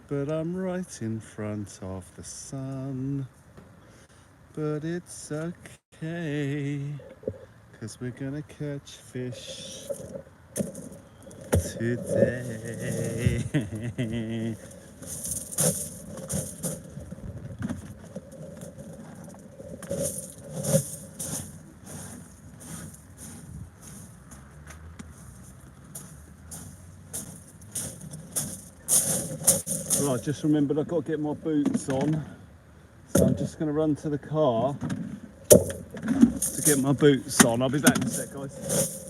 but I'm right in front of the sun. But it's okay, 'cause we're gonna catch fish today. Right, just remembered I've got to get my boots on, so I'm just going to run to the car to get my boots on. I'll be back in a sec, guys.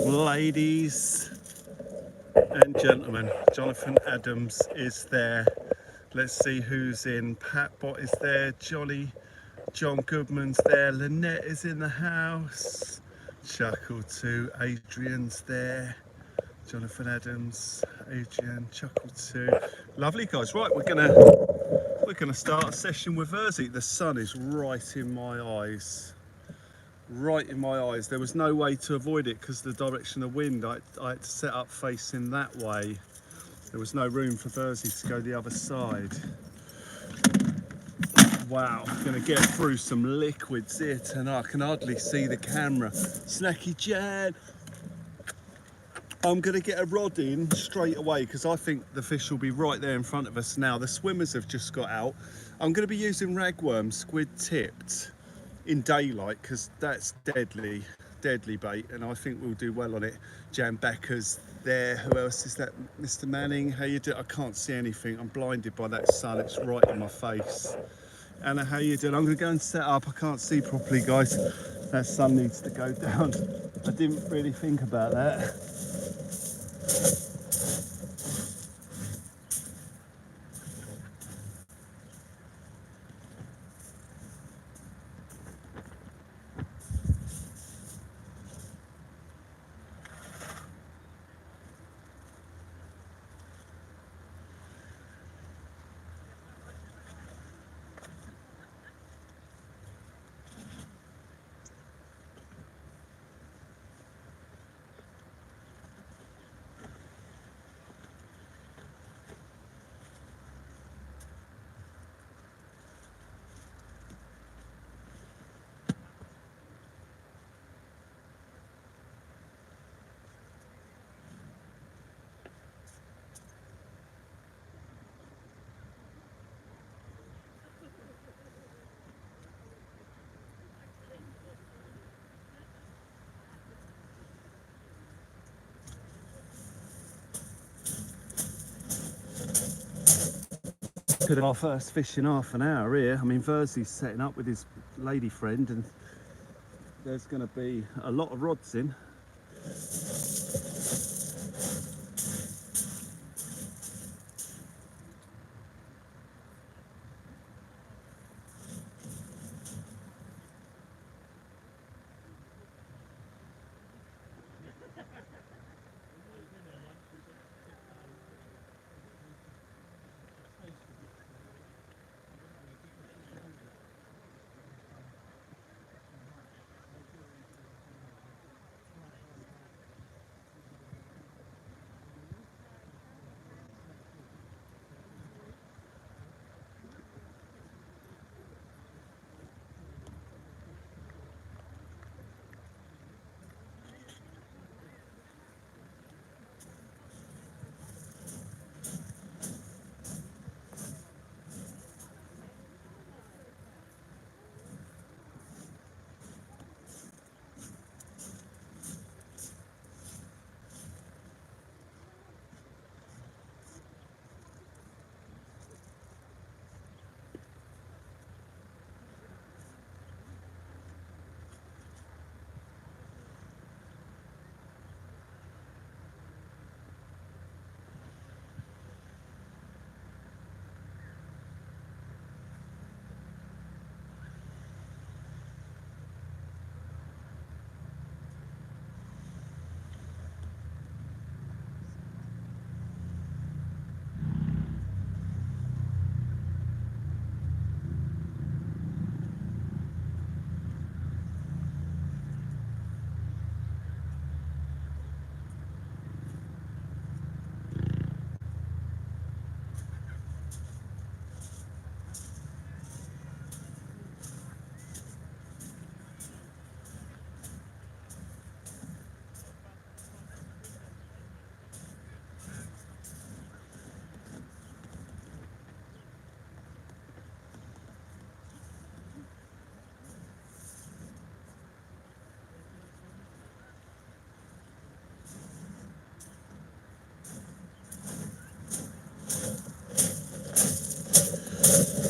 Ladies and gentlemen, Jonathan Adams is there. Let's see who's in. Pat Bott is there. John Goodman's there. Lynette is in the house. Chuckle too. Adrian's there. Jonathan Adams, Adrian, Chuckle too. Lovely guys. Right, we're gonna start a session with Verzy. The sun is right in my eyes. Right in my eyes. There was no way to avoid it because the direction of wind. I had to set up facing that way. There was no room for Verzy to go the other side. Wow, gonna get through some liquids here tonight. I can hardly see the camera. Snacky Jan. I'm gonna get a rod in straight away because I think the fish will be right there in front of us now. The swimmers have just got out. I'm gonna be using ragworm squid tipped in daylight because that's deadly. deadly bait, and I think we'll do well on it. Jan Becker's there. Who else is that? Mr. Manning, how you doing? I can't see anything. I'm blinded by that sun. It's right in my face. Anna, how you doing? I'm going to go and set up. I can't see properly, guys. That sun needs to go down. I didn't really think about that. Could have our first fish in half an hour here. I mean, Verzy's setting up with his lady friend, and there's going to be a lot of rods in.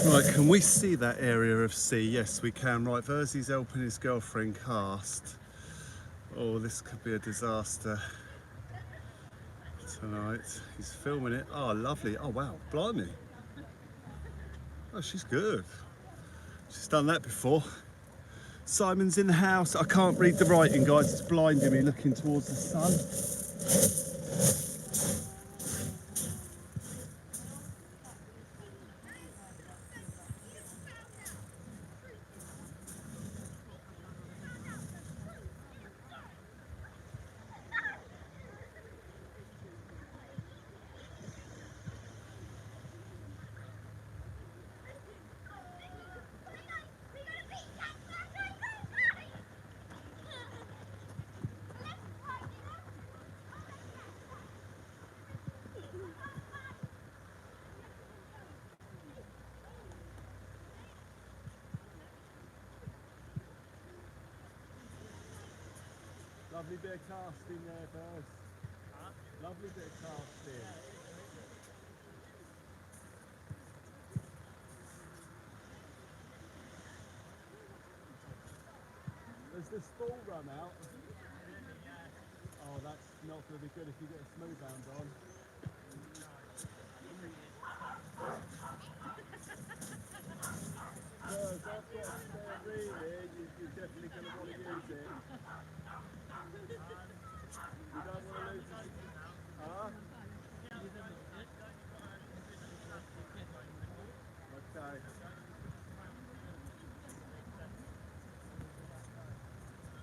Right, can we see that area of sea? Yes, we can. Right, Verzy's helping his girlfriend cast. Oh, this could be a disaster tonight. He's filming it. Oh, lovely. Oh, wow. Blimey. Oh, she's good. She's done that before. Simon's in the house. I can't read the writing, guys. It's blinding me looking towards the sun. Lovely bit of casting there, Verzy. Lovely bit of casting. Does the spool run out? Oh, that's not going to be good if you get a smooth bound on. Because I've got a spare reeling, you're definitely going to want to use it. You don't want to lose it. Huh? Okay.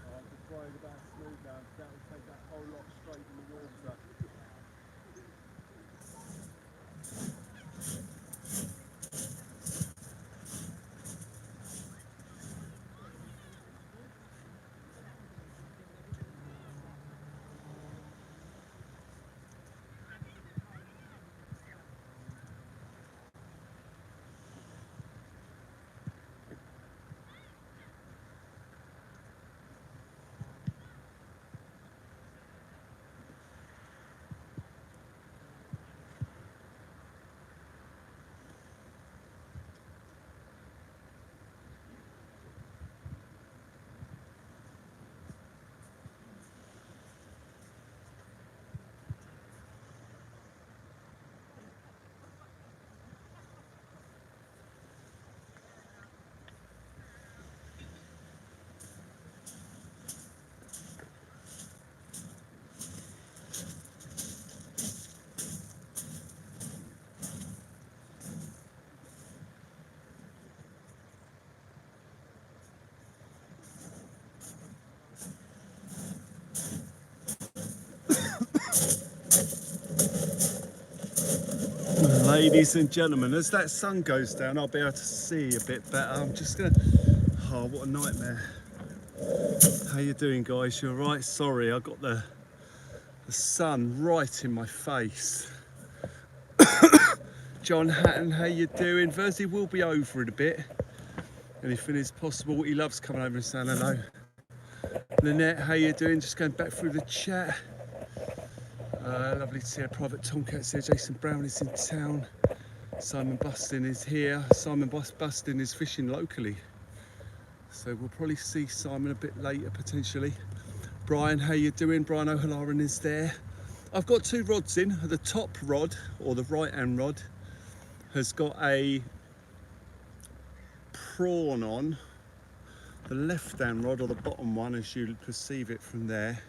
I'm just worried about smooth down, that will take that whole lot straight in the water. Ladies and gentlemen, as that sun goes down, I'll be able to see a bit better. I'm just gonna, oh, what a nightmare. How you doing, guys? You all right? Sorry, I got the sun right in my face. John Hatton, how you doing? Verzy will be over in a bit. Anything is possible. He loves coming over and saying hello. Lynette, how you doing? Just going back through the chat. Lovely to see a private Tomcats here. Jason Brown is in town. Simon Bustin is here. Simon Bustin is fishing locally, so we'll probably see Simon a bit later potentially. Brian, how you doing? Brian O'Halloran is there. I've got two rods in. The top rod, or the right hand rod, has got a prawn on. The left hand rod, or the bottom one as you perceive it from there,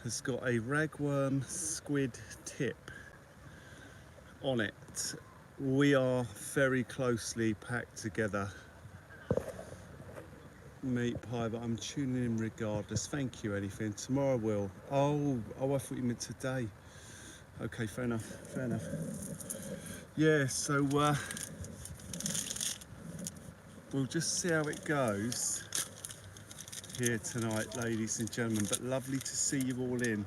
has got a ragworm squid tip on it. We are very closely packed together. Meat pie, but I'm tuning in regardless. Thank you, anything. Tomorrow I will. Oh, I thought you meant today. Okay, fair enough, fair enough. Yeah, so we'll just see how it goes here tonight, ladies and gentlemen, but lovely to see you all in.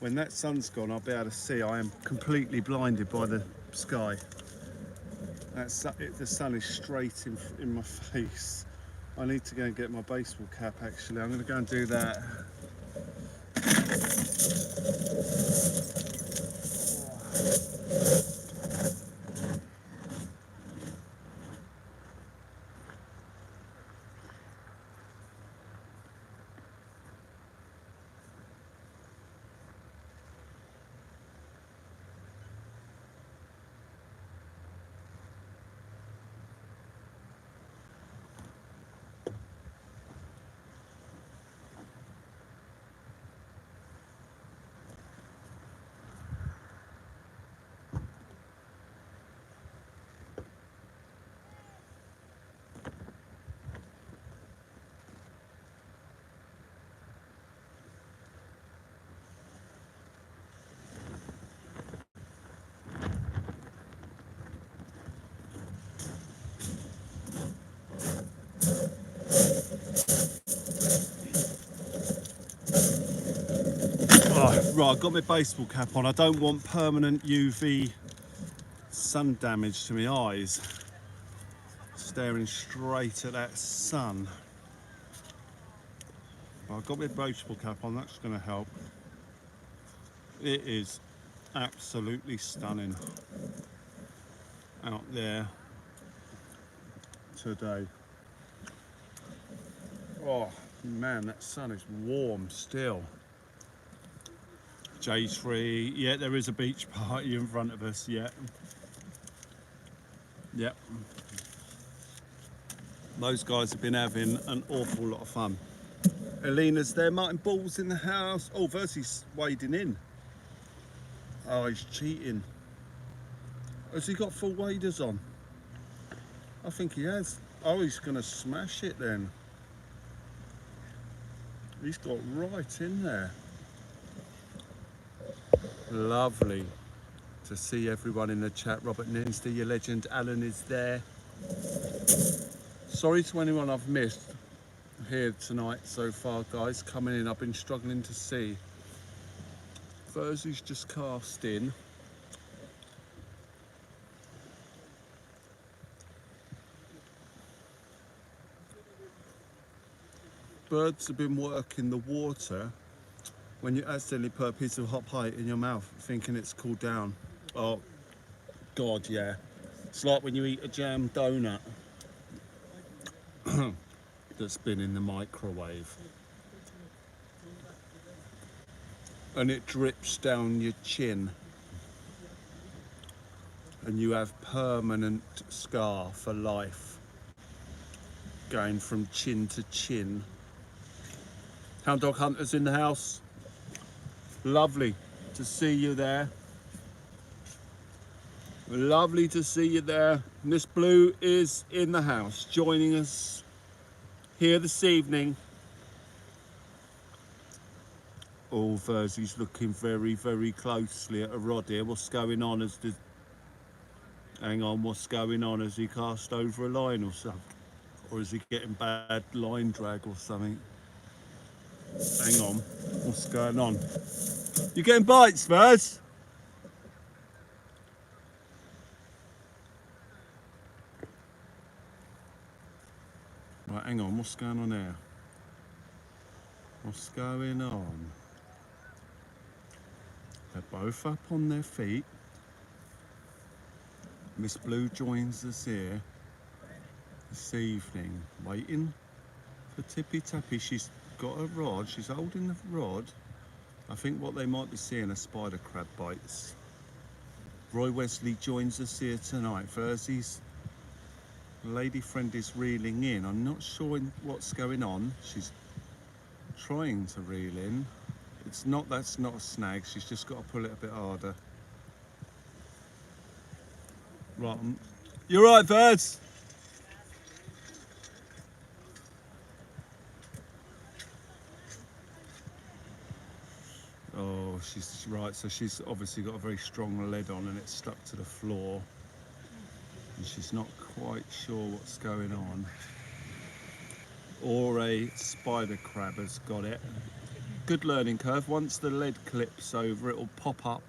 When that sun's gone, I'll be able to see. I am completely blinded by the sky. The sun is straight in my face. I need to go and get my baseball cap, actually. I'm going to go and do that. Right, I've got my baseball cap on. I don't want permanent UV sun damage to my eyes. Staring straight at that sun. I've got my approachable cap on, that's going to help. It is absolutely stunning out there today. Oh man, that sun is warm still. J3, yeah, there is a beach party in front of us, yeah. Yep. Those guys have been having an awful lot of fun. Alina's there, Martin Ball's in the house. Oh, Versy's wading in. Oh, he's cheating. Has he got full waders on? I think he has. Oh, he's going to smash it then. He's got right in there. Lovely to see everyone in the chat. Robert Ninster, your legend. Alan is there. Sorry to anyone I've missed here tonight so far, guys. Coming in, I've been struggling to see. Versy's just cast in. Birds have been working the water when you accidentally put a piece of hot pie in your mouth thinking it's cooled down. Oh God, yeah. It's like when you eat a jam donut that's been in the microwave and it drips down your chin and you have permanent scar for life going from chin to chin. Hound Dog Hunters in the house. Lovely to see you there. Lovely to see you there. Miss Blue is in the house, joining us here this evening. Oh, Versy's looking very, very closely at a rod here. What's going on as the... Hang on, what's going on? Has he cast over a line or something? Or is he getting bad line drag or something? Hang on, what's going on? You getting bites, Vers? Right, hang on, what's going on there? What's going on? They're both up on their feet. Miss Blue joins us here this evening, waiting for Tippy Tappy. She's got a rod, she's holding the rod. I think what they might be seeing are spider crab bites. Roy Wesley joins us here tonight. Versy's lady friend is reeling in. I'm not sure what's going on. She's trying to reel in. That's not a snag. She's just got to pull it a bit harder. Right, you're right, Vers. Oh, she's right. So she's obviously got a very strong lead on, and it's stuck to the floor. And she's not quite sure what's going on. Or a spider crab has got it. Good learning curve. Once the lead clips over, it will pop up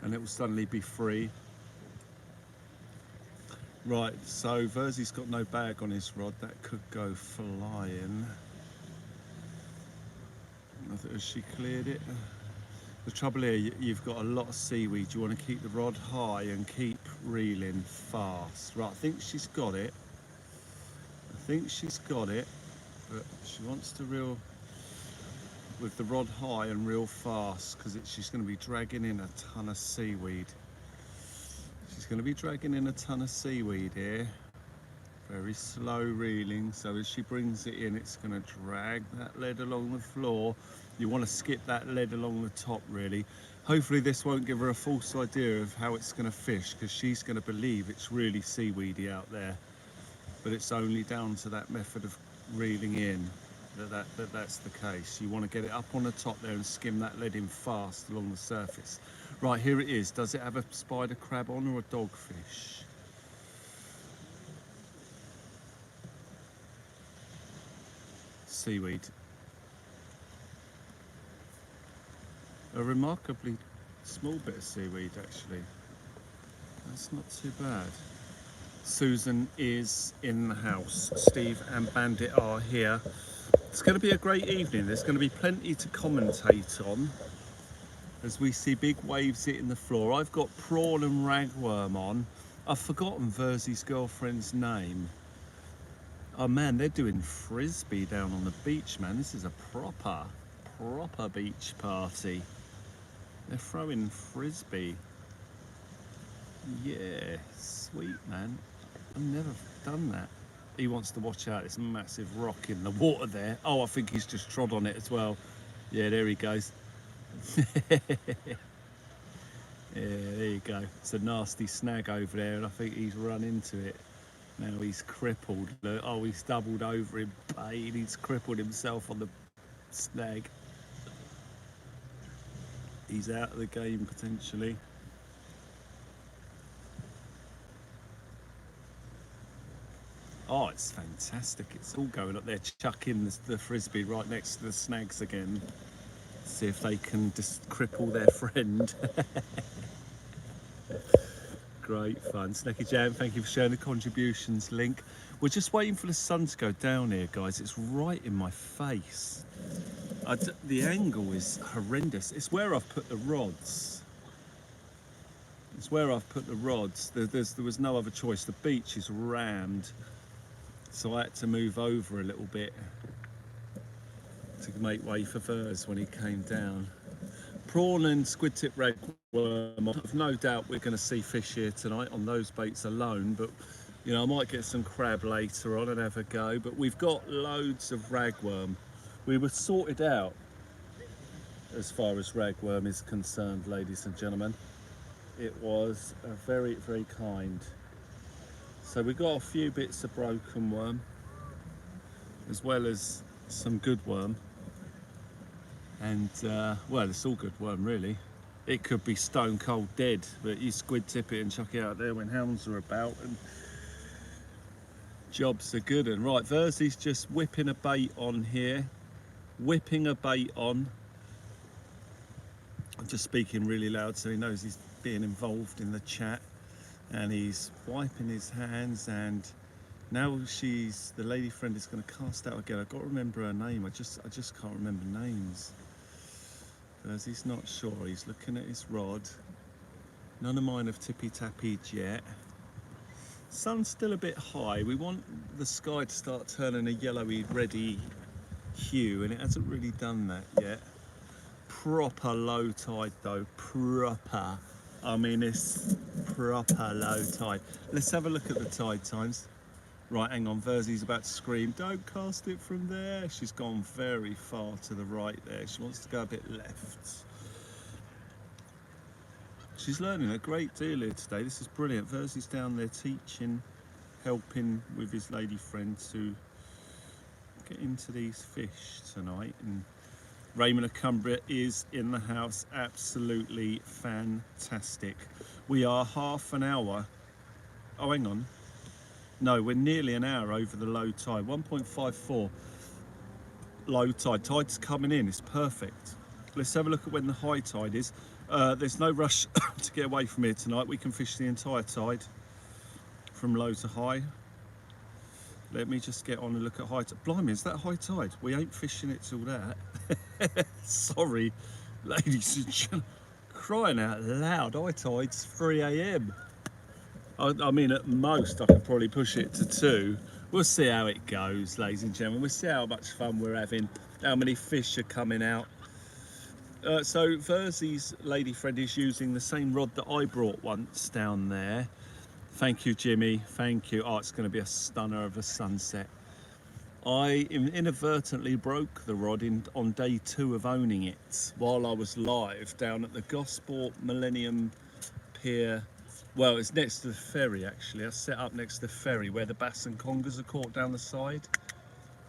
and it will suddenly be free. Right, so Versy's got no bag on his rod. That could go flying. Has she cleared it? The trouble here, you've got a lot of seaweed. You want to keep the rod high and keep reeling fast. Right, I think she's got it. But she wants to reel with the rod high and reel fast because she's going to be dragging in a ton of seaweed. She's going to be dragging in a ton of seaweed here. Very slow reeling, so as she brings it in, it's going to drag that lead along the floor. You want to skip that lead along the top, really. Hopefully this won't give her a false idea of how it's going to fish, because she's going to believe it's really seaweedy out there. But it's only down to that method of reeling in that's the case. You want to get it up on the top there and skim that lead in fast along the surface. Right, here it is. Does it have a spider crab on or a dogfish? Seaweed. A remarkably small bit of seaweed, actually. That's not too bad. Susan is in the house. Steve and Bandit are here. It's going to be a great evening. There's going to be plenty to commentate on as we see big waves hitting the floor. I've got prawn and ragworm on. I've forgotten Verzy's girlfriend's name. Oh man, they're doing frisbee down on the beach, man. This is a proper beach party. They're throwing frisbee. Yeah, sweet, man. I've never done that. He wants to watch out this massive rock in the water there. Oh, I think he's just trod on it as well. Yeah, there he goes. Yeah, there you go. It's a nasty snag over there, and I think he's run into it. Now he's crippled. Look, oh, he's doubled over in pain. He's crippled himself on the snag. He's out of the game potentially. Oh, it's fantastic. It's all going up there, chucking the frisbee right next to the snags again. See if they can just cripple their friend. Great fun. Snacky Jam, thank you for sharing the contributions link. We're just waiting for the sun to go down here, guys. It's right in my face. The angle is horrendous. It's where I've put the rods. It's where I've put the rods. There was no other choice. The beach is rammed. So I had to move over a little bit to make way for Verzy when he came down. Prawn and squid tip ragworm. I've no doubt we're going to see fish here tonight on those baits alone, but you know, I might get some crab later on and have a go. But we've got loads of ragworm. We were sorted out as far as ragworm is concerned, ladies and gentlemen. It was very, very kind. So we got a few bits of broken worm, as well as some good worm. And well, it's all good worm really. It could be stone cold dead, but you squid tip it and chuck it out there when hounds are about, and jobs are good. And right, Verzy's just whipping a bait on here. Whipping a bait on. I'm just speaking really loud so he knows he's being involved in the chat. And he's wiping his hands, and now the lady friend is going to cast out again. I've got to remember her name. I just can't remember names. As he's not sure, he's looking at his rod. None of mine have tippy-tappied yet. Sun's still a bit high. We want the sky to start turning a yellowy, reddy hue, and it hasn't really done that yet. Proper low tide though, proper. I mean, it's proper low tide. Let's have a look at the tide times. Right, hang on, Verzy's about to scream, don't cast it from there. She's gone very far to the right there. She wants to go a bit left. She's learning a great deal here today. This is brilliant. Verzy's down there teaching, helping with his lady friend to get into these fish tonight. And Raymond of Cumbria is in the house. Absolutely fantastic. We are half an hour. Oh, hang on. No, we're nearly an hour over the low tide. 1.54 low tide. Tide's coming in. It's perfect. Let's have a look at when the high tide is. There's no rush to get away from here tonight. We can fish the entire tide from low to high. Let me just get on and look at high tide. Blimey, is that high tide? We ain't fishing it till that. Sorry, ladies and gentlemen. Crying out loud, high tide's 3 AM. I mean, at most, I could probably push it to 2. We'll see how it goes, ladies and gentlemen. We'll see how much fun we're having, how many fish are coming out. So Verzy's lady friend is using the same rod that I brought once down there. Thank you, Jimmy. Thank you. Oh, it's going to be a stunner of a sunset. I inadvertently broke the rod on day 2 of owning it while I was live down at the Gosport Millennium Pier. Well, it's next to the ferry, actually. I set up next to the ferry where the bass and congers are caught down the side.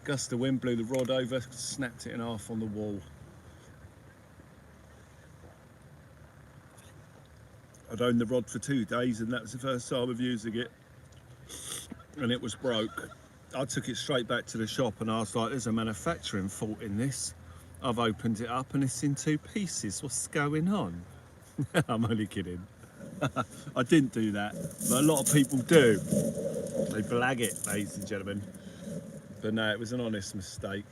Gust of wind blew the rod over, snapped it in half on the wall. I'd owned the rod for 2 days, and that was the first time of using it, and it was broke. I took it straight back to the shop, and I was like, there's a manufacturing fault in this. I've opened it up and it's in 2 pieces. What's going on? I'm only kidding. I didn't do that, but a lot of people do. They blag it, ladies and gentlemen. But no, it was an honest mistake.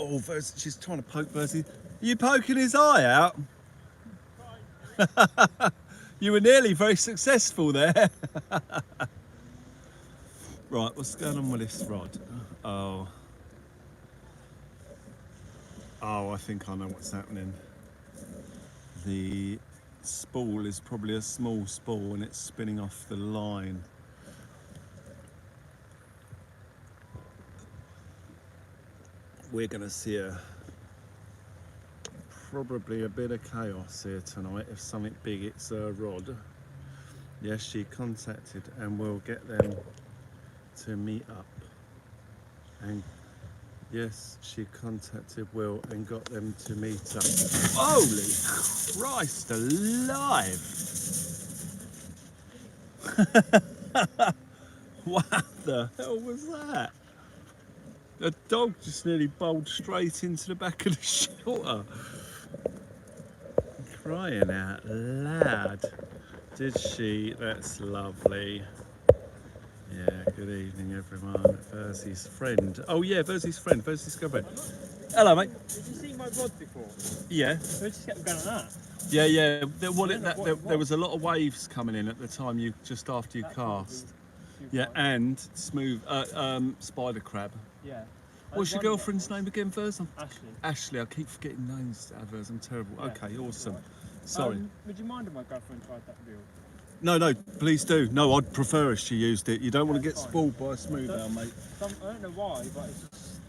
Oh, Verzy, she's trying to poke Verzy. Are you poking his eye out? You were nearly very successful there. Right, what's going on with this rod? Oh. Oh, I think I know what's happening. The spool is probably a small spool and it's spinning off the line. We're going to see probably a bit of chaos here tonight if something big hits a rod. Yes, she contacted and we'll get them to meet up. And yes, she contacted Will and got them to meet up. Holy Christ alive! What the hell was that? A dog just nearly bowled straight into the back of the shelter. Crying out loud. Did she? That's lovely. Yeah, good evening everyone. Verzy's friend. Oh yeah, Verzy's friend, Verzy's girlfriend. Hello mate. Did you see my rod before? Yeah. We just kept going like that. Yeah, yeah. There was a lot of waves coming in at the time just after you cast. Yeah, and smooth spider crab. Yeah. What's your girlfriend's name again, Verz? Ashley. Ashley, I keep forgetting names out of hers, I'm terrible. Yeah. Okay, awesome. Sorry. Would you mind if my girlfriend tried that reel? No, please do. No, I'd prefer if she used it. You don't want to get spooled by a smooth hour, mate. I don't know why, but it's just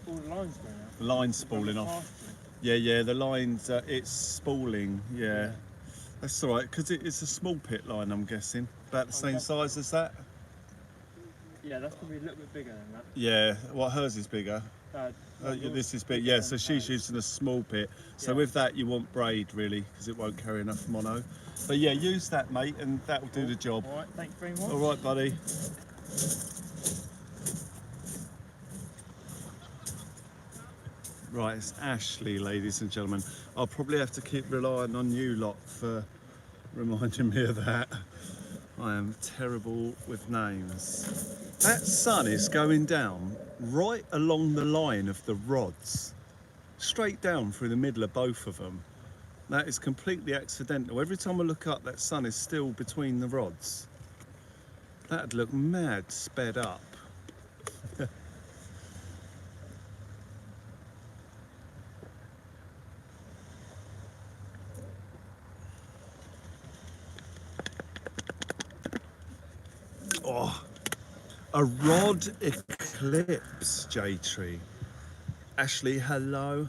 all the lines going out. The line's spooling off. Yeah, the lines, it's spooling, yeah. That's all right, because it's a small pit line, I'm guessing. About the same size as that? Yeah, that's probably a little bit bigger than that. Yeah, hers is bigger. This is big, yeah, so she's using a small pit. So with that, you want braid, really, because it won't carry enough mono. But yeah, use that, mate, and that will do the job. All right, thanks very much. All right, buddy. Right, it's Ashley, ladies and gentlemen. I'll probably have to keep relying on you lot for reminding me of that. I am terrible with names. That sun is going down right along the line of the rods, straight down through the middle of both of them. That is completely accidental. Every time I look up, that sun is still between the rods. That'd look mad sped up. Oh, a rod eclipse, J-Tree. Ashley, hello.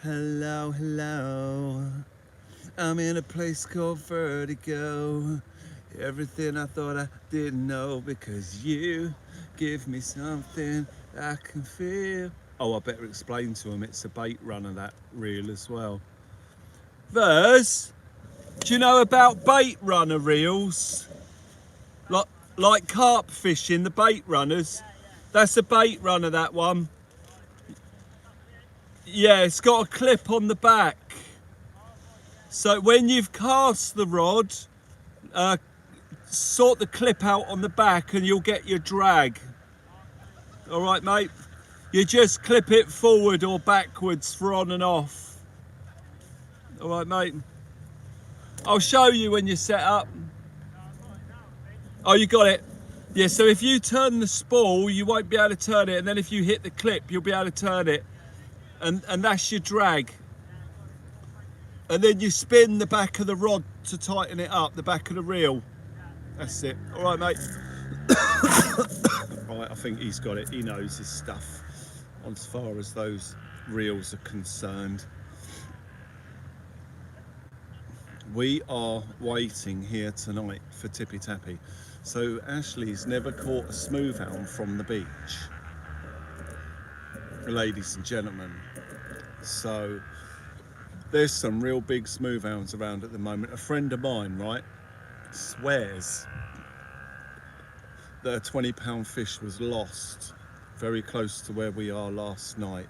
Hello. I'm in a place called Vertigo. Everything I thought I didn't know, because you give me something I can feel. Oh, I better explain to him it's a bait runner, that reel as well. Verz, do you know about bait runner reels? Like carp fishing, the bait runners. That's a bait runner, that one. Yeah, it's got a clip on the back. So when you've cast the rod, sort the clip out on the back and you'll get your drag. All right, mate? You just clip it forward or backwards for on and off. All right, mate? I'll show you when you're set up. Oh, you got it? Yeah, so if you turn the spool, you won't be able to turn it. And then if you hit the clip, you'll be able to turn it. And that's your drag. And then you spin the back of the rod to tighten it up, the back of the reel. That's it. All right, mate. Right, I think he's got it. He knows his stuff as far as those reels are concerned. We are waiting here tonight for Tippy Tappy. So Ashley's never caught a smooth hound from the beach, ladies and gentlemen. So there's some real big smooth hounds around at the moment. A friend of mine, right, swears that a 20-pound fish was lost very close to where we are last night.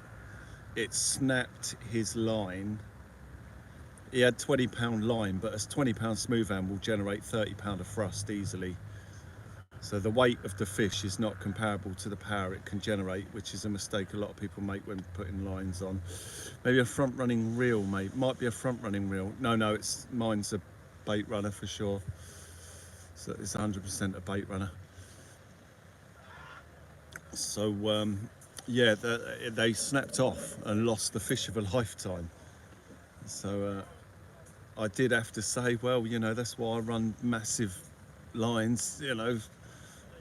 It snapped his line. He had 20-pound line, but a 20-pound smooth hound will generate 30-pound of thrust easily. So the weight of the fish is not comparable to the power it can generate, which is a mistake a lot of people make when putting lines on. Maybe a front running reel, mate. Might be a front running reel. No, mine's a bait runner for sure. So it's 100% a bait runner. So yeah, they snapped off and lost the fish of a lifetime. So I did have to say, well, you know, that's why I run massive lines, you know,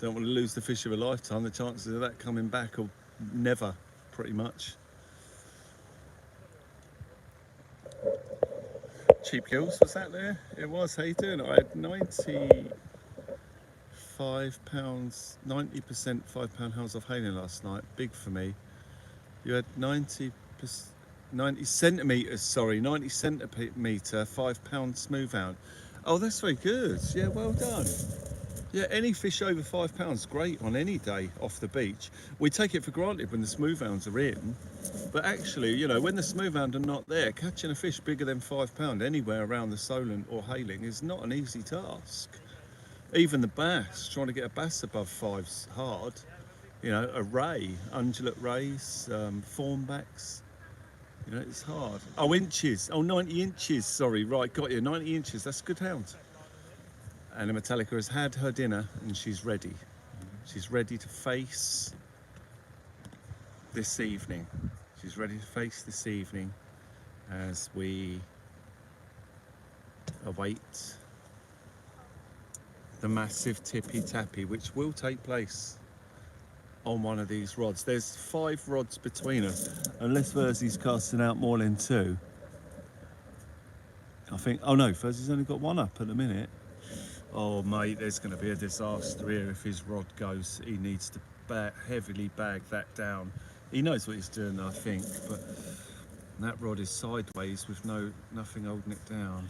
don't want to lose the fish of a lifetime. The chances of that coming back are never, pretty much. Cheap Gills, was that there? It was. How you doing? I had 95 pounds, 90% £5 hulls of hailing last night. Big for me. You had 90 centimetres, sorry, 90 centimetre, £5 smooth hound. Oh, that's very good. Yeah, well done. Yeah, any fish over £5, great on any day off the beach. We take it for granted when the smooth hounds are in, but actually, you know, when the smooth hound are not there, catching a fish bigger than £5 anywhere around the Solent or Hayling is not an easy task. Even the bass, trying to get a bass above five's hard. You know, a ray, undulate rays, thornbacks. You know, it's hard. Oh, inches. Oh, 90 inches. Sorry, right, got you. 90 inches. That's a good hound. And Metallica has had her dinner and she's ready. She's ready to face this evening. She's ready to face this evening as we await the massive tippy tappy, which will take place on one of these rods. There's 5 rods between us, unless Verzy's casting out more than 2. I think, oh no, Verzy's only got 1 up at the minute. Oh mate, there's going to be a disaster here if his rod goes. He needs to heavily bag that down. He knows what he's doing, I think, but that rod is sideways with nothing holding it down.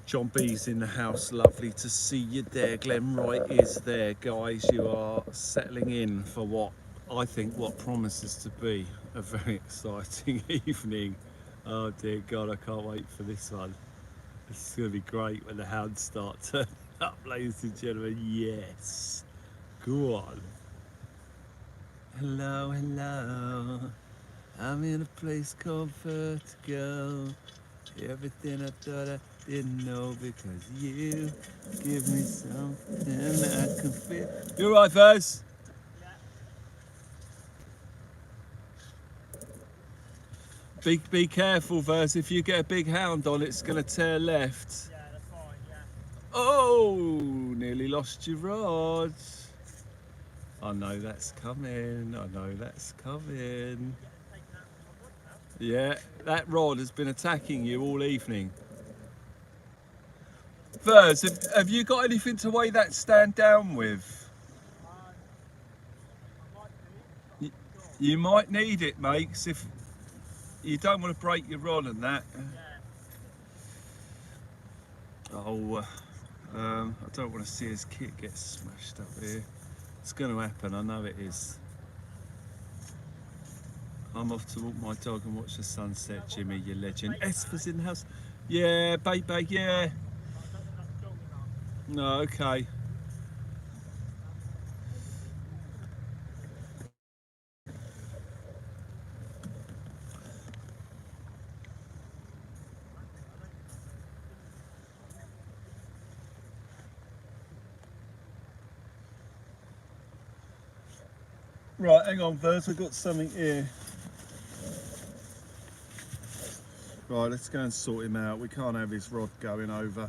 John B's in the house, lovely to see you there. Glenn Wright is there, guys. You are settling in for what promises to be a very exciting evening. Oh dear God, I can't wait for this one. It's going to be great when the hounds start turning up, ladies and gentlemen. Yes. Go on. Hello, hello. I'm in a place called Vertigo. Everything I thought I didn't know because you give me something I can feel. You alright, Verz? Be careful, Verz. If you get a big hound on, it's going to tear left. Yeah, that's fine, yeah. Oh, nearly lost your rod. I know that's coming. I know that's coming. Yeah, that rod has been attacking you all evening. Verz, have you got anything to weigh that stand down with? You might need it, mate, 'cause if you don't want to break your rod and that. Oh, I don't want to see his kit get smashed up here. It's going to happen, I know it is. I'm off to walk my dog and watch the sunset, Jimmy, you legend. Esper's in the house. Yeah, bag, yeah. No, okay. Right, hang on, Verz, I've got something here. Right, let's go and sort him out. We can't have his rod going over.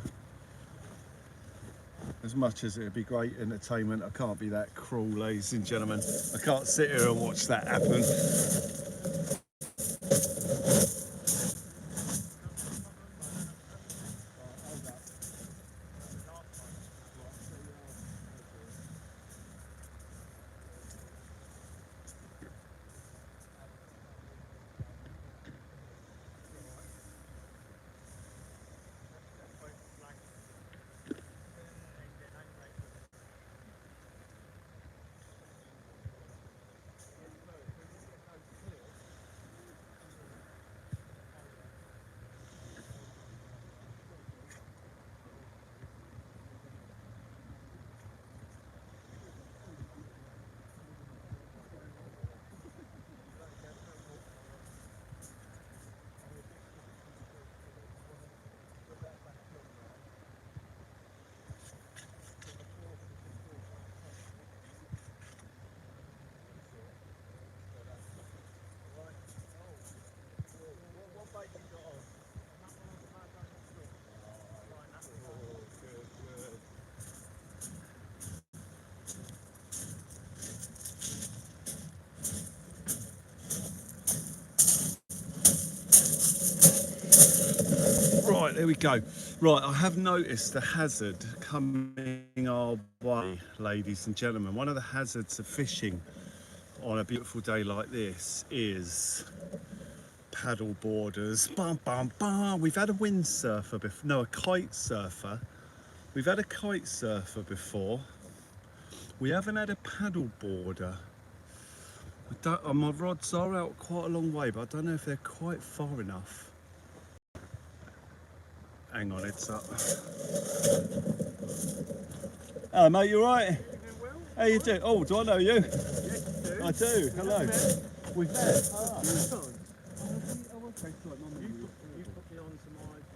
As much as it'd be great entertainment, I can't be that cruel, ladies and gentlemen. I can't sit here and watch that happen. Right, there we go. Right, I have noticed a hazard coming our way, ladies and gentlemen. One of the hazards of fishing on a beautiful day like this is paddle boarders. Bum, bum, bum. We've had a windsurfer before, no, a kite surfer. We've had a kite surfer before. We haven't had a paddle boarder. My rods are out quite a long way, but I don't know if they're quite far enough. Hang on, it's up. Hello, mate, you alright? How you doing? Oh, do I know you? Yes, you do. I do, hello. We've met. You put me on to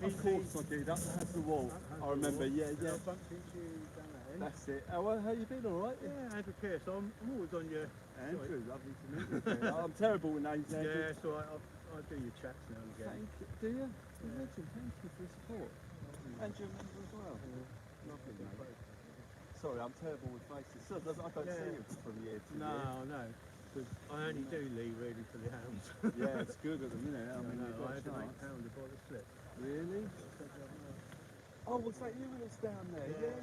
my Of course I do, that has the wall. I remember, yeah. I bumped into you down that end. That's it. How you been, alright? Yeah, Andrew Pierce. I'm always on your... Andrew, lovely to meet you. I'm terrible with names, Andrew. Yeah, it's alright. I do your chats now and again. Thank you. Do you? Imagine, thank you for your support. And your member as well. Lovely, mate. Sorry, I'm terrible with faces. So I don't see you from year to year. No. Because I only do leave really for the hounds. Yeah, it's good at the minute. I mean, I had an 8 pounder by the slip. Really? Oh, was that you when it's down there? Yeah.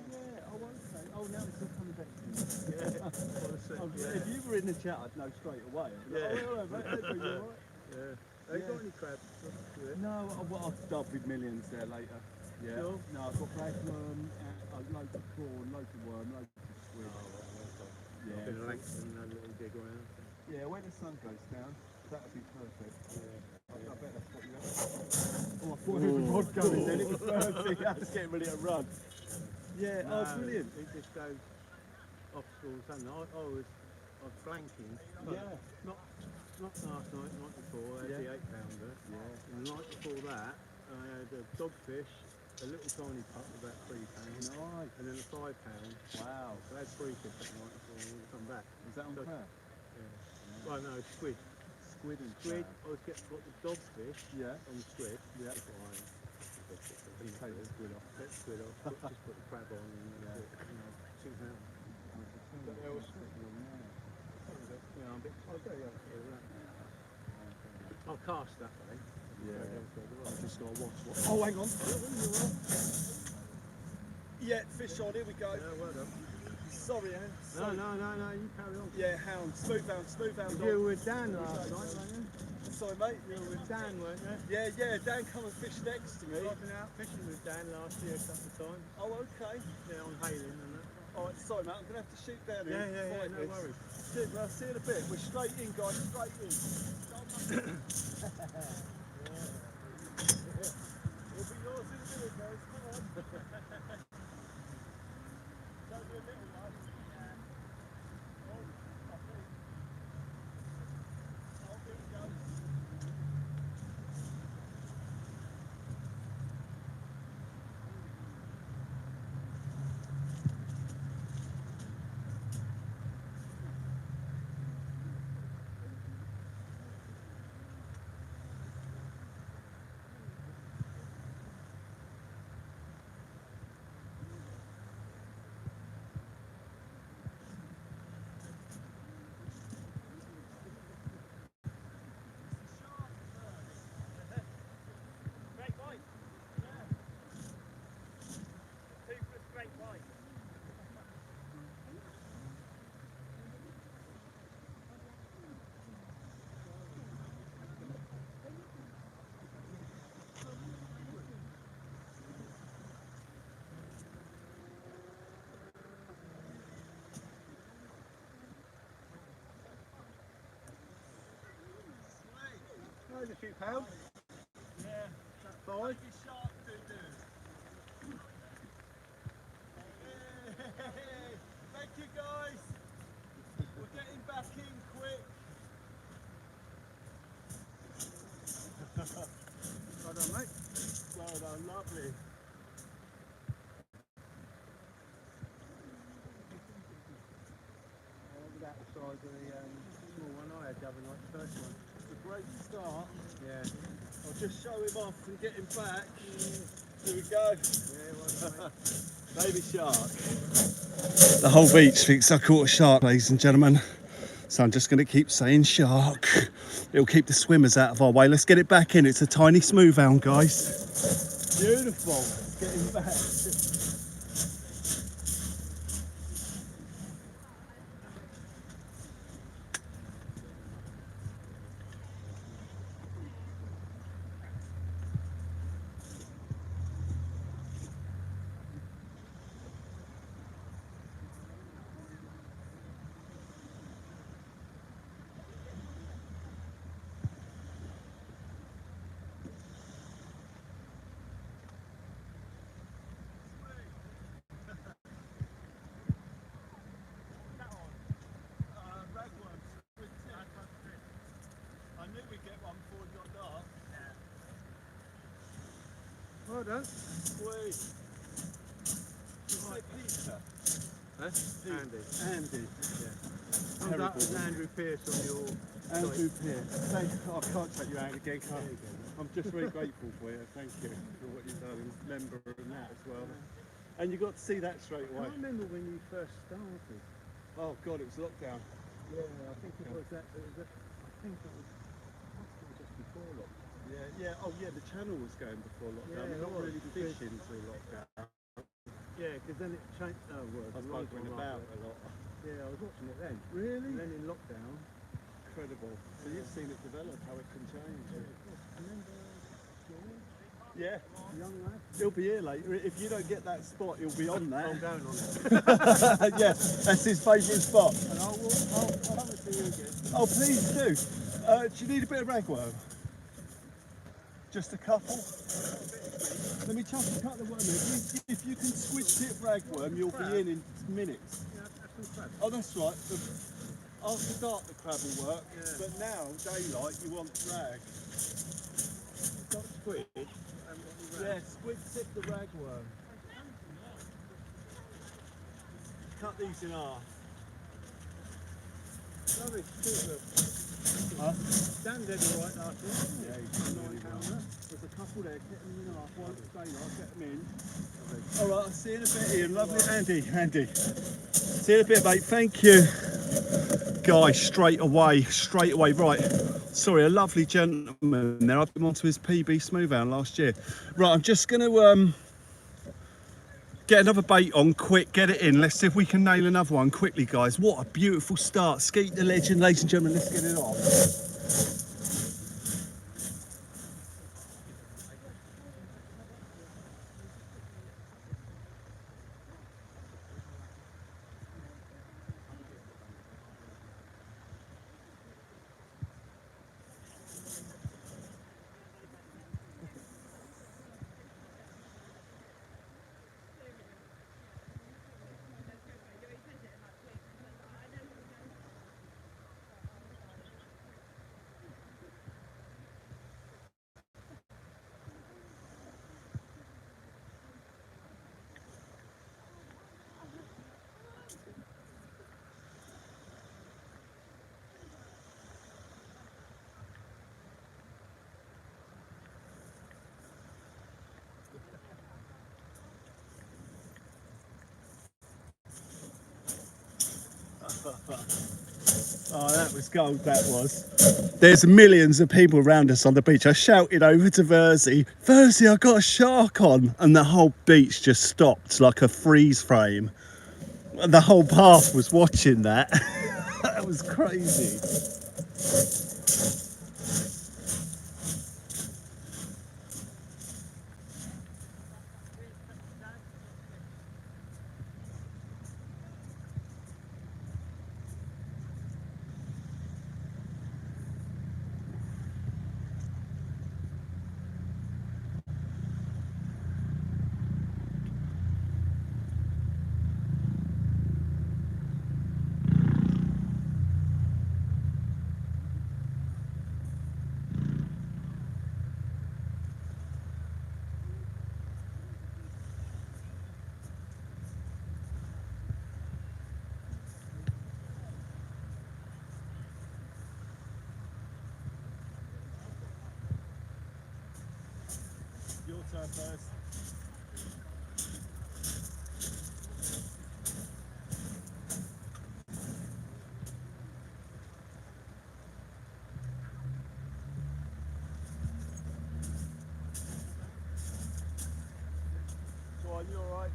Oh, okay. Oh, now it's all coming back to me. Yeah, by the slip. If you were in the chat, I'd know straight away. Yeah. Oh, mate, Andrew, you alright? Yeah. Have you got any crabs? No, I'll start with millions there later. Yeah. Sure. No, I've got black worm, loads of prawn, loads of worm, loads of squid. Yeah. Yeah. Bit of Langston and a little dig around. Yeah, when the sun goes down, that would be perfect. Yeah. I bet that's what you have. Oh, I thought Ooh. it was a rod going then, it was perfect. I was getting ready to run. Yeah, No, brilliant. It just goes obstacles, and I was flanking. Yeah. Not last night, the night before, I had the 8 pounder. Yeah. And the night before that, I had a dogfish, a little tiny pup, about 3 pounds. Nice. And then a 5 pound. Wow. So I had 3 fish that night before I come back. Is that on So- crab? Yeah. Well, no, squid. Squid and Squid, crab. I was got the dogfish Yeah. on the squid. Yeah. Before I Take the squid off. Let the squid off, just put the crab on and £2 pounds. But there was yeah, I'm a bit. I'll go over that. I'll cast that way. Yeah. I've just got to watch what. Oh, hang on. Yeah, fish on. Here we go. Yeah, well done. Sorry, Anne. No, you carry on. Yeah, hound. Smooth hound. You were with Dan last night, weren't you? Sorry, mate. You were with Dan, weren't you? Yeah. Dan come and fish next to me. I've been out fishing with Dan last year a couple of times. Oh, okay. Yeah, on Hailing and that. All right, sorry, mate. I'm gonna have to shoot down here. Yeah, no worries. Cheers, well, I'll see you in a bit. We're straight in, guys. Straight in. It'll be yours in a minute, guys. Come on. Don't be a minute, guys. Oh, here we go. A few pounds. Yeah. 5. Thank you, guys. We're getting back in quick. Well done, mate. Well done, lovely. About the size of the small one I had the other night, the first one. It's a great start. Yeah. I'll just show him off and get him back. Here we go. Yeah, well done, mate. Baby shark. The whole beach thinks I caught a shark, ladies and gentlemen. So I'm just going to keep saying shark. It'll keep the swimmers out of our way. Let's get it back in. It's a tiny smooth hound, guys. Beautiful. It's getting back. I knew we'd get one before it got dark. Well done. Wait. You say Peter? Huh? Andy. Andy. Yeah. Terrible. That was Andrew Pierce on your Andrew site. Pierce. Thank you. I can't take you out again, can There you I? go. I'm just very grateful for you. Thank you for what you've done, and member and that as well. And you got to see that straight I away. remember when you first started. Oh God, it was lockdown. Yeah, I think it was that. I think it was just before lockdown. Yeah. Oh yeah, the channel was going before lockdown. Yeah, We're it not was, really because- fishing till lockdown. Yeah, because then it changed. Oh, well, I was the buggering one about after a lot. it. Yeah, I was watching it then. Really? And then in lockdown. Incredible. So you've seen it develop, how it can change. Remember George, Yeah. the young lad? He'll be here later. If you don't get that spot, he'll be on I'm that. going on it. Yeah, that's his favourite spot. And I'll come and see you again. Oh, please do. Do you need a bit of ragworm? Just a couple? Let me chuck a couple of worm in. If you can squid tip ragworm, you'll be in minutes. Yeah, that's some crab. Oh, that's right. After dark, the crab will work. Yeah. But now, daylight, you want rag. You've got squid and what we Yeah, squid tip the ragworm. Cut these in half. Lovely, cheers, Huh? Dan did all right last year. Yeah, he's Nine really well. pounder. There's a couple there, get them in half. One daylight, get them in. All right, I'll see you in a bit, Ian. Lovely, Andy. See you in a bit, mate. Thank you. Guy, straight away. Right. Sorry, a lovely gentleman there. I've been onto his PB Smoothhound last year. Right, I'm just going to get another bait on quick, get it in. Let's see if we can nail another one quickly, guys. What a beautiful start. Skeet the legend, ladies and gentlemen. Let's get it on. Oh, that was gold, that was. There's millions of people around us on the beach. I shouted over to Verzy, I got a shark on. And the whole beach just stopped like a freeze frame. And the whole path was watching that. That was crazy. Your turn first. Go on, you alright?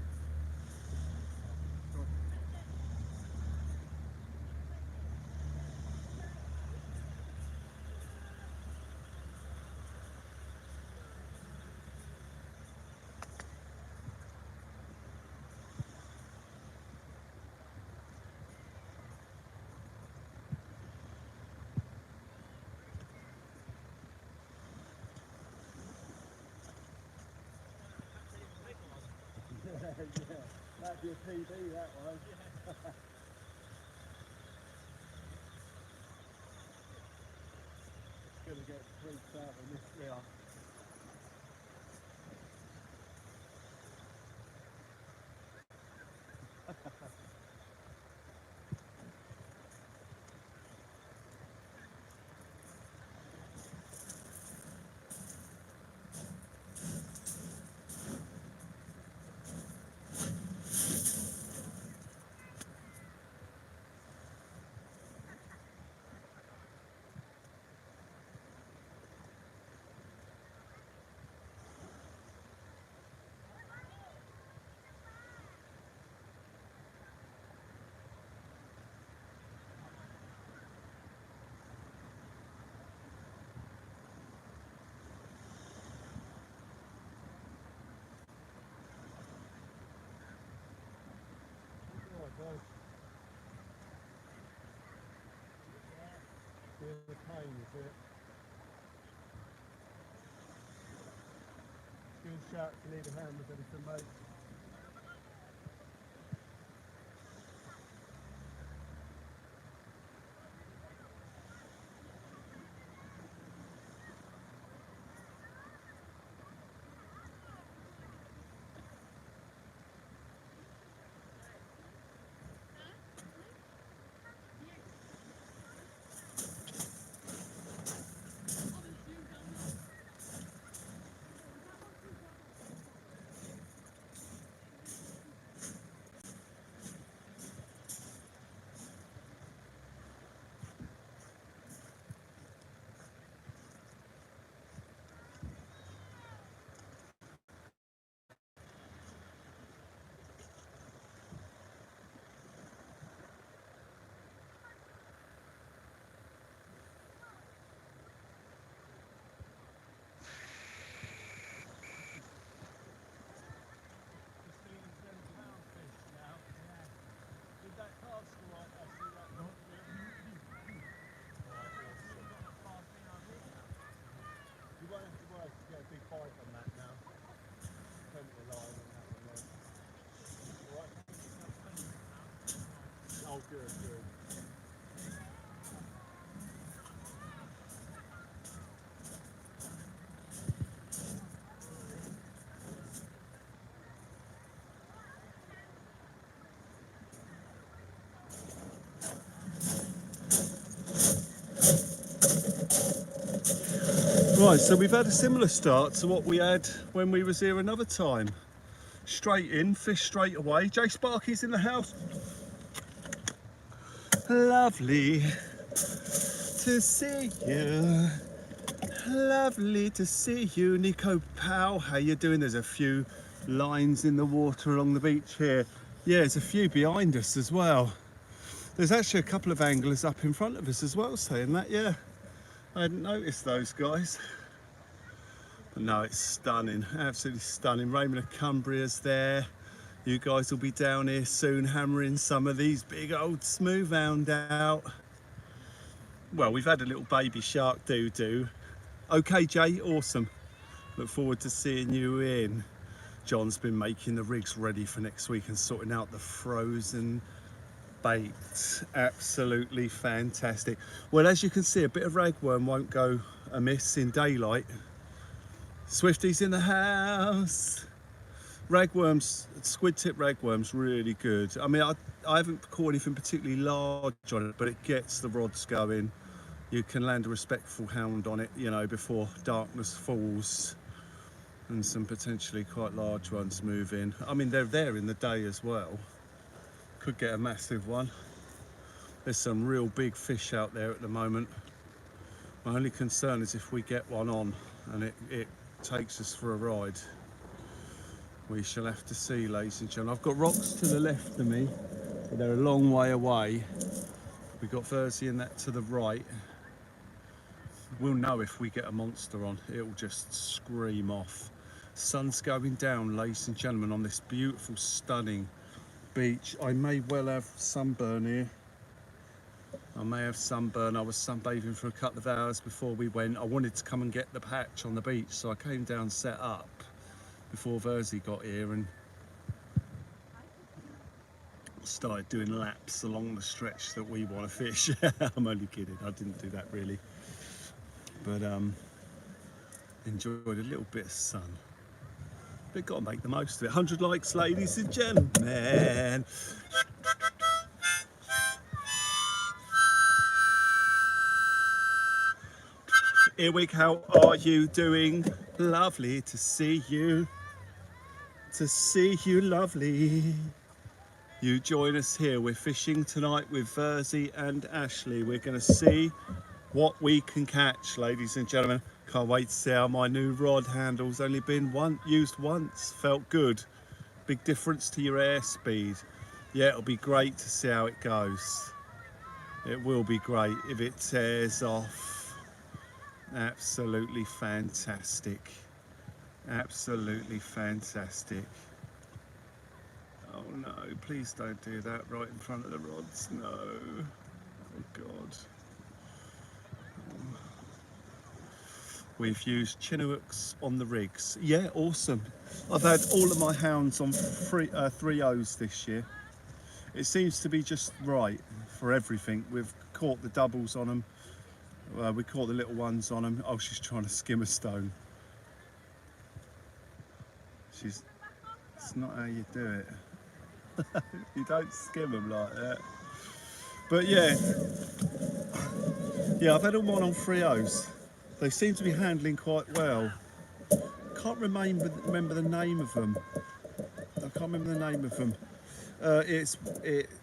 Yeah, that'd be a PB, that one. It's going to get freaked out in this here. Feel the pain, is it? Give us a shout if you need a hand with anything, mate. Bite on that now. Plenty of line on that one there. Alright. Oh, good, good. Right, so we've had a similar start to what we had when we was here another time. Straight in, fish straight away. Jay Sparky's in the house. Lovely to see you. Lovely to see you. Nico Powell, how you doing? There's a few lines in the water along the beach here. Yeah, there's a few behind us as well. There's actually a couple of anglers up in front of us as well saying that, yeah. I hadn't noticed those guys. But no, it's stunning, absolutely stunning. Raymond of Cumbria's there. You guys will be down here soon hammering some of these big old smoothhound out. Well, we've had a little baby shark doo-doo. Okay, Jay, awesome. Look forward to seeing you in. John's been making the rigs ready for next week and sorting out the frozen bait. Absolutely fantastic. Well, as you can see, a bit of ragworm won't go amiss in daylight. Swifty's in the house. Ragworms, squid tip ragworms, really good. I mean, I haven't caught anything particularly large on it, but it gets the rods going. You can land a respectful hound on it, you know, before darkness falls, and some potentially quite large ones move in. I mean, they're there in the day as well. Could get a massive one. There's some real big fish out there at the moment. My only concern is if we get one on and it takes us for a ride. We shall have to see, ladies and gentlemen. I've got rocks to the left of me, but they're a long way away. We've got Verzy and that to the right. We'll know if we get a monster on. It'll just scream off. Sun's going down, ladies and gentlemen, on this beautiful, stunning beach. I may well have sunburn here. I may have sunburn. I was sunbathing for a couple of hours before we went. I wanted to come and get the patch on the beach, so I came down, set up before Verzy got here and started doing laps along the stretch that we want to fish. I'm only kidding. I didn't do that really. But enjoyed a little bit of sun. But got to make the most of it. 100 likes, ladies and gentlemen. Earwig, how are you doing? Lovely to see you. To see you, lovely. You join us here. We're fishing tonight with Verzy and Ashley. We're going to see what we can catch, ladies and gentlemen. Can't wait to see how my new rod handle's only been used once. Felt good. Big difference to your airspeed. Yeah, it'll be great to see how it goes. It will be great if it tears off. Absolutely fantastic. Absolutely fantastic. Oh no, please don't do that right in front of the rods. No. Oh God. We've used Chinooks on the rigs. Yeah, awesome. I've had all of my hounds on 3.0s this year. It seems to be just right for everything. We've caught the doubles on them. We caught the little ones on them. Oh, she's trying to skim a stone. It's not how you do it. You don't skim them like that. But yeah, I've had them on 3.0s. They seem to be handling quite well. Can't remember the name of them. I can't remember the name of them.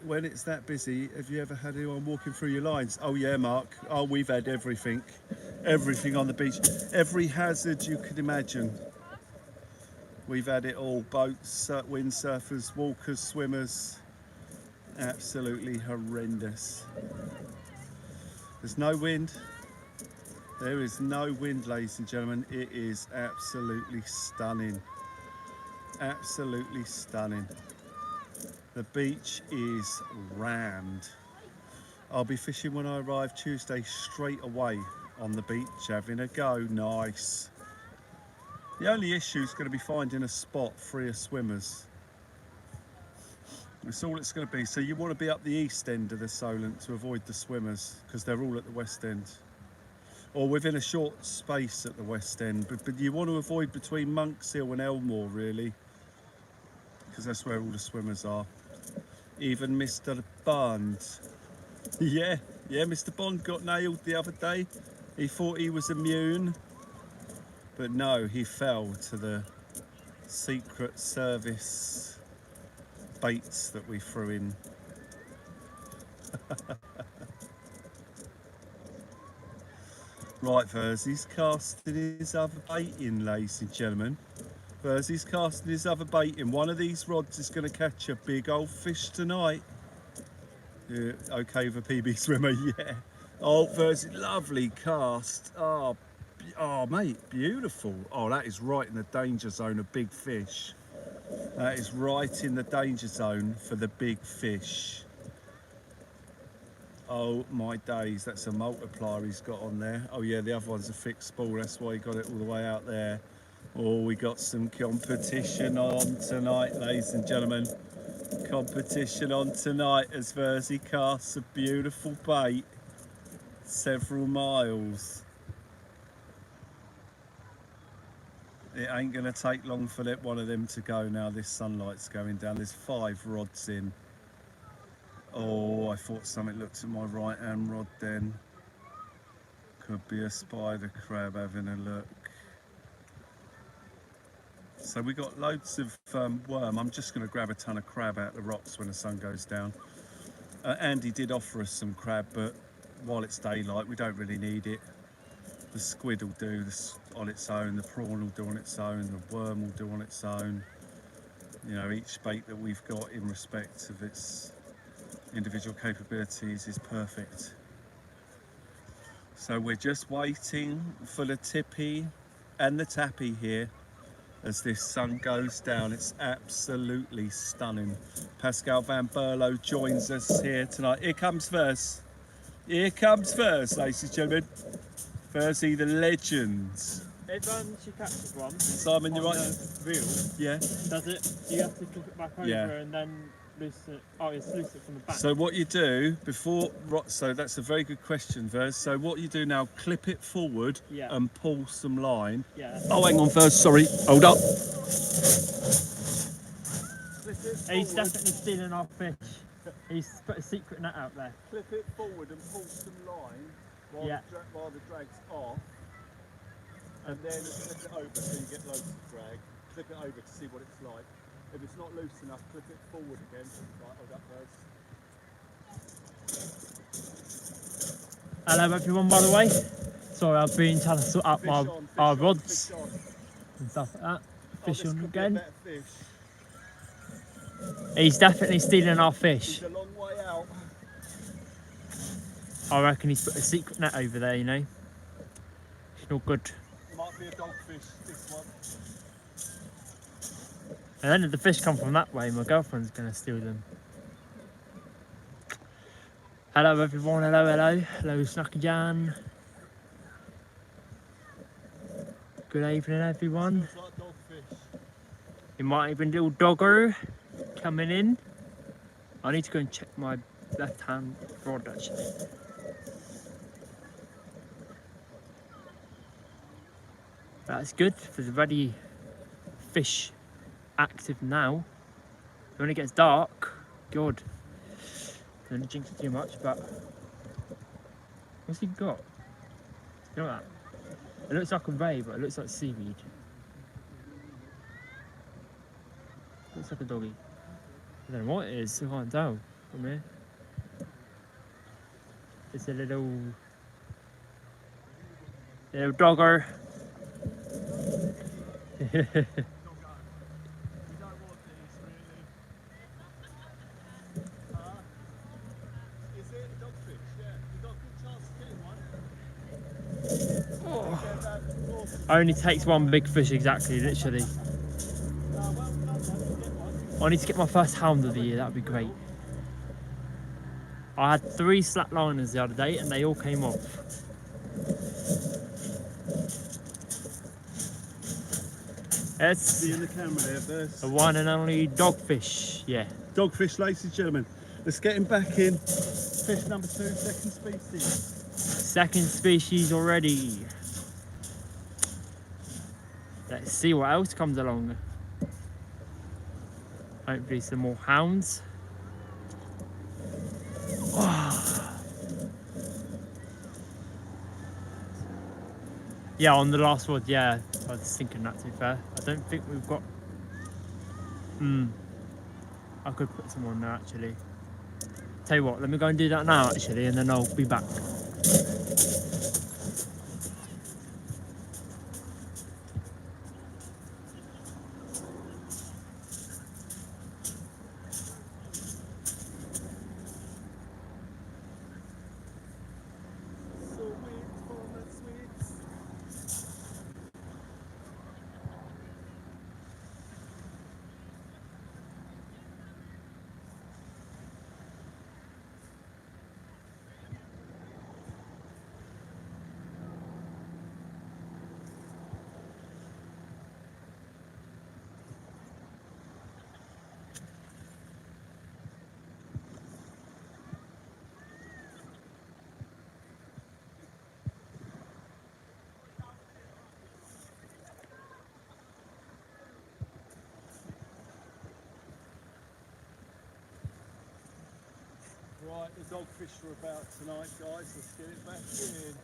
When it's that busy, have you ever had anyone walking through your lines? Oh yeah, Mark. Oh, we've had everything on the beach. Every hazard you could imagine. We've had it all. Boats, windsurfers, walkers, swimmers. Absolutely horrendous. There's no wind. There is no wind, ladies and gentlemen. It is absolutely stunning. Absolutely stunning. The beach is rammed. I'll be fishing when I arrive Tuesday straight away on the beach, having a go. Nice. The only issue is going to be finding a spot free of swimmers. That's all it's going to be. So you want to be up the east end of the Solent to avoid the swimmers, because they're all at the west end. Or within a short space at the west end. But you want to avoid between Monks Hill and Elmore, really, because that's where all the swimmers are. Even Mr. Bond. Yeah, Mr. Bond got nailed the other day. He thought he was immune. But no, he fell to the Secret Service baits that we threw in. Right, Verzy's casting his other bait in, ladies and gentlemen. Verzy's casting his other bait in. One of these rods is going to catch a big old fish tonight. Yeah, okay with a PB swimmer, yeah. Oh, Verzy, lovely cast. Oh, mate, beautiful. Oh, that is right in the danger zone of big fish. That is right in the danger zone for the big fish. Oh my days, that's a multiplier he's got on there. Oh yeah, the other one's a fixed ball, that's why he got it all the way out there. Oh, we got some competition on tonight, ladies and gentlemen. Competition on tonight as Verzy casts a beautiful bait several miles. It ain't gonna take long for one of them to go now. This sunlight's going down. There's 5 rods in. Oh, I thought something looked at my right hand rod then. Could be a spider crab having a look. So we got loads of worm. I'm just going to grab a ton of crab out of the rocks when the sun goes down. Andy did offer us some crab, but while it's daylight, we don't really need it. The squid will do this on its own, the prawn will do on its own, the worm will do on its own. you know, each bait that we've got in respect of its individual capabilities is perfect. So we're just waiting for the tippy and the tappy here as this sun goes down. It's absolutely stunning. Pascal Van Berlo joins us here tonight. Here comes Verzy. Here comes Verzy, ladies and gentlemen. Verzy, the legend. If she catches one, Simon, you're on right. the reel, Yeah. does it? You have to clip it back over Yeah. and then loose it. Oh, it's loose it from the back. So what you do before, so that's a very good question, Verzy. So what you do now, clip it forward Yeah. and pull some line. Yeah. Oh, hang on, Verzy, sorry, hold up. He's definitely stealing our fish. He's put a secret net out there. Clip it forward and pull some line while, Yeah. while the drag's off, and then flip it over so you get loads of drag. Flip it over to see what it's like. If it's not loose enough, flip it forward again. Right, hold up, Verzy. Hello everyone, by the way. Sorry, I've been trying to sort out Fish my on, fish our on, rods fish on. and stuff like that. Oh, Fish this on could be a again. better fish. He's definitely stealing our fish. He's a long way out. I reckon he's put a secret net over there, you know. It's not good. Might be a dogfish, this one. And then if the fish come from that way, my girlfriend's gonna steal them. Hello everyone, hello, hello. Hello Snackajan. Good evening everyone. Smells like dogfish. It might even little dogger coming in. I need to go and check my left hand rod actually. That's good. There's already fish active now. When it gets dark, God. Don't jinx it too much, but what's he got? You know that? It looks like a ray, but it looks like seaweed. Looks like a doggy. I don't know what it is, I can't tell from here. It's a little dogger. Is it a dogfish? Yeah. You got a good chance of getting one. Only takes one big fish exactly, literally. I need to get my first hound of the year, that'd be great. I had 3 slack liners the other day and they all came off. It's See in the camera there, Verzy. the one and only dogfish, yeah. Dogfish, ladies and gentlemen. Let's get him back in. Fish number 2, second species. Second species already. Let's see what else comes along. Hopefully some more hounds. Yeah, on the last rod, yeah. I was thinking that, to be fair. I don't think we've got... I could put some on there, actually. Tell you what, let me go and do that now, actually, and then I'll be back. Right, the dogfish are about tonight, guys. Let's get it back in.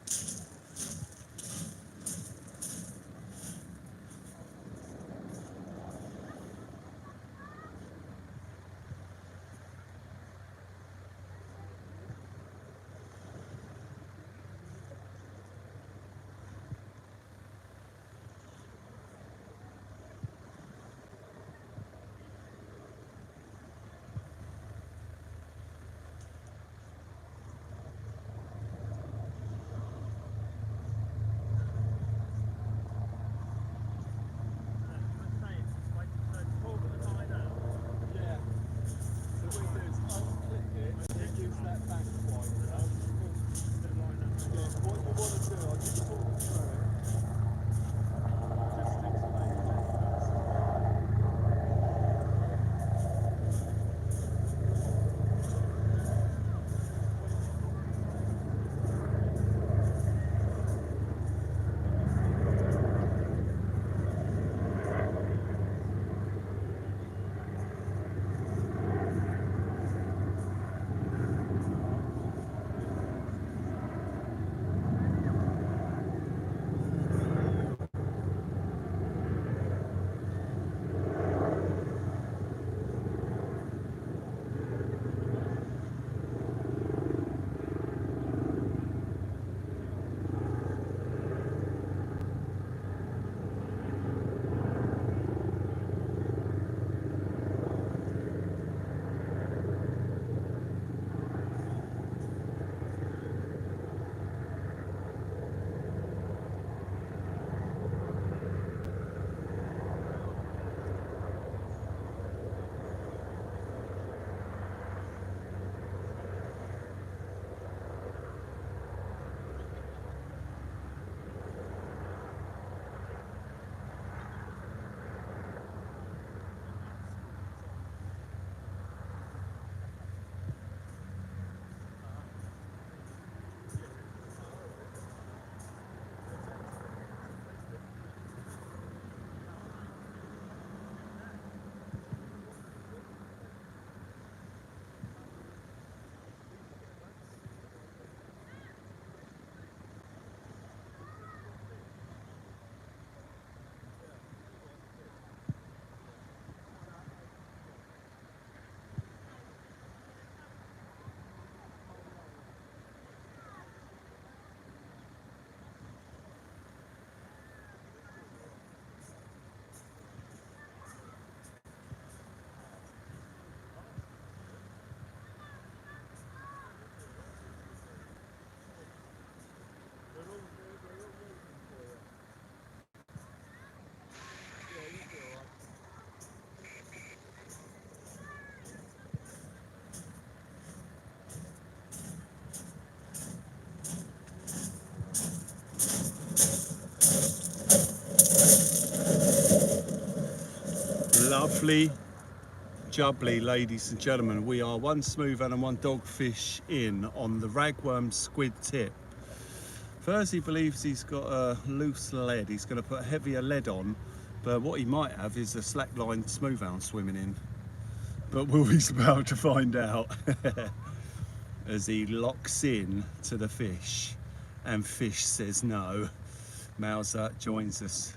Lovely, jubbly, ladies and gentlemen. We are one smooth and one dogfish in on the ragworm squid tip. Verzy believes he's got a loose lead. He's going to put heavier lead on, but what he might have is a slackline smoothhound swimming in. But we'll be about to find out as he locks in to the fish and fish says no. Mauser joins us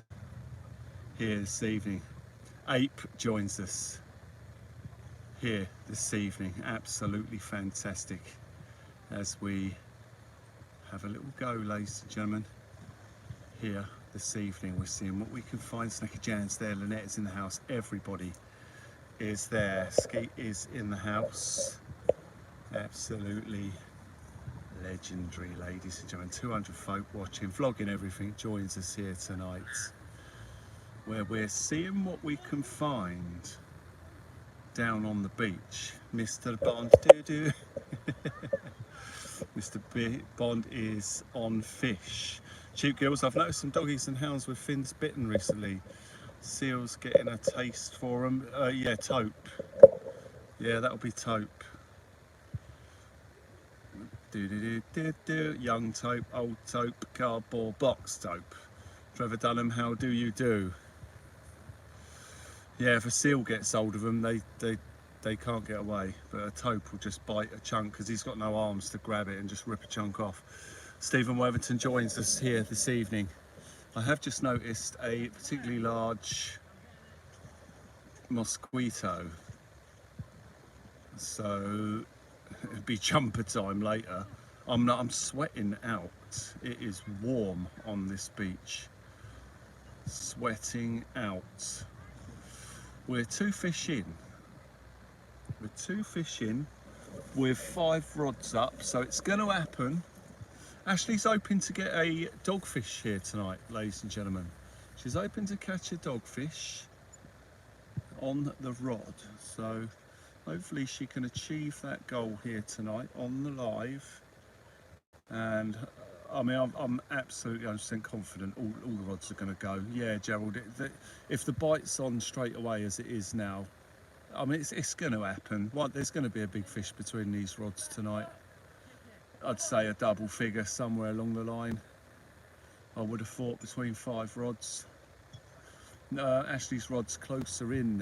here this evening. Ape joins us here this evening. Absolutely fantastic as we have a little go, ladies and gentlemen. Here this evening we're seeing what we can find. Snacky Jan's there, Lynette is in the house, everybody is there. Skeet is in the house. Absolutely legendary, ladies and gentlemen. 200 folk watching, vlogging everything, joins us here tonight, where we're seeing what we can find down on the beach. Mr. Bond, Mr. Bond is on fish. Cheap Gills, I've noticed some doggies and hounds with fins bitten recently. Seals getting a taste for them. Yeah, taupe. Yeah, that'll be taupe. Young taupe, old taupe, cardboard box taupe. Trevor Dunham, how do you do? Yeah, if a seal gets hold of them, they can't get away, but a taupe will just bite a chunk because he's got no arms to grab it and just rip a chunk off. Stephen Worthington joins us here this evening. I have just noticed a particularly large mosquito, so it'd be jumper time later. I'm sweating out. It is warm on this beach. Sweating out. We're 2 fish in. We're 2 fish in with 5 rods up, so it's going to happen. Ashley's hoping to get a dogfish here tonight, ladies and gentlemen. She's hoping to catch a dogfish on the rod, so hopefully she can achieve that goal here tonight on the live. And I mean, I'm absolutely 100% confident all the rods are going to go. Yeah, Gerald, if the bite's on straight away as it is now, I mean, it's going to happen. There's going to be a big fish between these rods tonight. I'd say a double figure somewhere along the line. I would have thought between 5 rods. Ashley's rod's closer in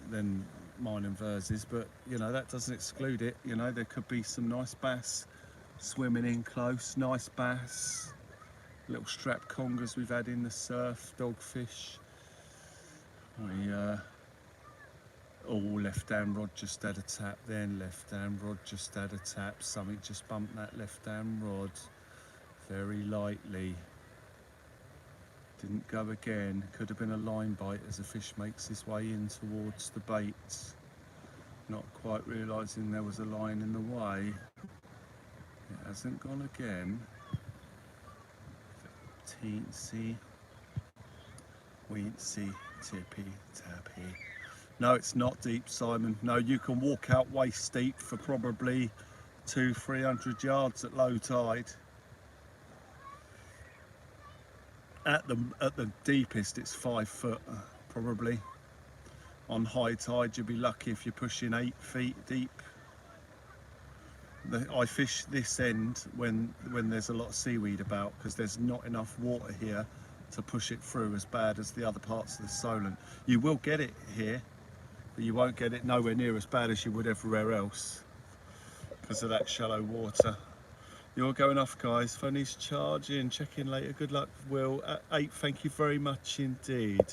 than mine and Versy's, but you know, that doesn't exclude it. You know, there could be some nice bass swimming in close, nice bass, little strap congers we've had in the surf, dogfish. Left hand rod just had a tap then, left hand rod just had a tap, something just bumped that left hand rod very lightly. Didn't go again, could have been a line bite as the fish makes his way in towards the bait. Not quite realising there was a line in the way. It hasn't gone again. Teensy, weensy, tippy, tappy. No, it's not deep, Simon. No, you can walk out waist deep for probably 200-300 yards at low tide. At the deepest, it's 5 foot, probably. On high tide, you'll be lucky if you're pushing 8 feet deep. I fish this end when there's a lot of seaweed about, because there's not enough water here to push it through as bad as the other parts of the Solent. You will get it here, but you won't get it nowhere near as bad as you would everywhere else because of that shallow water. You're going off, guys. Funny's charging. Check in later. Good luck, Will. At 8, thank you very much indeed.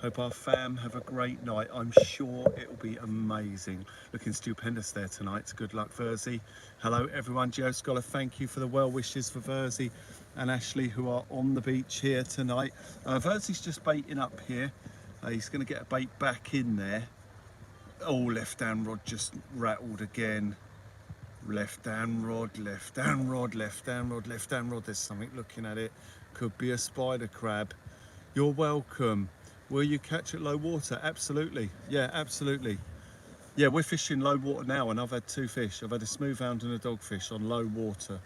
Hope our fam have a great night. I'm sure it will be amazing. Looking stupendous there tonight. Good luck, Verzy. Hello, everyone. Geo Scholar, thank you for the well wishes for Verzy and Ashley, who are on the beach here tonight. Versy's just baiting up here. He's going to get a bait back in there. Oh, left hand rod just rattled again. Left hand rod, left hand rod, left hand rod, left hand rod. There's something looking at it. Could be a spider crab. You're welcome. Will you catch at low water? Absolutely. Yeah, absolutely. Yeah, we're fishing low water now, and I've had 2 fish. I've had a smoothhound and a dogfish on low water.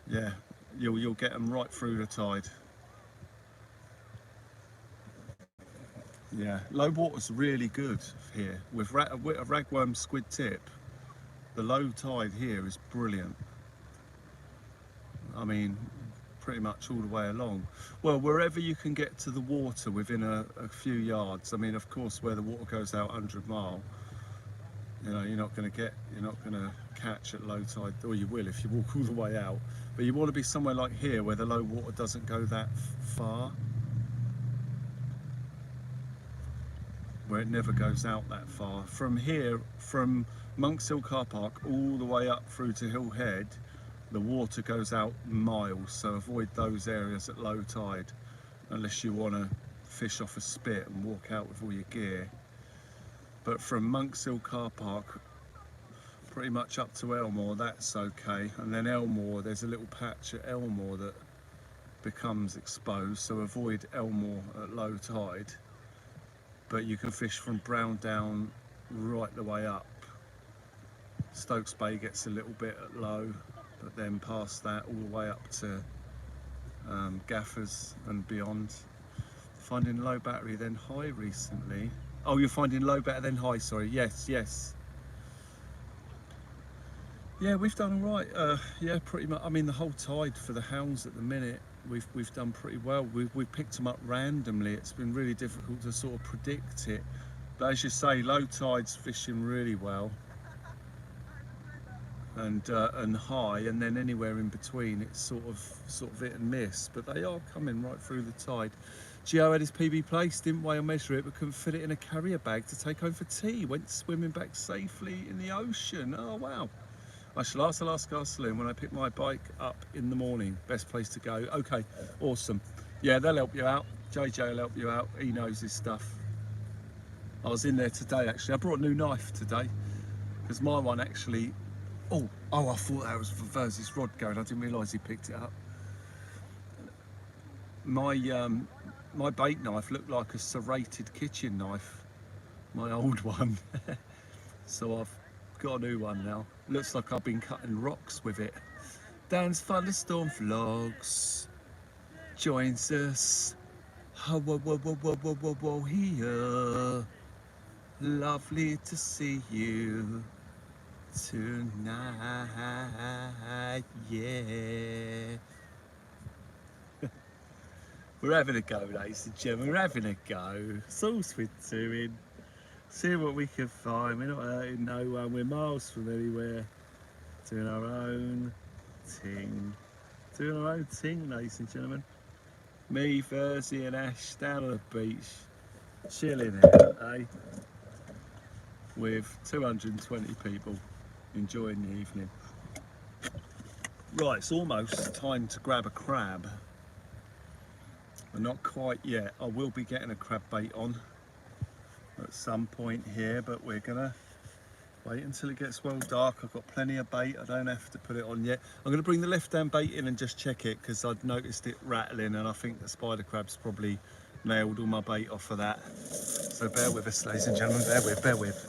Yeah, you'll get them right through the tide. Yeah, low water's really good here. With a ragworm squid tip, the low tide here is brilliant. I mean, pretty much all the way along. Well, wherever you can get to the water within a few yards. I mean, of course, where the water goes out 100 mile, you know, you're not going to catch at low tide, or you will if you walk all the way out. But you want to be somewhere like here where the low water doesn't go that far, where it never goes out that far. From here, from Monks Hill car park all the way up through to Hill Head, the water goes out miles, so avoid those areas at low tide unless you want to fish off a spit and walk out with all your gear. But from Monks Hill car park pretty much up to Elmore, that's okay. And then Elmore, there's a little patch at Elmore that becomes exposed, so avoid Elmore at low tide. But you can fish from Brown Down right the way up. Stokes Bay gets a little bit at low, but then past that all the way up to Gaffers and beyond. Finding low battery then high recently. Oh, you're finding low better than high, sorry. Yes. Yeah, we've done all right. Yeah, pretty much. I mean, the whole tide for the hounds at the minute, we've done pretty well. We've picked them up randomly. It's been really difficult to sort of predict it. But as you say, low tide's fishing really well. And high, and then anywhere in between, it's sort of hit and miss. But they are coming right through the tide. Gio had his PB placed, didn't weigh or measure it, but couldn't fit it in a carrier bag to take home for tea. Went swimming back safely in the ocean. Oh wow. I shall ask the last car saloon when I pick my bike up in the morning. Best place to go. Okay, awesome. Yeah, they'll help you out. JJ will help you out. He knows his stuff. I was in there today actually. I brought a new knife today because my one actually. Oh, I thought that was for Verzy's rod going. I didn't realise he picked it up. My bait knife looked like a serrated kitchen knife. My old one. So I've got a new one now. Looks like I've been cutting rocks with it. Dan's Thunderstorm Vlogs joins us. Whoa, here. Lovely to see you tonight, yeah. We're having a go, ladies and gentlemen. We're having a go. Sauce with doing. See what we can find. We're not hurting no one. We're miles from anywhere. Doing our own thing. Doing our own thing, ladies and gentlemen. Me, Verzy and Ash down on the beach. Chilling here, eh? With 220 people enjoying the evening. Right, it's almost time to grab a crab. But not quite yet. I will be getting a crab bait on at some point here, but we're gonna wait until it gets well dark. I've got plenty of bait. I don't have to put it on yet. I'm gonna bring the left hand bait in and just check it because I'd noticed it rattling, and I think the spider crab's probably nailed all my bait off of that. So bear with us, ladies and gentlemen. Bear with.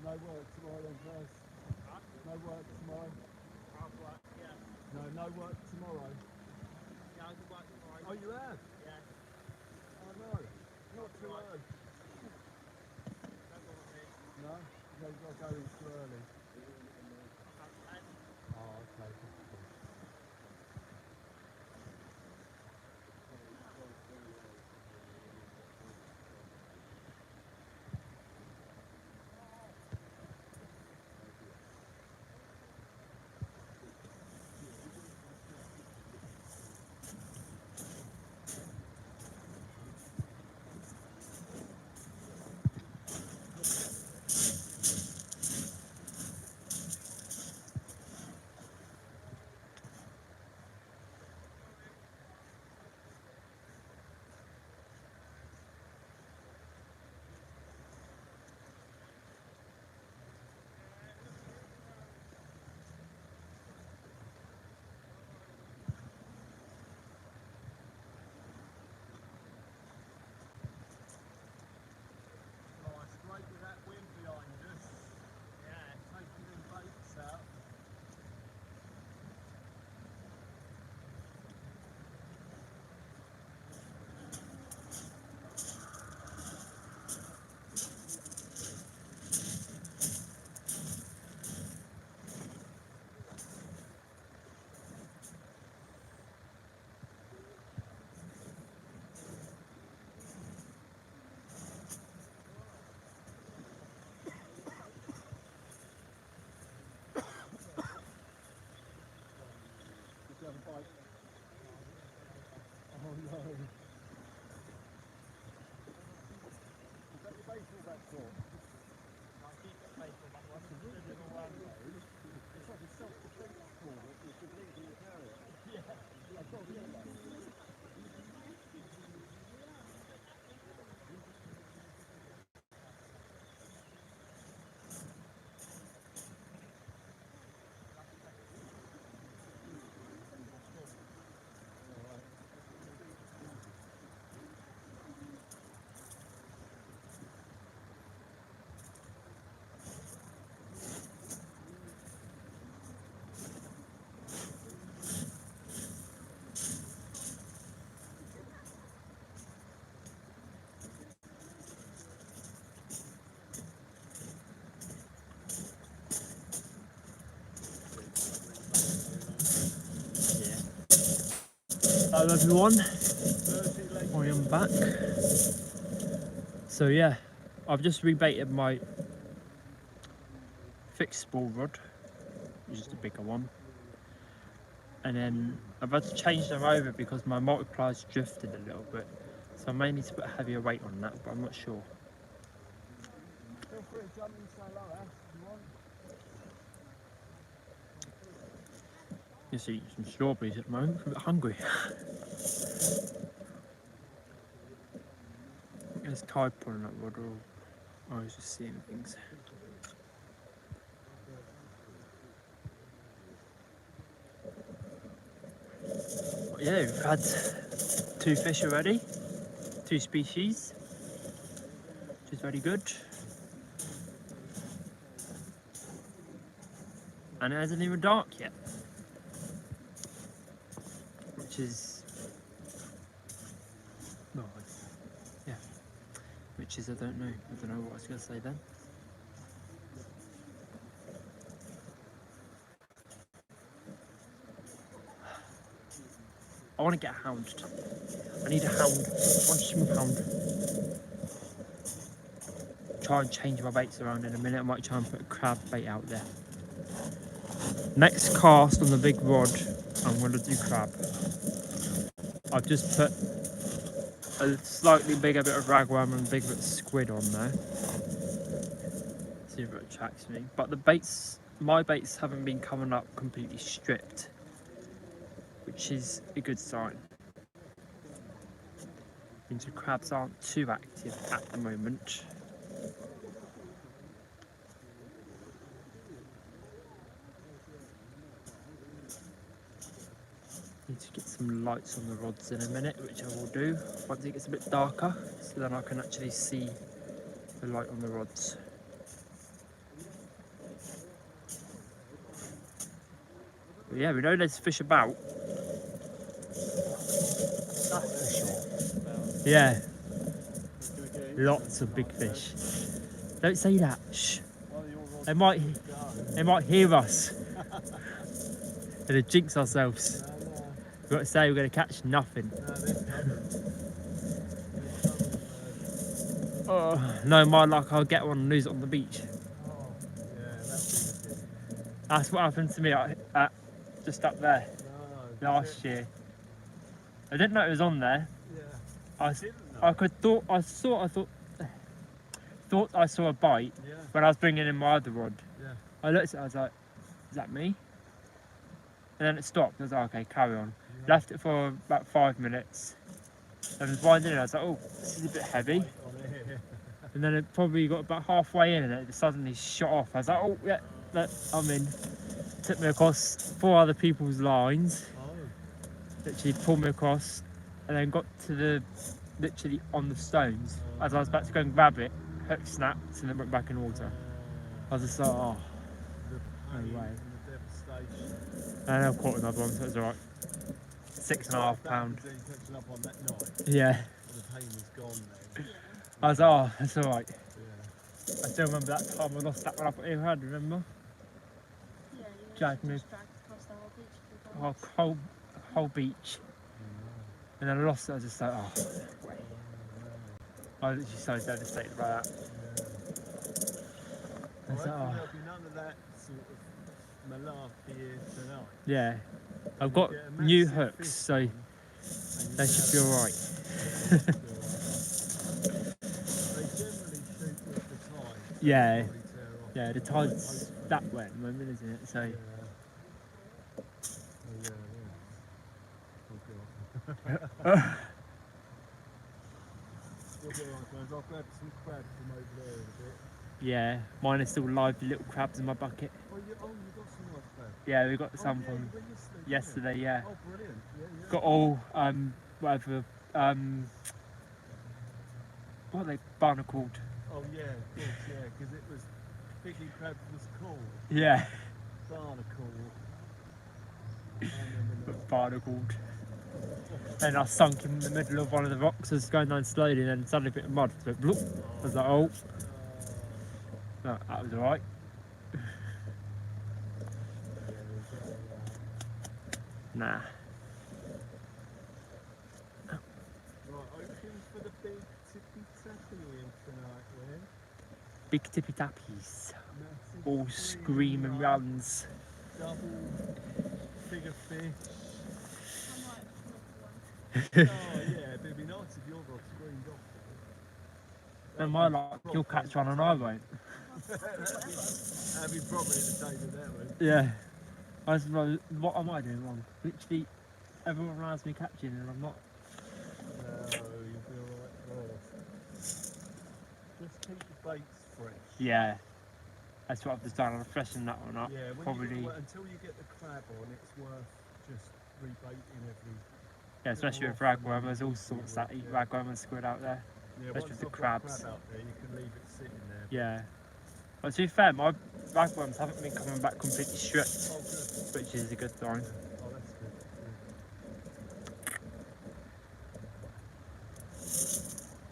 No work tomorrow then, first. No work tomorrow. No work tomorrow. tomorrow? Yeah, I can work tomorrow. Oh, you have? Yeah. Oh no, not too early. No, you've got to go in too early. Oh, okay. Straight with that wind behind us. Yeah. Taking them baits out. Did you have a bite? Oh no. Is that your baseball bat caught? I'll keep it faithful, that one. It's like a self-defense tool that you could legally carry it. Yeah. I've got to get one. Yeah. Hello everyone, I am back. So yeah, I've just rebaited my fixed spool rod, which is the bigger one. And then I've had to change them over because my multiplier's drifted a little bit. So I may need to put a heavier weight on that, but I'm not sure. Feel free to jump in so low, if you want. Just eating some strawberries at the moment, I'm a bit hungry. There's tide pulling that rod, or I was just seeing things. But yeah, we've had 2 fish already, 2 species, which is very good. And it hasn't even dark yet, which is, well, yeah, which is, I don't know what I was going to say then. I want to get a hound. I need a hound. I want a smooth hound. Try and change my baits around in a minute. I might try and put a crab bait out there. Next cast on the big rod, I'm going to do crab. I've just put a slightly bigger bit of ragworm and a bigger bit of squid on there. See if it attracts me. But the baits, my baits haven't been coming up completely stripped, which is a good sign. Means the crabs aren't too active at the moment. Need to get some lights on the rods in a minute, which I will do once it gets a bit darker, so then I can actually see the light on the rods. But yeah, we know there's fish about, That's for sure. Yeah, lots of big fish. Don't say that. Shh. They might hear us. And they jinx ourselves. We've got to say we're going to catch nothing. Oh, no, my luck, I'll get one and lose it on the beach. That's what happened to me at just up there last year. I didn't know it was on there. I thought I saw a bite when I was bringing in my other rod. I looked at it, I was like, is that me? And then it stopped. I was like, okay, carry on. Left it for about 5 minutes. I was winding in, I was like, oh, this is a bit heavy. And then it probably got about halfway in and it suddenly shot off. I was like, oh, yeah, look, I'm in. Took me across 4 other people's lines. Literally pulled me across and then got to the, literally on the stones. As I was about to go and grab it, hook snapped and then went back in water. I was just like, oh, no way. And I caught another one, so it was alright. £6.5. Yeah. I was like, oh, that's alright. I still remember that time I lost that one up at your head, remember? Yeah, Dragged me across the whole beach. whole beach. And then I lost it, I was just like, oh, no way. I was literally so devastated by that. I was like, oh. There'll be none of that sort of malarkey here tonight. Yeah. I've got new hooks, so they should be alright. They generally shoot with the tide. Yeah. Probably tear off. Yeah, the tide's that wet at the moment, isn't it? So. I'll grab some crab from over there in a bit. Yeah, mine are still live, the little crabs in my bucket. Oh, you got some nice crab? Yeah, we got some from yesterday, yeah. Oh, brilliant. Yeah. Got all, whatever, what are they barnacled? Oh, yeah, of course, yeah, because it was, Piggy Crab was called Yeah, Barnacle. barnacled. And I sunk in the middle of one of the rocks, I was going down slowly and then suddenly a bit of mud, so bloop. I was like, oh. No, that was alright. Nah. Right, open for the big tippy tappy in tonight, Lynn. Big tippy tappies. Massive All scream and runs. Double figure fish. I might have Oh yeah, but it'd be nice if your rod screamed off. And my luck, you'll catch one and I won't. That'd be probably entertaining, that would. Yeah. I was like, what am I doing wrong? Literally, everyone around me catching and I'm not. No, you'll be alright. Just keep the baits fresh. Yeah. That's what I've just done. I'm freshening that one up. Yeah, when Probably. until you get the crab on, it's worth just rebaiting every. Yeah, especially with ragworm. There's all sorts that eat ragworm and squid out there. Yeah, Especially once with the I've got crabs. crab out there, you can leave it sitting there. Yeah. But to be fair, my ragworms haven't been coming back completely stripped, Oh, good. which is a good sign. Oh, that's good.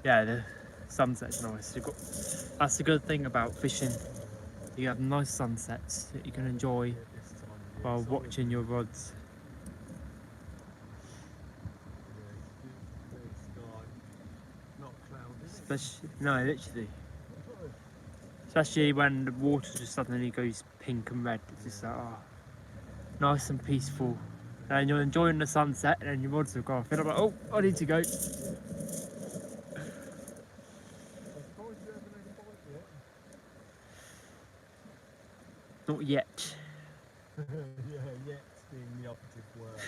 Yeah, the sunset's nice. That's the good thing about fishing. You have nice sunsets that you can enjoy Yeah, this time of year. while It's always watching your rods. Yeah, it's clear sky. Not cloudy. Especially, no, literally. Especially when the water just suddenly goes pink and red. It's just like, oh, nice and peaceful. And you're enjoying the sunset and then your rods have gone off. And I'm like, oh, I need to go. I'm surprised you haven't had a bite yet. Not yet. Yeah, yet's being the operative word.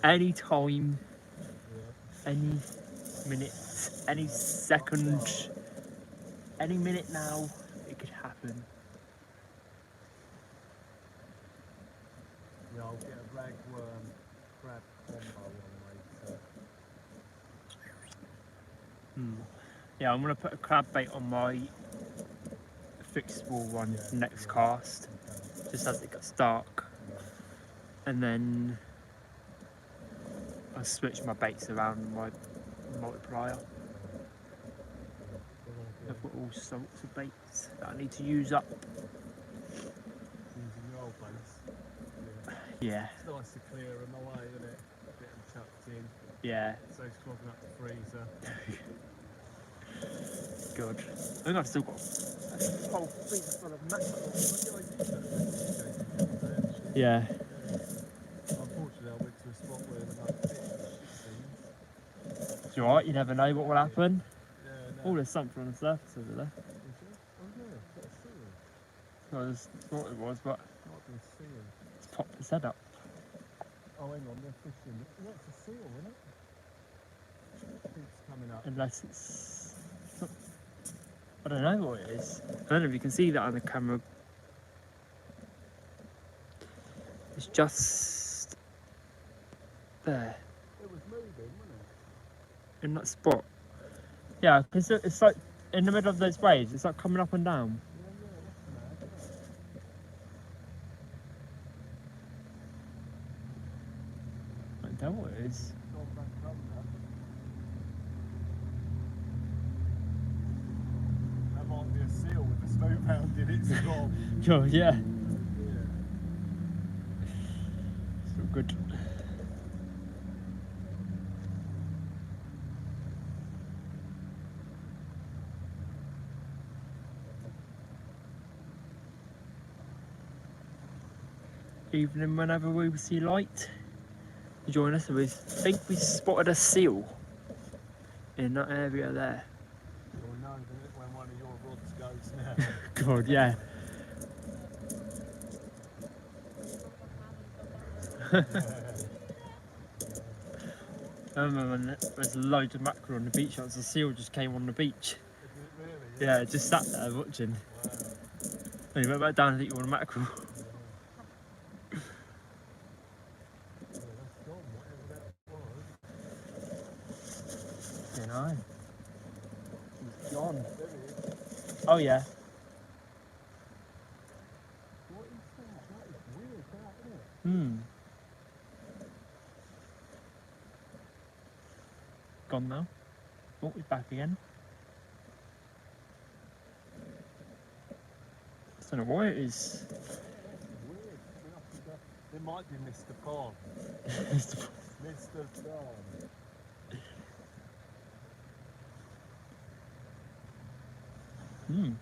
Any time, Yeah. any minute, any second, any minute now, it could happen. Yeah, I'll get a ragworm crab combo on later. Yeah, I'm gonna put a crab bait on my fixable one Yeah, next yeah. cast, Okay. just as it gets dark, and then to switch my baits around my multiplier. I've got all sorts of baits that I need to use up. Using your old base. Yeah, It's nice to clear them away, isn't it? Get them tucked in. yeah, Saves clogging up the freezer. good. I think I've still got a whole freezer full of mackerel. Yeah, Unfortunately, I went to a spot where there were no fish, it seems. it's alright, you never know what will happen. Yeah, no. Oh, there's something on the surface over there. Is there? Oh, yeah, got a seal. I just thought it was, but Might be a seal. it's popped its head up. Oh, hang on, they're fishing. That's a seal, isn't it? Keeps coming up. Unless it's not, I don't know what it is. I don't know if you can see that on the camera. It's just there It was moving, wasn't it? in that spot. Yeah, because it's like in the middle of those waves. It's like coming up and down. Yeah, that's mad, isn't it? I don't know what it is. Gone back up now. That might be a seal with a snowbound in its gob. Oh yeah, Yeah. still good. Evening whenever we see light. Join us. We think we spotted a seal in that area there. You'll know when one of your rods goes now. God, yeah. I remember when there's loads of mackerel on the beach. Once a seal just came on the beach. Is it really? Yeah, it just sat there watching. Wow. And he went back down and ate all the mackerel. Yeah, that's gone, whatever that was. You know. He's gone. There he is. Oh yeah. What is that? That is weird, that, isn't it? Hmm. Gone now. Oh, he's back again. I don't know what it is. That's weird. It might be Mr. Pond. Mr. Pond. Hmm.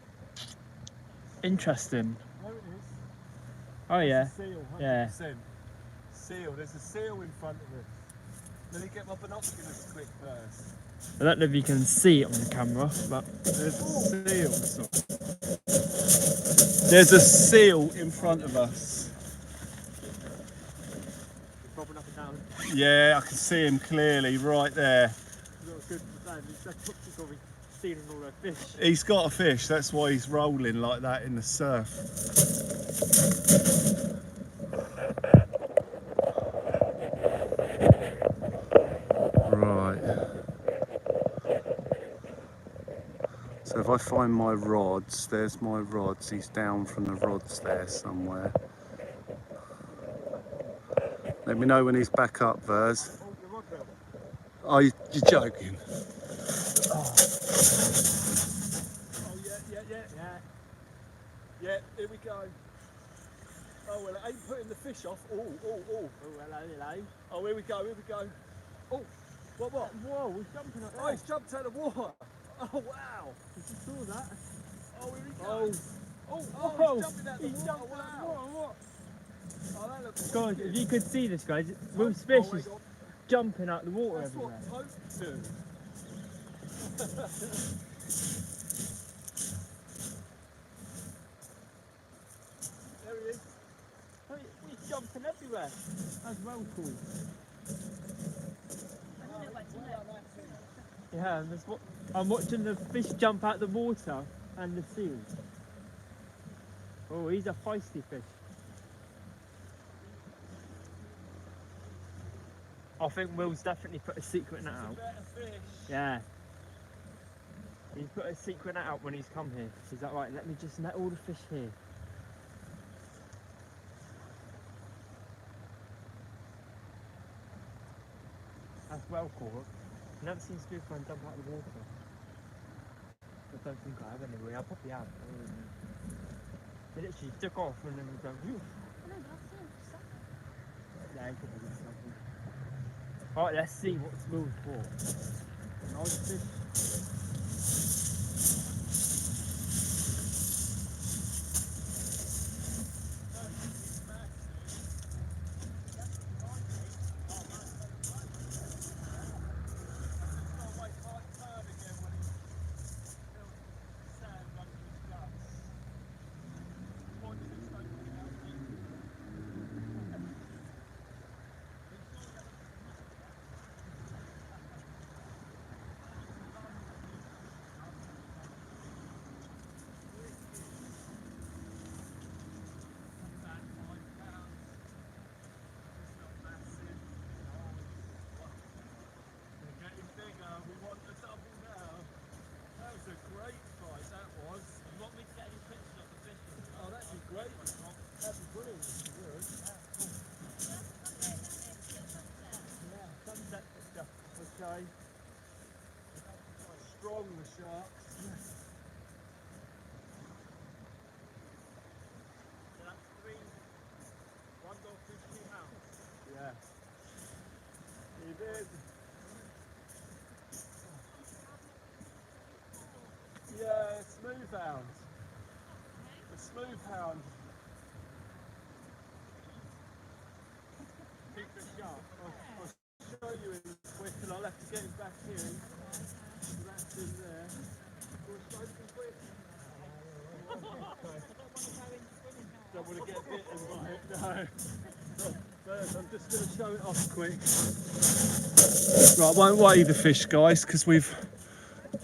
Interesting. There it is. Oh yeah. That's a seal, 100%. Yeah. Seal. There's a seal in front of us. Let me get my binoculars quick first. I don't know if you can see it on the camera, but There's a seal. There's a seal in front of us. it's bobbing up and down. Yeah, I can see him clearly right there. Not good for that. He's probably stealing all their fish. He's got a fish, that's why he's rolling like that in the surf. Right. So if I find my rods, there's my rods. He's down from the rods there somewhere. Let me know when he's back up, Vers. Oh, you're joking. Oh yeah. Yeah, here we go. Oh, well, it ain't putting the fish off. Oh. Oh hello. Oh, here we go. Oh, what? Whoa, he's jumping up Oh, he's jumped out of the water. Oh, wow. Did you saw that? Oh, here he Oh. goes. Oh, he's jumping out of the He's water. jumped Wow. out of the water, what? Oh, that looks Guys, wicked. if you could see this, guys, Will's fish Oh, is hang on. jumping out the water That's everywhere. what totes do. There he is. Oh, he's jumping everywhere. That's well cool. Yeah, and that's what I'm watching the fish jump out the water and the seals. Oh, he's a feisty fish. I think Will's definitely put a secret net out. Better fish. Yeah. He's put a secret net out when he's come here. He's like, right, let me just net all the fish here. That's well caught. Never seen Superman jump out of the water. I don't think I have anyway. I probably have. They literally took off and then we go, whew. I know, but I've seen it for Yeah, he probably did something. Alright, let's see what Smooth caught. Nice fish. Okay. Strong, the sharks. So that's 3, 1 dog, 2 pounds. Yeah. He did. Yeah, smooth hound. The smooth hound. Keep it sharp. I'll show you in quick and I'll have to get him back in. So that's in there. We'll show him quick. Don't want to get bitten by it, no. First, I'm just going to show it off quick. Right, I won't weigh the fish, guys, because we've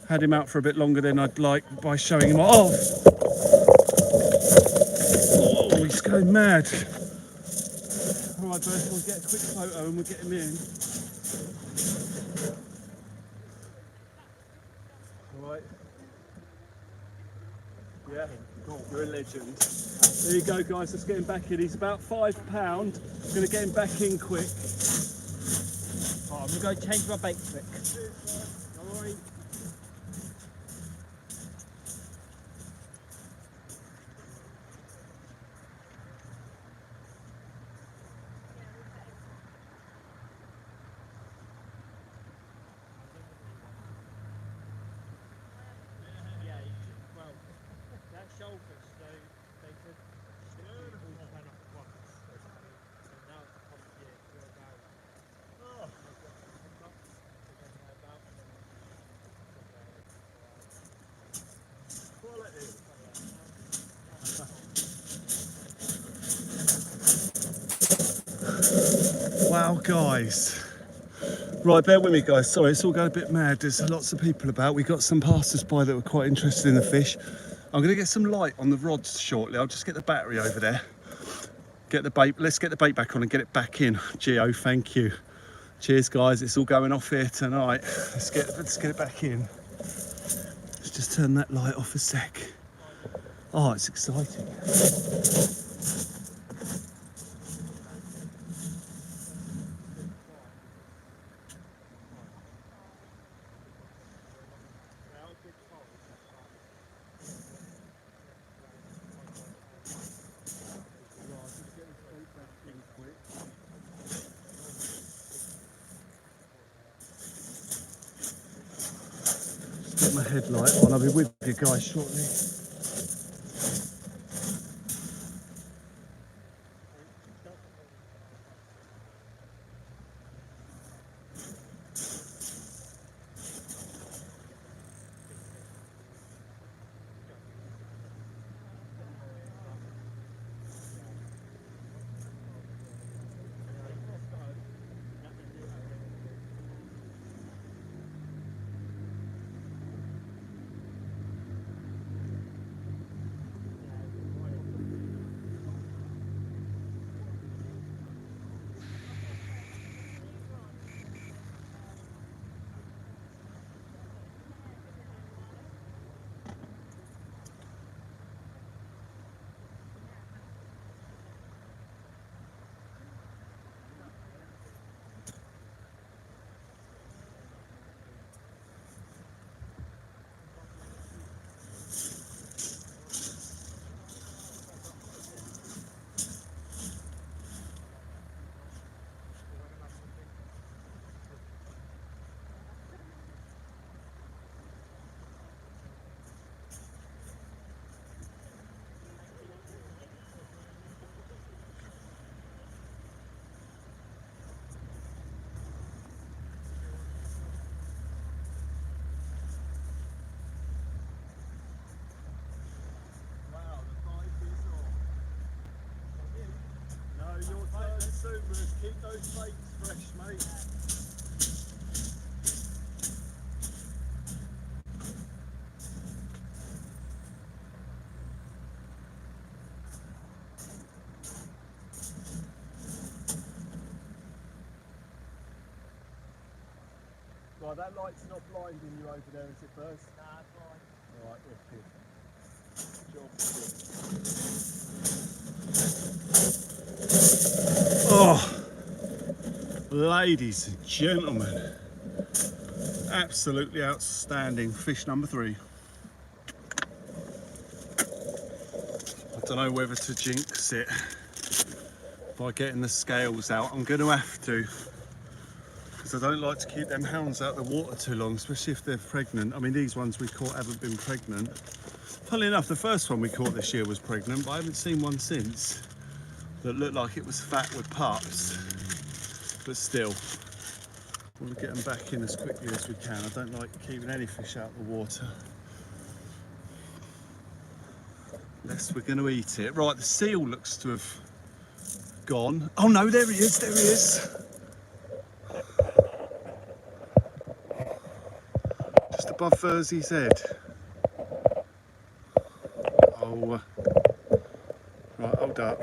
had him out for a bit longer than I'd like by showing him off. Oh, he's going mad. All right, Bert, we'll get a quick photo and we'll get him in. All right. Yeah, you're a legend. There you go, guys. Let's get him back in. He's about £5. I'm going to get him back in quick. Oh, I'm going to go change my bait quick. All right. Yeah, well, that's shellfish, so they could all turn up at once. And now it's the time of year to go about. Oh, they've got some nuts to go about. Quality. Wow, guys. Right, bear with me, guys. Sorry, it's all going a bit mad. There's lots of people about. We got some passers-by that were quite interested in the fish. I'm going to get some light on the rods shortly. I'll just get the battery over there. Get the bait. Let's get the bait back on and get it back in. Gio, thank you. Cheers, guys. It's all going off here tonight. Let's get it back in. Let's just turn that light off a sec. Oh, it's exciting. Get my headlight on. I'll be with you guys shortly. those Subarus, keep those fakes fresh, mate. Right, that light's not blinding you over there, is it, Verzy? Nah, it's fine. Alright, wicked. Job done. Oh, ladies and gentlemen, absolutely outstanding fish number 3. I don't know whether to jinx it by getting the scales out. I'm going to have to, because I don't like to keep them hounds out of the water too long, especially if they're pregnant. I mean, these ones we caught haven't been pregnant. Funnily enough, the first one we caught this year was pregnant, but I haven't seen one since that looked like it was fat with pups. But still, we'll get them back in as quickly as we can. I don't like keeping any fish out of the water unless we're going to eat it. Right, the seal looks to have gone. Oh no, there he is, there he is. Just above Verzy's head. Oh, right, hold up.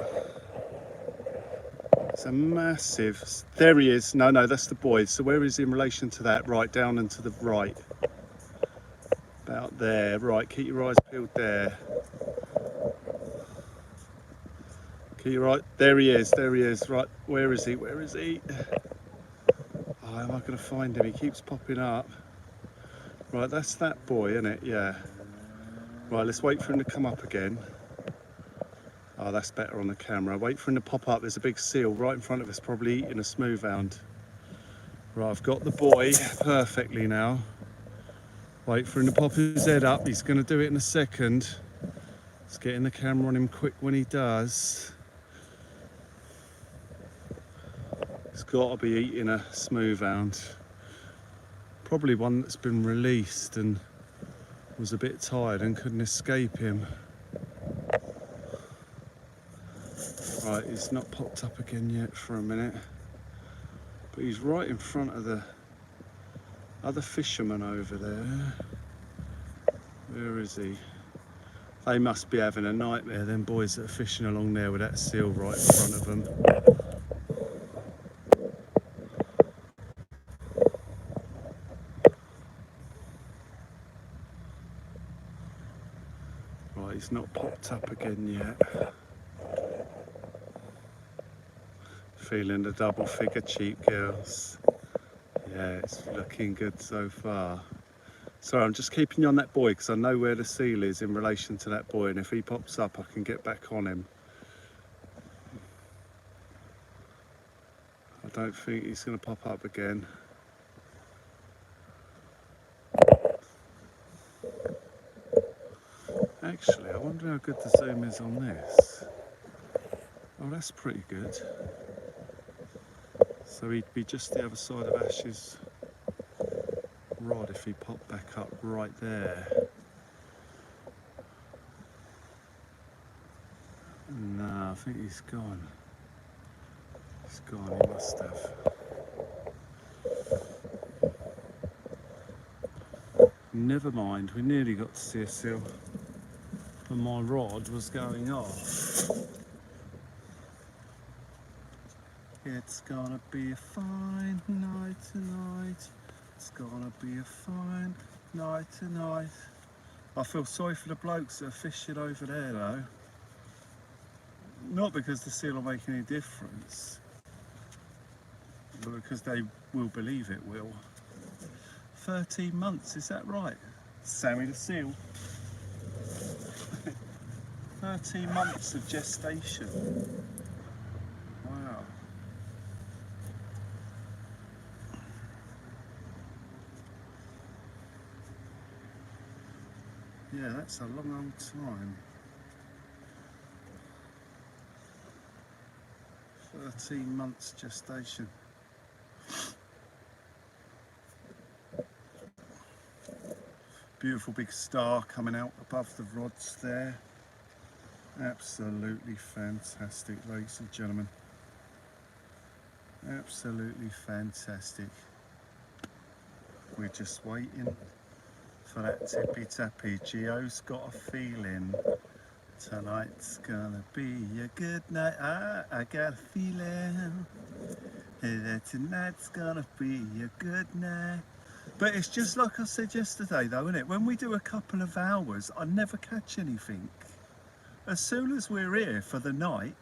It's a massive, there he is. No, that's the boy. So where is he in relation to that? Right, down and to the right. About there, right, keep your eyes peeled there. Keep your eye, there he is, right, where is he? Oh, am I going to find him? He keeps popping up. Right, that's that boy, isn't it? Yeah. Right, let's wait for him to come up again. Oh, that's better on the camera. Wait for him to pop up. There's a big seal right in front of us, probably eating a smooth hound. Right, I've got the boy perfectly now. Wait for him to pop his head up. He's going to do it in a second. Let's get in the camera on him quick when he does. He's got to be eating a smooth hound. Probably one that's been released and was a bit tired and couldn't escape him. Right, he's not popped up again yet for a minute, but he's right in front of the other fisherman over there. Where is he? They must be having a nightmare, them boys that are fishing along there with that seal right in front of them. Right, he's not popped up again yet. Feeling the double figure cheap, girls. Yeah, it's looking good so far. Sorry, I'm just keeping you on that boy because I know where the seal is in relation to that boy, and if he pops up I can get back on him. I don't think he's going to pop up again. Actually, I wonder how good the zoom is on this. Oh, that's pretty good. So he'd be just the other side of Ash's rod if he popped back up right there. No, I think he's gone. He's gone, he must have. Never mind, we nearly got to see a seal, and my rod was going off. It's gonna be a fine night tonight. It's gonna be a fine night tonight. I feel sorry for the blokes that are fishing over there though. Not because the seal will make any difference, but because they will believe it will. 13 months, is that right? Sammy the seal. 13 months of gestation. Wow. Yeah, that's a long old time. 13 months gestation. Beautiful big star coming out above the rods there. Absolutely fantastic, ladies and gentlemen. Absolutely fantastic. We're just waiting for that tippy tappy. Gio's got a feeling tonight's gonna be a good night. I got a feeling that tonight's gonna be a good night. But it's just like I said yesterday though, isn't it? When we do a couple of hours, I never catch anything. As soon as we're here for the night,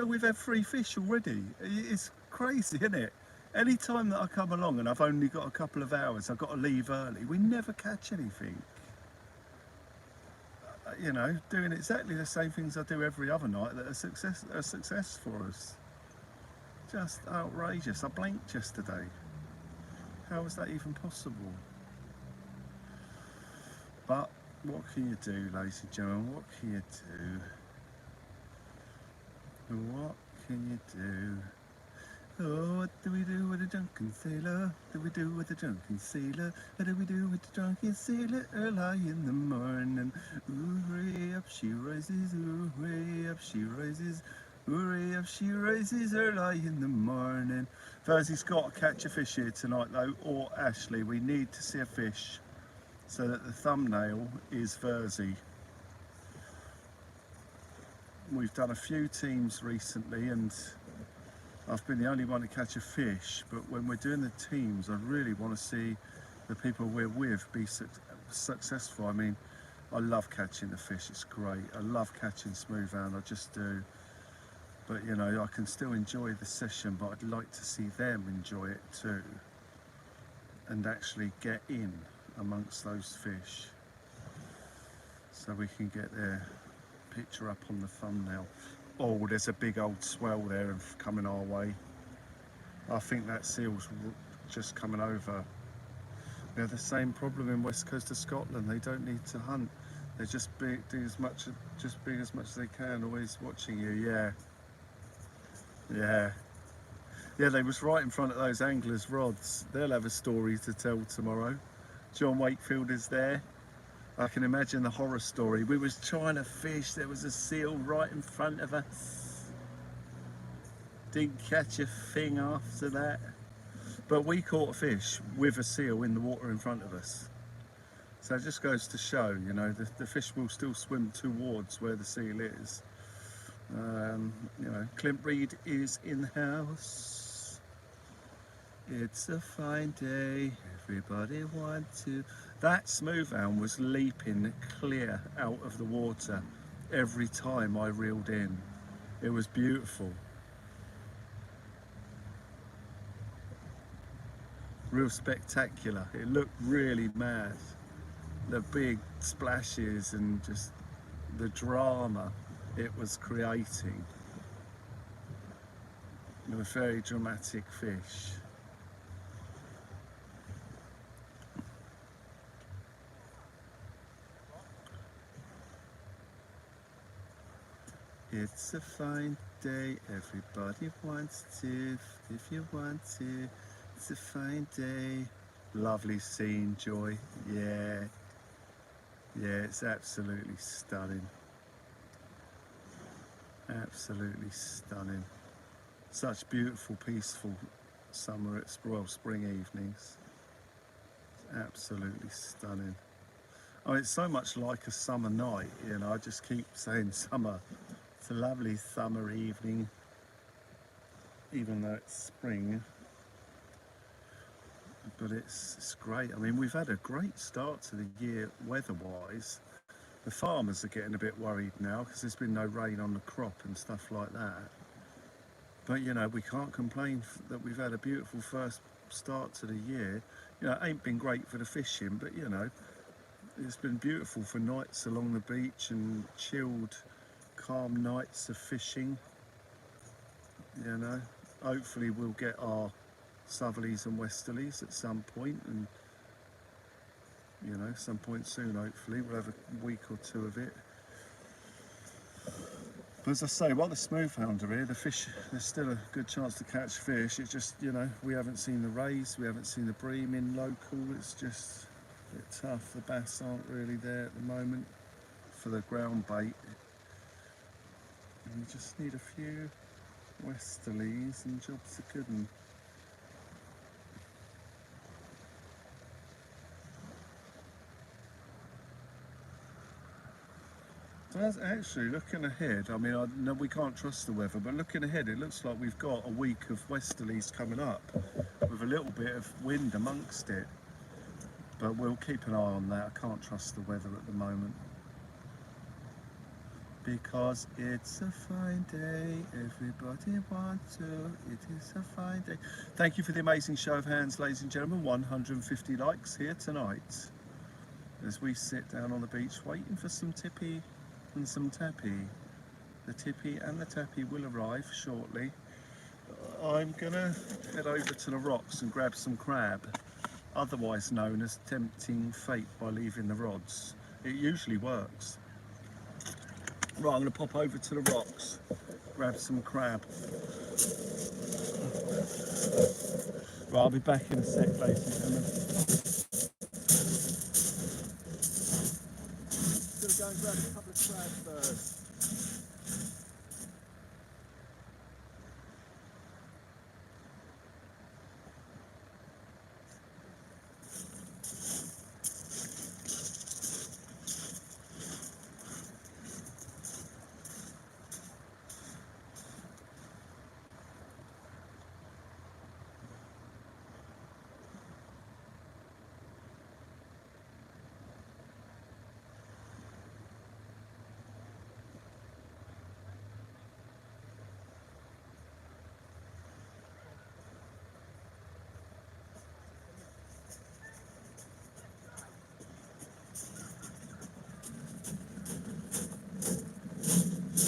we've had 3 fish already. It's crazy, isn't it? Any time that I come along and I've only got a couple of hours, I've got to leave early, we never catch anything. You know, doing exactly the same things I do every other night that are success for us. Just outrageous. I blanked yesterday. How is that even possible? But what can you do, ladies and gentlemen? What can you do? What can you do? Oh, what do we do with a drunken sailor? What do we do with a drunken sailor? What do we do with the drunken sailor early in the morning? Hooray, up she rises, hooray, up she rises, hooray, up she rises early in the morning. Verzy's got to catch a fish here tonight though, or Ashley. We need to see a fish so that the thumbnail is Verzy. We've done a few teams recently and I've been the only one to catch a fish, but when we're doing the teams, I really want to see the people we're with be successful. I mean, I love catching the fish, it's great. I love catching smoothhound, I just do. But you know, I can still enjoy the session, but I'd like to see them enjoy it too. And actually get in amongst those fish. So we can get their picture up on the thumbnail. Oh, there's a big old swell there coming our way. I think that seal's just coming over. They have the same problem in west coast of Scotland. They don't need to hunt. They just be as much as they can. Always watching you. Yeah. They was right in front of those anglers' rods. They'll have a story to tell tomorrow. John Wakefield is there. I can imagine the horror story. We was trying to fish, there was a seal right in front of us. Didn't catch a thing after that. But we caught a fish with a seal in the water in front of us. So it just goes to show, you know, the fish will still swim towards where the seal is. You know, Clint Reed is in the house. It's a fine day, everybody want to. That smoothhound was leaping clear out of the water every time I reeled in. It was beautiful. Real spectacular. It looked really mad. The big splashes and just the drama it was creating. It was a very dramatic fish. It's a fine day, everybody wants to, if you want to. It's a fine day. Lovely scene, Joy. Yeah, it's absolutely stunning. Absolutely stunning. Such beautiful, peaceful summer, spring evenings. It's absolutely stunning. Oh, it's so much like a summer night, you know, I just keep saying summer. It's a lovely summer evening, even though it's spring. But it's great. I mean, we've had a great start to the year weather-wise. The farmers are getting a bit worried now because there's been no rain on the crop and stuff like that. But, you know, we can't complain that we've had a beautiful first start to the year. You know, it ain't been great for the fishing, but, you know, it's been beautiful for nights along the beach and chilled, calm nights of fishing. You know, hopefully we'll get our southerlies and westerlies at some point, and you know, some point soon hopefully we'll have a week or two of it. But as I say, while the smoothhound are here, the fish, there's still a good chance to catch fish. It's just, you know, we haven't seen the rays, we haven't seen the bream in local. It's just a bit tough. The bass aren't really there at the moment for the ground bait. And you just need a few westerlies and jobs are good. That's actually looking ahead. I mean, I know we can't trust the weather, but looking ahead, it looks like we've got a week of westerlies coming up with a little bit of wind amongst it. But we'll keep an eye on that. I can't trust the weather at the moment because it's a fine day. Everybody wants to. It is a fine day. Thank you for the amazing show of hands, ladies and gentlemen. 150 likes here tonight as we sit down on the beach waiting for some tippy and some tappy. The tippy and the tappy will arrive shortly. I'm gonna head over to the rocks and grab some crab, otherwise known as tempting fate by leaving the rods. It usually works. Right, I'm gonna pop over to the rocks, grab some crab. Right, I'll be back in a sec, ladies and gentlemen. Gonna go and grab a couple of crab first.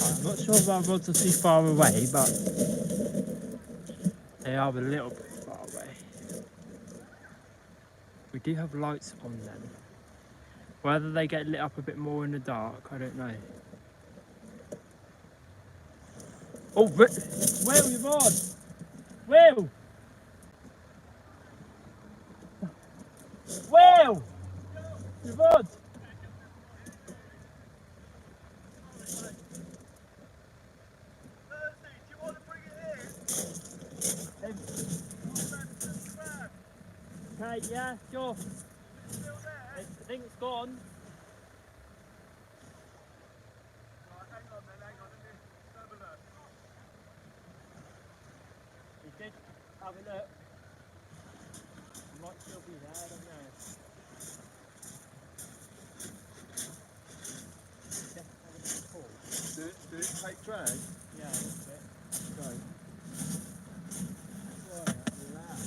I'm not sure if our rods are too far away, but they are a little bit far away. We do have lights on them. Whether they get lit up a bit more in the dark, I don't know. Oh, Will, you're on! Will! Will! You're on! Okay, yeah, sure. I think it's gone. We did have a look. It might still be there, I don't know. Just have a little pull. Do it take drag? Yeah, a little bit. Okay. Oh, that's loud.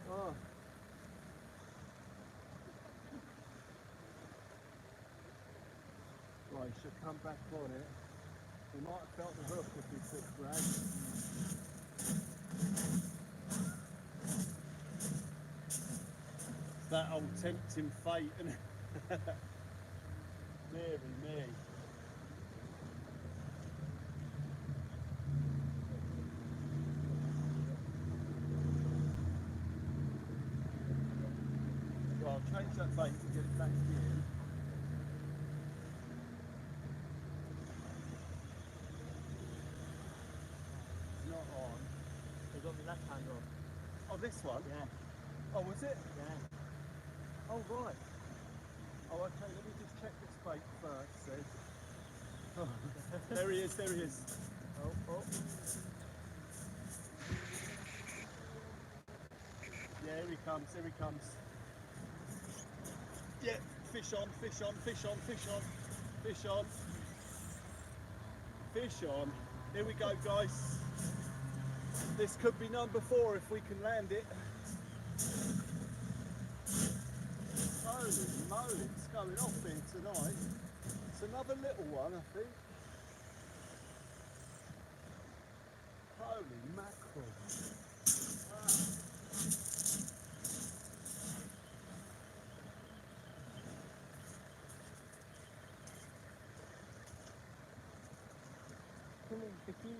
Oh. Right, should come back on it. We might have felt the hook if we took drag. That old tempting fate, isn't it? Deary me. Well, I'll change that bait to get it back in. It's not on. They got the left hand on. Oh, this one? Yeah, Oh, was it? yeah. Oh, right. Oh, okay, let me just check this bait first, then. Oh, there he is, there he is. Oh, oh. Yeah, here he comes, here he comes. Yeah, fish on, fish on, fish on, fish on, fish on. Fish on. Here we go, guys. This could be number 4 if we can land it. Holy moly, it's going off here tonight. It's another little one, I think. Holy mackerel. Wow. Come on, Vicky.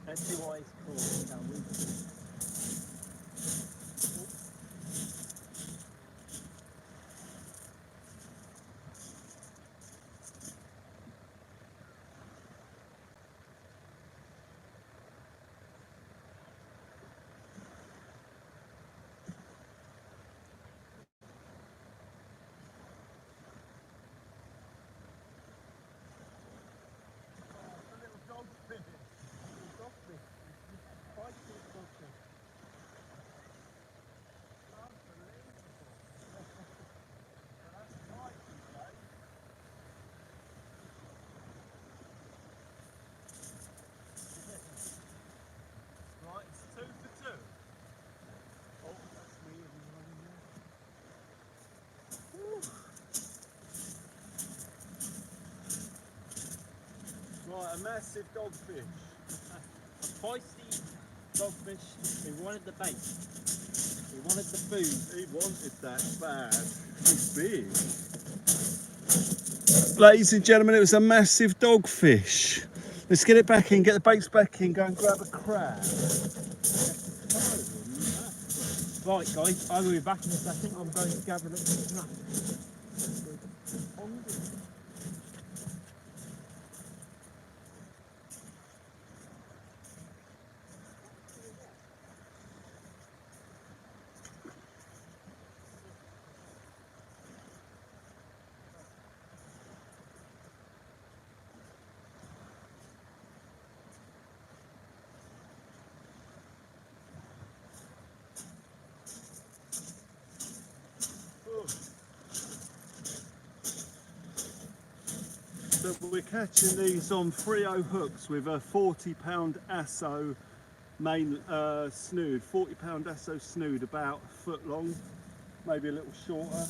Let's see what it's called, shall we? A massive dogfish. A feisty dogfish. He wanted the bait. He wanted the food. He wanted that bad. He's big. Ladies and gentlemen, it was a massive dogfish. Let's get it back in, get the baits back in, go and grab a crab. Right, guys, I will be back in a second. I'm going to gather the snap. So we're catching these on 3/0 hooks with a 40-pound Asso main snood, 40-pound Asso snood, about a foot long, maybe a little shorter.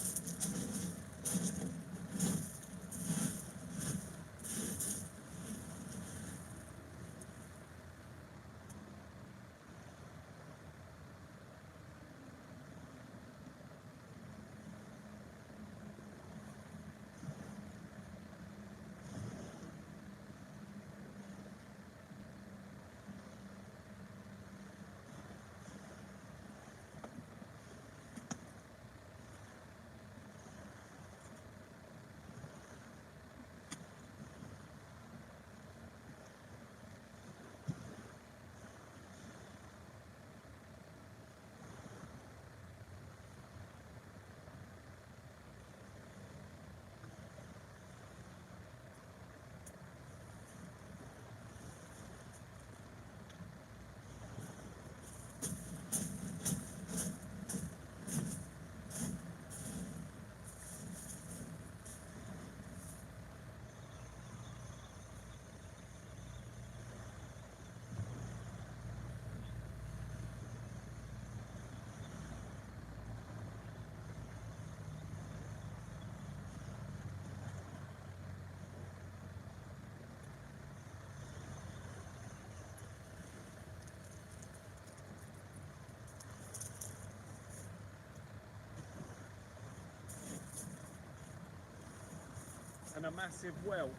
And a massive whelk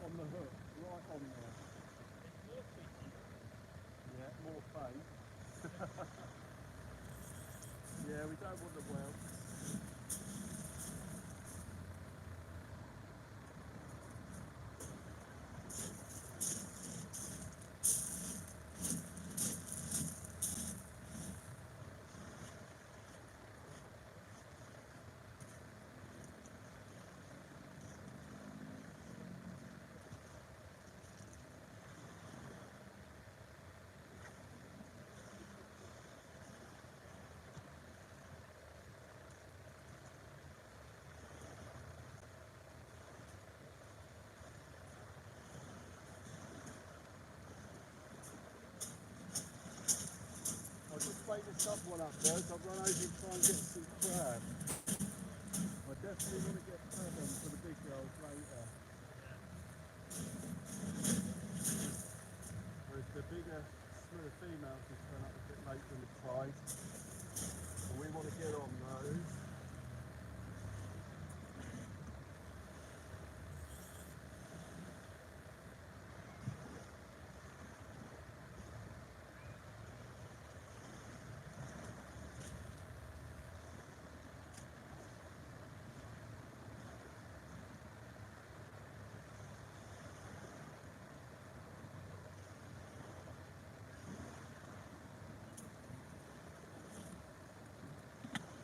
on the hook, right on there. Yeah, more faint. Yeah, we don't want the whelks. I'll just wait this other one up, boys. I'll run over and try and get some crab. I definitely want to get crab on for the big girls later. Whereas the bigger, smaller females will turn up a bit later in the tide. And we want to get on those.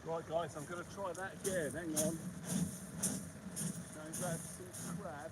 Right guys, I'm going to try that again, hang on. Go and grab some crab.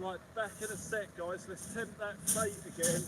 Right, back in a sec, guys. Let's tempt that bait again.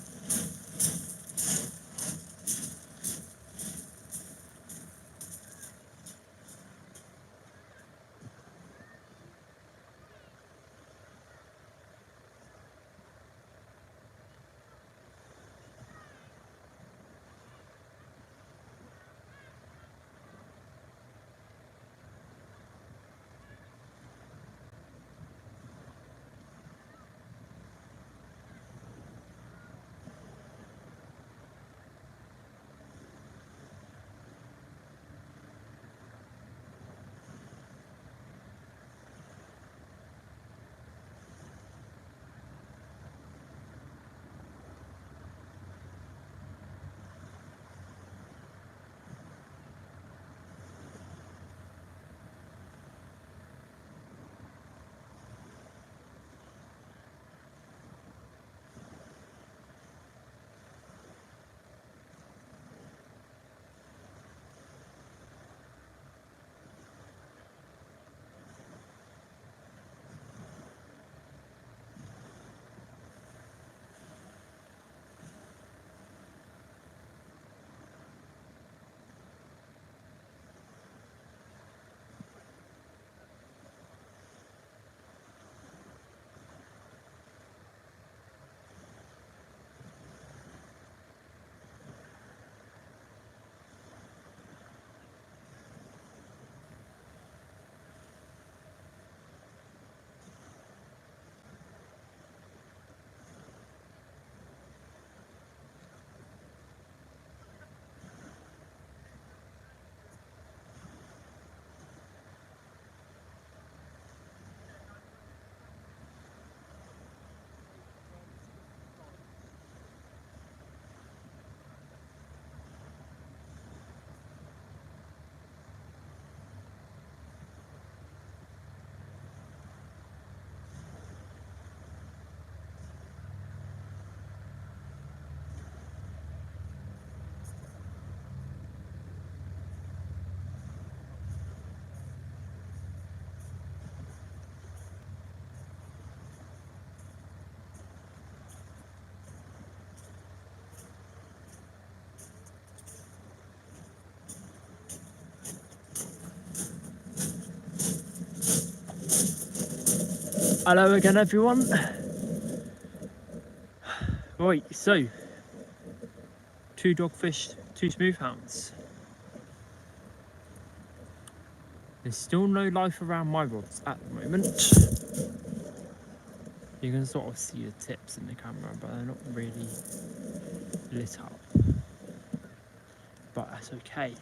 Hello again, everyone. Right, so 2 dogfish, 2 smooth hounds. There's still no life around my rods at the moment. You can sort of see the tips in the camera, but they're not really lit up. But that's okay,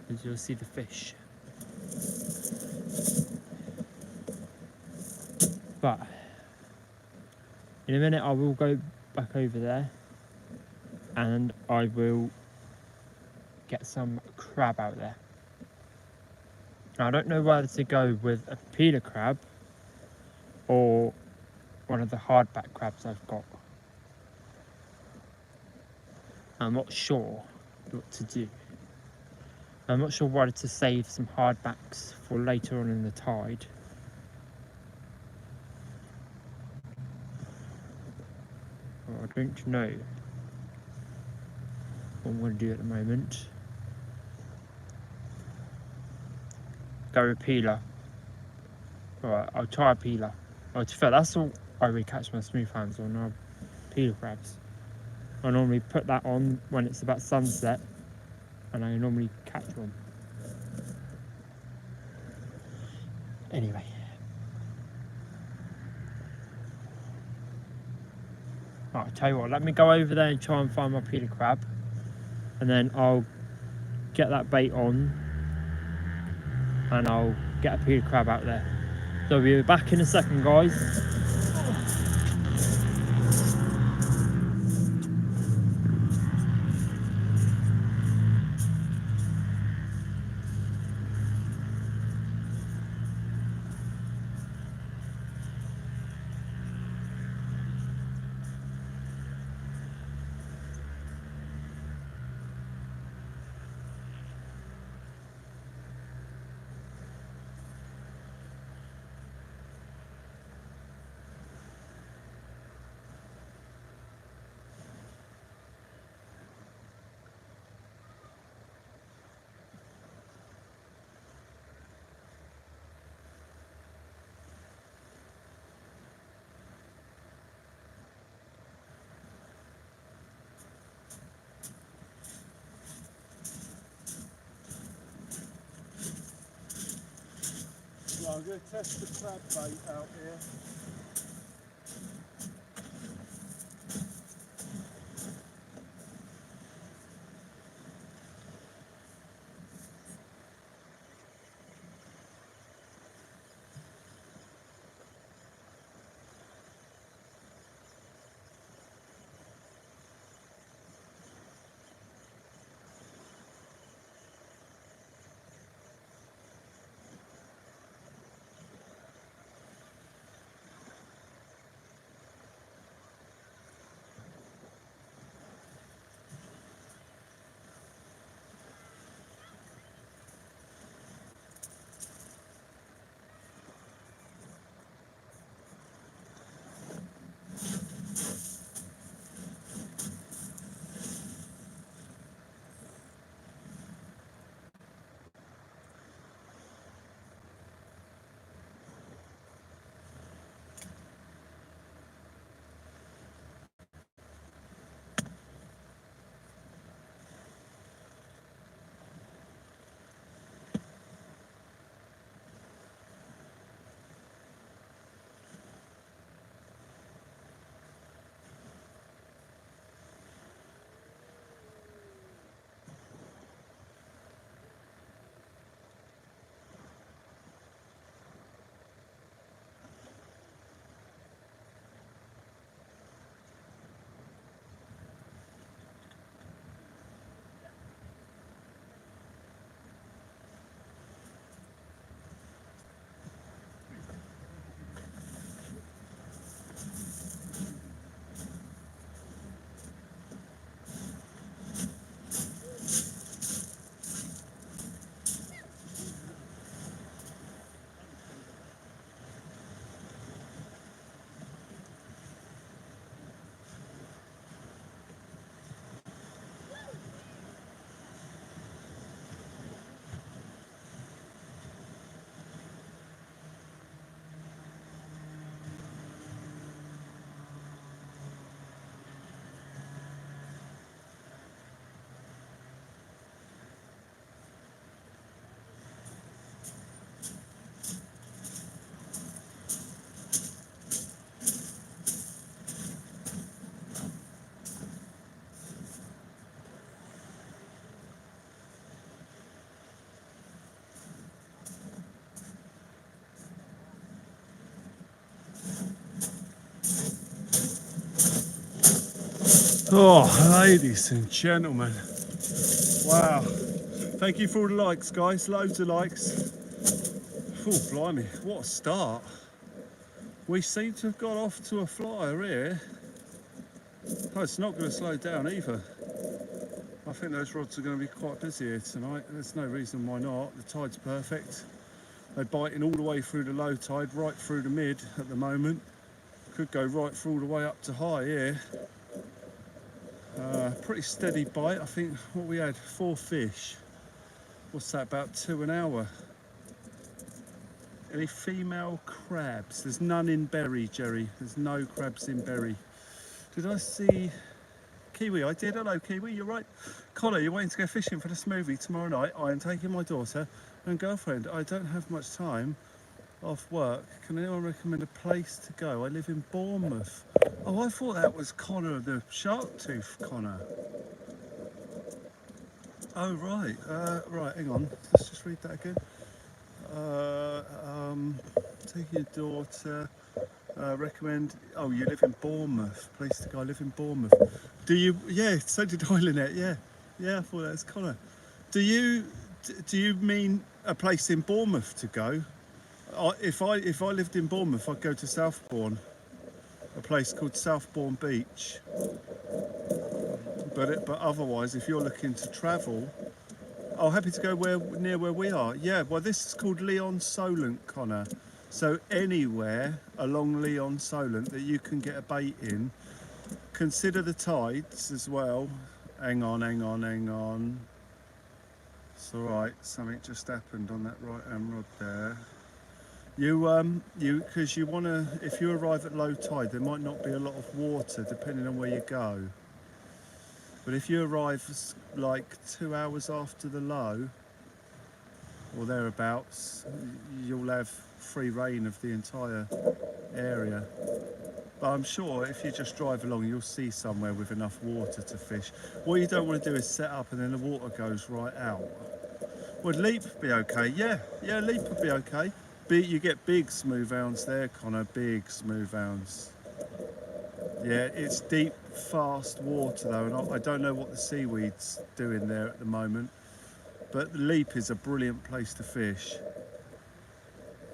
because you'll see the fish. But in a minute I will go back over there and I will get some crab out there. Now, I don't know whether to go with a peeler crab or one of the hardback crabs I've got. I'm not sure what to do. I'm not sure whether to save some hardbacks for later on in the tide. Or I don't know what I'm going to do at the moment. Go with peeler. Alright, I'll try a peeler. Oh, to be fair, that's all I really catch my smooth hands on are peeler crabs. I normally put that on when it's about sunset and I normally catch one. Anyway. Right, I'll tell you what, let me go over there and try and find my peeler crab and then I'll get that bait on and I'll get a peeler crab out there. So we'll be back in a second, guys. I'm going to test the crab bait out here. Oh, ladies and gentlemen. Wow. Thank you for all the likes, guys. Loads of likes. Oh, blimey. What a start. We seem to have got off to a flyer here. Oh, it's not going to slow down either. I think those rods are going to be quite busy here tonight. There's no reason why not. The tide's perfect. They're biting all the way through the low tide, right through the mid at the moment. Could go right through all the way up to high here. Pretty steady bite. I think what we had, 4 fish. What's that, about 2 an hour? Any female crabs? There's none in Verzy, Jerry. There's no crabs in Verzy. Did I see Kiwi? I did. Hello, Kiwi. You're right. Connor, you're waiting to go fishing for the smoothie tomorrow night. I am taking my daughter and girlfriend. I don't have much time off work. Can anyone recommend a place to go? I live in Bournemouth. Oh, I thought that was Connor, the shark tooth Connor. Oh, right. Right, hang on. Let's just read that again. Take your daughter. Recommend. Oh, you live in Bournemouth. Place to go. I live in Bournemouth. Do you? Yeah. So did I, Lynette. Yeah. Yeah. I thought that was Connor. Do you mean a place in Bournemouth to go? If I lived in Bournemouth, I'd go to Southbourne, a place called Southbourne Beach. But otherwise, if you're looking to travel, I'm happy to go near where we are. Yeah. Well, this is called Leon Solent, Connor. So anywhere along Leon Solent that you can get a bait in, consider the tides as well. Hang on. It's all right. Something just happened on that right hand rod there. Because you want to, if you arrive at low tide, there might not be a lot of water depending on where you go. But if you arrive like 2 hours after the low, or thereabouts, you'll have free reign of the entire area. But I'm sure if you just drive along, you'll see somewhere with enough water to fish. What you don't want to do is set up and then the water goes right out. Would leap be okay? Yeah, leap would be okay. You get big smooth hounds there, Connor, big smooth hounds. Yeah, it's deep, fast water though, and I don't know what the seaweed's doing there at the moment. But the leap is a brilliant place to fish.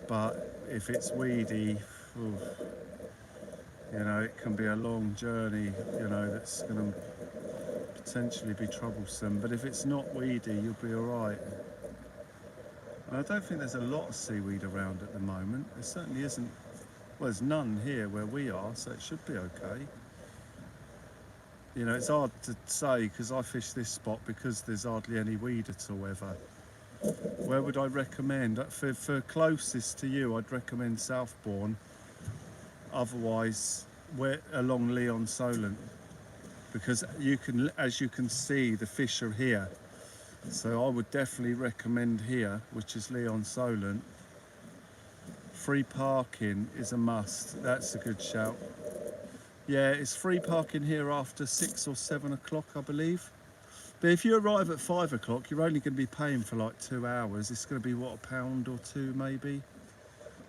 But if it's weedy, oof, you know, it can be a long journey, you know, that's going to potentially be troublesome. But if it's not weedy, you'll be all right. And I don't think there's a lot of seaweed around at the moment. There certainly isn't. Well, there's none here where we are, so it should be okay. You know, it's hard to say because I fish this spot because there's hardly any weed at all ever. Where would I recommend? For closest to you, I'd recommend Southbourne. Otherwise, we're along Leon Solent, because you can, as you can see, the fish are here. So I would definitely recommend here, which is Leon Solent. Free parking is a must. That's a good shout. Yeah, it's free parking here after 6 or 7 o'clock, I believe. But if you arrive at 5 o'clock, you're only going to be paying for like 2 hours. It's going to be, what, £1 or £2 maybe?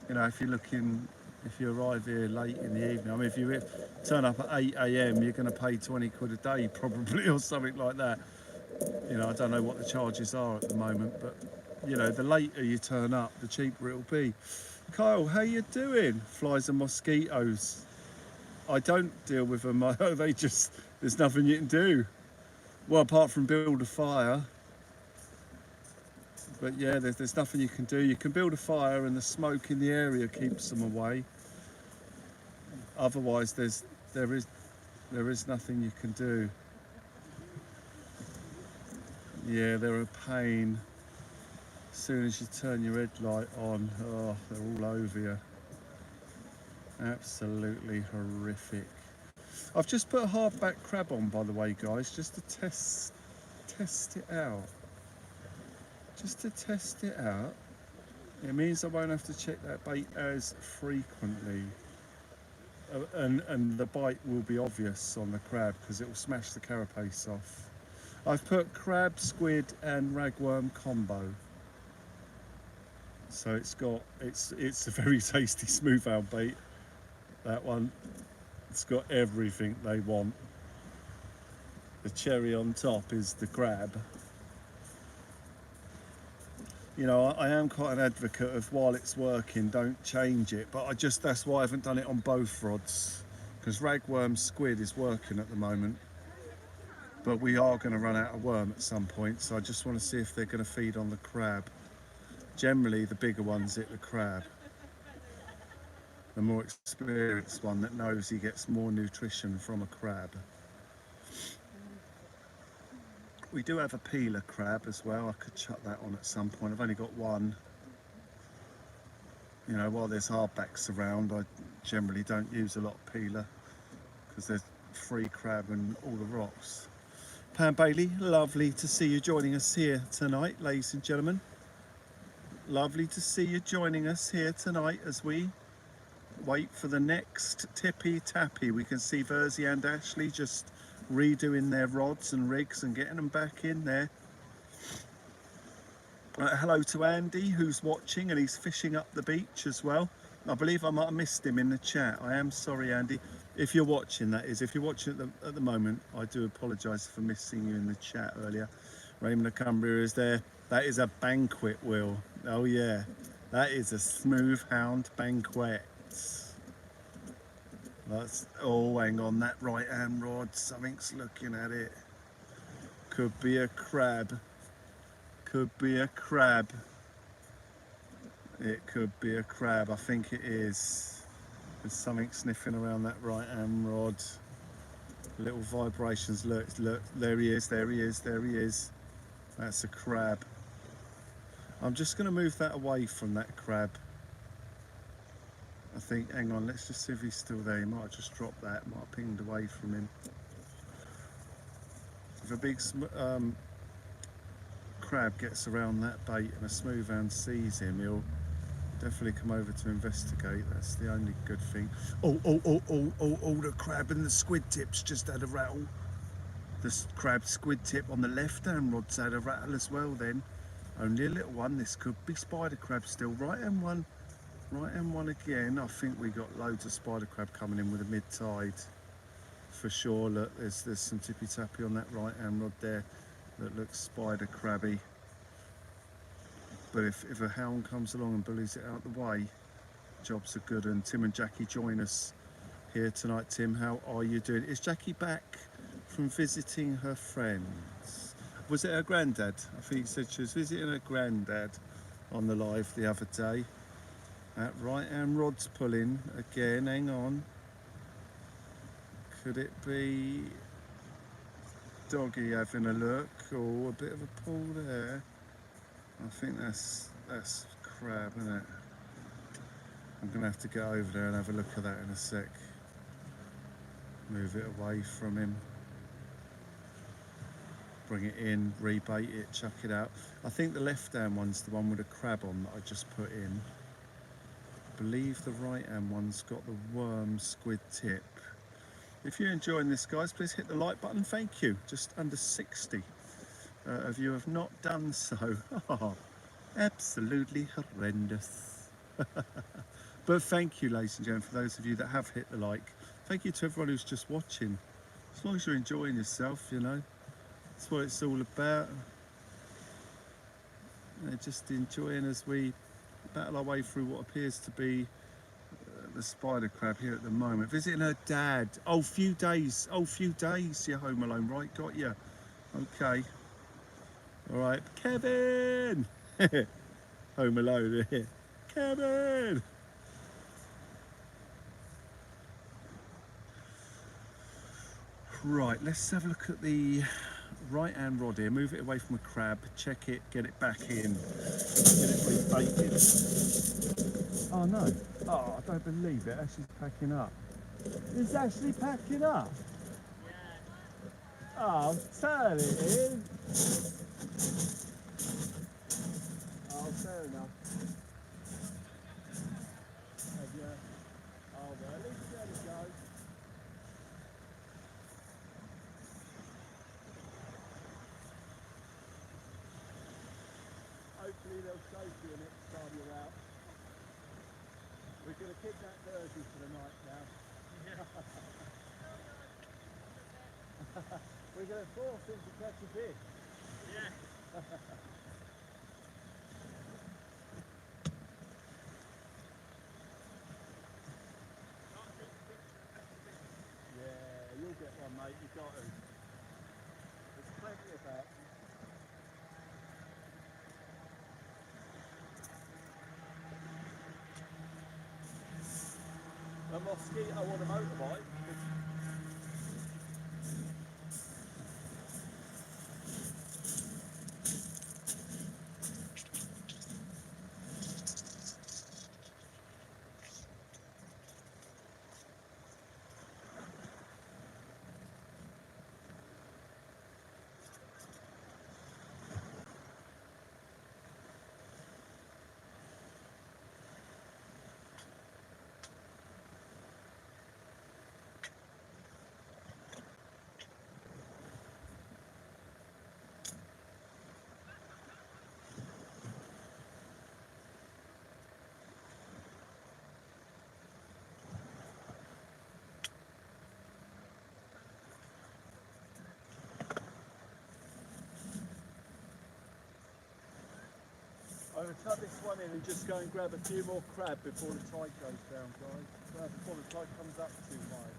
You know, if you're looking, if you arrive here late in the evening, I mean, if you turn up at 8 AM, you're going to pay 20 quid a day probably, or something like that. You know, I don't know what the charges are at the moment, but, you know, the later you turn up, the cheaper it'll be. Kyle, how you doing? Flies and mosquitoes. I don't deal with them. They just, there's nothing you can do. Well, apart from build a fire. But yeah, there's nothing you can do. You can build a fire and the smoke in the area keeps them away. Otherwise, there is nothing you can do. Yeah, they're a pain. As soon as you turn your headlight on, oh, they're all over you. Absolutely horrific. I've just put a hardback crab on, by the way, guys, just to test it out. Just to test it out. It means I won't have to check that bait as frequently. And the bite will be obvious on the crab because it will smash the carapace off. I've put crab, squid and ragworm combo. So it's a very tasty smoothhound bait. That one, it's got everything they want. The cherry on top is the crab. You know, I am quite an advocate of while it's working, don't change it. But that's why I haven't done it on both rods, because ragworm squid is working at the moment. But we are going to run out of worm at some point, so I just want to see if they're going to feed on the crab. Generally, the bigger ones hit the crab. The more experienced one that knows he gets more nutrition from a crab. We do have a peeler crab as well. I could chuck that on at some point. I've only got one. You know, while there's hardbacks around, I generally don't use a lot of peeler because there's free crab and all the rocks. Pam Bailey, lovely to see you joining us here tonight, ladies and gentlemen. Lovely to see you joining us here tonight as we wait for the next tippy tappy. We can see Verzy and Ashley just redoing their rods and rigs and getting them back in there. Hello to Andy, who's watching, and he's fishing up the beach as well. I believe I might have missed him in the chat. I am sorry, Andy. If you're watching, that is. If you're watching at the moment, I do apologise for missing you in the chat earlier. Raymond Cumbria is there. That is a banquet, Will. Oh yeah, that is a smooth hound banquet. That's, oh, hang on, that right hand rod, something's looking at it. Could be a crab. Could be a crab. It could be a crab, I think it is. There's something sniffing around that right hand rod. Little vibrations, look, there he is, there he is, there he is. That's a crab. I'm just going to move that away from that crab. I think, hang on, let's just see if he's still there. He might have just dropped that, might have pinged away from him. With a big crab gets around that bait and a smooth hound sees him, he'll definitely come over to investigate. That's the only good thing. Oh, the crab and the squid tips just had a rattle. The crab squid tip on the left hand rod's had a rattle as well then. Only a little one. This could be spider crab still. Right hand one again. I think we got loads of spider crab coming in with a mid tide for sure. Look, there's some tippy tappy on that right hand rod there that looks spider crabby. But if a hound comes along and bullies it out the way, jobs are good. And Tim and Jackie join us here tonight. Tim, how are you doing? Is Jackie back from visiting her friends? Was it her granddad? I think she said she was visiting her granddad on the live the other day. That right hand rod's pulling again. Hang on. Could it be doggy having a look? Or a bit of a pull there? I think that's crab, isn't it? I'm gonna have to get over there and have a look at that in a sec. Move it away from him. Bring it in, rebait it, chuck it out. I think the left hand one's the one with a crab on that I just put in. I believe the right hand one's got the worm squid tip. If you're enjoying this, guys, please hit the like button. Thank you. Just under 60 of you have not done so. Oh, absolutely horrendous. But thank you, ladies and gentlemen, for those of you that have hit the like. Thank you to everyone who's just watching. As long as you're enjoying yourself, you know, that's what it's all about. You know, just enjoying as we battle our way through what appears to be the spider crab here at the moment. Visiting her dad. Oh, few days. You're home alone, right? Got you. Okay. All right, Kevin. Home alone here. Kevin. Right, let's have a look at the right hand rod here. Move it away from a crab. Check it. Get it back in. Get it rebaited. Oh no. Oh, I don't believe it. Actually packing up. It's actually packing up. Oh, turn it in. Oh, fair enough. Have you? Oh, well, at least there we go. Hopefully they'll show you next time you're out. We're going to kidnap Verzy for the night now. Yeah. We're going to force him to catch a fish. Yeah. Yeah, you'll get one, mate. You've got to. There's plenty of that. A mosquito on a motorbike. I'm going to tuck this one in and just go and grab a few more crab before the tide goes down, guys. Before the tide comes up too high.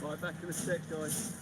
Right, back in a sec, guys.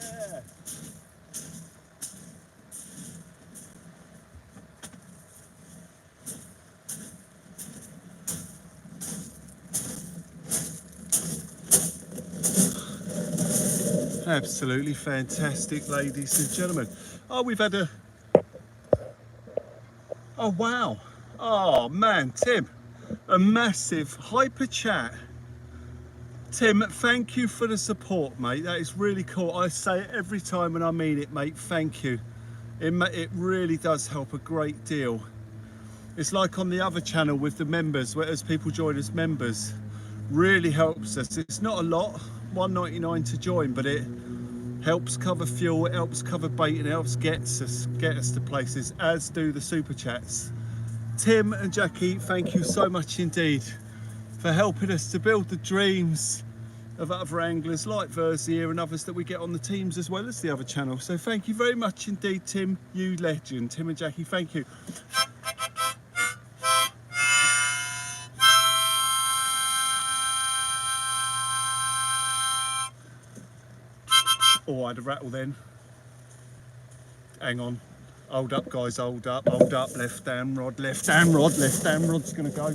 Yeah. Absolutely fantastic, ladies and gentlemen. Oh, we've had a... Oh, wow. Oh, man, Tim. A massive hyper chat. Tim, thank you for the support, mate. That is really cool. I say it every time and I mean it, mate. Thank you. It really does help a great deal. It's like on the other channel with the members, where as people join as members, really helps us. It's not a lot, $1.99 to join, but it helps cover fuel, it helps cover bait, and it helps get us to places, as do the super chats. Tim and Jackie, thank you so much indeed for helping us to build the dreams of other anglers like Verzy here and others that we get on the teams as well as the other channel. So thank you very much indeed, Tim, you legend. Tim and Jackie, thank you. Oh, I had a rattle then. Hang on. Hold up, guys, hold up, hold up. Left hand rod, left hand rod, left hand rod's gonna go. Might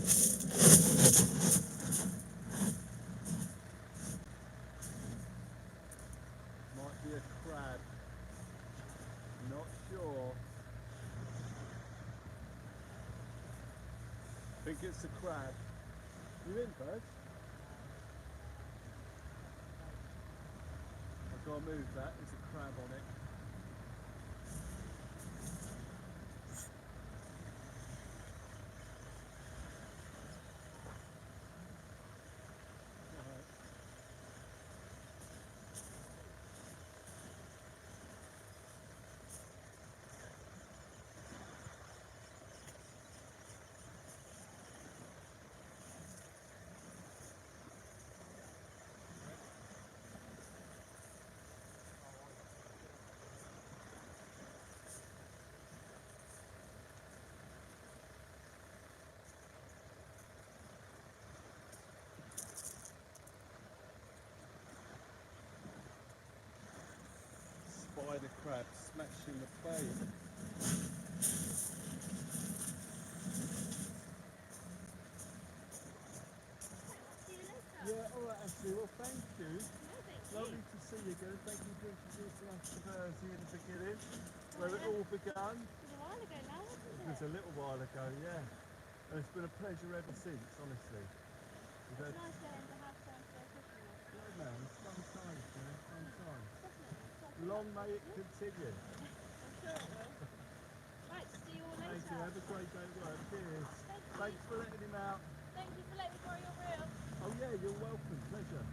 be a crab. Not sure. Think it's a crab. You in, bud? I've got to move that. There's a crab on it. the crab smashing the plate. See you later. Yeah, alright Ashley, well thank you. No, thank you. Lovely to see you again. Thank you for introducing us to Verzy in the beginning, where it all began. It was a while ago now, wasn't It was it? a little while ago, yeah. And it's been a pleasure ever since, honestly. We've It's had, nice getting to have time to go fishing with. yeah, man, it's fun times, man, fun times. Definitely. So I feel Long like- may it continue. I'm sure it will. Right, see you all later. Thank you, have a great day at work. Cheers. Thank you. Thanks for letting him out. Thank you for letting me borrow your reel. Oh yeah, you're welcome, pleasure.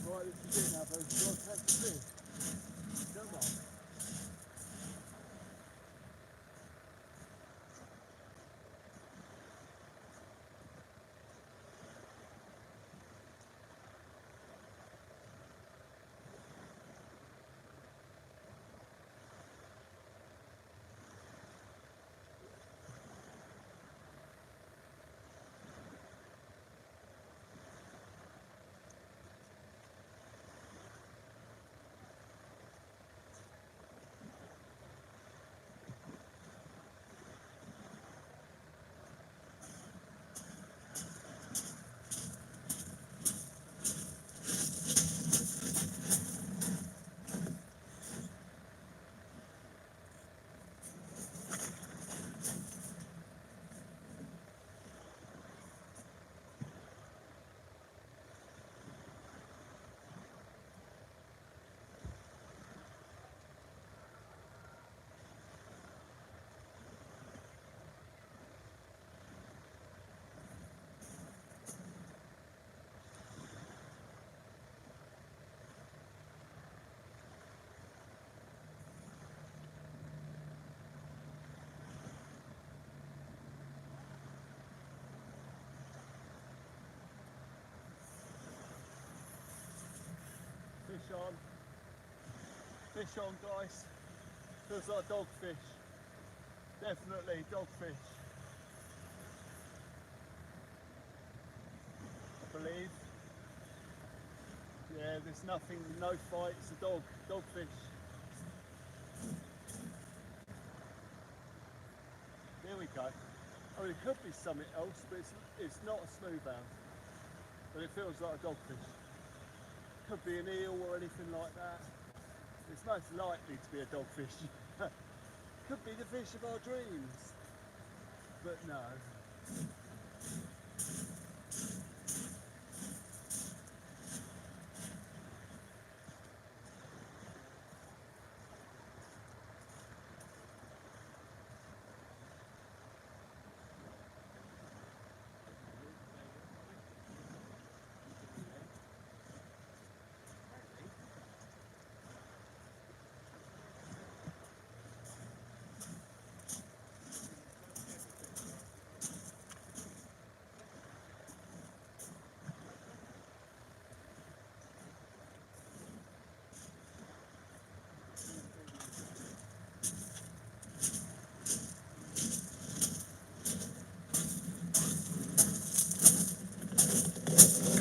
Right, this is it now, folks. Go and catch the fish. Come on. Fish on. Fish on, guys. Feels like dogfish. Definitely dogfish. I believe. Yeah, there's nothing, no fight, it's a dogfish. There we go. I mean, it could be something else, but it's not a smoothhound. But it feels like a dogfish. Could be an eel or anything like that. It's most likely to be a dogfish. Could be the fish of our dreams. But no.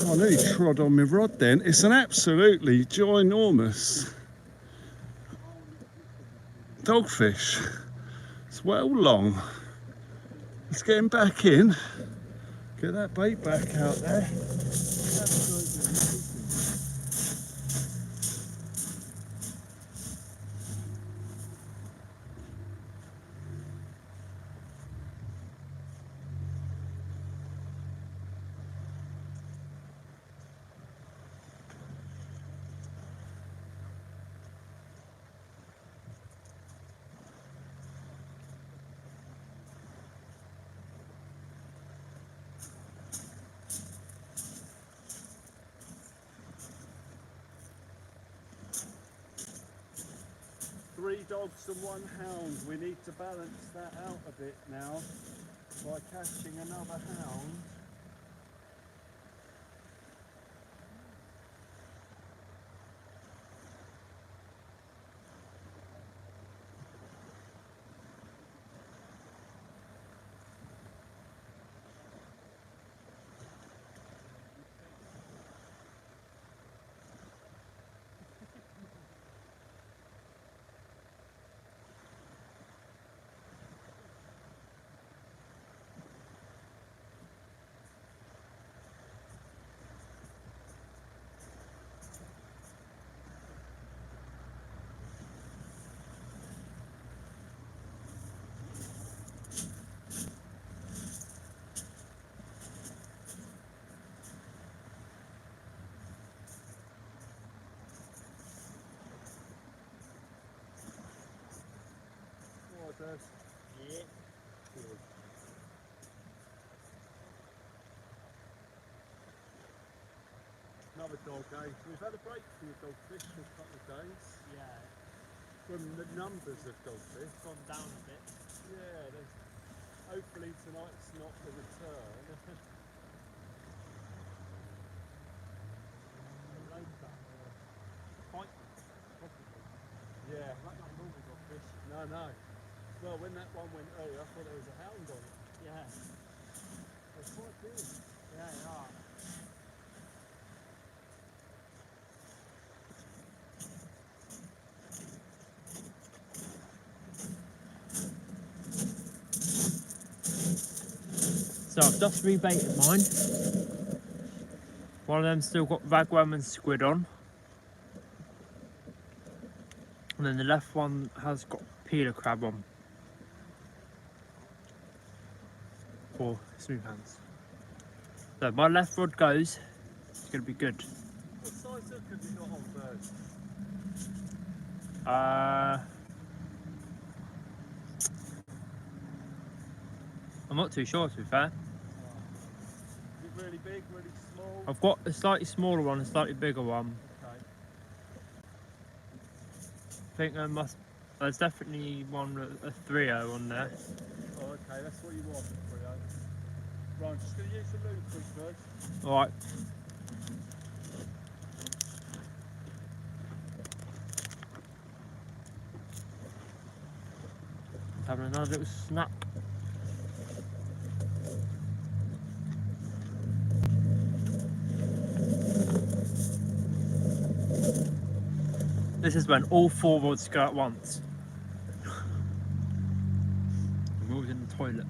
I nearly trod on my rod then. It's an absolutely ginormous dogfish. It's well long. Let's get him back in. Get that bait back out there. 3 dogs and 1 hound. We need to balance that out a bit now by catching another hound. Yeah. Another dog, eh? We've had a break from the dogfish for a couple of days. Yeah, From the numbers of dogfish. it's gone down a bit. Yeah, hopefully tonight's not the return. Quite Yeah. like not normal got fish. No. Well, when that one went earlier, I thought there was a hound on it. Yeah, They're quite big. yeah, they are. So I've just rebaited mine. One of them still got ragworm and squid on. And then the left one has got peeler crab on. For smooth hands. So my left rod goes, it's going to be good. What size hook have you got on Verzy? I'm not too sure to be fair. Is it really big, really small? I've got a slightly smaller one, a slightly bigger one. Okay. I think there's definitely one with a 3.0 on there. Oh, okay, that's what you want, 3.0. Right, I'm just going to use the lube quick first. Alright. Having another little snack. This is when all 4 rods go at once. I'm always in the toilet.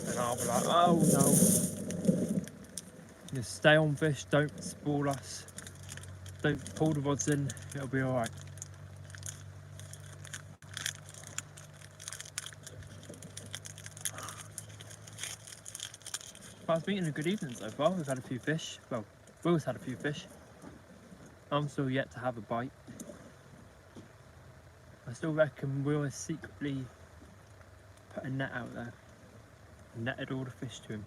And I'll be like, oh no. Just stay on fish, don't spoil us. Don't pull the rods in, it'll be alright. But it's been a good evening so far. We've had a few fish. Well, Will's had a few fish. I'm still yet to have a bite. I still reckon Will has secretly put a net out there. Netted all the fish to him.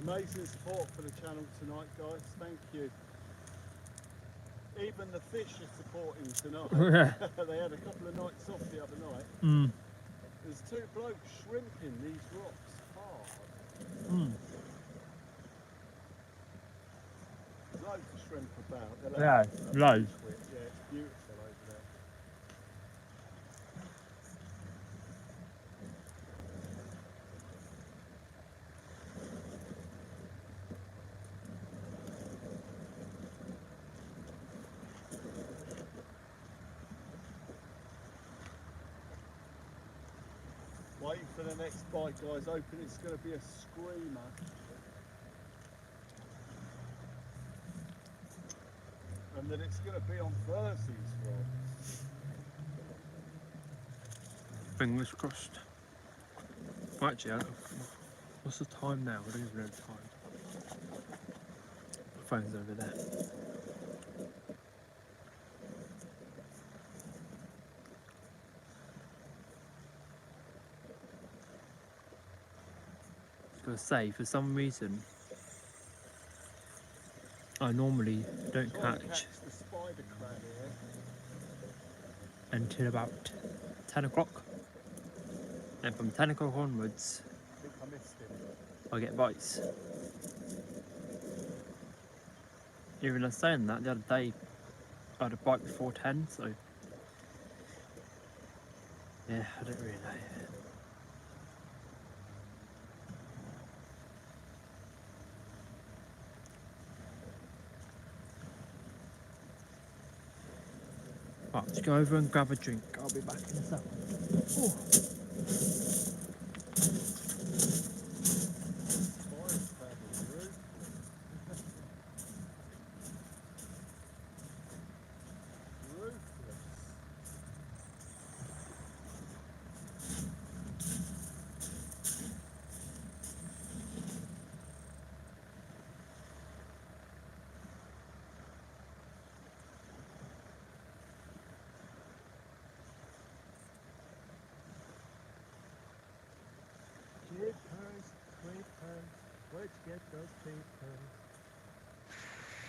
Amazing support for the channel tonight, guys. Thank you. Even the fish are supporting tonight. They had a couple of nights off the other night. Mm. There's 2 blokes shrimping these rocks hard. Mm. There's loads of shrimp about. Yeah, loads. Yeah, it's beautiful over there. waiting for the next bite, guys. Hoping it's going to be a screamer. And that it's going to be on Verzy's rod. Fingers crossed. Actually, what's the time now? I don't even know the time. The phone's over there. I was going to say, for some reason, I normally don't Trying to catch the spider crab here. until about 10 o'clock. And from 10 o'clock onwards, I think I missed him. I get bites. Even as saying that, the other day I had a bite before 10, so yeah, I don't really know. Right, let's go over and grab a drink. I'll be back in a second. Spider crab on the roof. Ruthless. Creepers, creepers, where'd you get those creepers?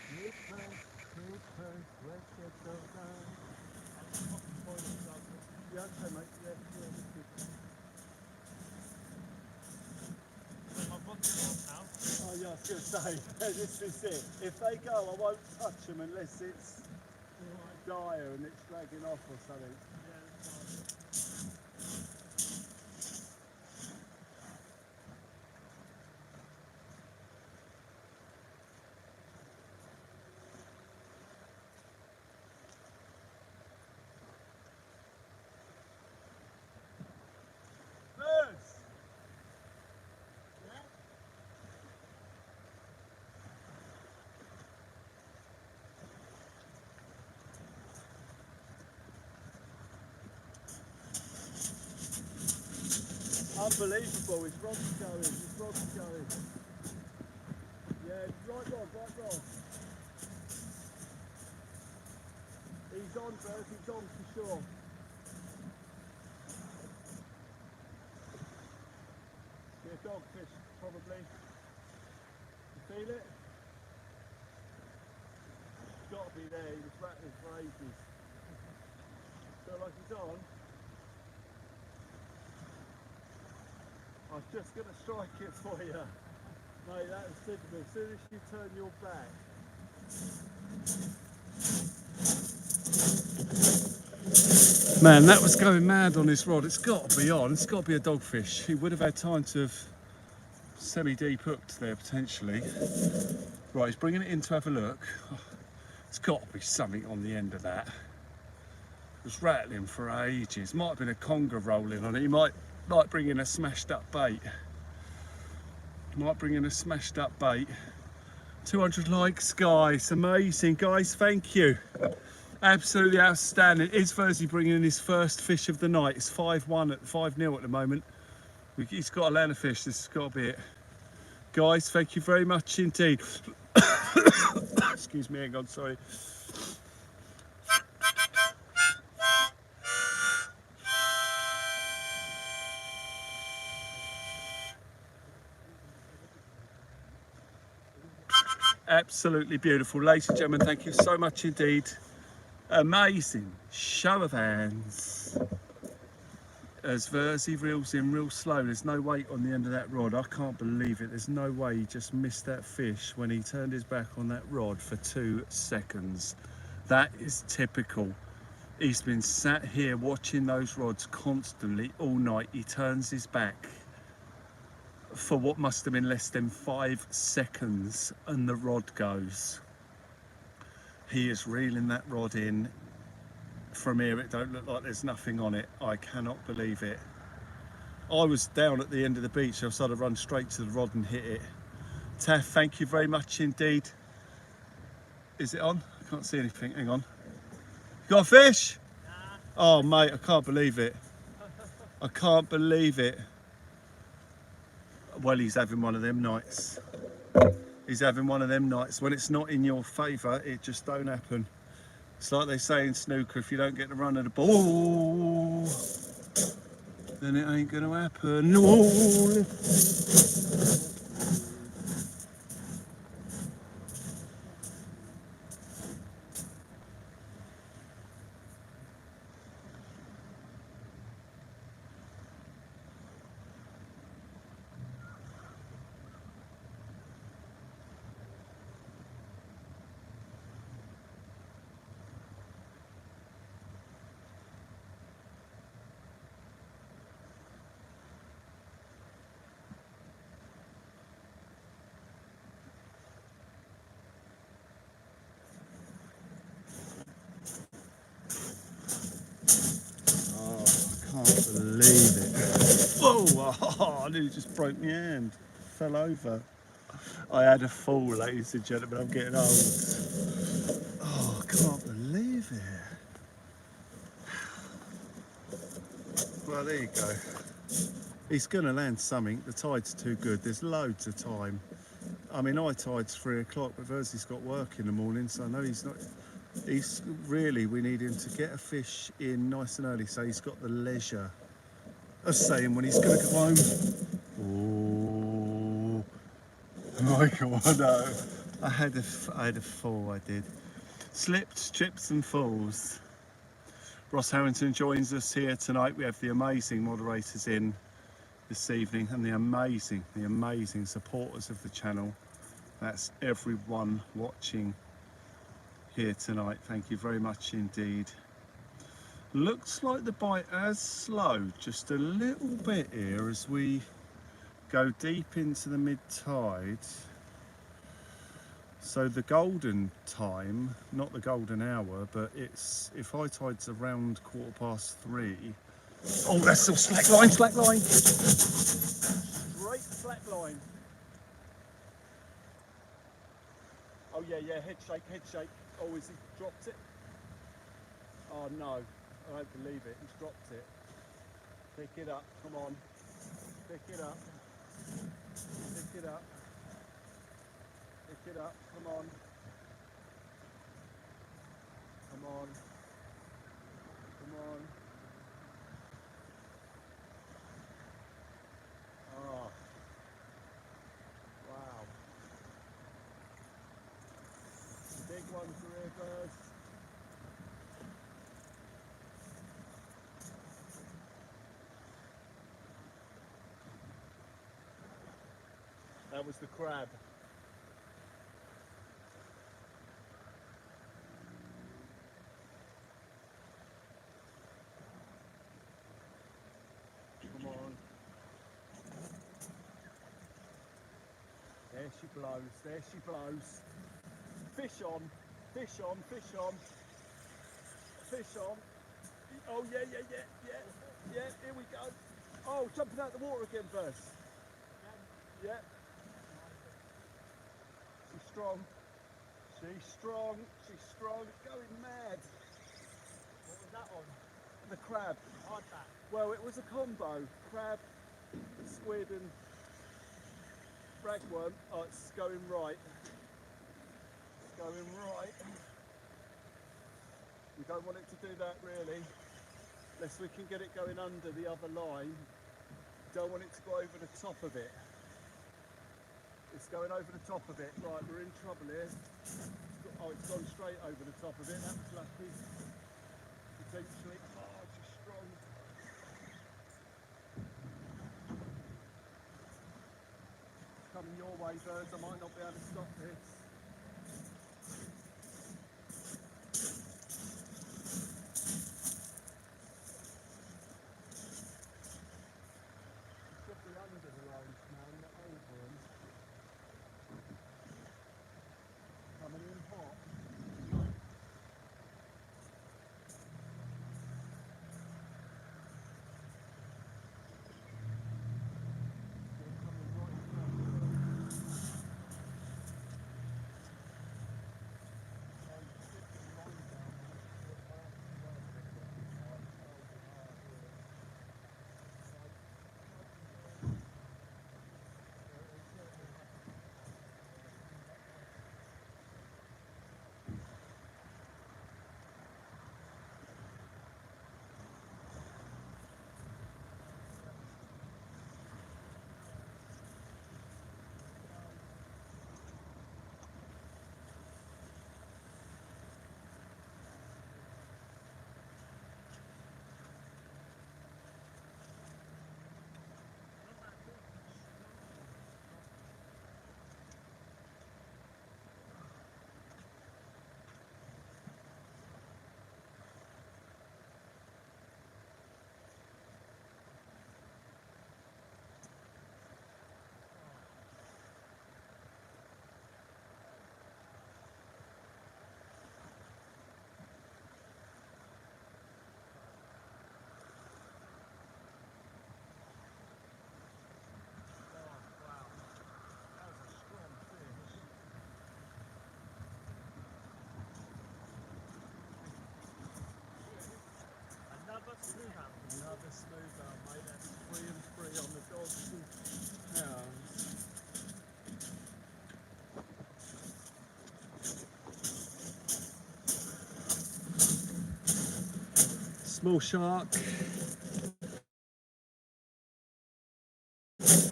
Creepers, creepers, where'd you get those Yeah, okay, mate. Yeah, Oh, yeah, I was going to say, this is it. If they go, I won't touch them unless it's dire and it's dragging off or something. Birds! Unbelievable, his rod's going, his rod's going. Yeah, right rod, right rod. He's on, Bert, he's on for sure. Be a dogfish, probably. You feel it? It's got to be there, he was rattling for ages. Feel like he's on? I was just going to strike it for you. Mate, that was typical. As soon as you turn your back. Man, that was going mad on this rod. It's got to be on. It's got to be a dogfish. He would have had time to have semi-deep hooked there, potentially. Right, he's bringing it in to have a look. Oh, it's got to be something on the end of that. It was rattling for ages. Might have been a conger rolling on it. He might bring in a smashed up bait. Might bring in a smashed up bait. 200 likes, guys. Amazing, guys. Thank you. Absolutely outstanding. Is Verzy bringing in his first fish of the night? It's 5-1 at 5-0 at the moment. He's got to land a fish. This has got to be it. Guys, thank you very much indeed. Excuse me, hang on, sorry. Absolutely beautiful. Ladies and gentlemen, thank you so much indeed. Amazing show of hands. As Verzy reels in real slow, there's no weight on the end of that rod. I can't believe it. There's no way he just missed that fish when he turned his back on that rod for 2 seconds. That is typical. He's been sat here watching those rods constantly all night. He turns his back for what must have been less than 5 seconds and the rod goes. He is reeling that rod in. From here it don't look like there's nothing on it. I cannot believe it. I was down at the end of the beach, so I sort of run straight to the rod and hit it. Taff, thank you very much indeed. Is it on? I can't see anything. Hang on. You got a fish? Oh, mate, I can't believe it. I can't believe it. Well, he's having one of them nights. He's having one of them nights. When it's not in your favour, it just don't happen. It's like they say in snooker, if you don't get the run of the ball, then it ain't going to happen. Oh. Can't believe it. Whoa, I nearly just broke my hand. Fell over. I had a fall, ladies and gentlemen. I'm getting old. Oh, I can't believe it. Well, there you go. He's going to land something. The tide's too good. There's loads of time. I mean, high tide's 3 o'clock, but Verzy's got work in the morning, so I know he's not. He's really, we need him to get a fish in nice and early, so he's got the leisure of saying when he's going to go home. Oh my God, no. I had a fall, I did. Slips, trips and falls. Ross Harrington joins us here tonight. We have the amazing moderators in this evening and the amazing supporters of the channel. That's everyone watching here tonight. Thank you very much indeed. Looks like the bite has slowed just a little bit here as we go deep into the mid-tide. So the golden time, not the golden hour, but it's, if high tide's around 3:15. Oh, that's still slack line. Straight slack line. Oh yeah, head shake. Oh, has he dropped it? Oh no, I don't believe it, he's dropped it. Pick it up, come on. Pick it up. Pick it up. Pick it up, come on. Come on. Come on. Oh. Wow. Big one for rivers. That was the crab. Come on. There she blows. Fish on. Oh yeah, here we go. Oh, jumping out the water again first. Yeah. She's strong, going mad. What was that on? The crab. Hard back. Well, it was a combo. Crab, squid and ragworm. Oh, it's going right. We don't want it to do that really. Unless we can get it going under the other line. Don't want it to go over the top of it. It's going over the top of it. Right, we're in trouble here. Oh, it's gone straight over the top of it. That was lucky. Potentially. Oh, she's strong. Coming your way, birds. I might not be able to stop this. Should be under the lines now, not over them. Coming in hot. Another smooth mate. That's 3 and 3 on the dogs and hounds. Small shark.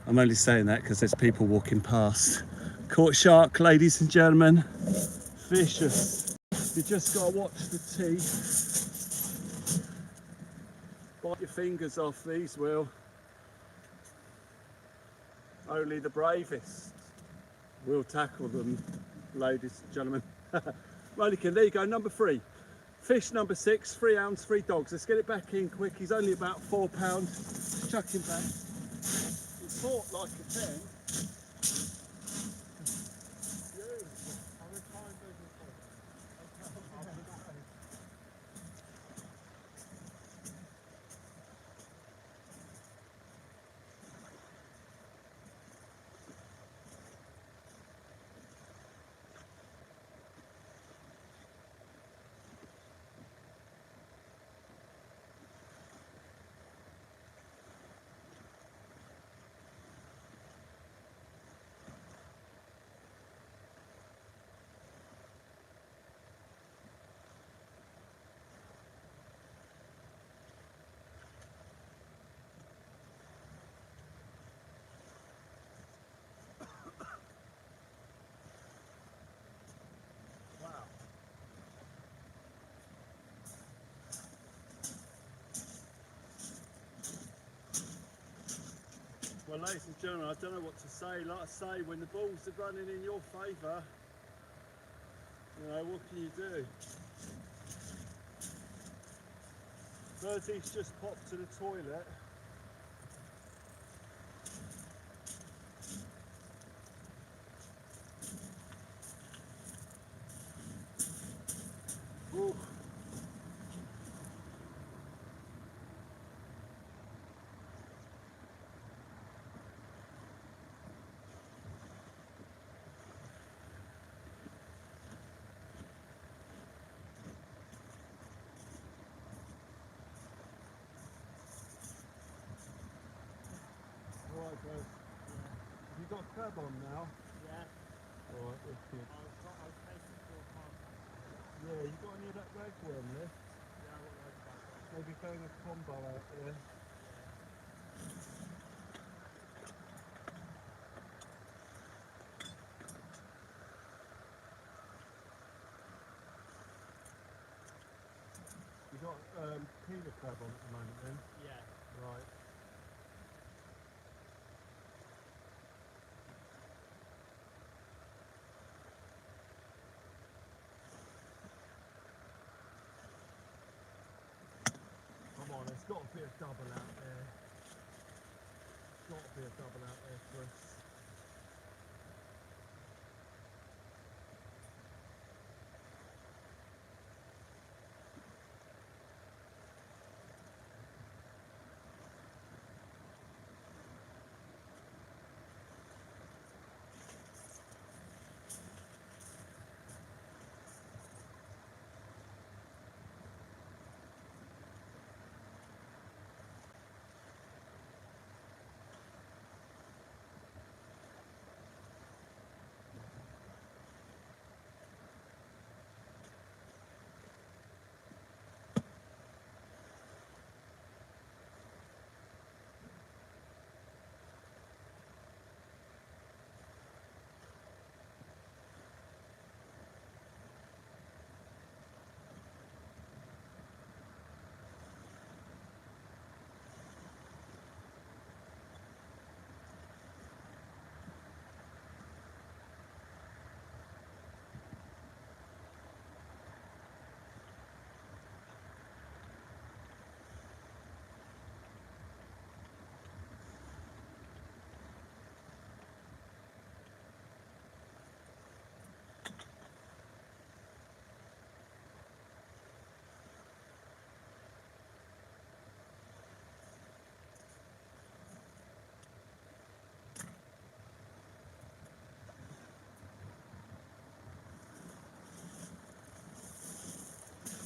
I'm only saying that because there's people walking past. Caught shark, ladies and gentlemen. Vicious. You just got to watch the teeth. Bite your fingers off, these will. Only the bravest will tackle them, ladies and gentlemen. Rollikin, there you go, number 3. Fish number 6, 3 ounce, 3 dogs. Let's get it back in quick. He's only about £4. Just chuck him back. He fought like a 10. Well, ladies and gentlemen, I don't know what to say. Like I say, when the balls are running in your favour, you know, what can you do? Verzy's just popped to the toilet. Ooh. Alright guys, have you got crab on now? Yeah. Alright, that's good. I was tasting for a palm. Yeah, you got any of that ragworm left? Yeah, I got loads back on. Maybe bang a combo out there. You got peeler crab on at the moment then? Yeah. Right. Come on, there's got to be a double out there. Got to be a double out there for us.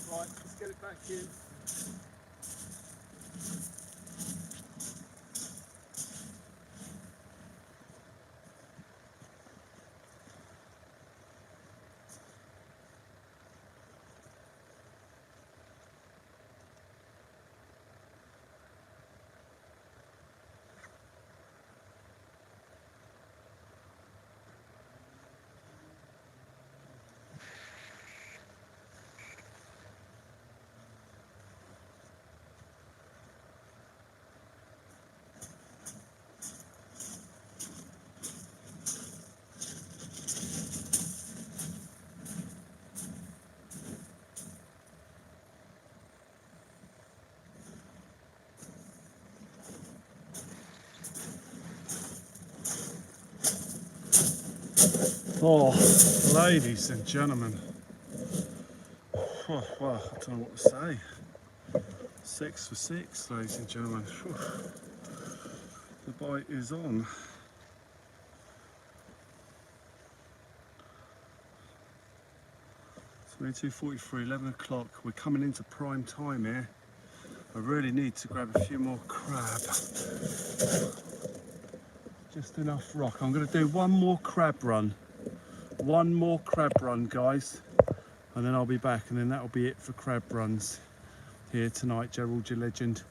Right, let's get it back in. Oh, ladies and gentlemen. Oh, well, I don't know what to say. 6 for 6, ladies and gentlemen. Whew. The bite is on. It's only 2:43, 11 o'clock. We're coming into prime time here. I really need to grab a few more crab. Just enough rock. I'm going to do one more crab run. One more crab run, guys. And then I'll be back, and then that'll be it for crab runs here tonight. Gerald, your legend.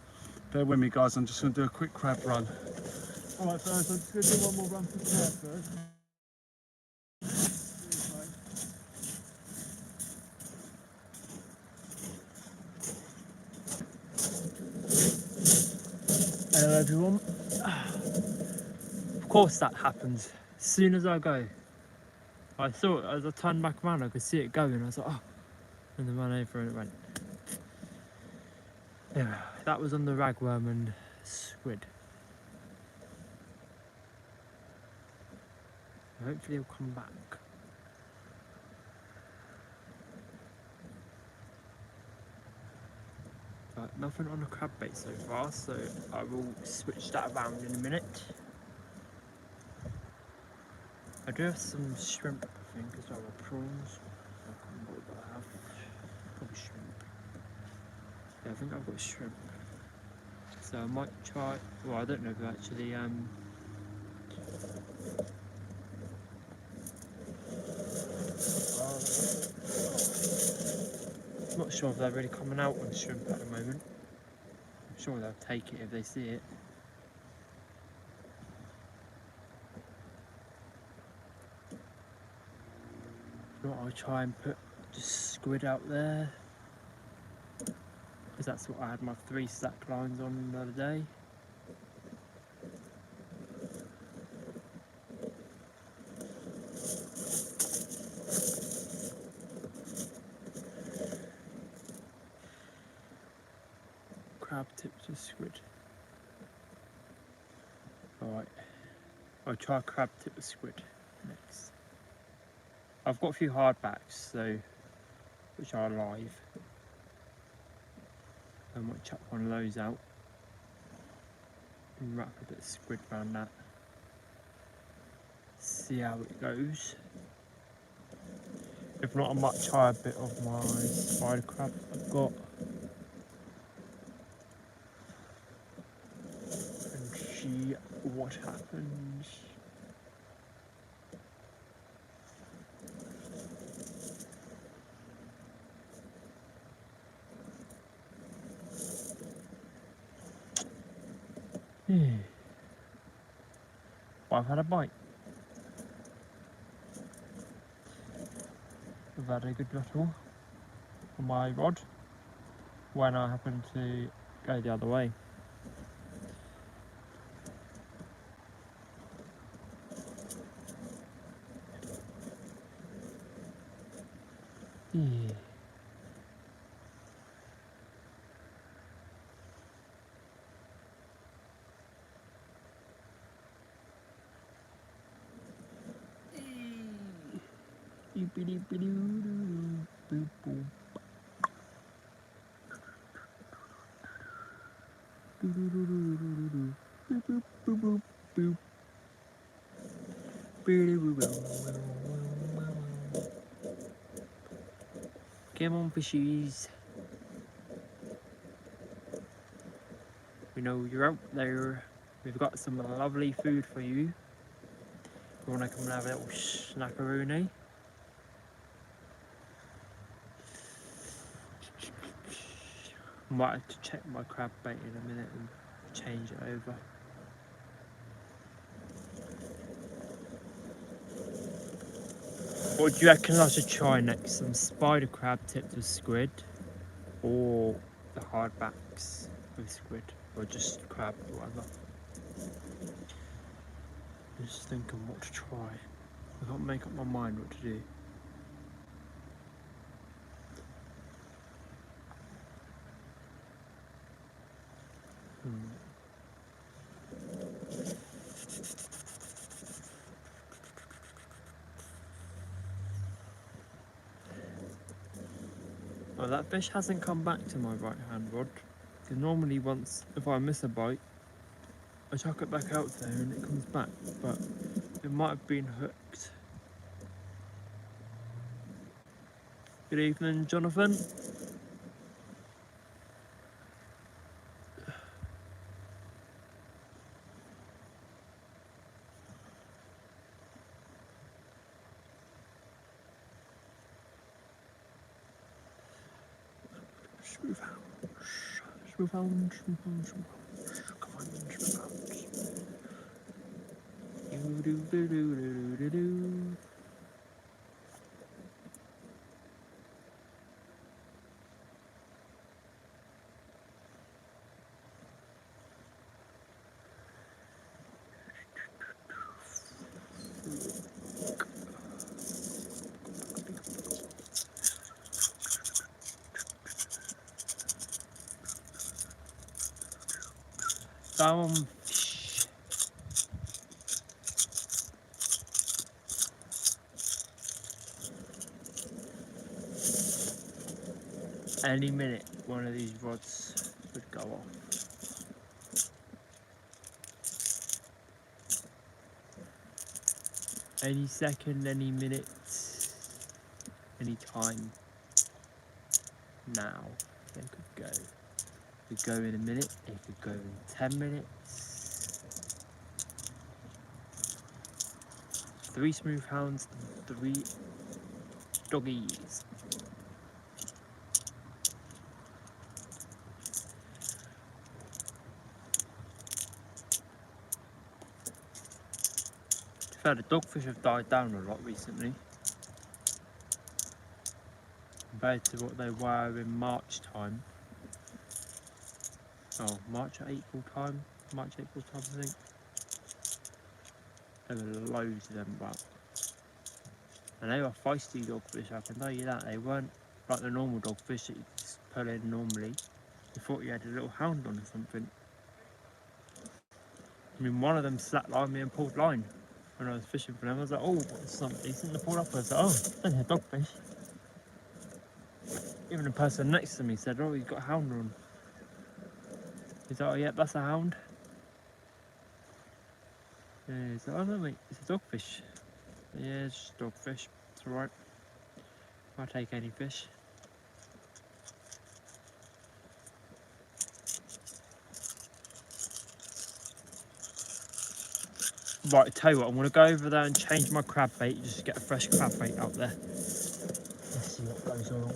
Bear with me, guys. I'm just going to do a quick crab run. All right, first, I'm just going to do one more run for crab first. Hello everyone. Of course that happens. As soon as I go, I saw it as I turned back around, I could see it going. I was like, oh, and then ran over and it went. Yeah, that was on the ragworm and squid. Hopefully he'll come back. But nothing on the crab bait so far, so I will switch that around in a minute. I do have some shrimp, I think, as well, or prawns. I can't remember what I have. Probably shrimp. Yeah, I think I've got shrimp. So I might try, well, I don't know if actually, I'm not sure if they're really coming out on shrimp at the moment. I'm sure they'll take it if they see it. If not, I'll try and put just squid out there. Because that's what I had my 3 stack lines on the other day. Crab tips with squid. Alright, I'll try crab tip with squid next. I've got a few hardbacks, so which are alive. I might chuck one of those out and wrap a bit of squid around that. See how it goes. If not, I might try a bit of my spider crab I've got and see what happens. But I've had a bite. I've had a good rattle on my rod when I happen to go the other way. Come on, fishies. We know you're out there. We've got some lovely food for you. You want to come and have a little snackaroonie? Might have to check my crab bait in a minute and change it over. What do you reckon I should try next? Some spider crab tipped with squid, or the hardbacks with squid, or just crab, or whatever. Just thinking what to try. I can't make up my mind what to do. Oh, that fish hasn't come back to my right hand rod. Because normally if I miss a bite, I chuck it back out there and it comes back. But it might have been hooked. Good evening, Jonathan. Smooth hounds. Come on, smooth hounds. Do. Fish. Any minute, one of these rods would go off. Any second, any minute, any time. Now, they could go. It could go in a minute, it could go in 10 minutes. 3 smooth hounds, 3 doggies. To be fair, the dogfish have died down a lot recently compared to what they were in March time. Oh, March, April time, I think. There were loads of them, but and they were feisty dogfish, I can tell you that. They weren't like the normal dogfish that you just pull in normally. You thought you had a little hound on or something. I mean, one of them slacklined me and pulled line when I was fishing for them. I was like, oh, it's something decent to pull up. I was like, oh, it's only a dogfish. Even the person next to me said, oh, he's got a hound on. He's like, oh, yeah, that's a hound. Yeah, he's like, oh, no, mate, it's a dogfish. Yeah, it's just a dogfish. It's alright. I'll take any fish. Right, I tell you what, I'm going to go over there and change my crab bait, just get a fresh crab bait out there. Let's see what goes on.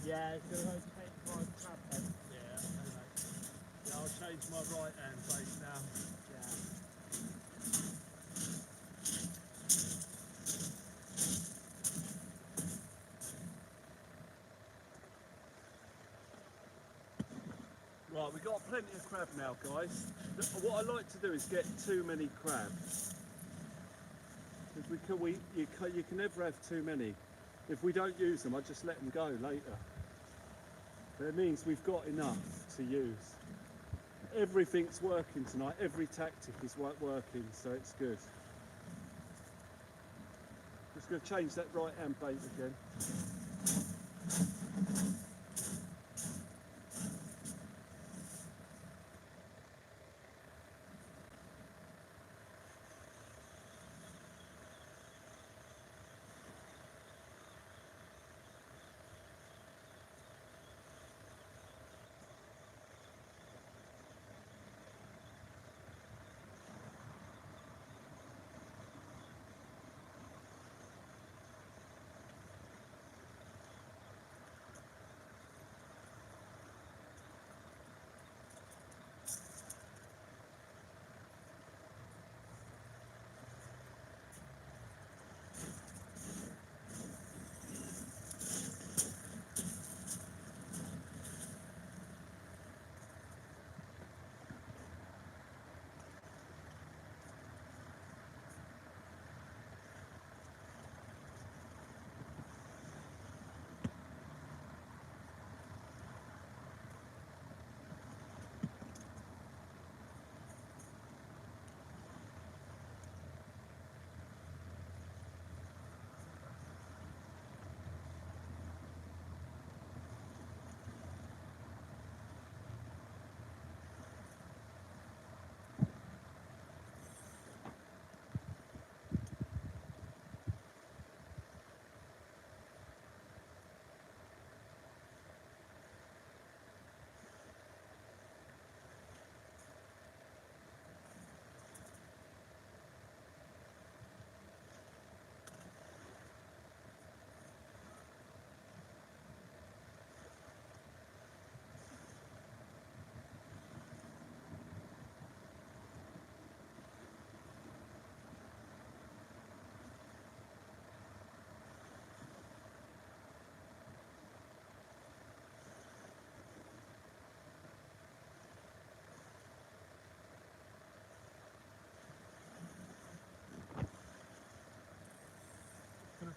Yeah, it's going to change my crab bait. Yeah, okay, mate. Yeah, I'll change my right hand base now. Yeah. Right, we've got plenty of crab now, guys. What I like to do is get too many crabs. Because you can never have too many. If we don't use them, I just let them go later. But it means we've got enough to use. Everything's working tonight. Every tactic is working, so it's good. Just going to change that right hand bait again.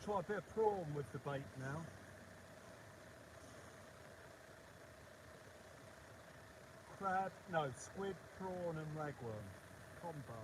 try a bit of prawn with the bait now. Crab, no, squid, prawn and ragworm combo.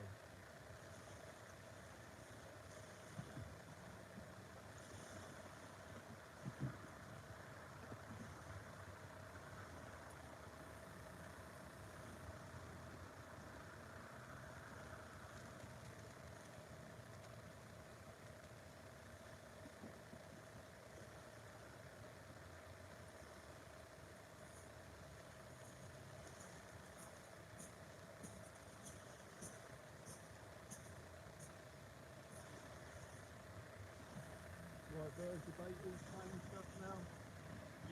Right, there's the bait all changed up now.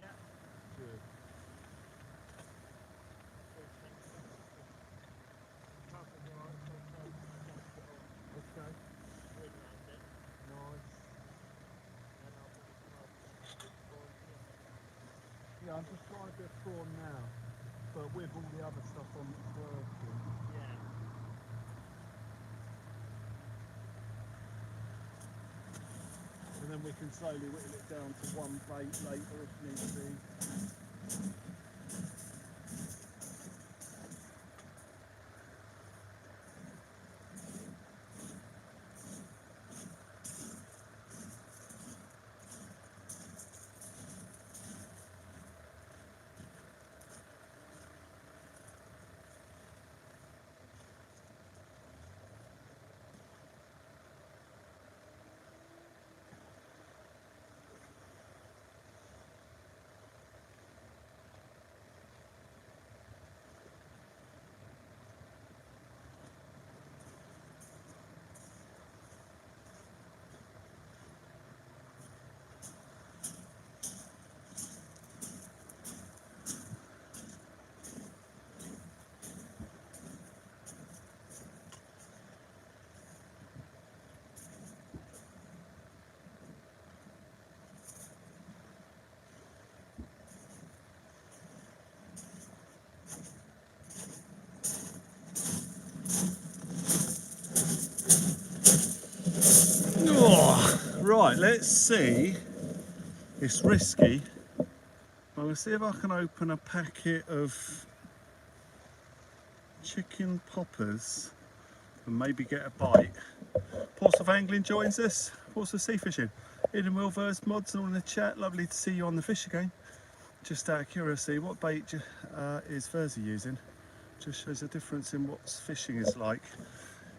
Yeah. Good. Okay. Nice. Yeah, I'm just trying a bit of prawn now, but with all the other stuff on it's working. Yeah. And then we can slowly whittle it down to one bait later if need be. Oh, right, let's see. It's risky. I'm going to see if I can open a packet of chicken poppers and maybe get a bite. Ports of Angling joins us. Ports of Sea Fishing. Ian Will, Verzy mods all in the chat. Lovely to see you on the fish again. Just out of curiosity, what bait is Verzy using? Just shows a difference in what fishing is like.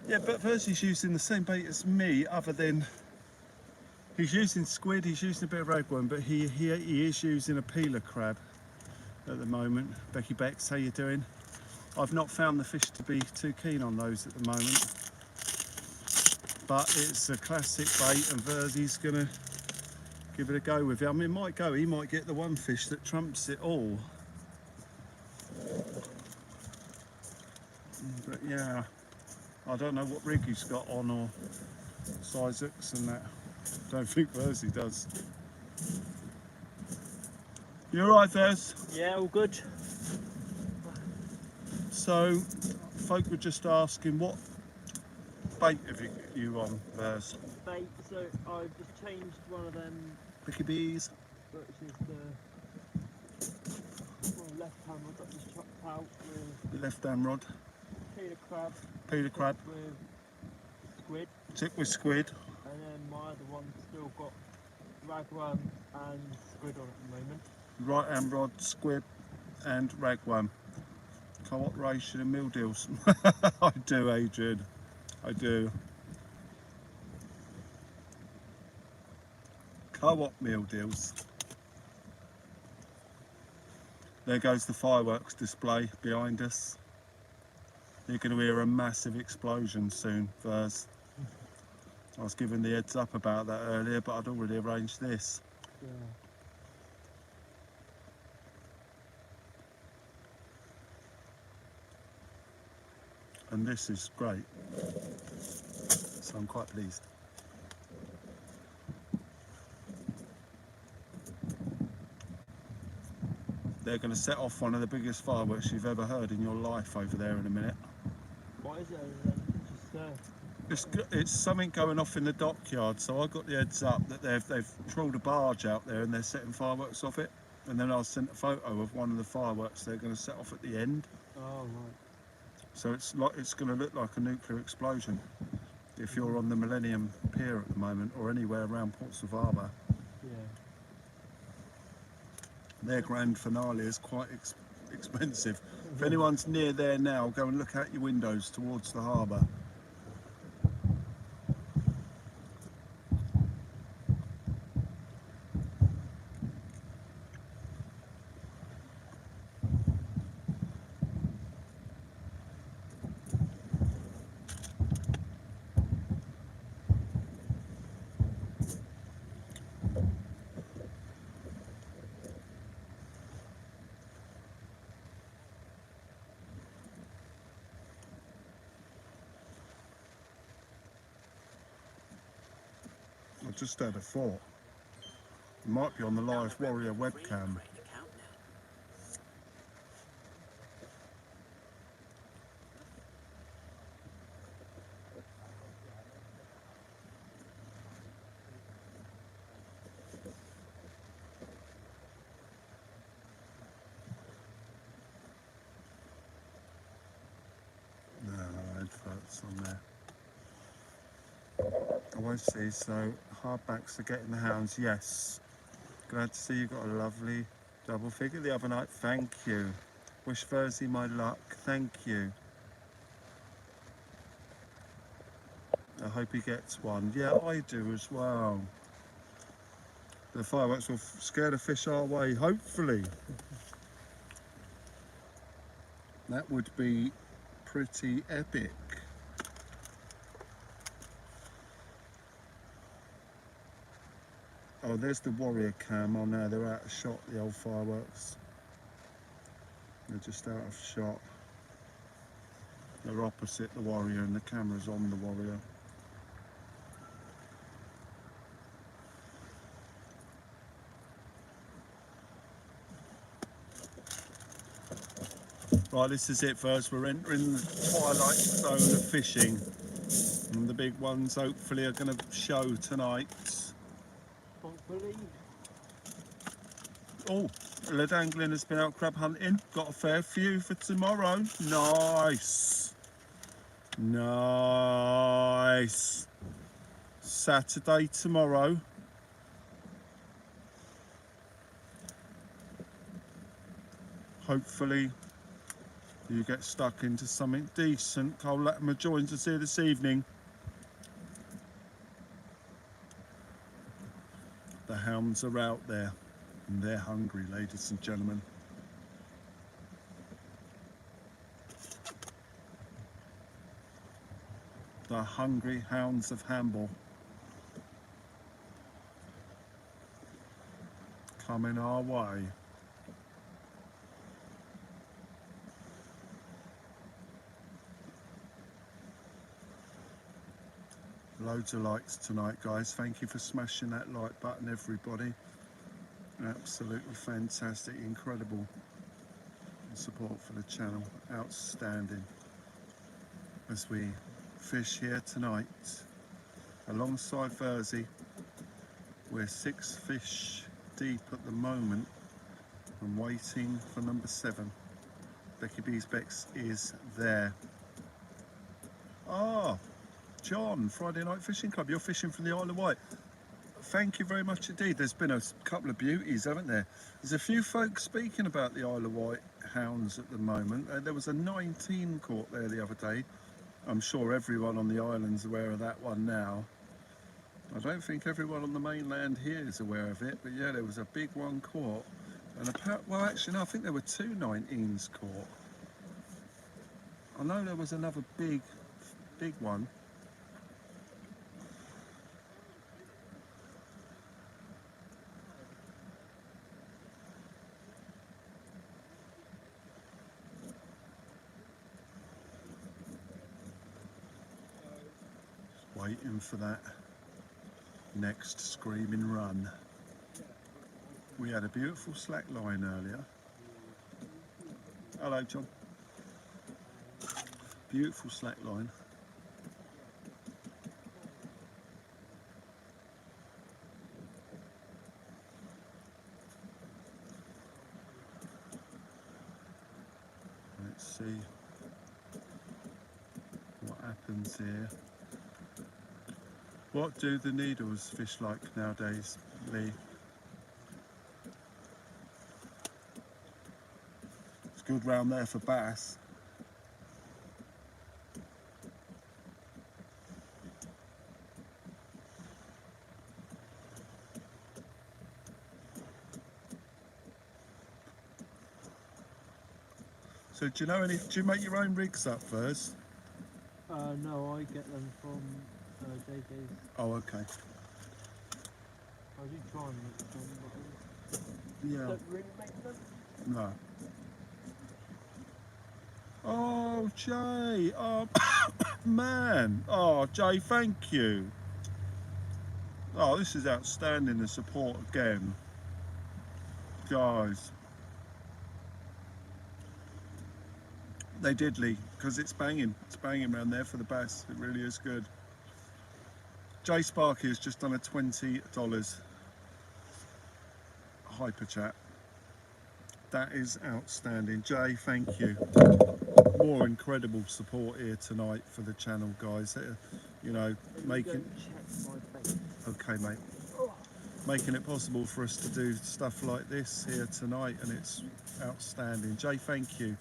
Yeah, but Verzy's using the same bait as me, other than he's using squid, he's using a bit of ragworm, but he is using a peeler crab at the moment. Becky Bex, how you doing? I've not found the fish to be too keen on those at the moment, but it's a classic bait and Verzy's gonna give it a go with it. I mean, he might get the one fish that trumps it all. But yeah, I don't know what rig he's got on or size hooks and that. Don't think Verzy does. You alright, Vez? Yeah, all good. So, folk were just asking, what bait have you on, Vez? Bait, so I've just changed one of them, Picky bees? which is the left hand one that just chopped out with Left hand rod, peeler crab, peeler crab, with squid, tip with squid. and then my other one's still got ragworm and squid on at the moment. Right hand rod, squid and ragworm. Cooperation and meal deals. I do, Adrian. I do. Co-op meal deals. There goes the fireworks display behind us. You're going to hear a massive explosion soon, Verz. I was given the heads up about that earlier, but I'd already arranged this. Yeah. And this is great. So I'm quite pleased. They're going to set off one of the biggest fireworks you've ever heard in your life over there in a minute. What is it? Just It's something going off in the dockyard, so I got the heads up that they've trawled a barge out there and they're setting fireworks off it. And then I sent a photo of one of the fireworks they're going to set off at the end. Oh, right. So it's going to look like a nuclear explosion if you're on the Millennium Pier at the moment or anywhere around Portsmouth Harbour. Yeah. Their grand finale is quite expensive. If anyone's near there now, go and look out your windows towards the harbour. I just had a thought. It might be on the Live Warrior webcam. No adverts on there. Oh, I see. So hardbacks are getting the hounds. Yes. Glad to see you got a lovely double figure the other night. Thank you. Wish Verzy my luck. Thank you. I hope he gets one. Yeah, I do as well. The fireworks will scare the fish our way, hopefully. That would be pretty epic. Oh, there's the Warrior cam. Oh no, they're out of shot, the old fireworks. They're just out of shot. They're opposite the Warrior and the camera's on the Warrior. Right, this is it first. We're entering the twilight zone of fishing. And the big ones hopefully are going to show tonight. Hopefully. Oh, lead angling has been out crab hunting. Got a fair few for tomorrow. Nice. Nice. Saturday tomorrow. Hopefully you get stuck into something decent. Cole Latimer joins us here this evening. The hounds are out there and they're hungry, ladies and gentlemen. The hungry hounds of Hamble coming our way. Loads of likes tonight, guys. Thank you for smashing that like button, everybody. Absolutely fantastic, incredible support for the channel. Outstanding. As we fish here tonight alongside Verzy. We're 6 fish deep at the moment and waiting for number 7. Becky B's Bex is there. Ah, John, Friday Night Fishing Club. You're fishing from the Isle of Wight. Thank you very much indeed. There's been a couple of beauties, haven't there? There's a few folks speaking about the Isle of Wight hounds at the moment. There was a 19 caught there the other day. I'm sure everyone on the island's aware of that one now. I don't think everyone on the mainland here is aware of it, but yeah, there was a big one caught. And well, actually, no, I think there were 2 19s caught. I know there was another big one. Waiting for that next screaming run. We had a beautiful slack line earlier. Hello, John. Beautiful slack line. see what happens here. What do the needles fish like nowadays, Lee? It's good round there for bass. So do you know any? Do you make your own rigs up first? No, I get them from JJ's. Oh, okay. I do try and make them, but Yeah. don't really make them. No. Oh, Jay. Oh, man. Oh, Jay, thank you. Oh, this is outstanding, the support again. Guys. They did, Lee, because it's banging. It's banging around there for the bass. It really is good. Jay Sparky has just done a $20 hyper chat. That is outstanding. Jay, thank you. More incredible support here tonight for the channel, guys. You know, making... Okay, mate. Making it possible for us to do stuff like this here tonight, and it's outstanding. Jay, thank you.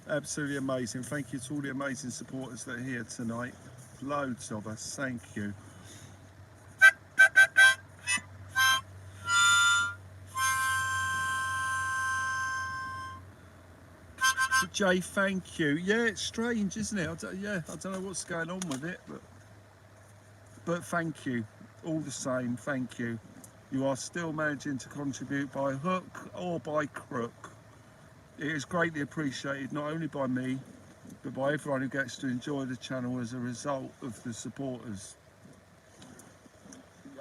Absolutely amazing. Thank you to all the amazing supporters that are here tonight. Loads of us. Thank you. Jay, thank you. Yeah, it's strange, isn't it? I don't know what's going on with it, but thank you. All the same, thank you. You are still managing to contribute by hook or by crook. It is greatly appreciated, not only by me, but by everyone who gets to enjoy the channel as a result of the supporters.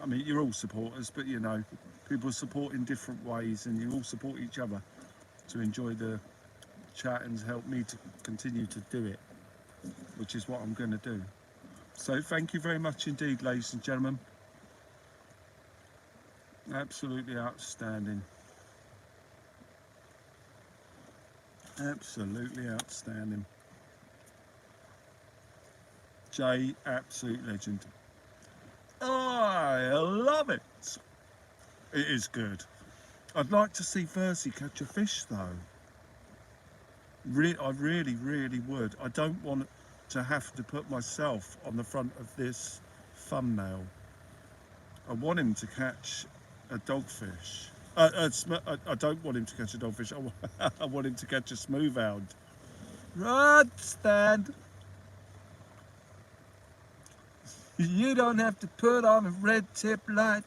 I mean, you're all supporters, but you know, people support in different ways, and you all support each other to enjoy the chat and help me to continue to do it, which is what I'm going to do. So thank you very much indeed, ladies and gentlemen. Absolutely outstanding. Absolutely outstanding. Jay, absolute legend. I love it. It is good. I'd like to see Verzy catch a fish though. I really would. I don't want to have to put myself on the front of this thumbnail. I want him to catch a dogfish. I don't want him to catch a dogfish. I want him to catch a smoothhound. Rod stand. You don't have to put on a red tip light.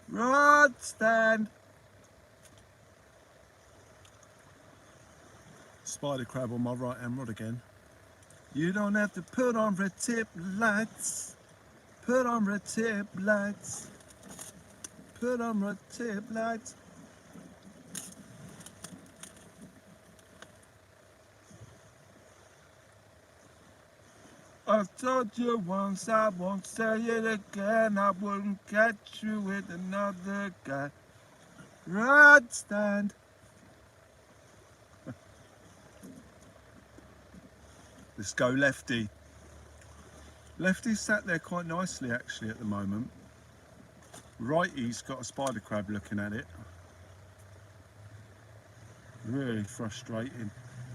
Rod stand. Spider crab on my right hand rod again. You don't have to put on red tip lights. Put on red tip lights. Put on red tip lights. I've told you once, I won't say it again. I wouldn't catch you with another guy. Rod stand. Let's go lefty. Lefty's sat there quite nicely actually at the moment. Righty's got a spider crab looking at it. Really frustrating.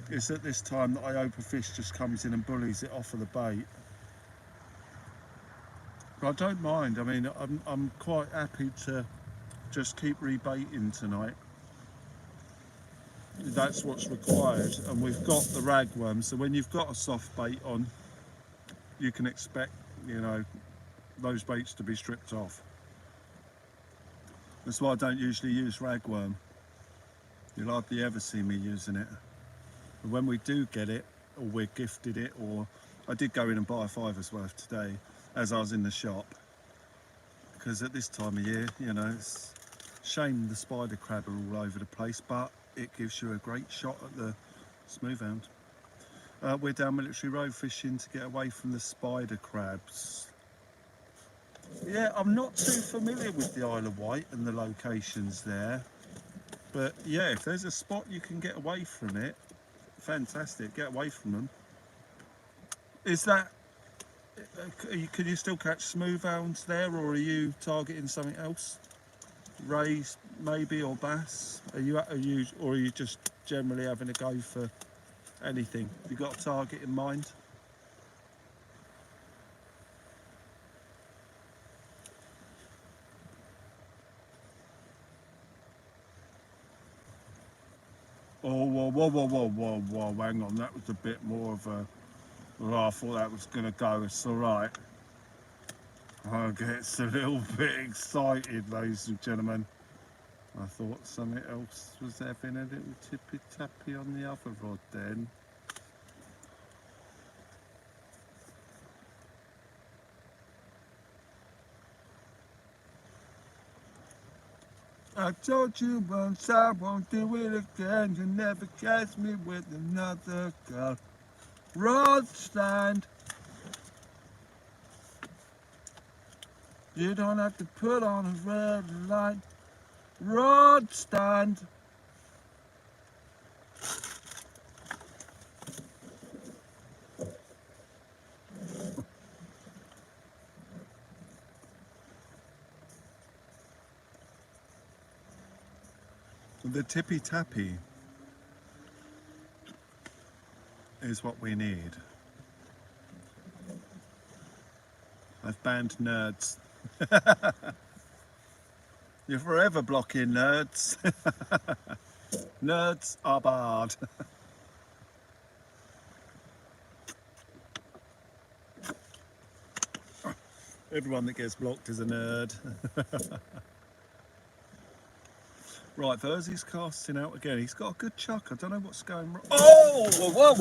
It's at this time that I hope a fish just comes in and bullies it off of the bait. But I don't mind. I mean, I'm quite happy to just keep rebaiting tonight. That's what's required, and we've got the ragworm, so when you've got a soft bait on, you can expect, you know, those baits to be stripped off. That's why I don't usually use ragworm. You'll hardly ever see me using it. But when we do get it, or we're gifted it, or I did go in and buy a $5's worth today as I was in the shop, because at this time of year, you know, it's a shame the spider crab are all over the place, but it gives you a great shot at the smoothhound. We're down Military Road fishing to get away from the spider crabs. Yeah, I'm not too familiar with the Isle of Wight and the locations there, but yeah, if there's a spot you can get away from it, Fantastic. Get away from them. Is that? Can you still catch smooth hounds there, or are you targeting something else? Rays maybe, or bass? Or are you just generally having a go for anything? Have you got a target in mind? Oh, whoa, hang on, that was a bit more of a, well, I thought that was going to go, it's alright. I get a little bit excited, ladies and gentlemen. I thought something else was having a little tippy-tappy on the other rod then. I told you once I won't do it again. You never catch me with another girl. Rod stand. You don't have to put on a red light. Rod stand. The tippy tappy is what we need. I've banned nerds. You're forever blocking nerds. Nerds are barred. Everyone that gets blocked is a nerd. Right, Verzy's casting out again. He's got a good chuck. I don't know what's going wrong. Oh, whoa.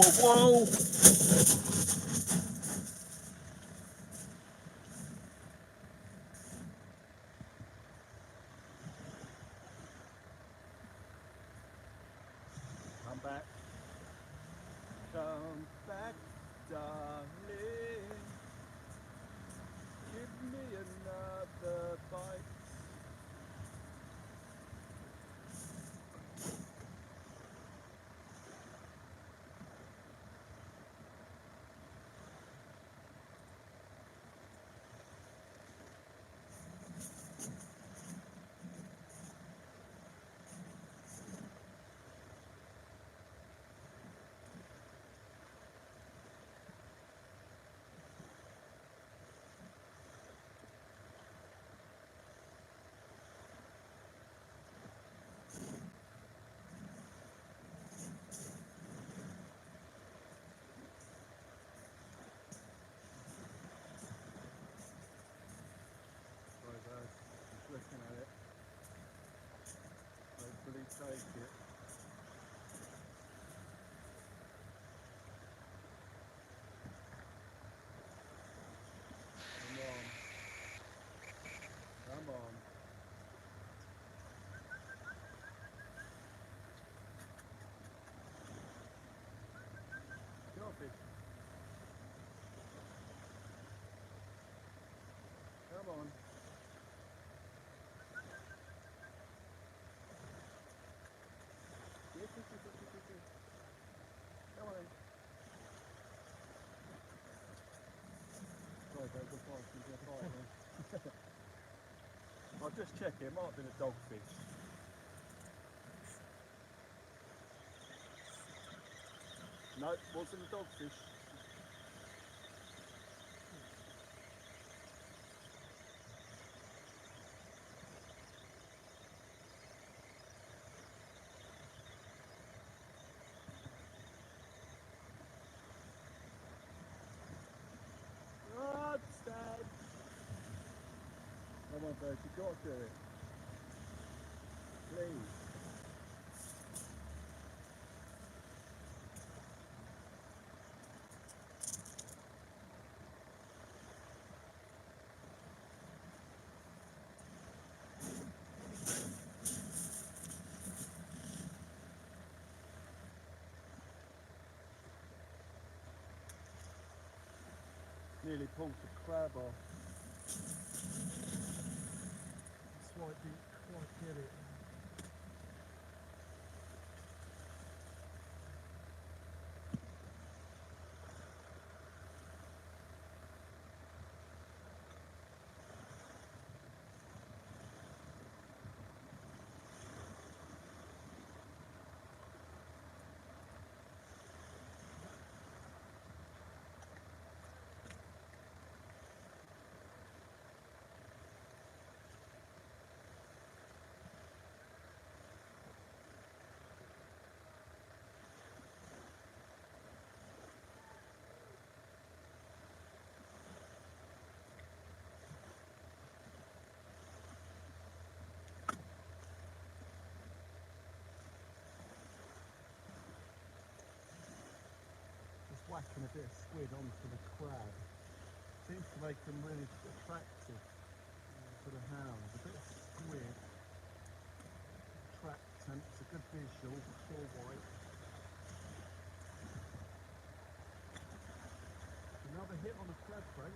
Come back, darling. Give me another bite. Looking at it, hopefully take it. Come on. Drop it. Come on. Come on. Sorry, babe, good fight. Give me a fight, man. I'll just check it. It might have been a dogfish. No, it wasn't a dogfish. Rod stand. Come on, Bert, you've got to do it. Please. Nearly pulled the crab off. That's why I didn't quite get it. whacking a bit of squid onto the crab. Seems to make them really attractive for the hounds. A bit of squid attractant. It's a good visual, pure white. Another hit on the crab bait.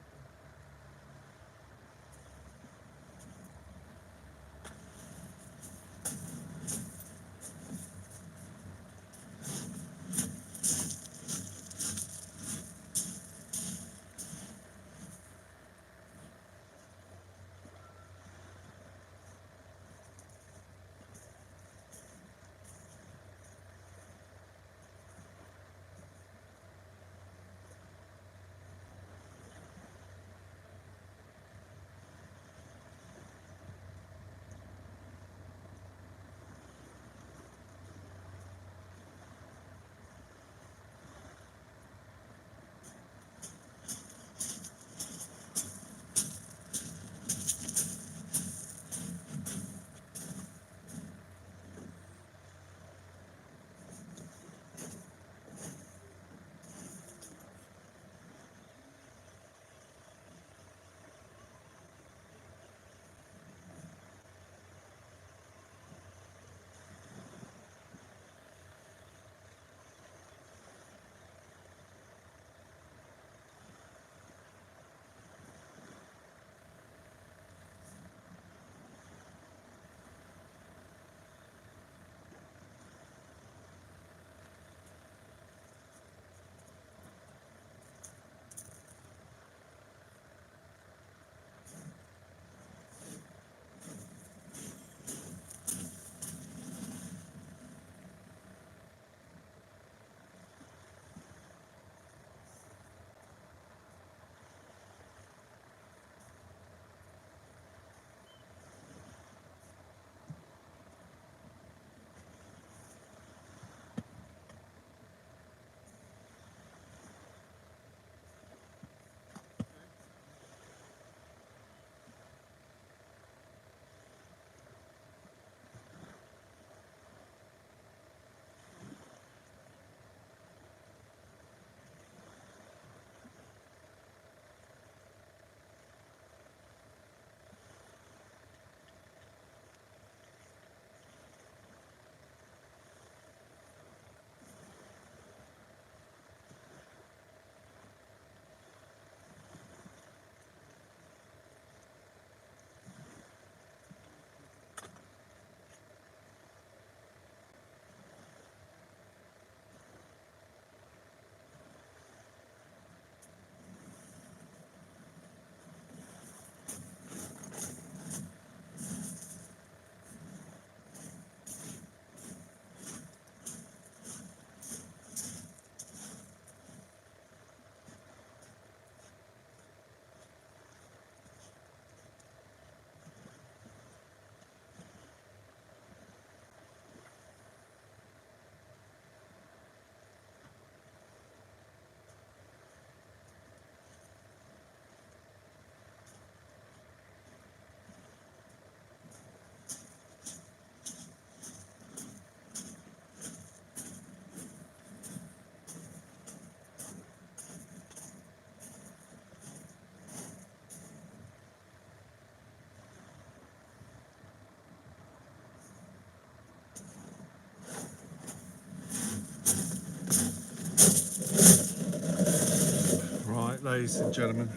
Right, ladies and gentlemen,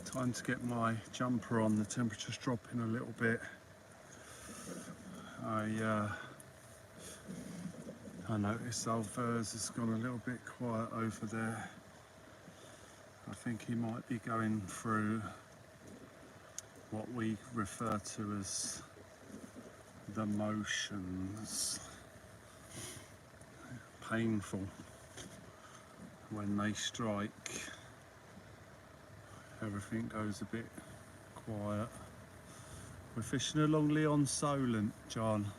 time to get my jumper on. The temperature's dropping a little bit. I noticed old Verzy has gone a little bit quiet over there. I think he might be going through what we refer to as the motions. Painful when they strike. Everything goes a bit quiet. We're fishing along Leon Solent, John.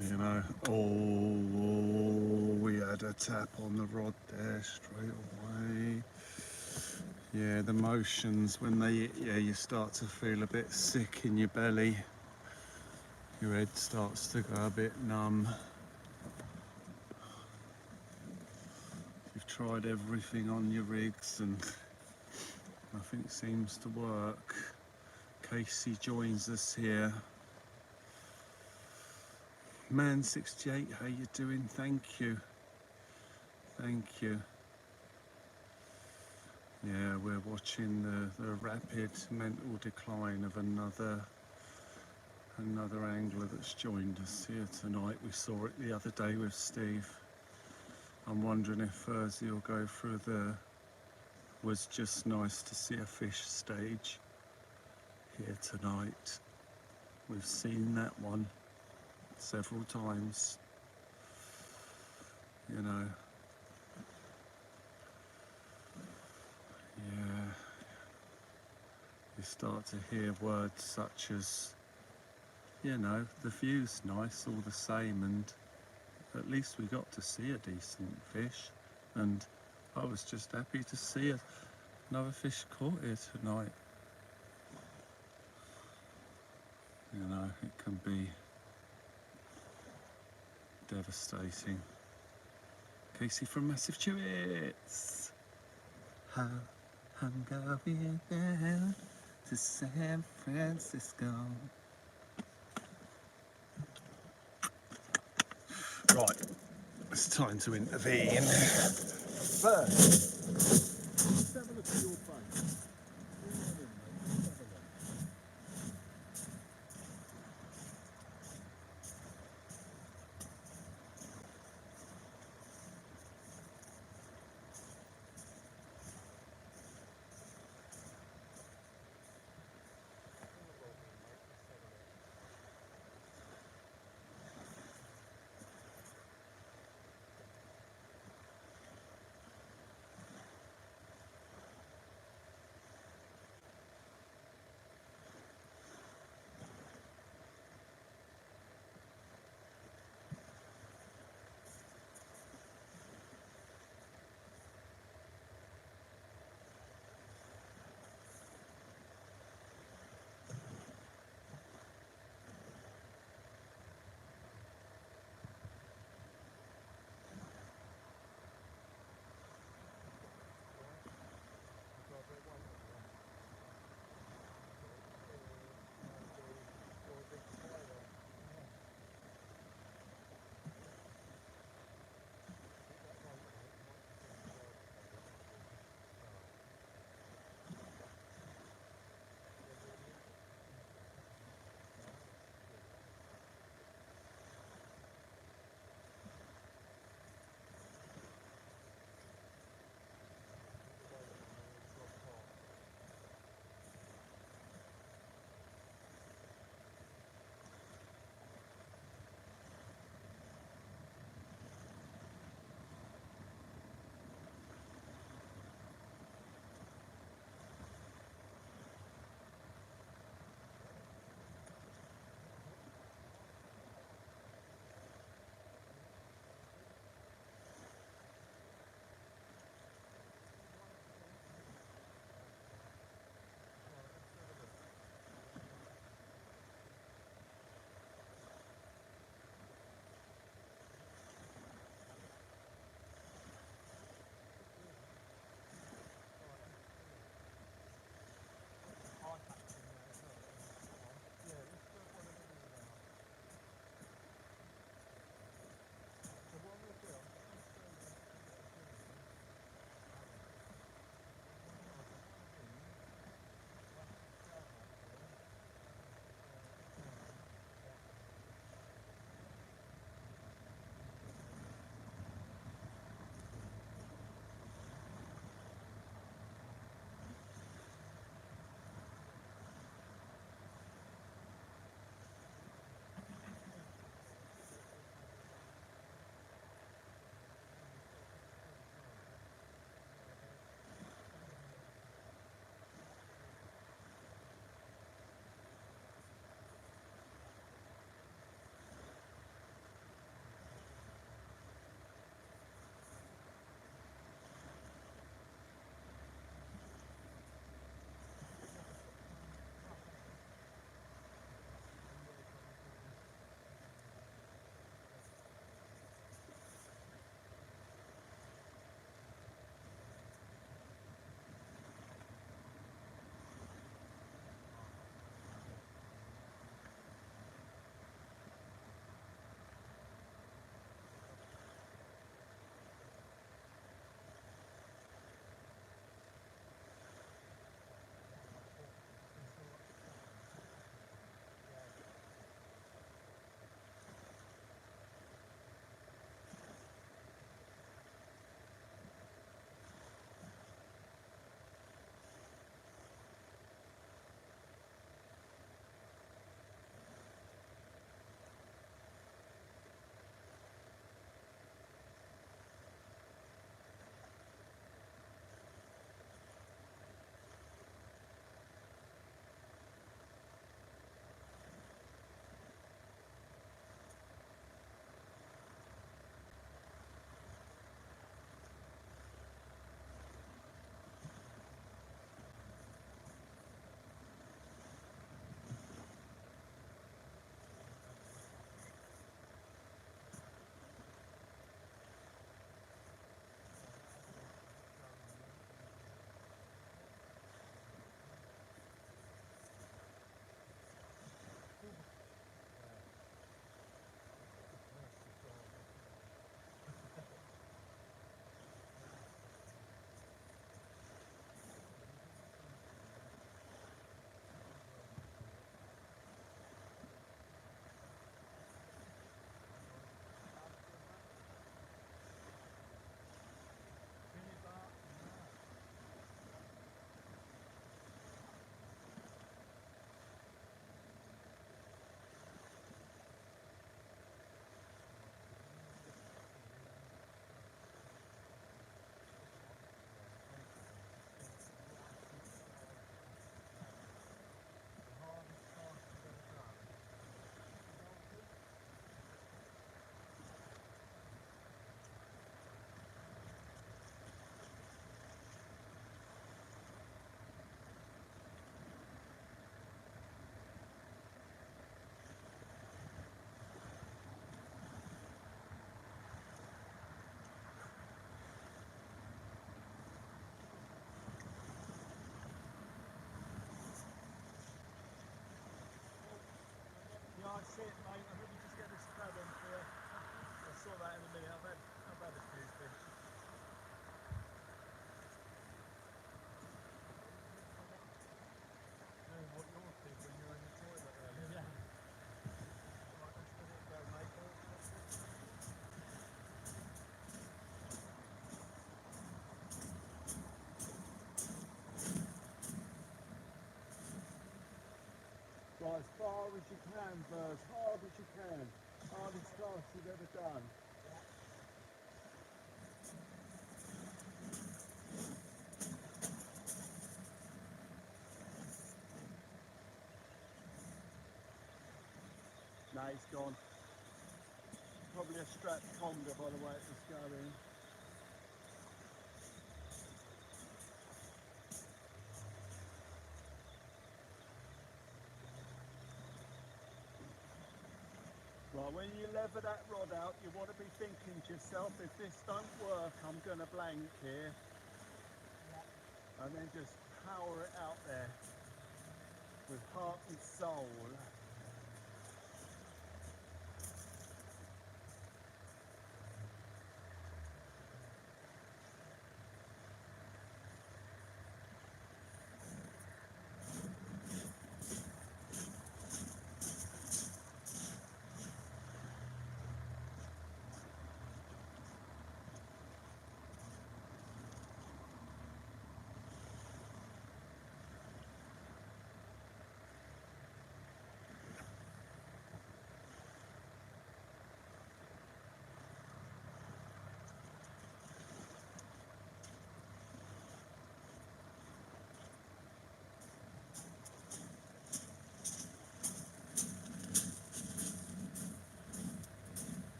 You know, oh, we had a tap on the rod there straight away. Yeah, the motions when they, yeah, you start to feel a bit sick in your belly. Your head starts to go a bit numb. You've tried everything on your rigs and nothing seems to work. Casey joins us here. Man 68, how you doing? Thank you. Thank you. Yeah, we're watching the rapid mental decline of another angler that's joined us here tonight. We saw it the other day with Steve. I'm wondering if Verzy will go through the was just nice to see a fish stage here tonight. We've seen that one several times, you know. Yeah, you start to hear words such as, you know, the view's nice all the same, and at least we got to see a decent fish, and I was just happy to see another fish caught here tonight. You know, it can be devastating. Casey from Massachusetts. How I'm going down to San Francisco. Right, it's time to intervene. First, Let's have a look at your face. as far as you can, Verzy, hard as you can. Hardest cast you've ever done. No, he's gone. Probably a strapped conger by the way it was going. Right, when you lever that rod out, you want to be thinking to yourself, if this don't work, I'm going to blank here. And then just power it out there with heart and soul.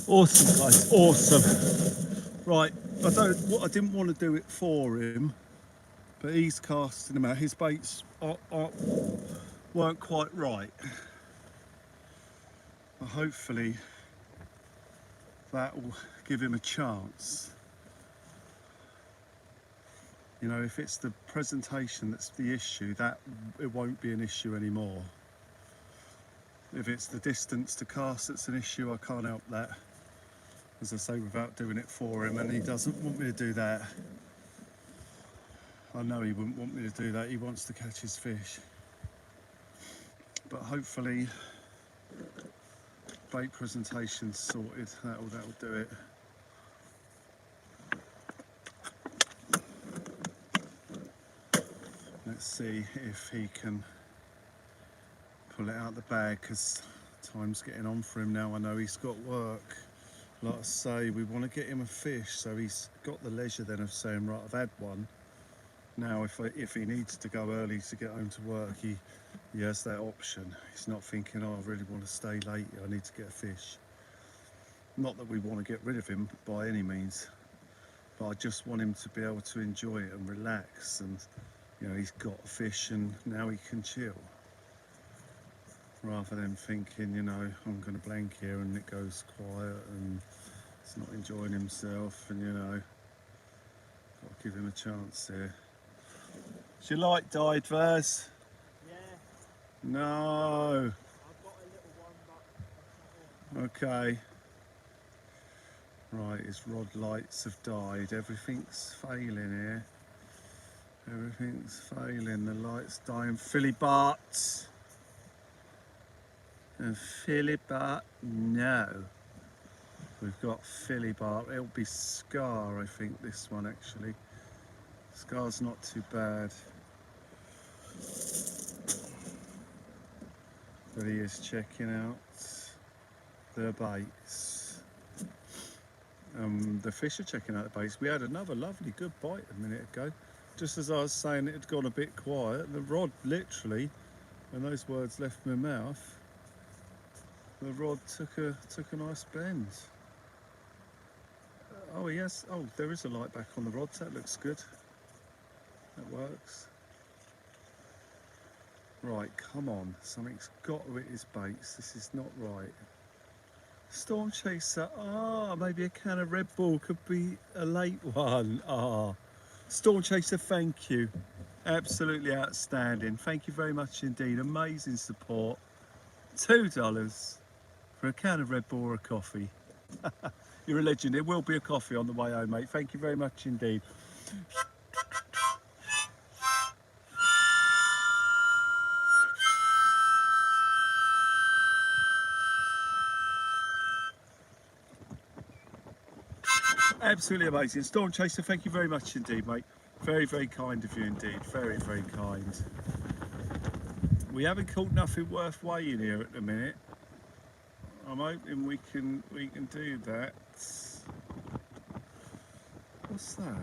Awesome, guys, awesome. Right, I didn't want to do it for him, but he's casting them out. His baits weren't quite right. But hopefully that will give him a chance. You know, if it's the presentation that's the issue, that it won't be an issue anymore. If it's the distance to cast that's an issue, I can't help that. As I say, without doing it for him, and he doesn't want me to do that. I know he wouldn't want me to do that. He wants to catch his fish. But hopefully, bait presentation's sorted. That'll do it. Let's see if he can pull it out the bag, because time's getting on for him now. I know he's got work. Like I say, we want to get him a fish, so he's got the leisure then of saying, right, I've had one. Now, if he needs to go early to get home to work, he has that option. He's not thinking, oh, I really want to stay late, I need to get a fish. Not that we want to get rid of him by any means, but I just want him to be able to enjoy it and relax, and you know, he's got a fish and now he can chill. Rather than thinking, you know, I'm going to blank here and it goes quiet and he's not enjoying himself, and you know, got to give him a chance here. Has your light died, Verzy? Yeah, No. I've got a little one, but Okay. Right, his rod lights have died. Everything's failing here. Everything's failing. The light's dying. Philly Bart. And Philly Bart, no. We've got Philly Bart. It'll be Scar, I think, this one actually. Scar's not too bad. But he is checking out the baits. The fish are checking out the baits. We had another lovely good bite a minute ago. Just as I was saying it had gone a bit quiet, the rod literally, when those words left my mouth, the rod took a nice bend. Oh yes, oh there is a light back on the rods, that looks good. That works. Right, come on, something's got to hit his baits, this is not right. Storm Chaser, maybe a can of Red Bull could be a late one. Storm Chaser, thank you. Absolutely outstanding. Thank you very much indeed. Amazing support. $2 for a can of Red Bull or a coffee. You're a legend. There will be a coffee on the way home, mate. Thank you very much indeed. Absolutely amazing. Storm Chaser, thank you very much indeed, mate. Very, very kind of you indeed. Very, very kind. We haven't caught nothing worth weighing here at the minute. I'm hoping we can do that. What's that?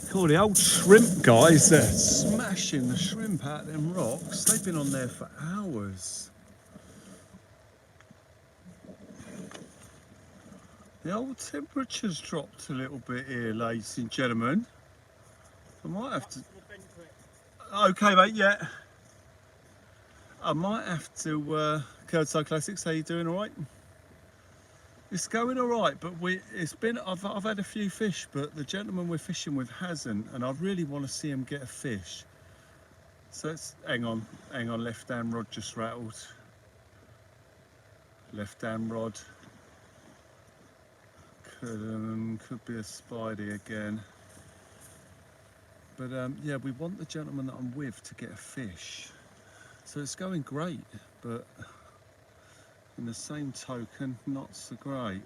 Cool, the old shrimp guys, they're smashing the shrimp out of them rocks. They've been on there for hours. The old temperature's dropped a little bit here, ladies and gentlemen. I might have to... Okay, mate, yeah. I might have to... Kurdside Classics, how you doing, all right? It's going all right, but I've had a few fish, but the gentleman we're fishing with hasn't, and I really want to see him get a fish. So it's, hang on, left hand rod just rattled. Left hand rod. Could be a spidey again. But yeah, we want the gentleman that I'm with to get a fish. So it's going great, but in the same token, not so great.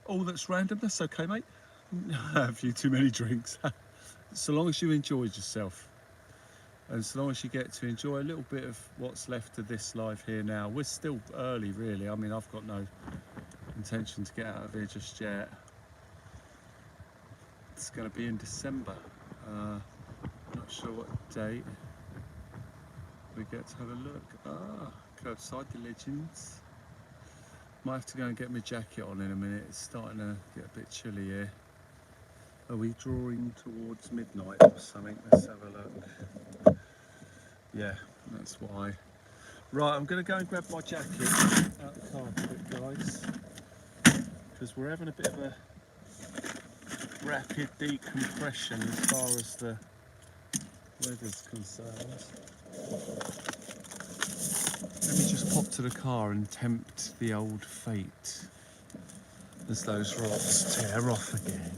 All that's random, that's okay, mate. A few too many drinks. So long as you enjoyed yourself. And so long as you get to enjoy a little bit of what's left of this live here now. We're still early, really. I mean, I've got no intention to get out of here just yet. It's going to be in December. Not sure what date we get to have a look. Curbside, the legends. Might have to go and get my jacket on in a minute. It's starting to get a bit chilly here. Are we drawing towards midnight or something? Let's have a look. Yeah, that's why. Right, I'm going to go and grab my jacket out the car a bit, guys, because we're having a bit of a rapid decompression as far as the weather's concerned. Let me just pop to the car and tempt the old fate as those rocks tear off again.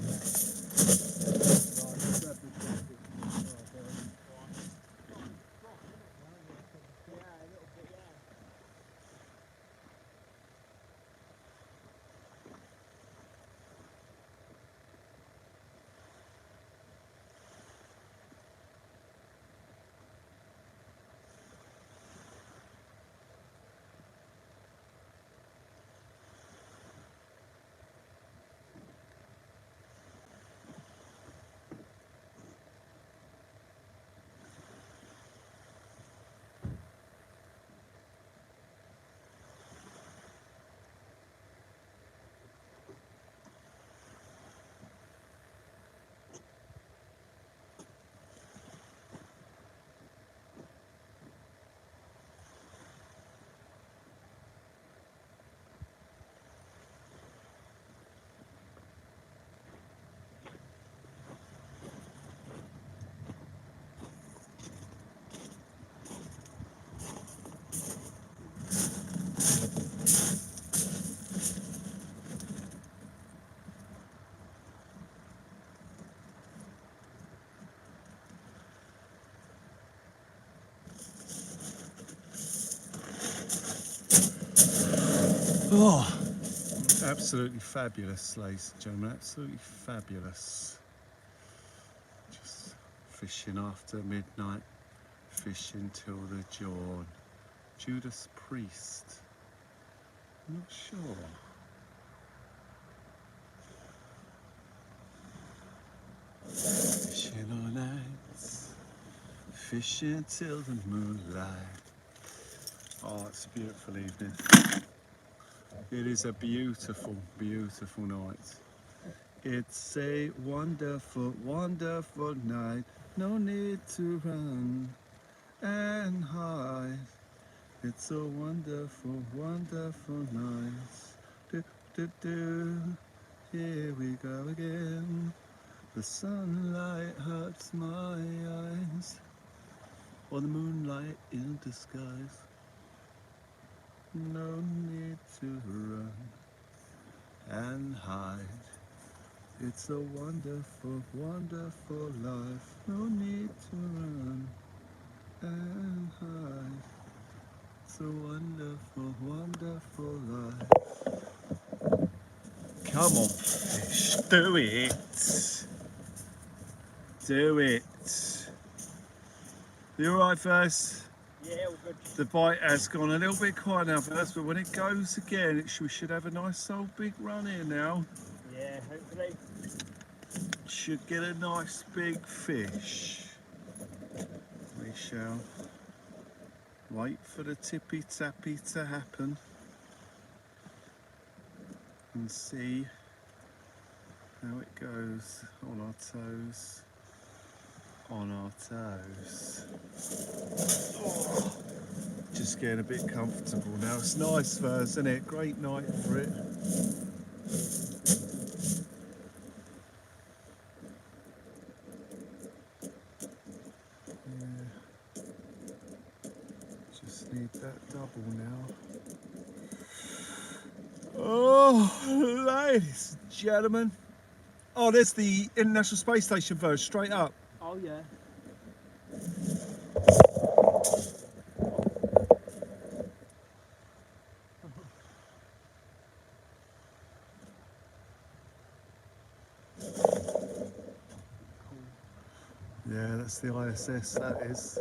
Oh, Absolutely fabulous, ladies and gentlemen, absolutely fabulous. Just fishing after midnight, fishing till the dawn. Judas Priest, I'm not sure. Fishing all night, fishing till the moonlight. Oh, it's a beautiful evening. It is a beautiful, beautiful night. It's a wonderful, wonderful night. No need to run and hide. It's a wonderful, wonderful night. Do, do, do. Here we go again. The sunlight hurts my eyes, or the moonlight in disguise. No need to run and hide. It's a wonderful, wonderful life. No need to run and hide. It's a wonderful, wonderful life. Come on, fish, do it. Do it. You alright, Verzy? Yeah, all good. The bite has gone a little bit quiet now, Verzy, but when it goes again, we should have a nice old big run here now. Yeah, hopefully. Should get a nice big fish. We shall wait for the tippy tappy to happen and see how it goes on our toes. On our toes. Oh, just getting a bit comfortable now. It's nice, Verzy, isn't it? Great night for it. Yeah. Just need that double now. Oh, ladies and gentlemen. Oh, there's the International Space Station, Verzy, straight up. Oh, yeah. Yeah, that's the ISS, that is.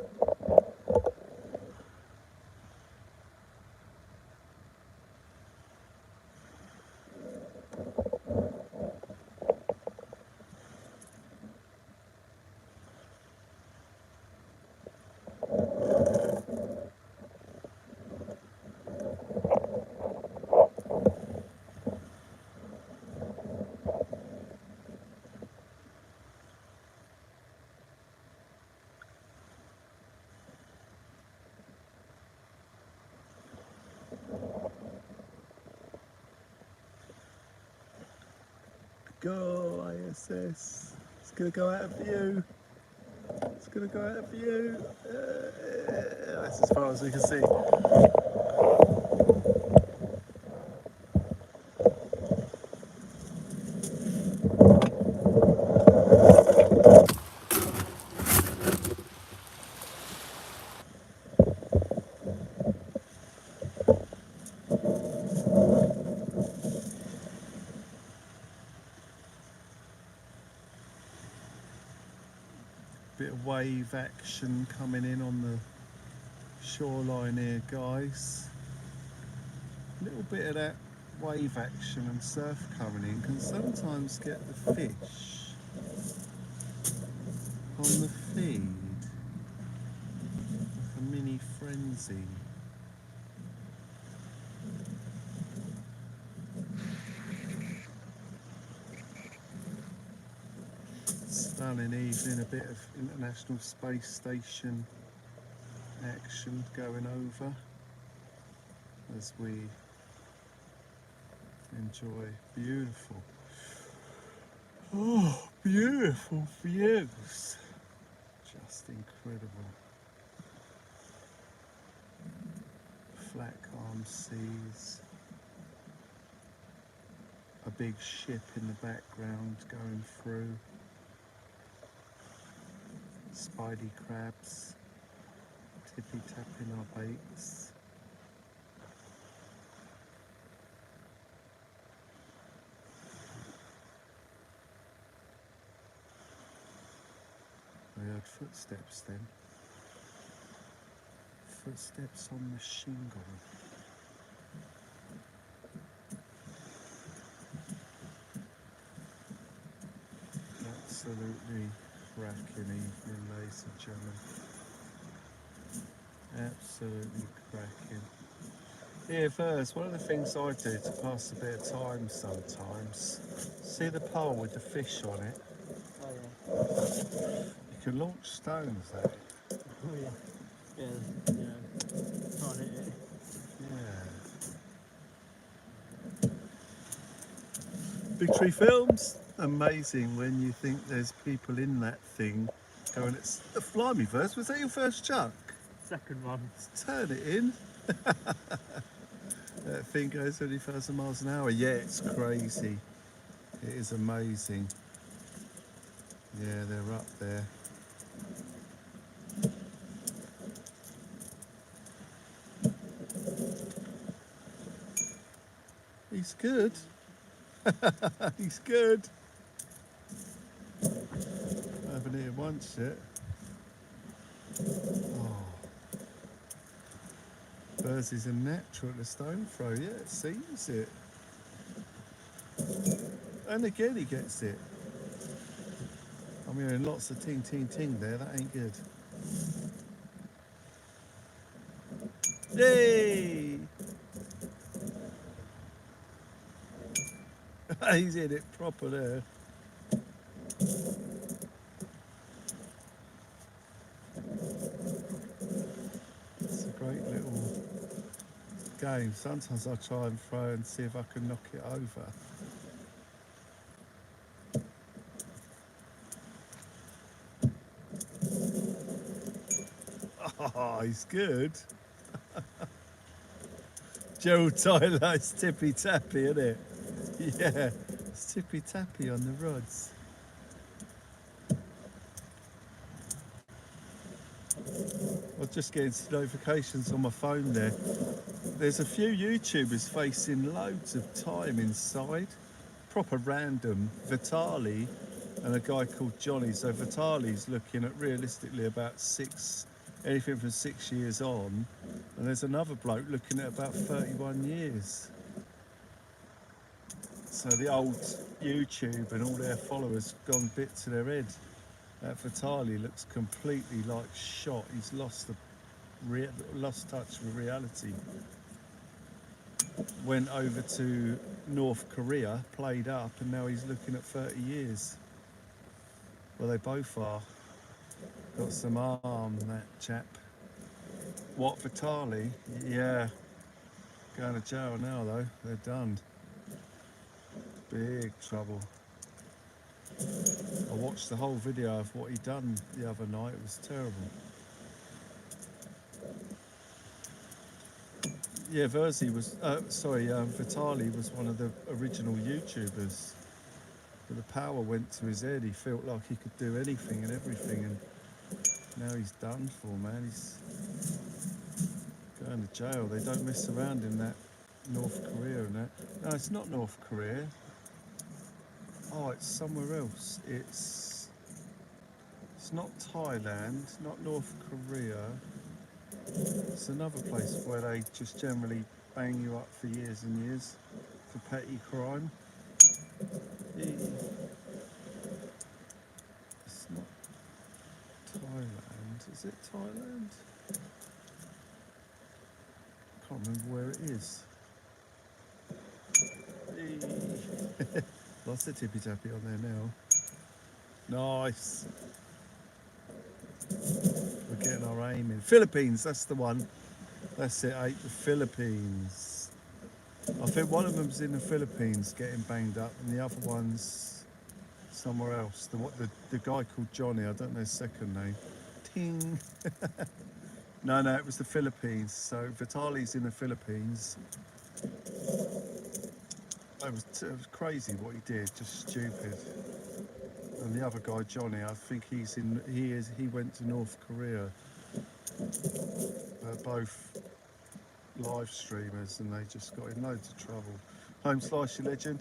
Go ISS. It's gonna go out of view. It's gonna go out of view. That's as far as we can see. Bit of wave action coming in on the shoreline here, guys. A little bit of that wave action and surf coming in can sometimes get the fish on the feed. Like a mini frenzy. Stunning evening, a bit of International Space Station action going over as we enjoy beautiful, oh, beautiful views. Just incredible. Flat calm seas. A big ship in the background going through. Spidey crabs tippy tapping our baits. I heard footsteps then. Footsteps on the shingle. Absolutely cracking evening, ladies and gentlemen. Absolutely cracking. Yeah, Vers, one of the things I do to pass a bit of time sometimes, see the pole with the fish on it? Oh yeah. You can launch stones at it. Oh yeah. Yeah. Yeah. Can't hit it. Yeah. Big Tree Films. Amazing when you think there's people in that thing going, it's the fly me Vers. Was that your first chuck? Second one. Turn it in. That thing goes 30,000 miles an hour. Yeah, it's crazy. It is amazing. Yeah, they're up there. He's good. He's good. I haven't hit him once yet. Oh. Verzy's a natural at the stone throw. Yeah, it seems it. And again he gets it. I'm hearing lots of ting ting ting there. That ain't good. Yay! He's in it proper there. It's a great little game. Sometimes I try and throw and see if I can knock it over. Oh, he's good. Gerald Tyler, it's tippy tappy, isn't it? Yeah, it's tippy tappy on the rods. I was just getting some notifications on my phone there. There's a few YouTubers facing loads of time inside. Proper random. Vitali and a guy called Johnny. So Vitali's looking at realistically about anything from 6 years on. And there's another bloke looking at about 31 years. So the old YouTube and all their followers gone bit to their head. That Vitali looks completely like shot. He's lost touch with reality. Went over to North Korea, played up, and now he's looking at 30 years. Well, they both are. Got some arm, that chap. What, Vitali? Yeah. Going to jail now, though. They're done. Big trouble. I watched the whole video of what he done the other night. It was terrible. Yeah, Verzy was, Vitali was one of the original YouTubers. But the power went to his head. He felt like he could do anything and everything, and now he's done for, man. He's going to jail. They don't mess around in that North Korea and that. No, it's not North Korea. Oh, it's somewhere else. It's not Thailand, not North Korea. It's another place where they just generally bang you up for years and years for petty crime. It's not Thailand. Is it Thailand? I can't remember where it is. Lots of tippy tappy on there now. Nice. We're getting our aim in. Philippines, that's the one. That's it, 8, the Philippines. I think one of them's in the Philippines getting banged up, and the other one's somewhere else. The guy called Johnny, I don't know his second name. Ting. No, it was the Philippines. So Vitali's in the Philippines. It was crazy what he did, just stupid. And the other guy, Johnny, I think he went to North Korea. They're both live streamers and they just got in loads of trouble. Home slice, your legend.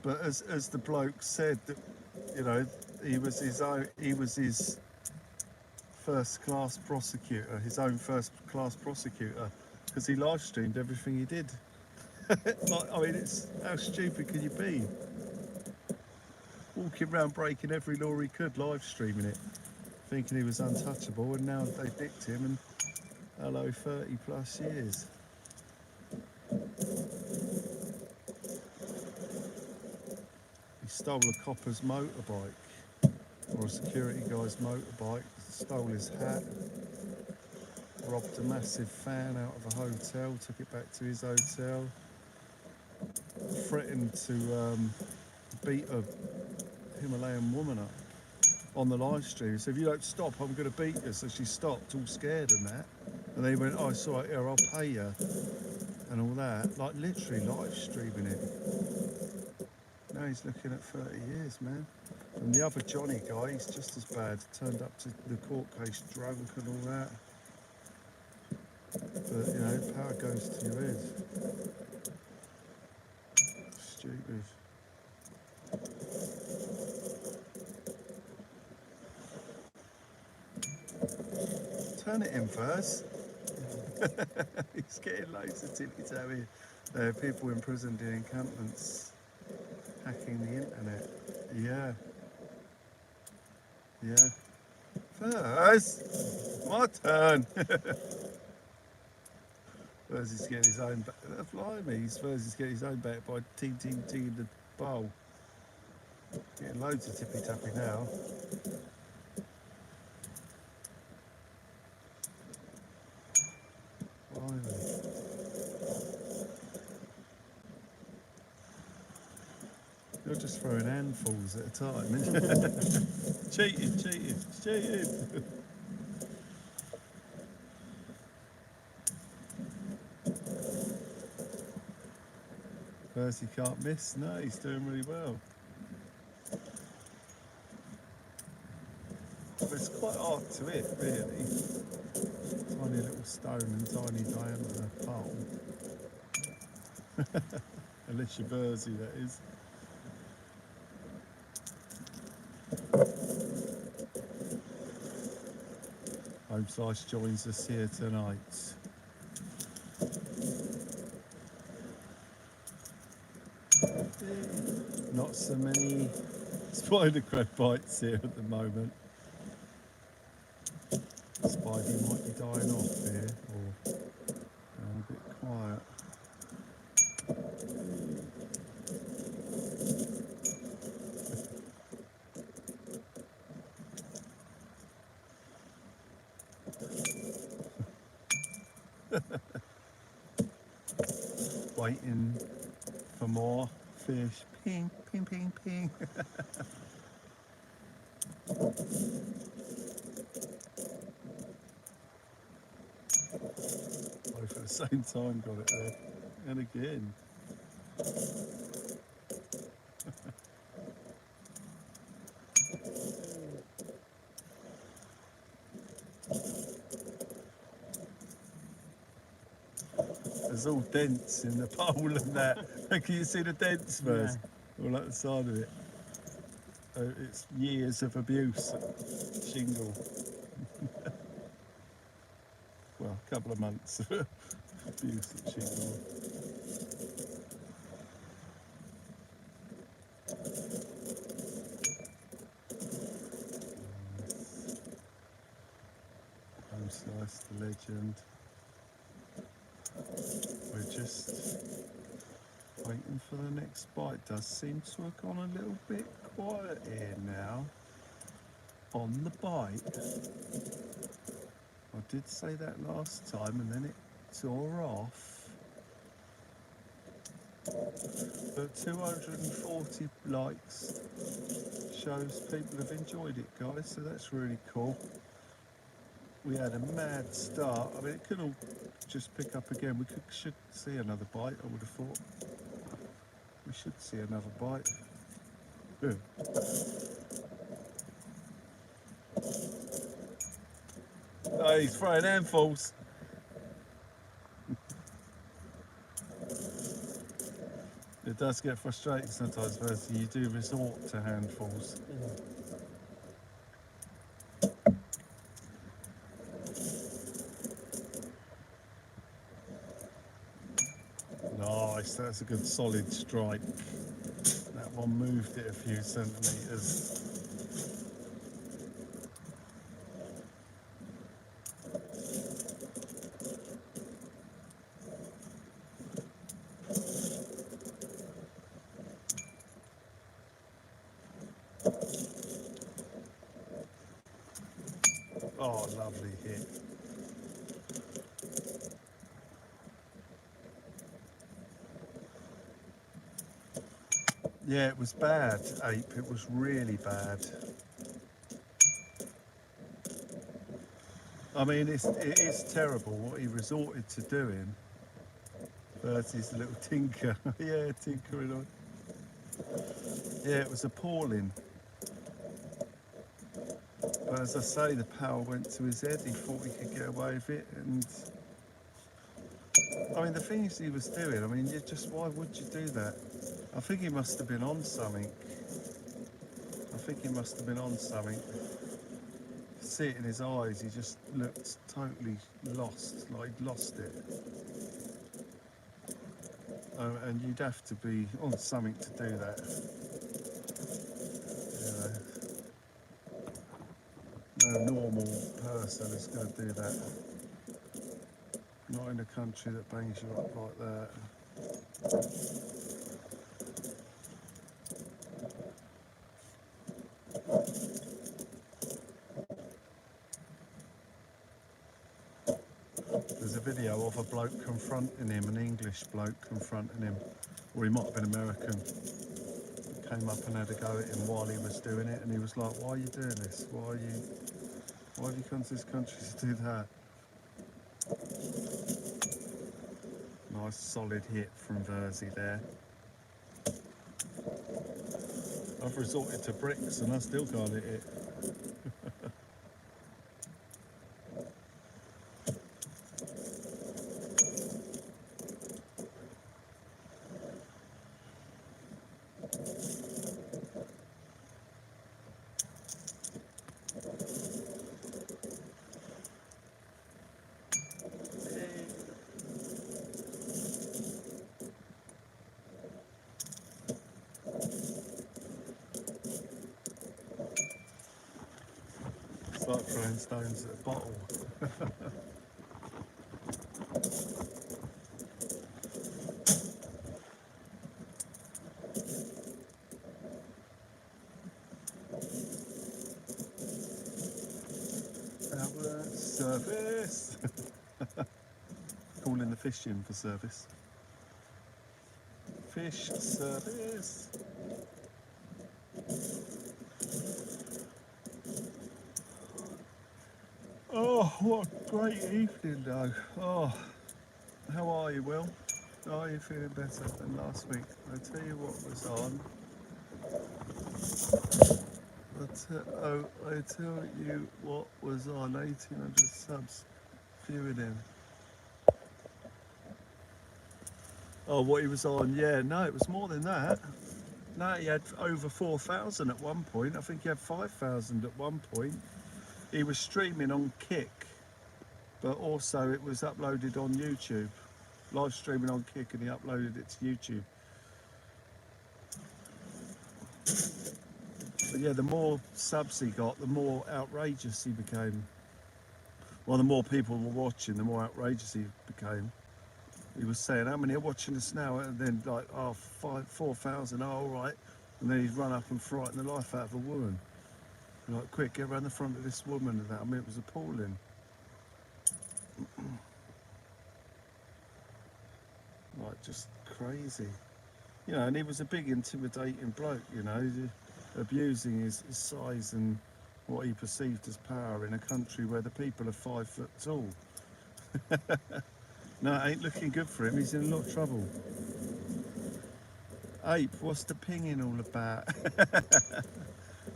But as the bloke said, that, you know, he was his first class prosecutor, his own first class prosecutor, because he live streamed everything he did. Like, I mean, it's how stupid can you be? Walking around breaking every law he could, live streaming it, thinking he was untouchable, and now they nicked him and hello 30 plus years. He stole a copper's motorbike, or a security guy's motorbike, stole his hat, robbed a massive fan out of a hotel, took it back to his hotel, threatened to beat a Himalayan woman up on the live stream. So if you don't stop, I'm going to beat you. So she stopped, all scared and that. And they went, oh, it's all right, here, I'll pay you. And all that. Like literally live streaming it. Now he's looking at 30 years, man. And the other Johnny guy, he's just as bad. Turned up to the court case drunk and all that. But, you know, power goes to your head. Stupid. Turn it in first. He's getting loads of tickets out here. There are people imprisoned in encampments hacking the internet. Yeah. Yeah. First, my turn. Verzy's getting his own back. Blimey, Verzy's getting his own back by ting in the bowl. Getting loads of tippy tappy now. Blimey. You're just throwing handfuls at a time. Cheating. Verzy can't miss. No, he's doing really well. But it's quite hard to hit, really. Tiny little stone and tiny diameter pole. Unless you're Verzy, that is. Home Slice joins us here tonight. Not so many spider crab bites here at the moment. Spidey might be dying off here, or a bit quiet. Waiting for more fish. Ping, ping, ping, ping. Both at the same time got it there. And again. There's all dents in the pole and that. Can you see the dents first? Yeah. All at the side of it. It's years of abuse at shingle. Well, a couple of months of abuse at shingle. Home Slice, the legend. We're just waiting for the next bite. Does seem to have gone a little bit quiet here now on the bite. I did say that last time and then it tore off. But 240 likes shows people have enjoyed it, guys, so that's really cool. We had a mad start. I mean, it could all just pick up again. We should see another bite, I would have thought. We should see another bite. Good. Oh, he's throwing handfuls. It does get frustrating sometimes, Verzy. You do resort to handfuls. that's a good solid strike. That one moved it a few centimetres. Oh, lovely hit. Yeah, it was bad, Ape. It was really bad. I mean, it is terrible what he resorted to doing. Verzy's a little tinker. Yeah, tinkering on. Yeah, it was appalling. But as I say, the power went to his head. He thought he could get away with it. And I mean, the things he was doing, I mean, why would you do that? I think he must have been on something. I think he must have been on something. See it in his eyes, he just looked totally lost, like he'd lost it. And you'd have to be on something to do that. You know, no normal person is going to do that. Not in a country that bangs you up like that. There's a video of a bloke confronting him, an English bloke confronting him, or he might have been American. Came up and had a go at him while he was doing it, and he was like, "Why are you doing this? Why have you come to this country to do that?" Nice solid hit from Verzy there. I've resorted to bricks and I still can't hit it. It's like throwing stones at a bottle. Service! Calling the fish in for service. Fish service! Oh, what a great evening though. Oh, how are you, Will? Are you feeling better than last week? I'll tell you what was on. I tell you what was on. 1,800 subs viewing him. Oh, what he was on? Yeah, no, it was more than that. No, he had over 4,000 at one point. I think he had 5,000 at one point. He was streaming on Kick, but also it was uploaded on YouTube. Live streaming on Kick, and he uploaded it to YouTube. But yeah, the more subs he got, the more outrageous he became. Well, the more people were watching, the more outrageous he became. He was saying, "How many are watching us now?" And then like, "Oh, 4,000, oh, all right." And then he'd run up and frighten the life out of a woman. Like, "Quick, get around the front of this woman," and that. I mean, it was appalling. Like, just crazy. You know, and he was a big intimidating bloke, you know, abusing his size and what he perceived as power in a country where the people are 5 foot tall. No, it ain't looking good for him. He's in a lot of trouble. Ape, what's the pinging all about?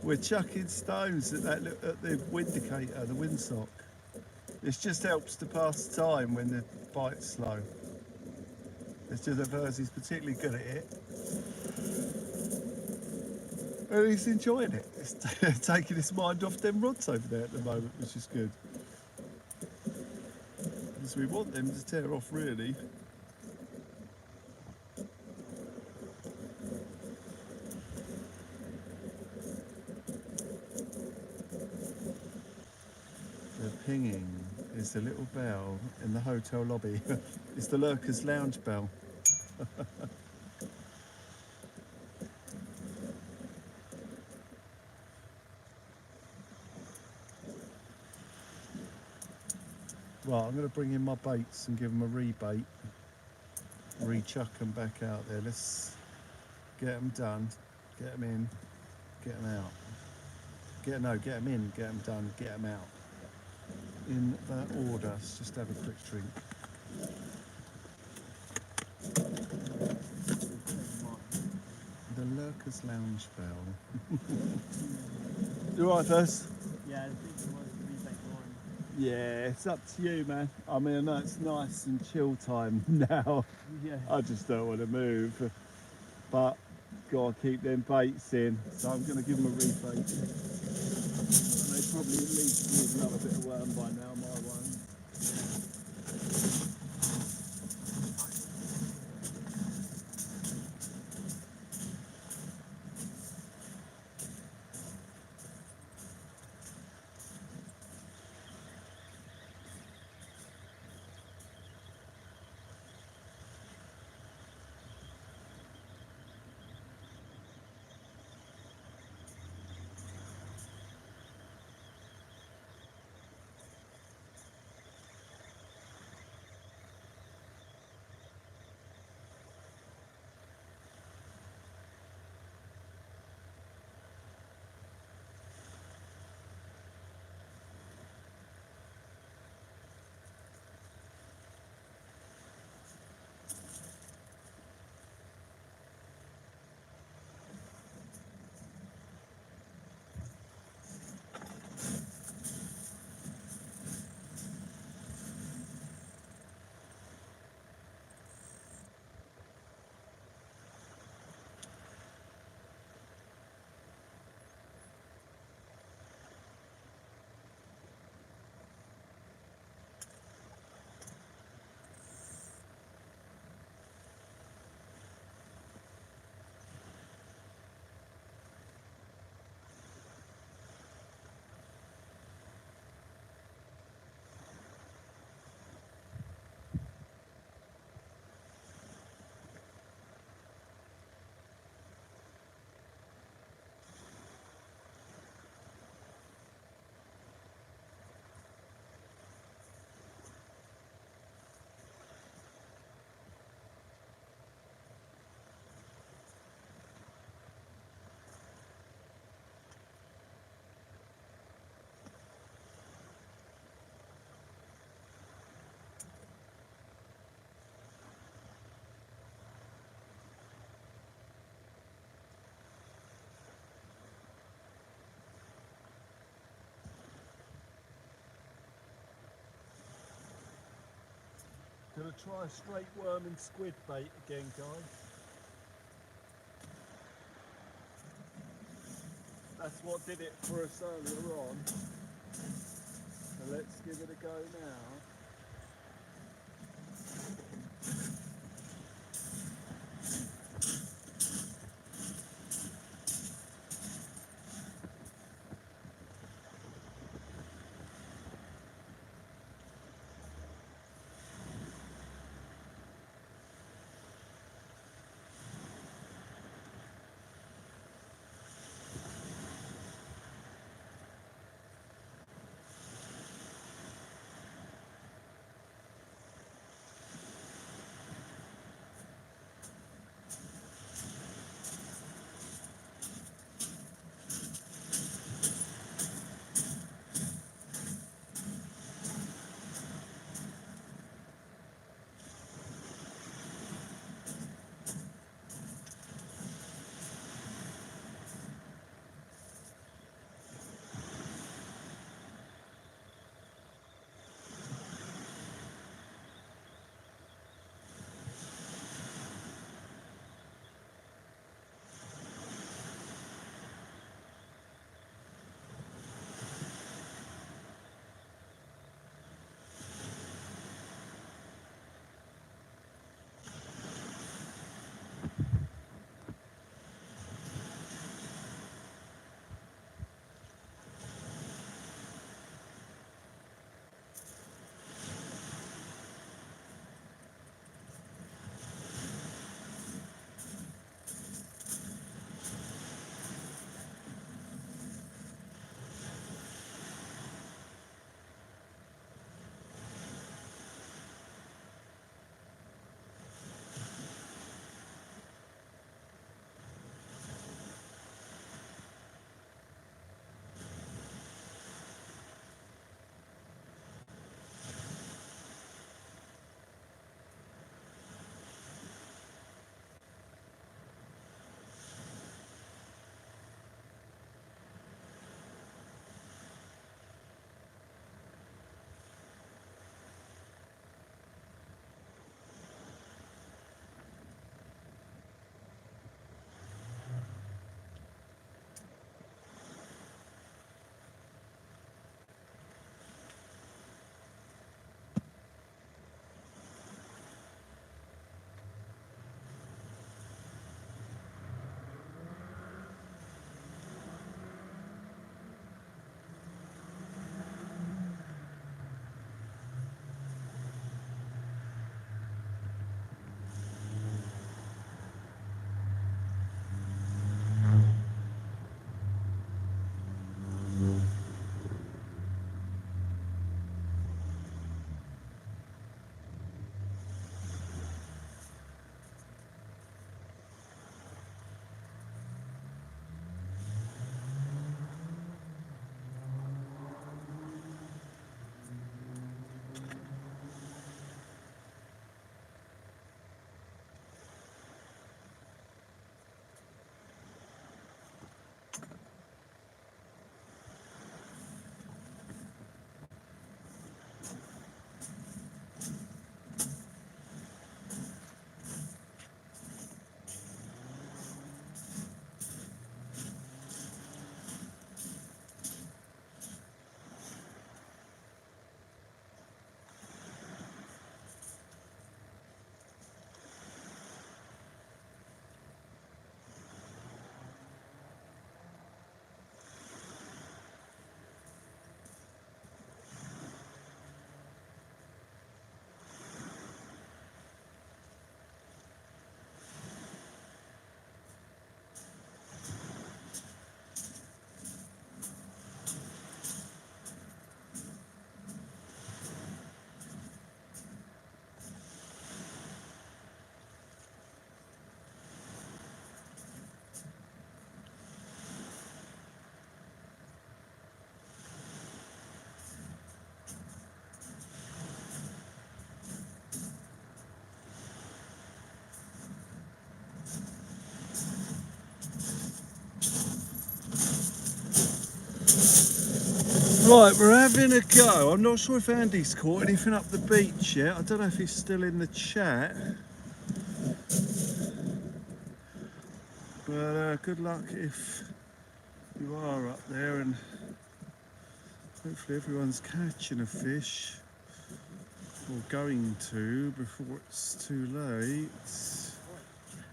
We're chucking stones at the windicator, the windsock. It just helps to pass the time when the bite's slow. It's just that Verzy's particularly good at it. And he's enjoying it. It's taking his mind off them rods over there at the moment, which is good. Because we want them to tear off, really. pinging is the little bell in the hotel lobby. It's the Lurkers Lounge bell. Right, I'm going to bring in my baits and give them a rebait. Rechuck them back out there. Let's get them done, get them in, get them out. Get them in, get them done, get them out. In that order. Let's just have a quick drink. The Lurkers Lounge bell. You alright, Verzy? Yeah, I think it was the rebate one. Yeah, it's up to you, man. I mean, I know it's nice and chill time now. Yeah. I just don't want to move. But gotta keep them baits in. So I'm gonna give them a rebait. They probably at least need another bit of worm by now, my one. Gonna try a straight worm and squid bait again, guys. That's what did it for us earlier on. So let's give it a go now. Right, we're having a go. I'm not sure if Andy's caught anything up the beach yet. I don't know if he's still in the chat. But good luck if you are up there, and hopefully everyone's catching a fish or going to before it's too late.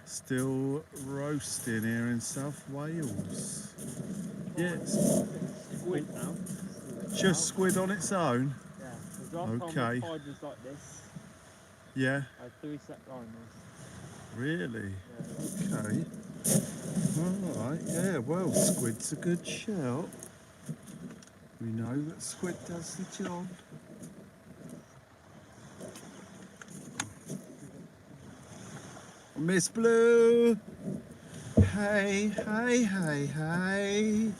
Still roasting here in South Wales. Yeah, it's Squid now. just squid on its own. Yeah. The last time Okay. the tide was like this, Yeah, I had 3 set liners. really? Yeah. Okay. Alright, yeah, well, squid's a good shout. We know that squid does the job. Miss Blue! Hey, hey, hey, hey.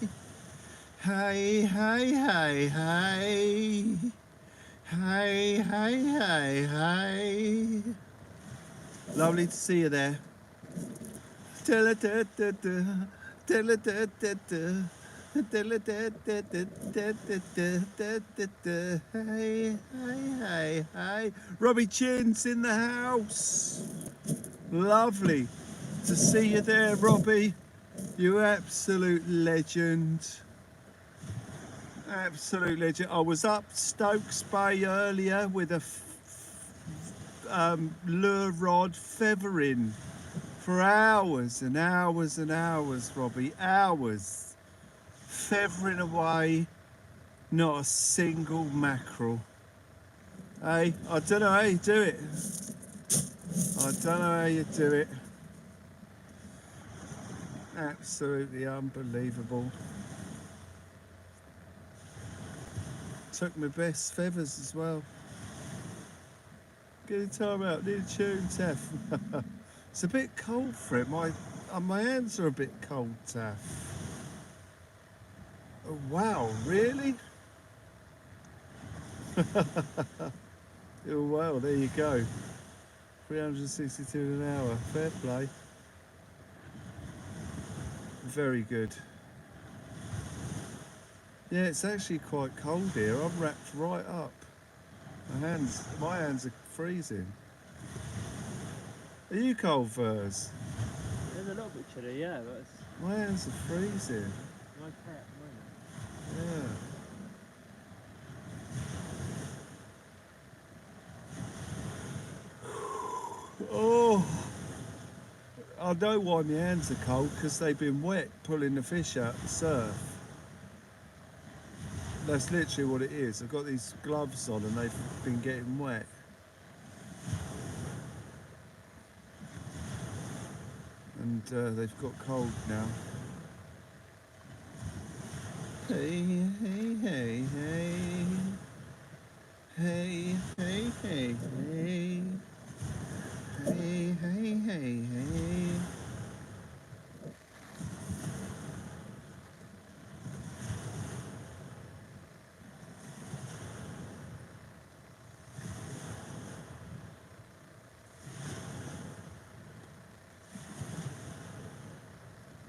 Hey, hey, hey, hey. Hey, hey, hey, hey. Lovely to see you there. Da-da-da-da-da, da-da-da-da-da, da-da-da-da-da-da-da-da-da. Hey, hey, hey, hey. Robbie Chin's in the house. Lovely to see you there, Robbie. You absolute legend. Absolute legend. I was up Stokes Bay earlier with a lure rod feathering for hours and hours and hours, Robbie. Hours. Feathering away, not a single mackerel. Hey, I don't know how you do it. I don't know how you do it. Absolutely unbelievable. Took my best feathers as well. Get the time out, need a tune, Taff. It's a bit cold for it. My hands are a bit cold, Taff. Oh, wow, really? Oh, well, there you go. 362 an hour. Fair play. Very good. Yeah, it's actually quite cold here. I'm wrapped right up. My hands are freezing. Are you cold, Vers? It's a little bit chilly, yeah, but it's My hands are freezing. okay at the moment. Yeah. Oh, I know why my hands are cold, because they've been wet pulling the fish out the surf. That's literally what it is. I've got these gloves on and they've been getting wet. And they've got cold now. Hey, hey, hey, hey. Hey, hey, hey, hey. Hey, hey, hey, hey.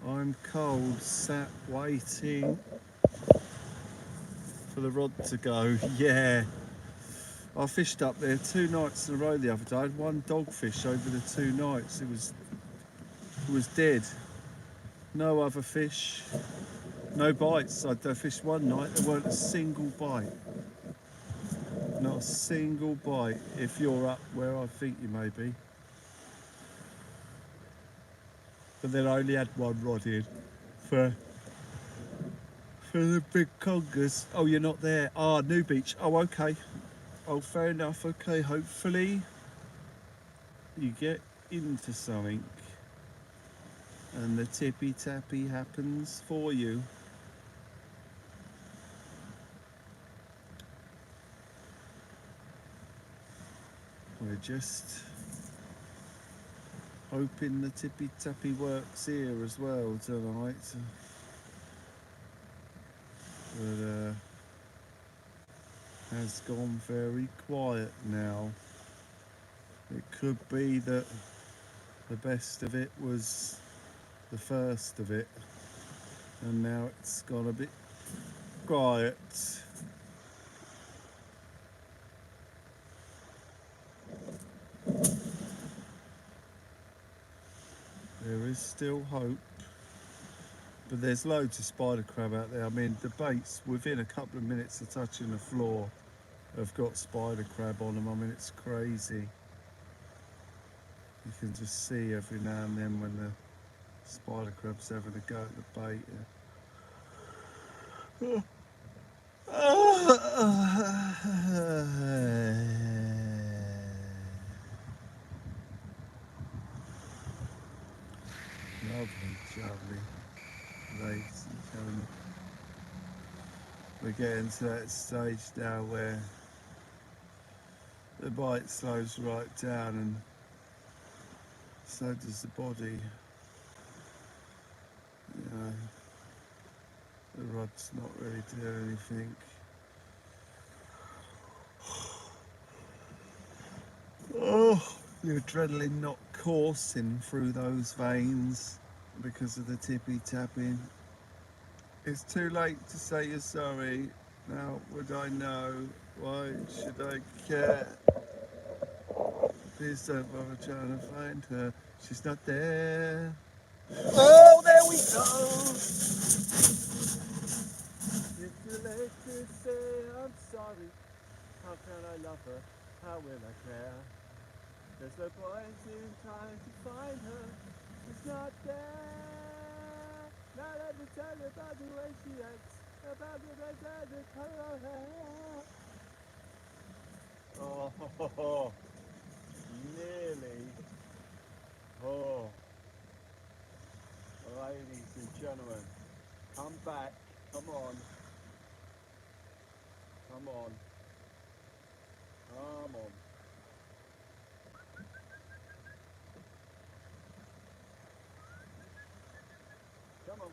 I'm cold, sat waiting for the rod to go. Yeah. I fished up there 2 nights in a row the other day. I had one dogfish over the 2 nights. It was dead. No other fish. No bites. I fished one night, there weren't a single bite. Not a single bite, if you're up where I think you may be. But then I only had one rod in for the big congas. Oh, you're not there. Ah, New Beach. Oh, okay. Oh, fair enough. Okay, hopefully you get into something and the tippy tappy happens for you. We're just hoping the tippy tappy works here as well tonight. But has gone very quiet now. It could be that the best of it was the first of it, and now it's gone a bit quiet. There is still hope. But there's loads of spider crab out there. I mean, the baits within a couple of minutes of touching the floor have got spider crab on them. I mean, it's crazy. You can just see every now and then when the spider crab's having a go at the bait. Lovely, lovely, ladies and gentlemen. We're getting to that stage now where the bite slows right down, and so does the body. You know, the rod's not really doing anything. Oh, the adrenaline not coursing through those veins because of the tippy tapping. It's too late to say you're sorry. Now would I know? Why should I care? Please don't bother trying to find her. She's not there. Oh, there we go! It's too late to say I'm sorry. How can I love her? How will I care? There's no point in trying to find her. She's not there. Now let me tell you about the way she acts. About the way the color of her hair. Oh, nearly. Oh, ladies and gentlemen, come back. Come on. Come on. Come on. Come on.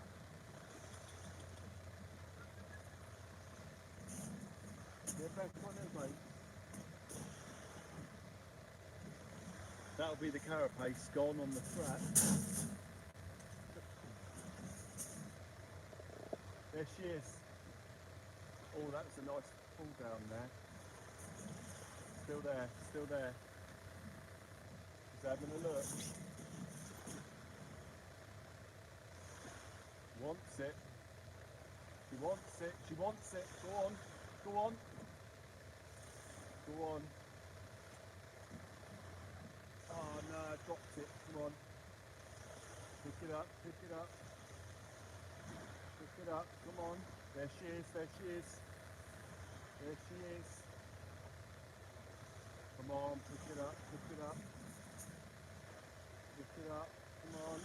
Get back on it, mate. That'll be the carapace gone on the trap. There she is. Oh, that was a nice pull down there. Still there, still there. She's having a look. Wants it. She wants it. She wants it. Go on. Go on. Go on. Oh no, I dropped it. Come on. Pick it up. Pick it up. Pick it up. Come on. There she is. There she is. There she is. Come on. Pick it up. Pick it up. Pick it up. Come on.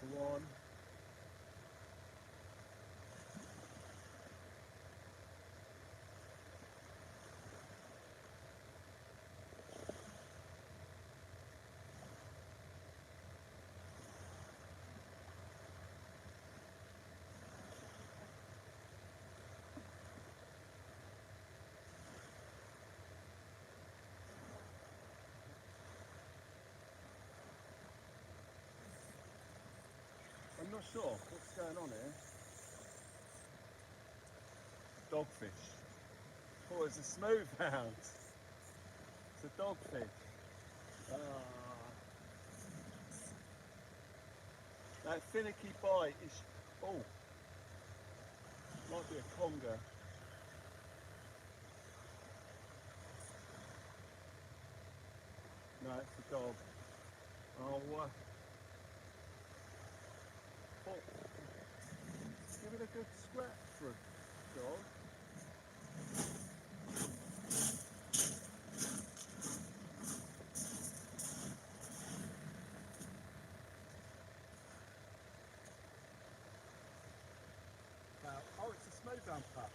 Go on. I'm not sure what's going on here. Dogfish. Oh, it's a smooth hound. It's a dogfish. That finicky bite is. Oh, might be a conger. No, it's a dog. Oh, what? Oh. Give it a good scratch for a dog. Oh, it's a smooth pup.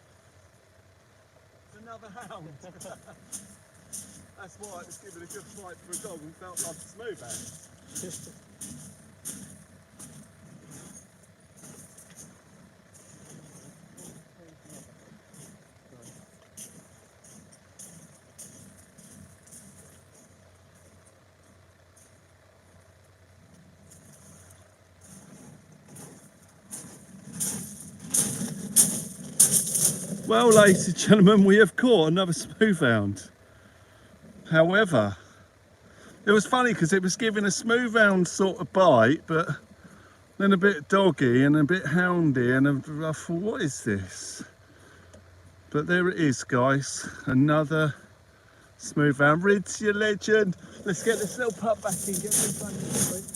It's another hound. That's why it was giving a good fight for a dog and felt like a smooth hound. Well, ladies and gentlemen, we have caught another smoothhound. However, it was funny because it was giving a smoothhound sort of bite, but then a bit doggy and a bit houndy, and I thought, what is this? But there it is, guys, another smoothhound. Rids, your legend. Let's get this little pup back in, get this back in, please.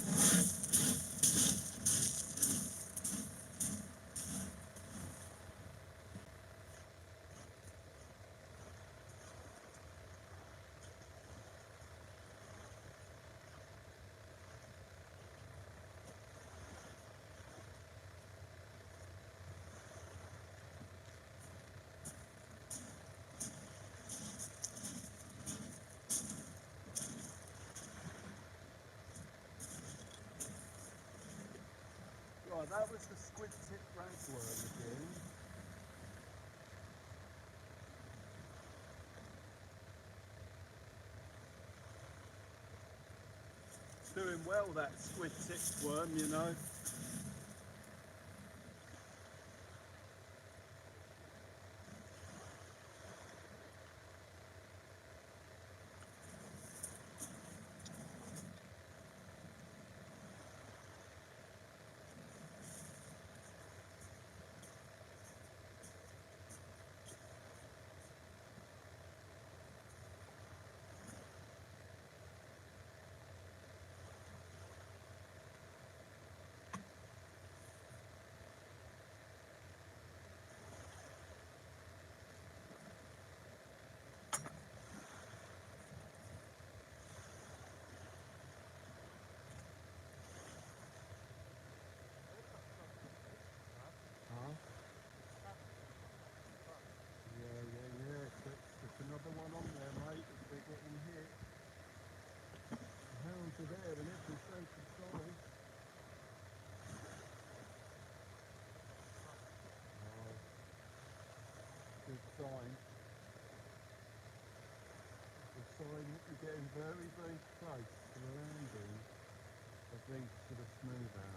Right, that was the squid tip ragworm again. Doing well, that squid tip worm, you know. Yeah. There's another one on there, mate, if they're getting hit. The hounds are there in every shape and size. Oh, good sign. Good sign that you're getting very, very close to the landing of these sort of smoothhounds.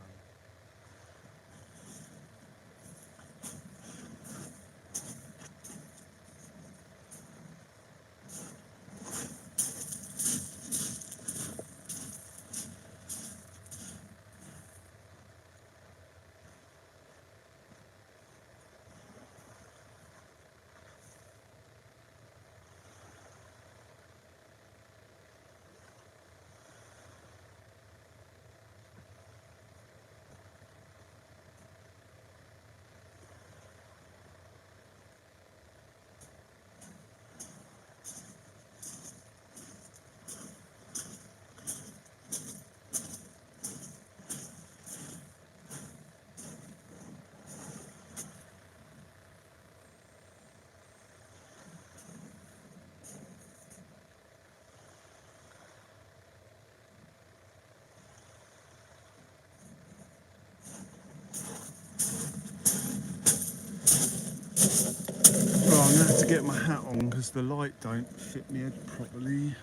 Right, I'm going to have to get my hat on because the light don't fit me head properly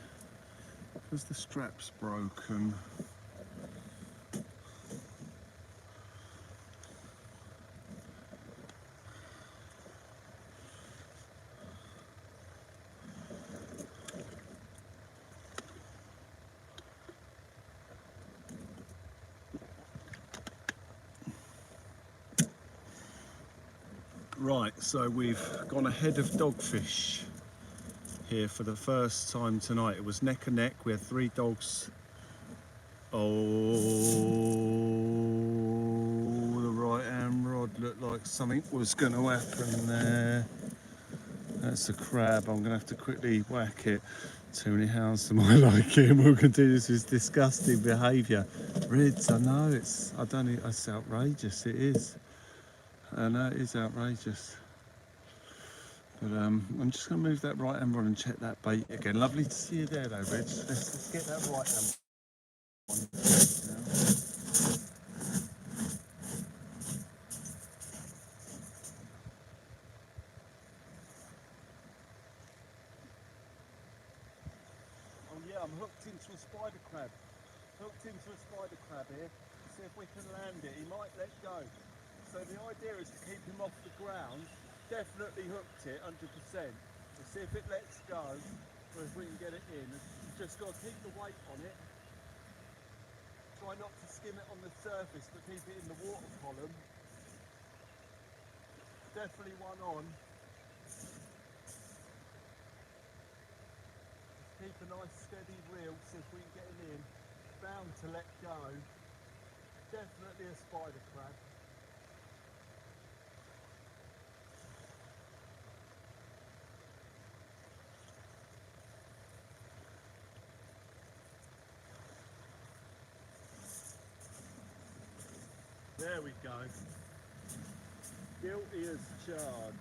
because the strap's broken. Right, so we've gone ahead of dogfish here for the first time tonight. It was neck and neck. We had 3 dogs. Oh, the right hand rod looked like something was going to happen there. That's a crab. I'm going to have to quickly whack it. Too many hounds to my liking. We're going to do this. Is disgusting behaviour. Rids, I know it's. I don't. It's outrageous. It is. I know it is outrageous. But I'm just going to move that right hand rod and check that bait again. Lovely to see you there, though, Rich. Let's get that right hand on. Oh yeah, I'm hooked into a spider crab. Hooked into a spider crab here. See if we can land it. He might let go. So the idea is to keep him off the ground definitely hooked it 100%. We'll see if it lets go or if we can get it in. You've just got to keep the weight on it. Try not to skim it on the surface, but keep it in the water column. Definitely one on. Keep a nice steady reel, see if we can get him in. Bound to let go. Definitely a spider crab. There we go. Guilty as charged.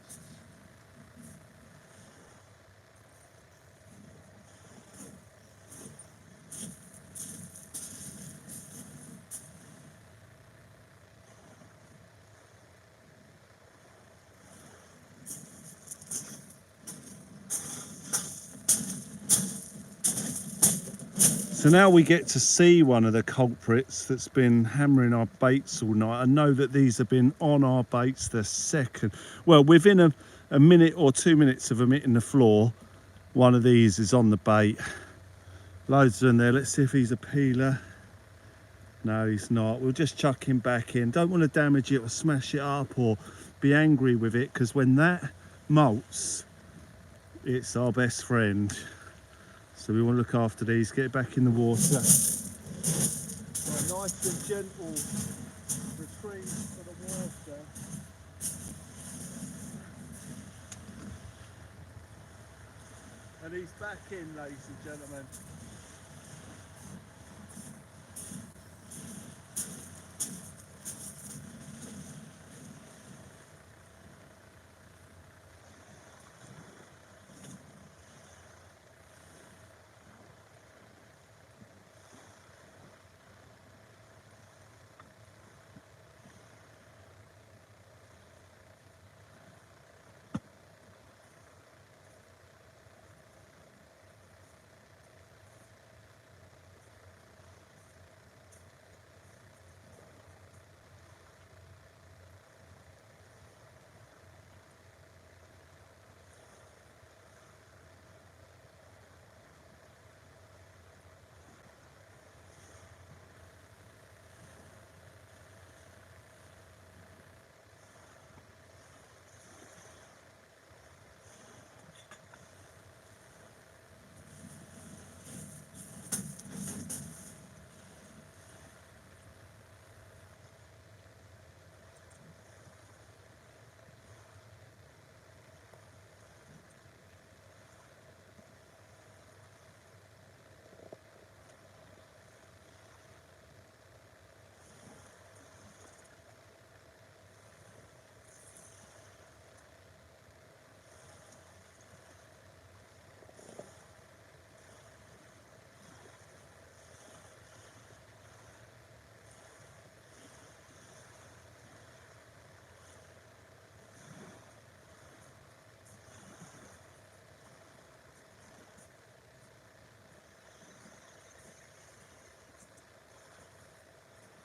So now we get to see one of the culprits that's been hammering our baits all night. I know that these have been on our baits the second, well, within a minute or 2 minutes of them hitting the floor, one of these is on the bait. Loads of them there. Let's see if he's a peeler. No, he's not. We'll just chuck him back in. Don't want to damage it or smash it up or be angry with it, because when that molts, it's our best friend. So we want to look after these, get it back in the water. A nice and gentle retrieve for the water. And he's back in, ladies and gentlemen.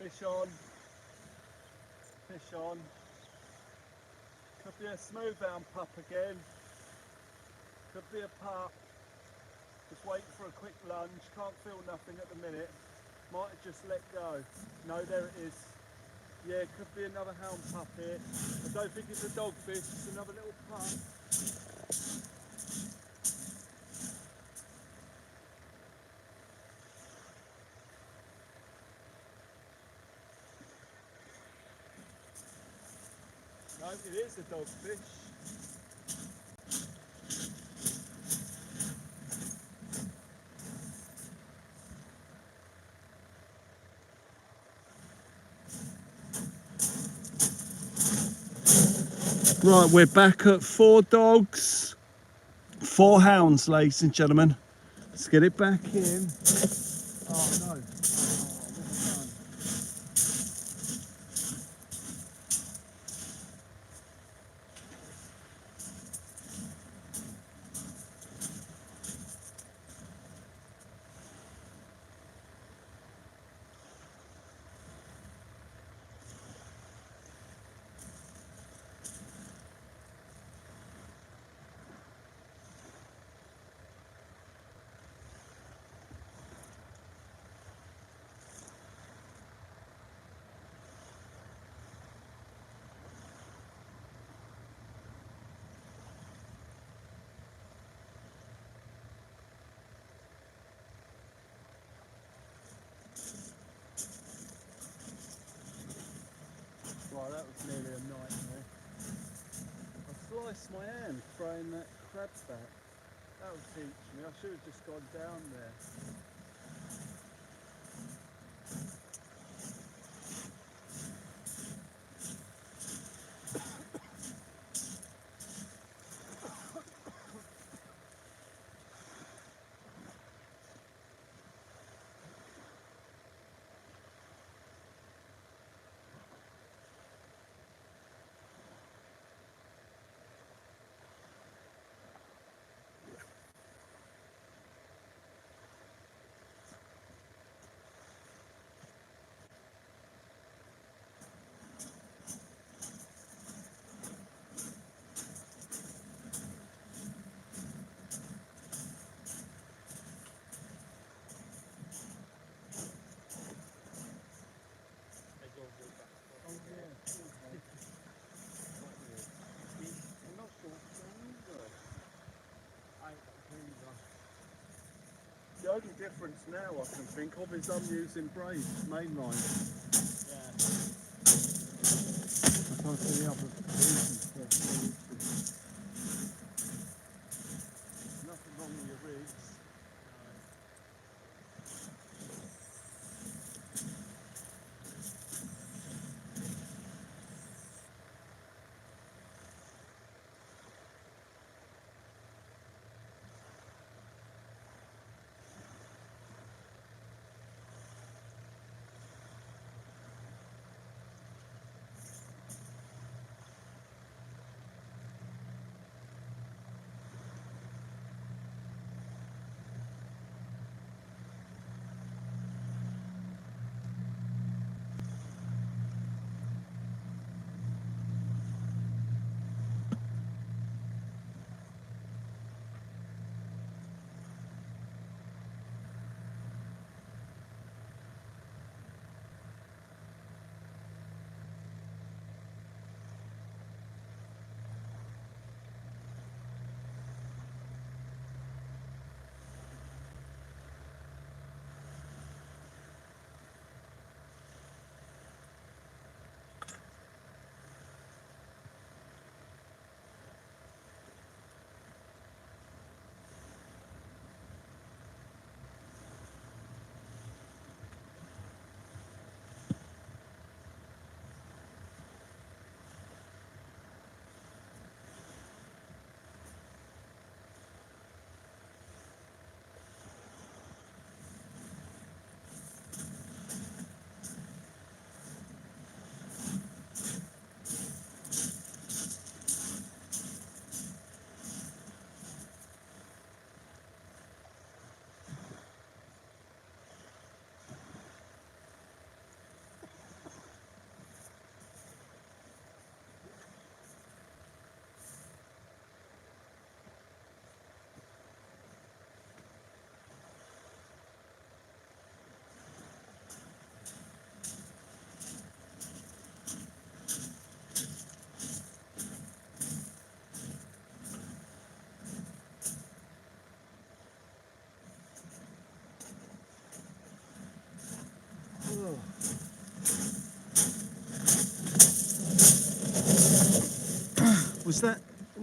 Fish on. Fish on. Could be a smoothhound pup again. Could be a pup. Just waiting for a quick lunge. Can't feel nothing at the minute. Might have just let go. No, there it is. Yeah, could be another hound pup here. I don't think it's a dogfish, it's another little pup. No, it is a dogfish. Right, we're back at 4 dogs, 4 hounds, ladies and gentlemen. Let's get it back in. Oh no. Oh, what have I done? Right, that was nearly a nightmare. I sliced my hand throwing that crab back. That would teach me. I should have just gone down there. The only difference now I can think of is I'm using Braves mainline. I can't see the other reasons. Nothing wrong with your rigs.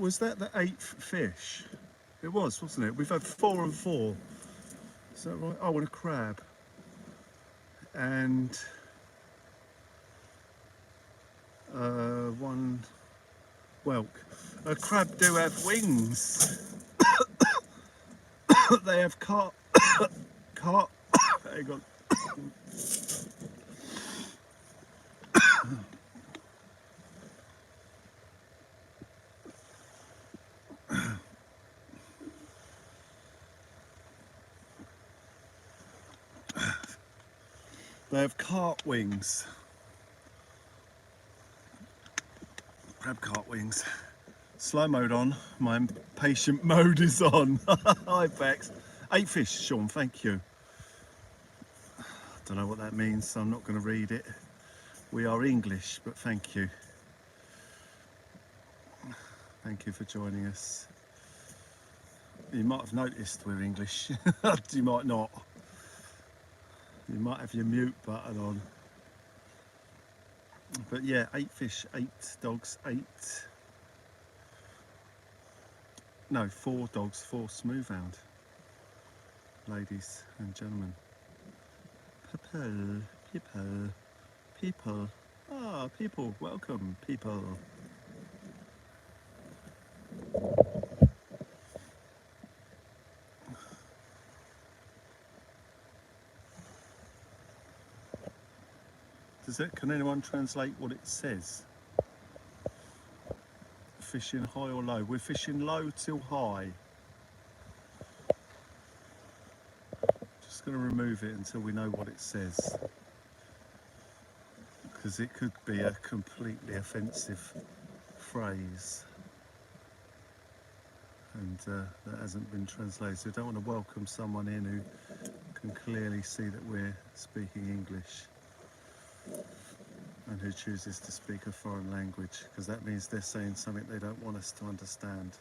Was that the 8th fish? It was, wasn't it? We've had 4 and 4. Is that right? Oh, and a crab. And one whelk. A crab do have wings. They have hang on. They have cart wings. Crab cart wings. Slow mode on. My impatient mode is on. Hi Bex. 8 fish, Sean, thank you. Don't know what that means, so I'm not going to read it. We are English, but thank you. Thank you for joining us. You might have noticed we're English. You might not. You might have your mute button on. But yeah, 8 fish, 8 dogs, 8. No, 4 dogs, 4 smoothhound. Ladies and gentlemen. People, people, people. Ah, people, welcome, people. Can anyone translate what it says? Fishing high or low? We're fishing low till high. Just going to remove it until we know what it says. Because it could be a completely offensive phrase. And that hasn't been translated. So I don't want to welcome someone in who can clearly see that we're speaking English and who chooses to speak a foreign language, because that means they're saying something they don't want us to understand.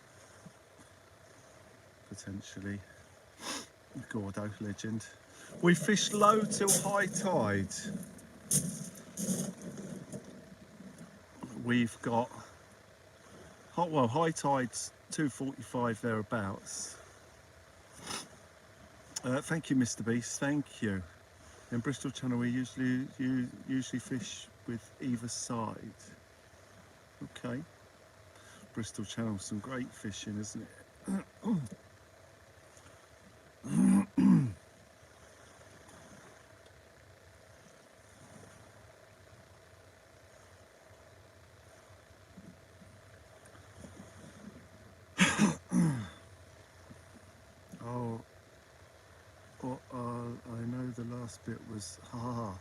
Potentially. Gordo, legend. We fish low till high tide. We've got, well, high tide's 2:45 thereabouts. Thank you, Mr. Beast, thank you. In Bristol Channel we usually fish with either side. Okay. Bristol Channel, some great fishing, isn't it? Oh, I know the last bit was ha ha.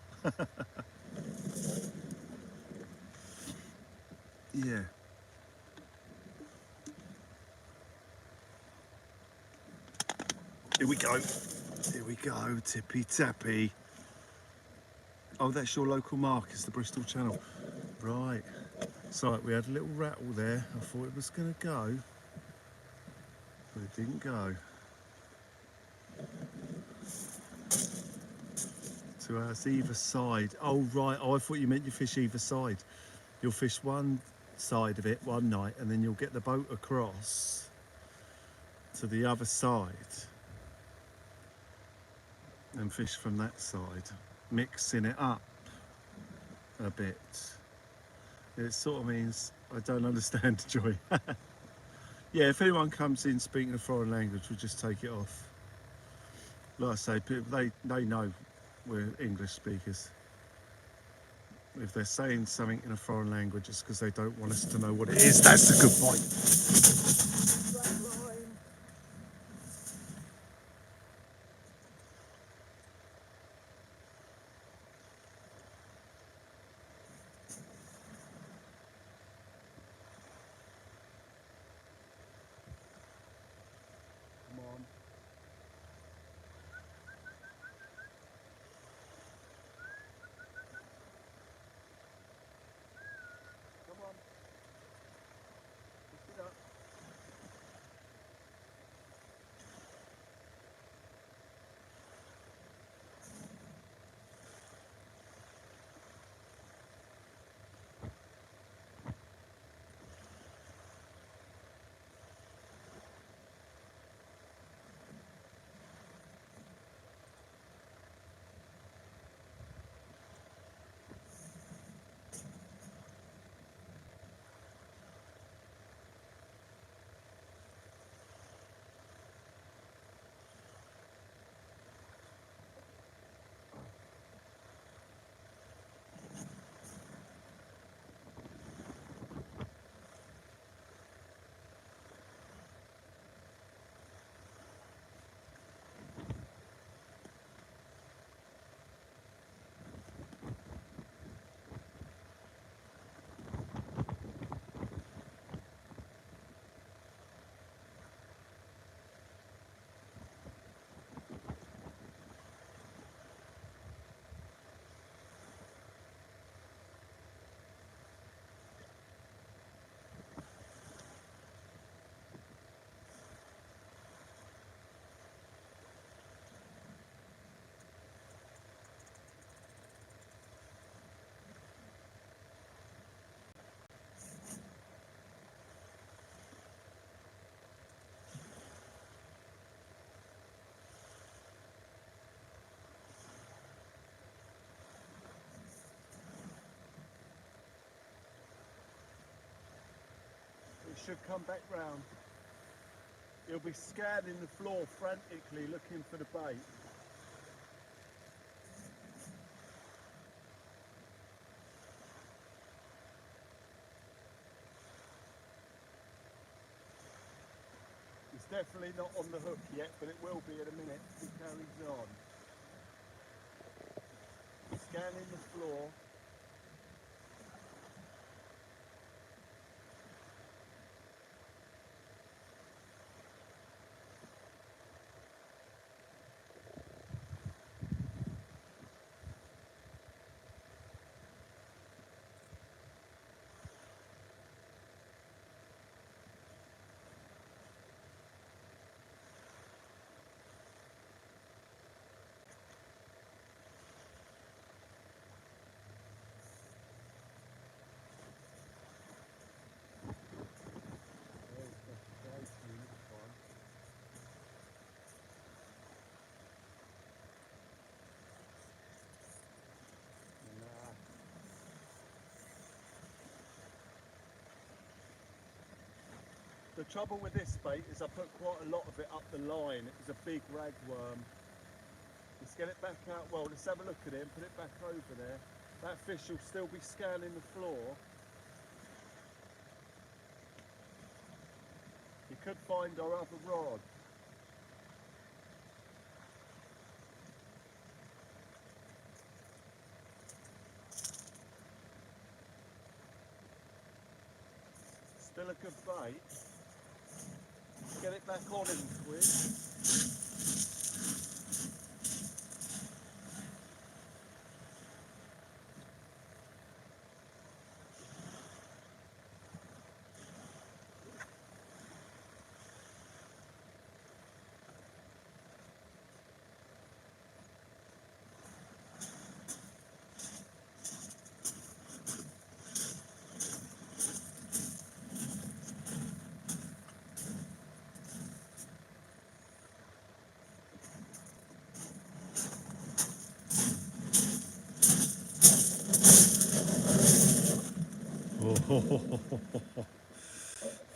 Yeah. Here we go. Here we go, tippy tappy. Oh, that's your local Marcus, the Bristol Channel. Right. So we had a little rattle there. I thought it was going to go, but it didn't go. 2 hours either side. Oh, right. Oh, I thought you meant you fish either side. You'll fish one side of it one night, and then you'll get the boat across to the other side and fish from that side, mixing it up a bit. It sort of means I don't understand, Joy. Yeah, if anyone comes in speaking a foreign language, we'll just take it off. Like I say, people, they know we're English speakers. If they're saying something in a foreign language, it's because they don't want us to know what it is. That's a good point. Come on. Come on. Pick it up. should come back round. He'll be scanning the floor frantically looking for the bait. He's definitely not on the hook yet, but it will be in a minute if he carries on. Scanning the floor. The trouble with this bait is I put quite a lot of it up the line. It was a big ragworm. Let's get it back out. Well, let's have a look at it and put it back over there. That fish will still be scanning the floor. You could find our other rod. Still a good bait. Get it back on him quick.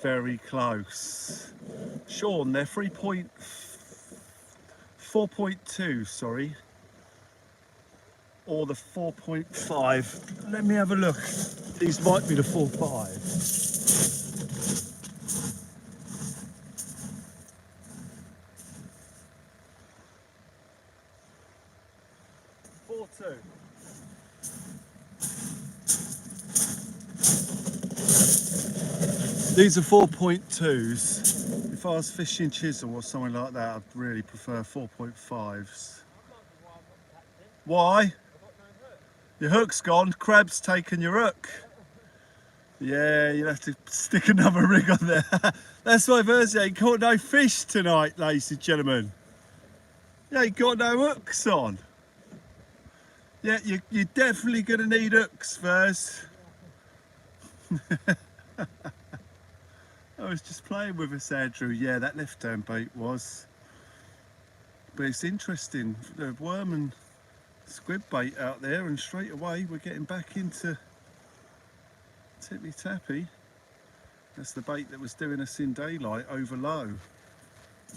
Very close. Sean, they're 4.2, sorry. Or the 4.5. Let me have a look. These might be the 4.5. 4.2. These are 4.2s. If I was fishing chisel or something like that, I'd really prefer 4.5s. Why? Your hook's gone. Crab's taken your hook. Yeah, you'll have to stick another rig on there. That's why Verzy ain't caught no fish tonight, ladies and gentlemen. You ain't got no hooks on. Yeah, you're definitely going to need hooks, Verz. I was just playing with us, Andrew. Yeah, that left-hand bait was. But it's interesting. The worm and squid bait out there, and straight away we're getting back into tippy tappy. That's the bait that was doing us in daylight over low,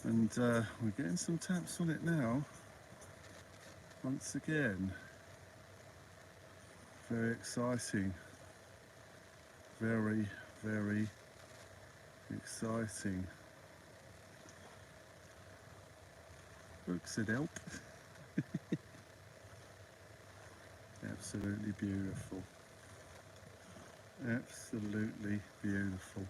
and we're getting some taps on it now once again. Very exciting, very exciting. Hooks would help. Absolutely beautiful. Absolutely beautiful.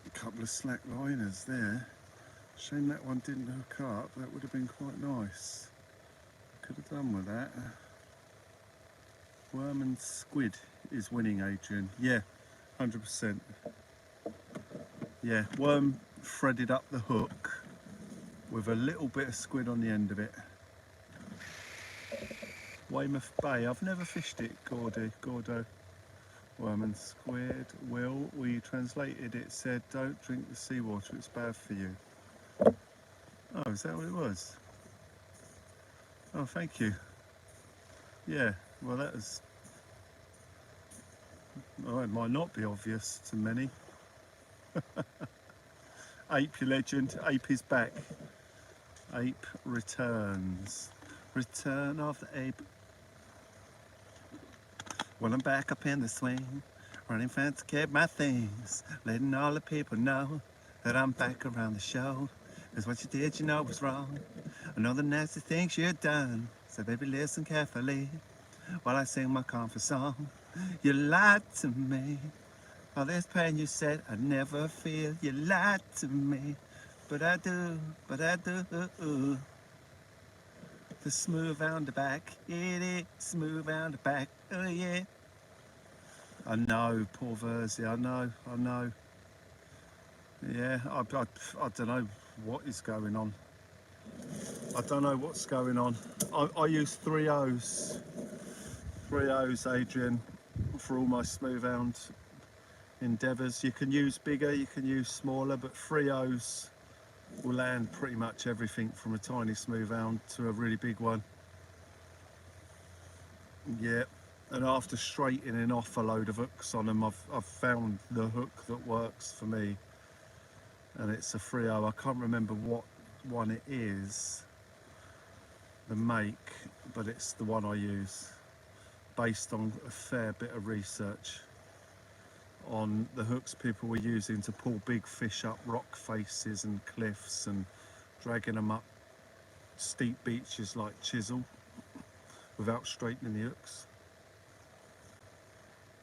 A couple of slack liners there. Shame that one didn't hook up. That would have been quite nice. Could have done with that. Worm and squid is winning, Adrian. Yeah, 100%. Yeah, worm threaded up the hook with a little bit of squid on the end of it. Weymouth Bay, I've never fished it, Gordo. Worm and squid. Will, we translated it, said don't drink the seawater, it's bad for you. Oh, is that what it was? Oh, thank you. Yeah, Well, that is. Oh, it might not be obvious to many. Ape, your legend. Ape is back. Ape returns. Return of the ape. Well, I'm back up in the swing, running fast to get my things, letting all the people know that I'm back around the show. 'Cause what you did, you know was wrong. I know the nasty things you've done. So baby, listen carefully while I sing my comfort song. You lied to me. All this pain you said I'd never feel. You lied to me. But I do, but I do. The smooth on the back, it is smooth on the back, oh yeah. I know, poor Verzy, I know. Yeah, I don't know what is going on. I don't know what's going on. I use 3 O's. 3 O's, Adrian, for all my smooth hound endeavours. You can use bigger, you can use smaller, but 3 O's will land pretty much everything from a tiny smooth hound to a really big one. Yeah, and after straightening off a load of hooks on them, I've found the hook that works for me, and it's a 3.0. I can't remember what one it is, the make, but it's the one I use, based on a fair bit of research on the hooks people were using to pull big fish up rock faces and cliffs and dragging them up steep beaches like Chisel without straightening the hooks.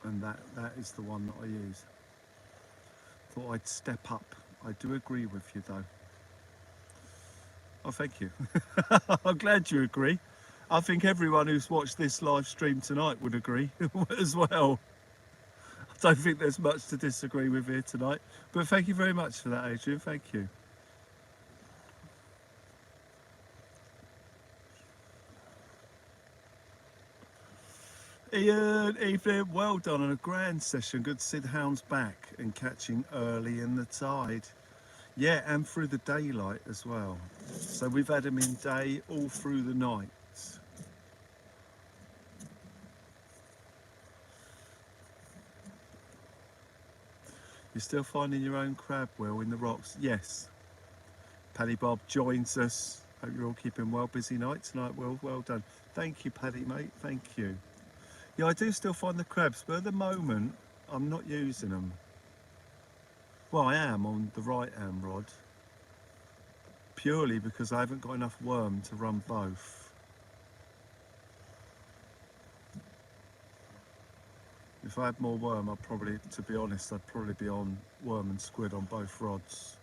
And that is the one that I use. Thought I'd step up. I do agree with you though. Oh, thank you. I'm glad you agree. I think everyone who's watched this live stream tonight would agree as well. I don't think there's much to disagree with here tonight, but thank you very much for that, Adrian. Thank you. Ian, evening, well done on a grand session. Good to see the hounds back and catching early in the tide. Yeah, and through the daylight as well. So we've had them in day all through the night. You're still finding your own crab, Will, in the rocks? Yes. Paddy Bob joins us. Hope you're all keeping well. Busy night tonight, Will. Well done. Thank you, Paddy, mate. Thank you. Yeah, I do still find the crabs, but at the moment, I'm not using them. Well, I am on the right hand rod, purely because I haven't got enough worm to run both. If I had more worm, I'd probably, to be honest, I'd probably be on worm and squid on both rods,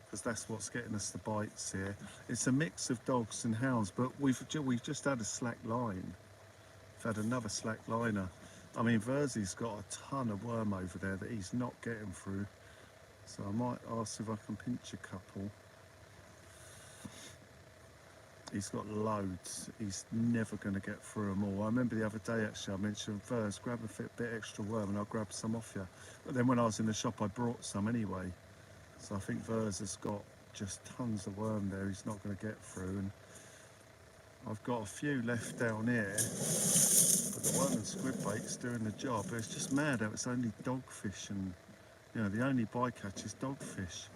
because that's what's getting us the bites here. It's a mix of dogs and hounds, but we've just had a slack line. We've had another slack liner. I mean, Verzy's got a ton of worm over there that he's not getting through, so I might ask if I can pinch a couple. He's got loads. He's never going to get through them all. I remember the other day, actually, I mentioned, Verz, grab a bit extra worm and I'll grab some off you. But then when I was in the shop, I brought some anyway. So I think Verz has got just tons of worm there he's not going to get through. And I've got a few left down here, but the worm and squid bait's doing the job. But it's just mad how it's only dogfish, and you know, the only bycatch is dogfish.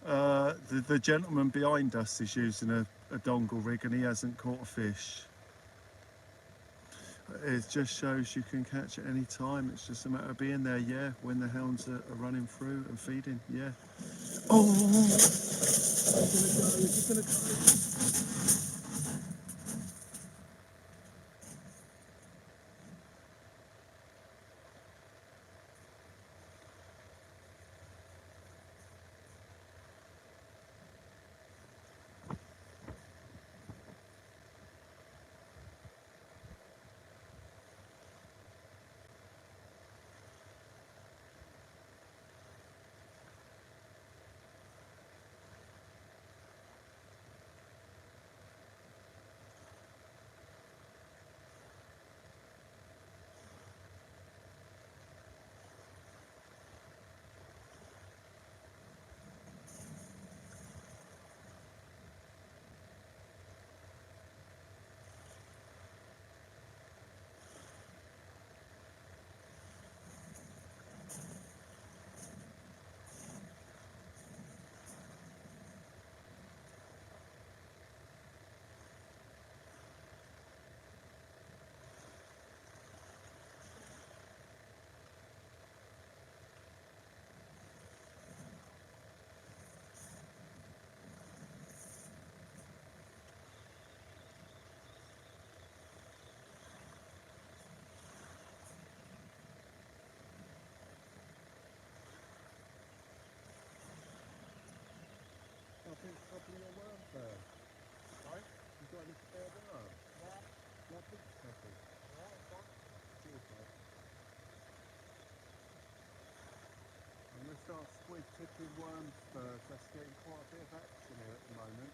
The gentleman behind us is using a dongle rig and he hasn't caught a fish. It just shows you can catch at any time. It's just a matter of being there, yeah, when the hounds are running through and feeding, yeah. Oh! It's gonna go. with chicken worms first. That's getting quite a bit of action here at the moment.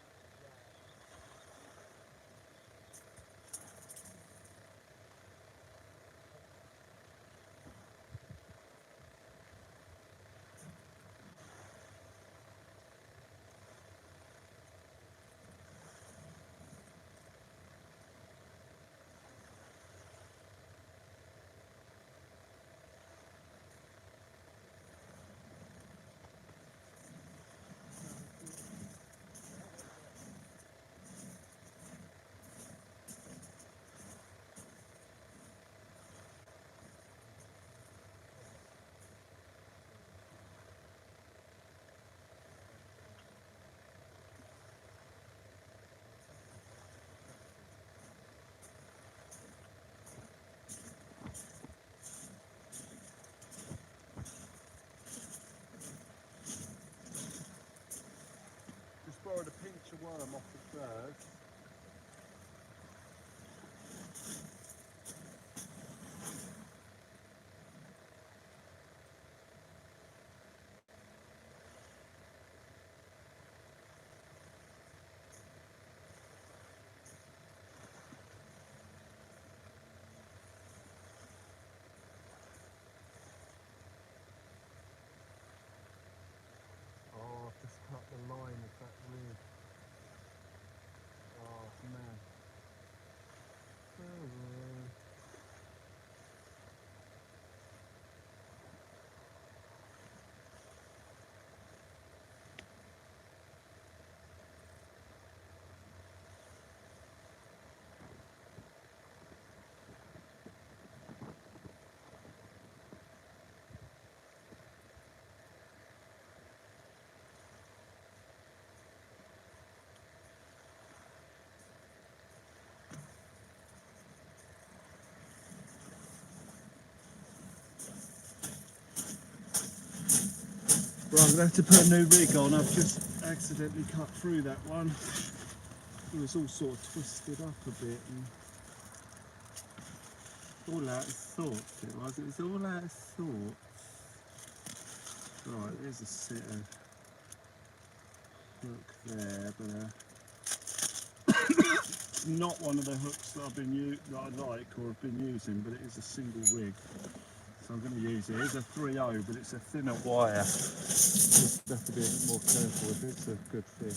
Just borrowed a pinch of worm off the first. Oh, I've just cut the line of that rib. Oh man. Right, I'm going to have to put a new rig on. I've just accidentally cut through that one. It was all sort of twisted up a bit. And all out of sorts it was. It was all out of sorts. Right, there's a set of hook there, but not one of the hooks that that I like or have been using, but it is a single rig. So I'm going to use it. It's a 3.0, but it's a thinner wire. Just have to be a bit more careful if it's a good fish.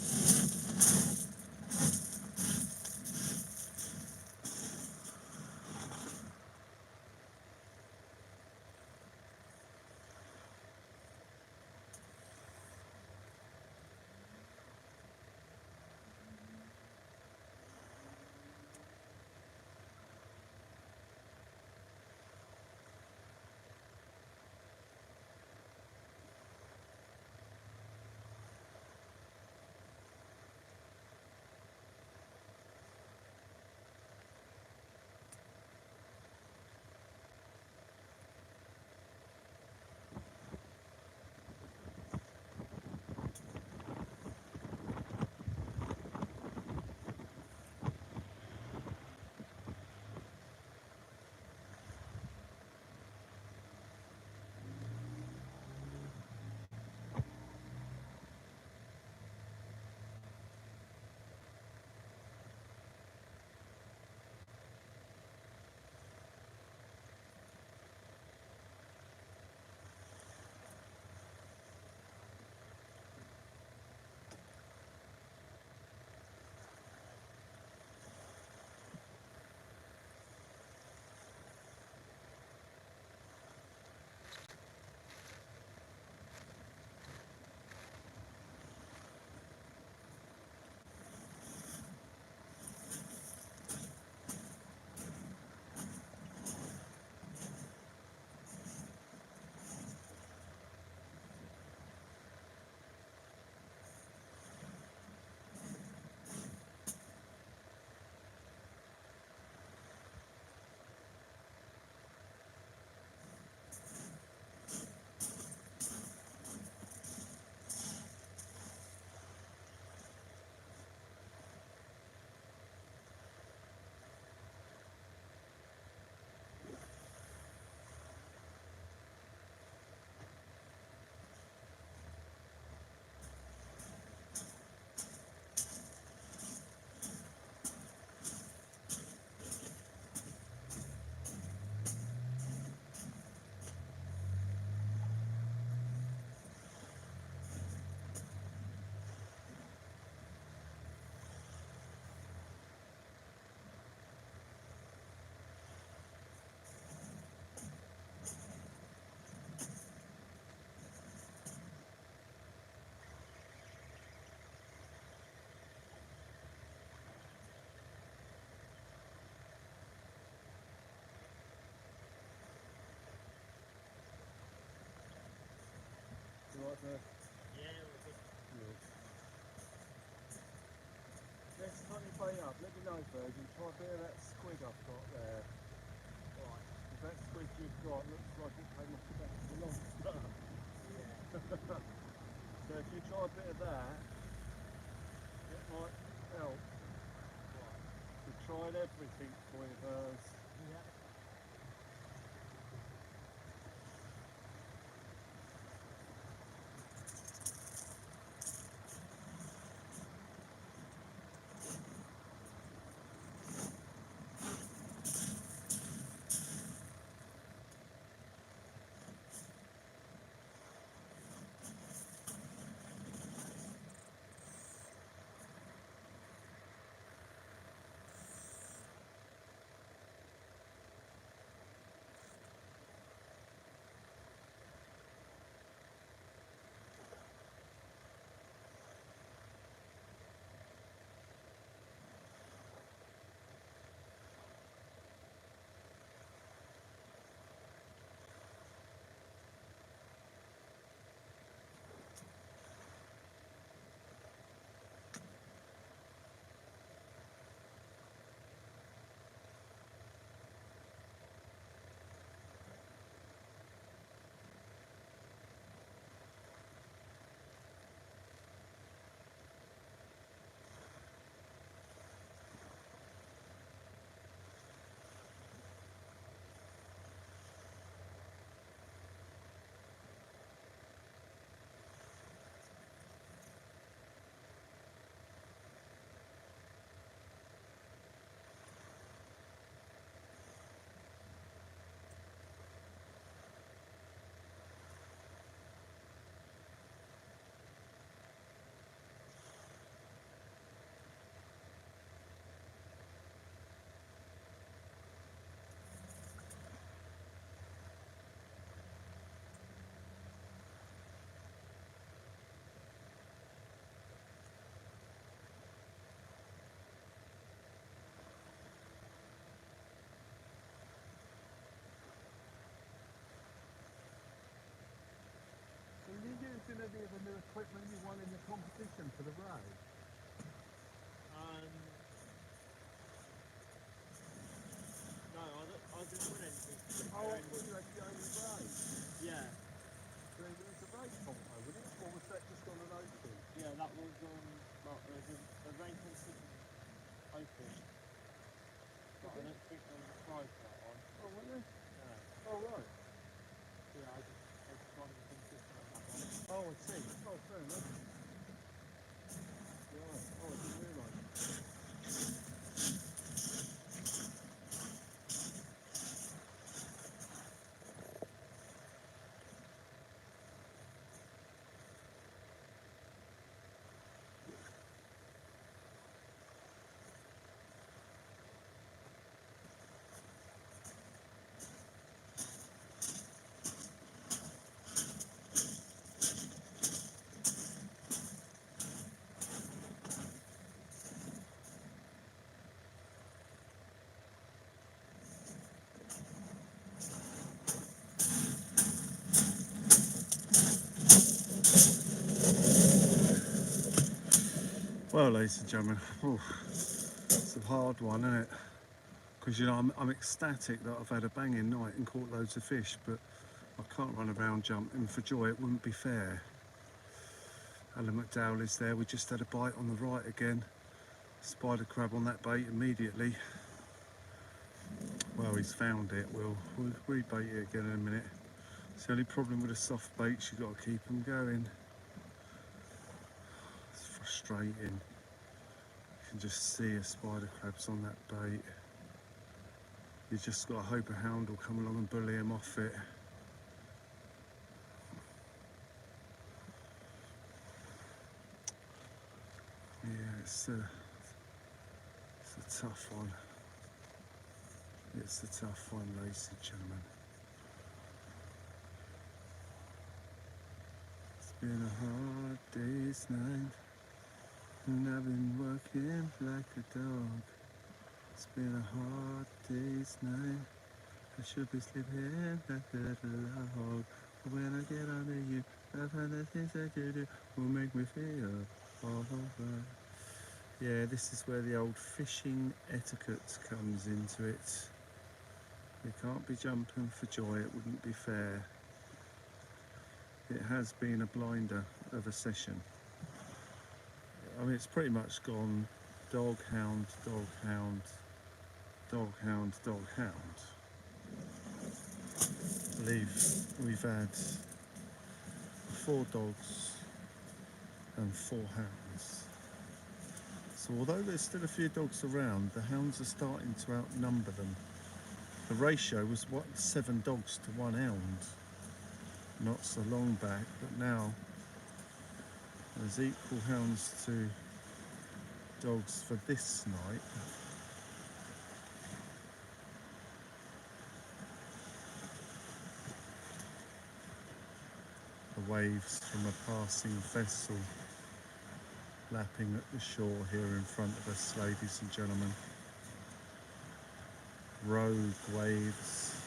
Yeah, we're good. Let's turn your bait up. Let me know, Virgin. Try a bit of that squid I've got there. Right. If that squid you've got looks like it came off the back of the lobster. Yeah. So if you try a bit of that, it might help. Right. We've tried everything for you, Vers. Yeah. So you using any of the new equipment you won in the competition for the raid? No, I didn't win anything. Oh, I thought you had the only raid. Yeah. So it was a raid compo, was it? Or was that just on an open? Yeah, that was there's a rain competition open. But I don't think there was a prize for that one. Oh, was there? Yeah. Oh, right. Yeah, I just won the competition on that one. Oh, I see. Oh, fair enough. Right. Oh, I didn't realise. Well, ladies and gentlemen, it's a hard one, isn't it? Because you know I'm ecstatic that I've had a banging night and caught loads of fish, but I can't run around jumping for joy. It wouldn't be fair. Alan McDowell is there. We just had a bite on the right again. Spider crab on that bait immediately. Well, he's found it. We'll rebait it again in a minute. It's the only problem with the soft baits. You've got to keep them going. It's frustrating. You can just see a spider crabs on that bait. You just got to hope a hound will come along and bully him off it. Yeah, it's a tough one. It's a tough one, ladies and gentlemen. It's been a hard day's night, and I've been working like a dog. It's been a hard day's night. I should be sleeping like a log. But when I get under you, I find the things that you do will make me feel alright. Yeah, this is where the old fishing etiquette comes into it. You can't be jumping for joy, it wouldn't be fair. It has been a blinder of a session. I mean, it's pretty much gone dog, hound, dog, hound, dog, hound, dog, hound. I believe we've had 4 dogs and 4 hounds. So although there's still a few dogs around, the hounds are starting to outnumber them. The ratio was 7 dogs to 1 hound not so long back, but now there's equal hounds to dogs for this night. The waves from a passing vessel lapping at the shore here in front of us, ladies and gentlemen. Rogue waves.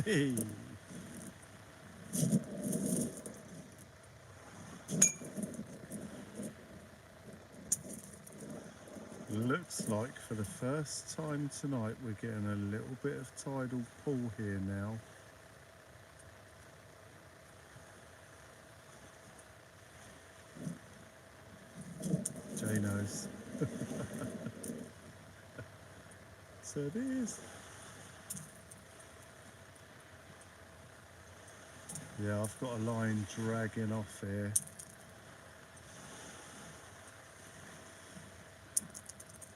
Hey. Looks like for the first time tonight we're getting a little bit of tidal pull here now. Jay knows. So it is. Yeah, I've got a line dragging off here.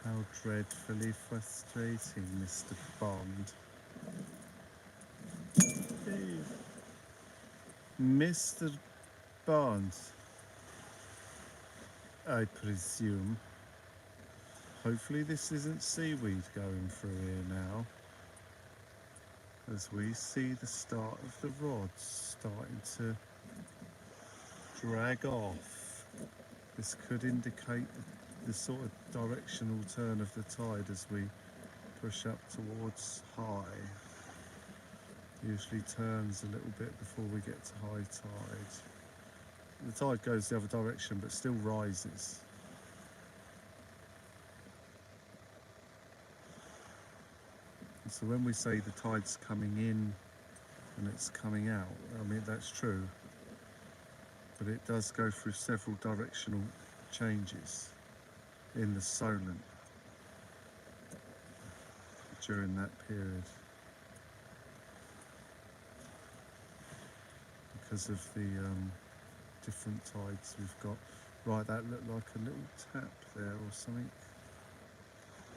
How dreadfully frustrating, Mr. Bond. Hey. Mr. Bond, I presume. Hopefully this isn't seaweed going through here now, as we see the start of the rods starting to drag off. This could indicate the sort of directional turn of the tide as we push up towards high. Usually turns a little bit before we get to high tide. The tide goes the other direction but still rises. And so when we say the tide's coming in and it's coming out, I mean that's true, but it does go through several directional changes in the Solent during that period because of the different tides we've got. Right, that looked like a little tap there or something.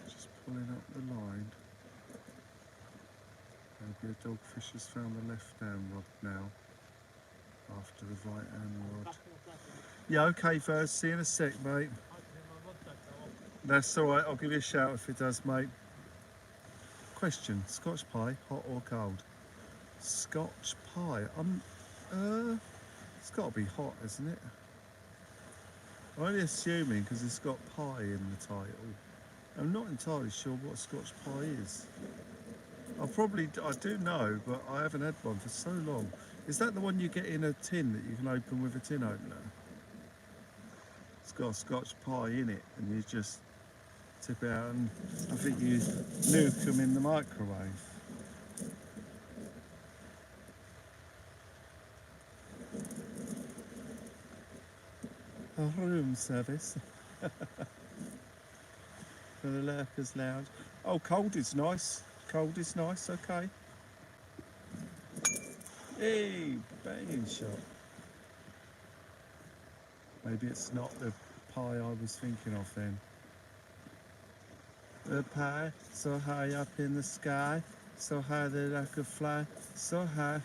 Just pulling up the line. Maybe a dogfish has found the left-hand rod now after the right-hand rod. Yeah, okay, Verzy, see you in a sec, mate. That's all right, I'll give you a shout if it does, mate. Question, Scotch pie, hot or cold? Scotch pie, it's got to be hot, isn't it? I'm only assuming because it's got pie in the title. I'm not entirely sure what Scotch pie is. I do know, but I haven't had one for so long. Is that the one you get in a tin that you can open with a tin opener? It's got a Scotch pie in it and you just tip it out and I think you nuke them in the microwave. A room service for the Lurkers Lounge. Oh, cold is nice. Cold is nice, okay. Hey, banging shot. Maybe it's not the pie I was thinking of then. The pie, so high up in the sky, so high that I could fly, so high,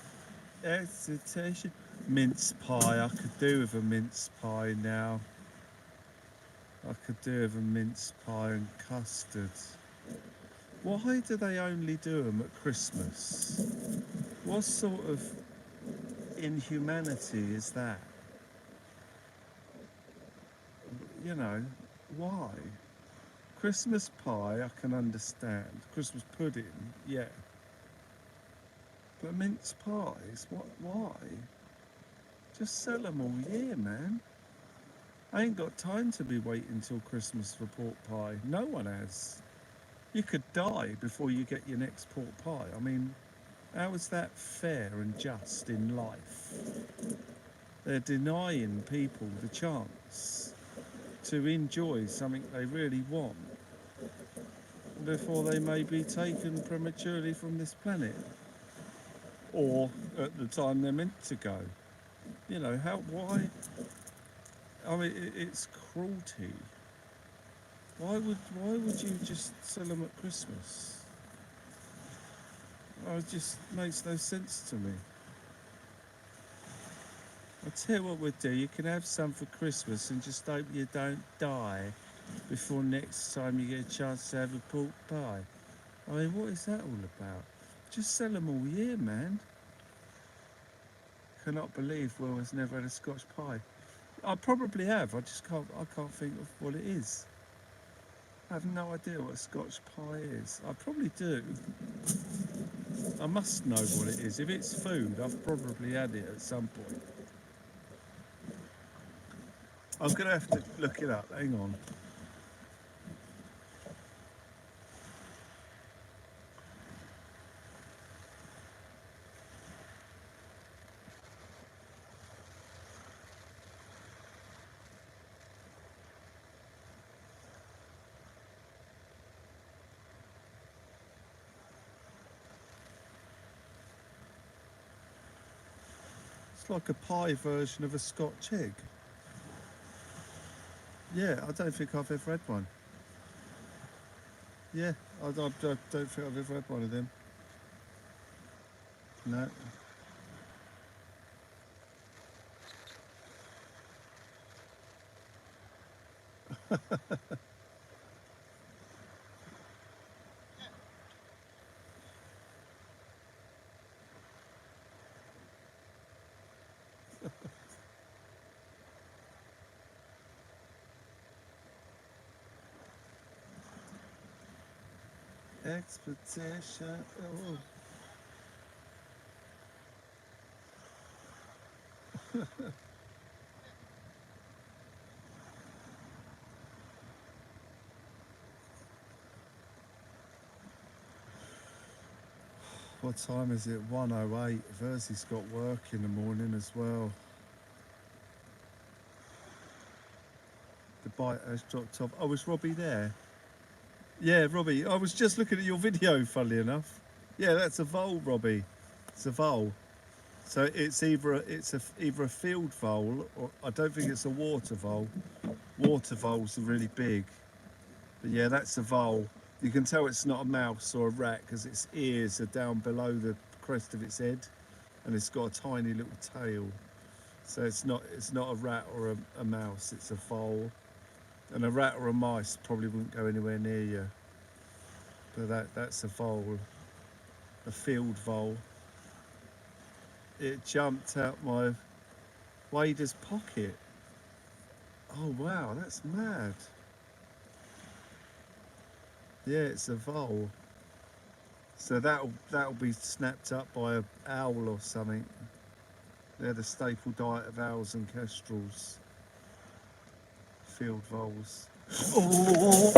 excitation. Mince pie, I could do with a mince pie now. I could do with a mince pie and custard. Why do they only do them at Christmas? What sort of inhumanity is that? You know, why? Christmas pie, I can understand. Christmas pudding, yeah. But mince pies, what? Why? Just sell them all year, man. I ain't got time to be waiting till Christmas for pork pie. No one has. You could die before you get your next pork pie. I mean, how is that fair and just in life? They're denying people the chance to enjoy something they really want before they may be taken prematurely from this planet, or at the time they're meant to go. You know, why? I mean, it's cruelty. Why would you just sell them at Christmas? Oh, it just makes no sense to me. I'll tell you what we'll do, you can have some for Christmas and just hope you don't die before next time you get a chance to have a pork pie. I mean, what is that all about? Just sell them all year, man. Cannot believe Will has never had a Scotch pie. I probably have, I can't think of what it is. I have no idea what a Scotch pie is. I probably do. I must know what it is. If it's food, I've probably had it at some point. I'm going to have to look it up. Hang on. It's like a pie version of a Scotch egg. Yeah, I don't think I've ever had one. Yeah, I don't think I've ever had one of them. No. Expectation. Oh. What time is it? 1:08. Versy's got work in the morning as well. The bite has dropped off. Oh, is Robbie there? Yeah, Robbie. I was just looking at your video, funnily enough. Yeah, that's a vole, Robbie. It's a vole. So it's either a field vole, or I don't think it's a water vole. Water voles are really big. But yeah, that's a vole. You can tell it's not a mouse or a rat because its ears are down below the crest of its head, and it's got a tiny little tail. So it's not a rat or a mouse. It's a vole, and a rat or a mice probably wouldn't go anywhere near you. But that's a vole, a field vole. It jumped out my wader's pocket. Oh wow, that's mad. Yeah, it's a vole. So that'll be snapped up by an owl or something. They're the staple diet of owls and kestrels. Field voles. Oh!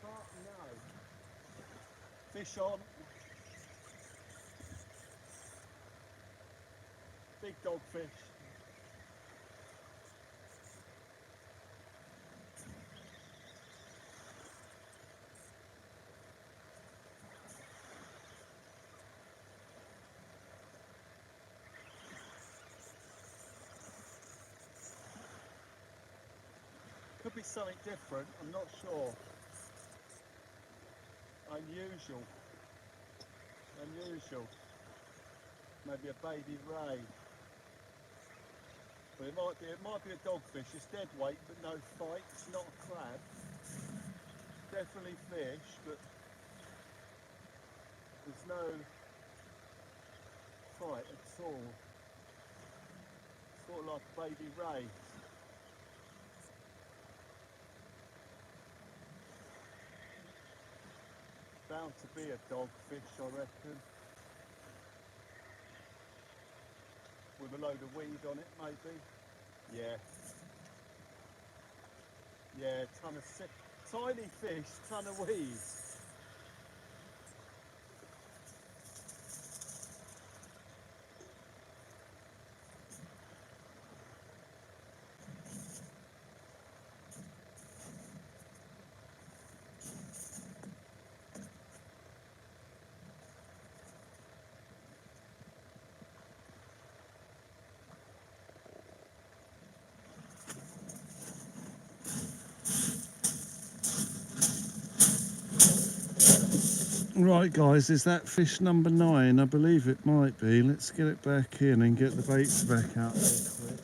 Can't, no. Fish on. Big dogfish. Could be something different, I'm not sure. Unusual. Unusual. Maybe a baby ray. But it might be a dogfish. It's dead weight but no fight. It's not a crab. Definitely fish, but there's no fight at all. Sort of like a baby ray. Bound to be a dogfish, I reckon. With a load of weed on it, maybe. Yeah. Yeah, ton of tiny fish, ton of weeds. Right guys, is that fish number 9? I believe it might be. Let's get it back in and get the baits back out real quick.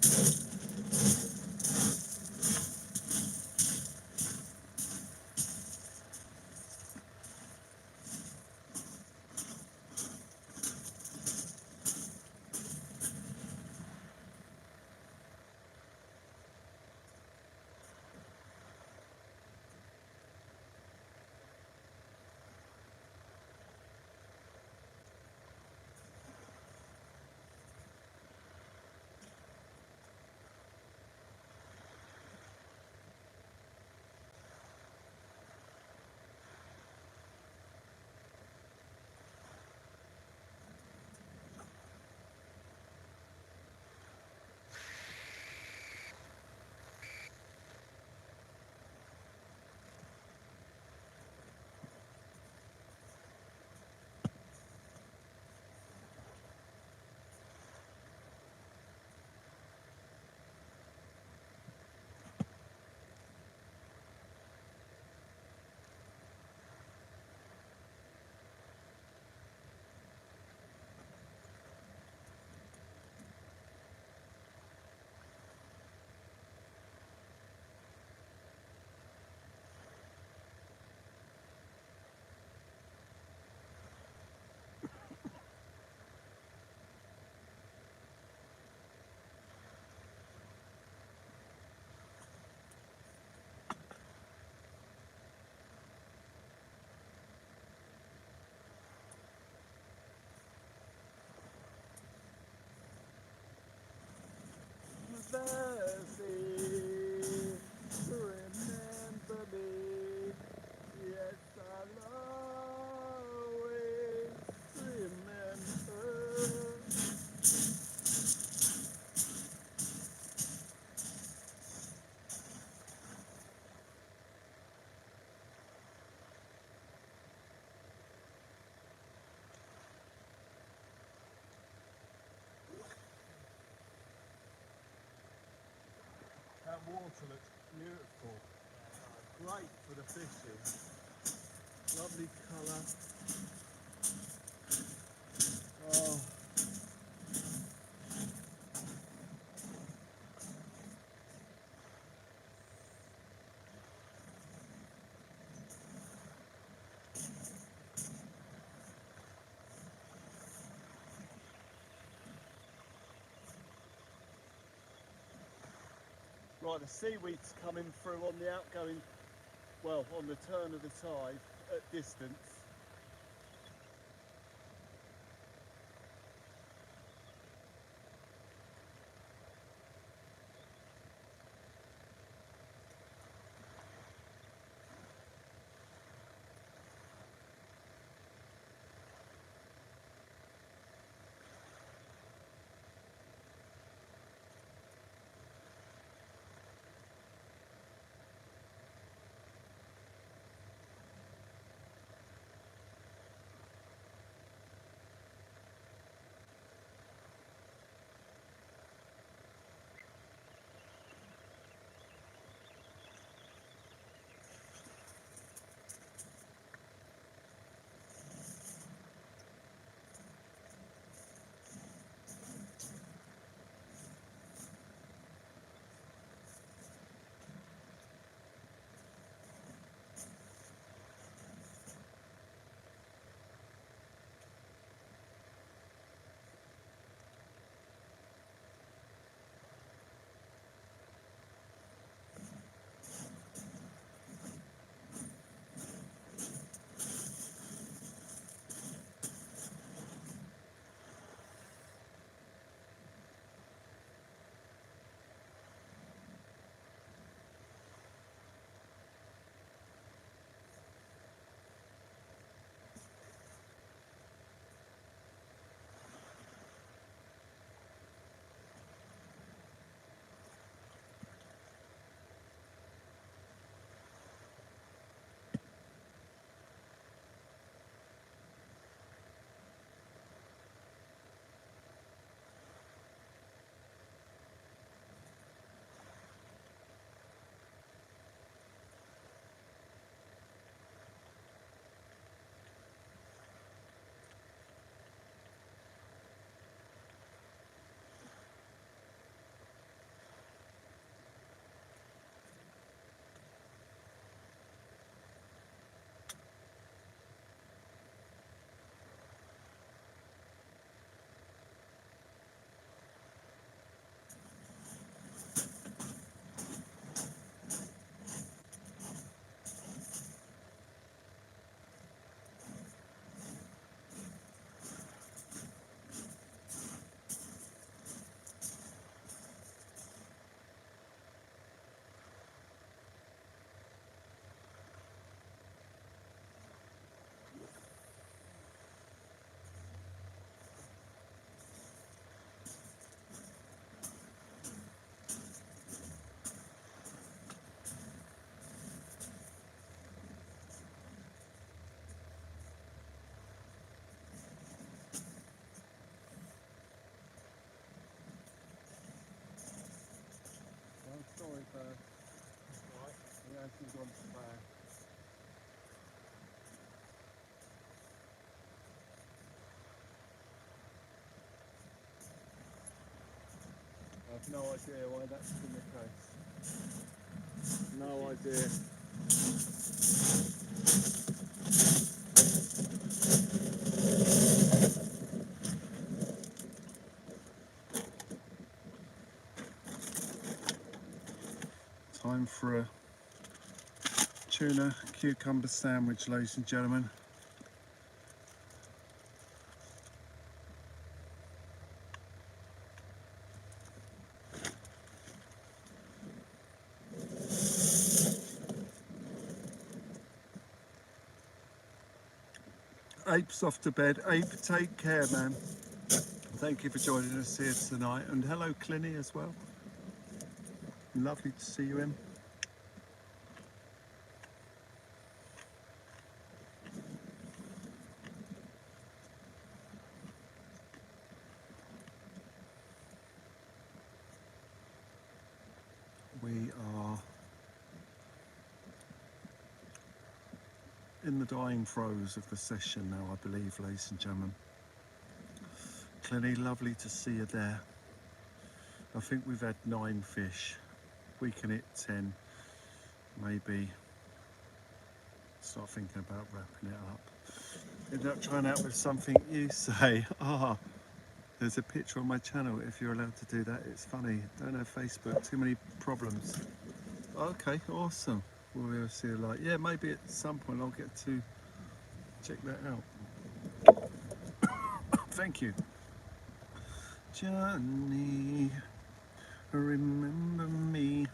Verzy, remember me. Yes, I'll always remember. That water looks beautiful. Great for the fishing. Lovely colour. Oh. Right, the seaweed's coming through on the outgoing, well, on the turn of the tide at distance. first. Right, he has gone to there. I've no idea why that's been the case. No idea. Time for a tuna cucumber sandwich, ladies and gentlemen. Ape's off to bed. Ape, take care, man. Thank you for joining us here tonight. And hello, Clinny, as well. Lovely to see you in. We are in the dying throes of the session now, I believe, ladies and gentlemen. Clinny, lovely to see you there. I think we've had 9 fish. We can hit 10, maybe start thinking about wrapping it up. Ended up trying out with something you say. There's a picture on my channel if you're allowed to do that. It's funny. Don't have Facebook, too many problems. Okay, awesome. We'll see you like, yeah, maybe at some point I'll get to check that out. Thank you. Johnny, remember me.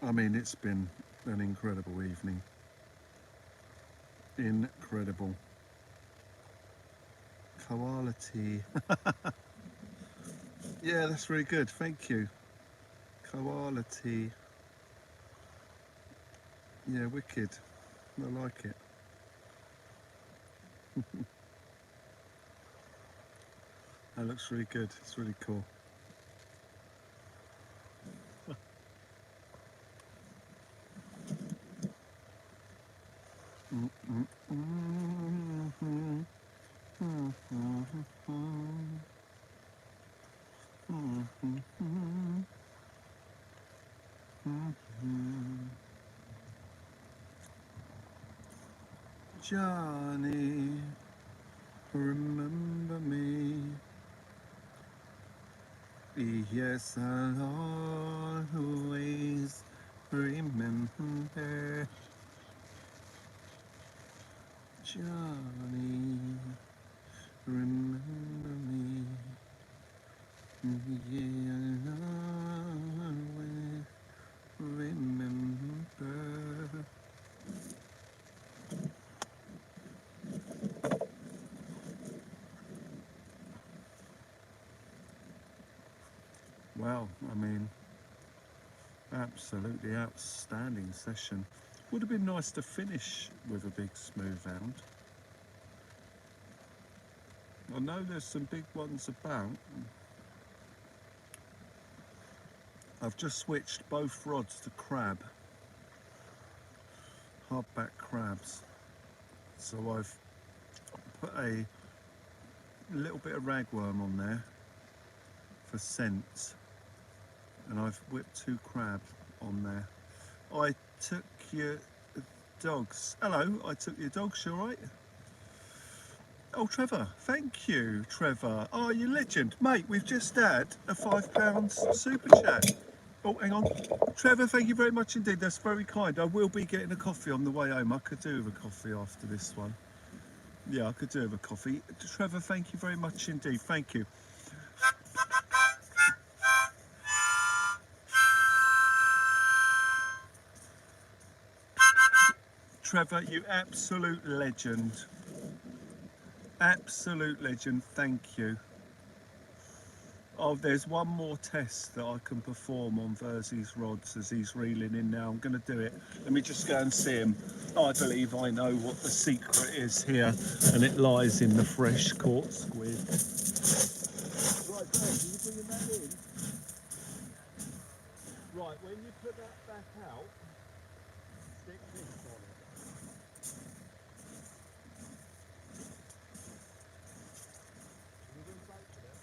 I mean, it's been an incredible evening. Incredible. Quality. Yeah, that's really good. Thank you. Quality. Yeah, wicked. I like it. That looks really good. It's really cool. Johnny, remember me. Yes, I'll always remember. Johnny, remember me. Yeah, I'll always remember. Well, I mean, absolutely outstanding session. Would have been nice to finish with a big smooth hound. I know there's some big ones about. I've just switched both rods to crab, hardback crabs. So I've put a little bit of ragworm on there for scent, and I've whipped 2 crab on there. I took your dogs. Hello, I took your dogs, you alright? Oh, Trevor, thank you, Trevor. Oh, you legend. Mate, we've just had a £5 super chat. Oh, hang on. Trevor, thank you very much indeed. That's very kind. I will be getting a coffee on the way home. I could do with a coffee after this one. Yeah, I could do with a coffee. Trevor, thank you very much indeed. Thank you. Trevor, you absolute legend. Absolute legend, thank you. Oh, there's one more test that I can perform on Verzy's rods as he's reeling in now. I'm going to do it. Let me just go and see him. I believe I know what the secret is here, and it lies in the fresh caught squid. Right, Bert, are you bringing that in? Right, when you put that back out, stick this on it. You going to bait for that?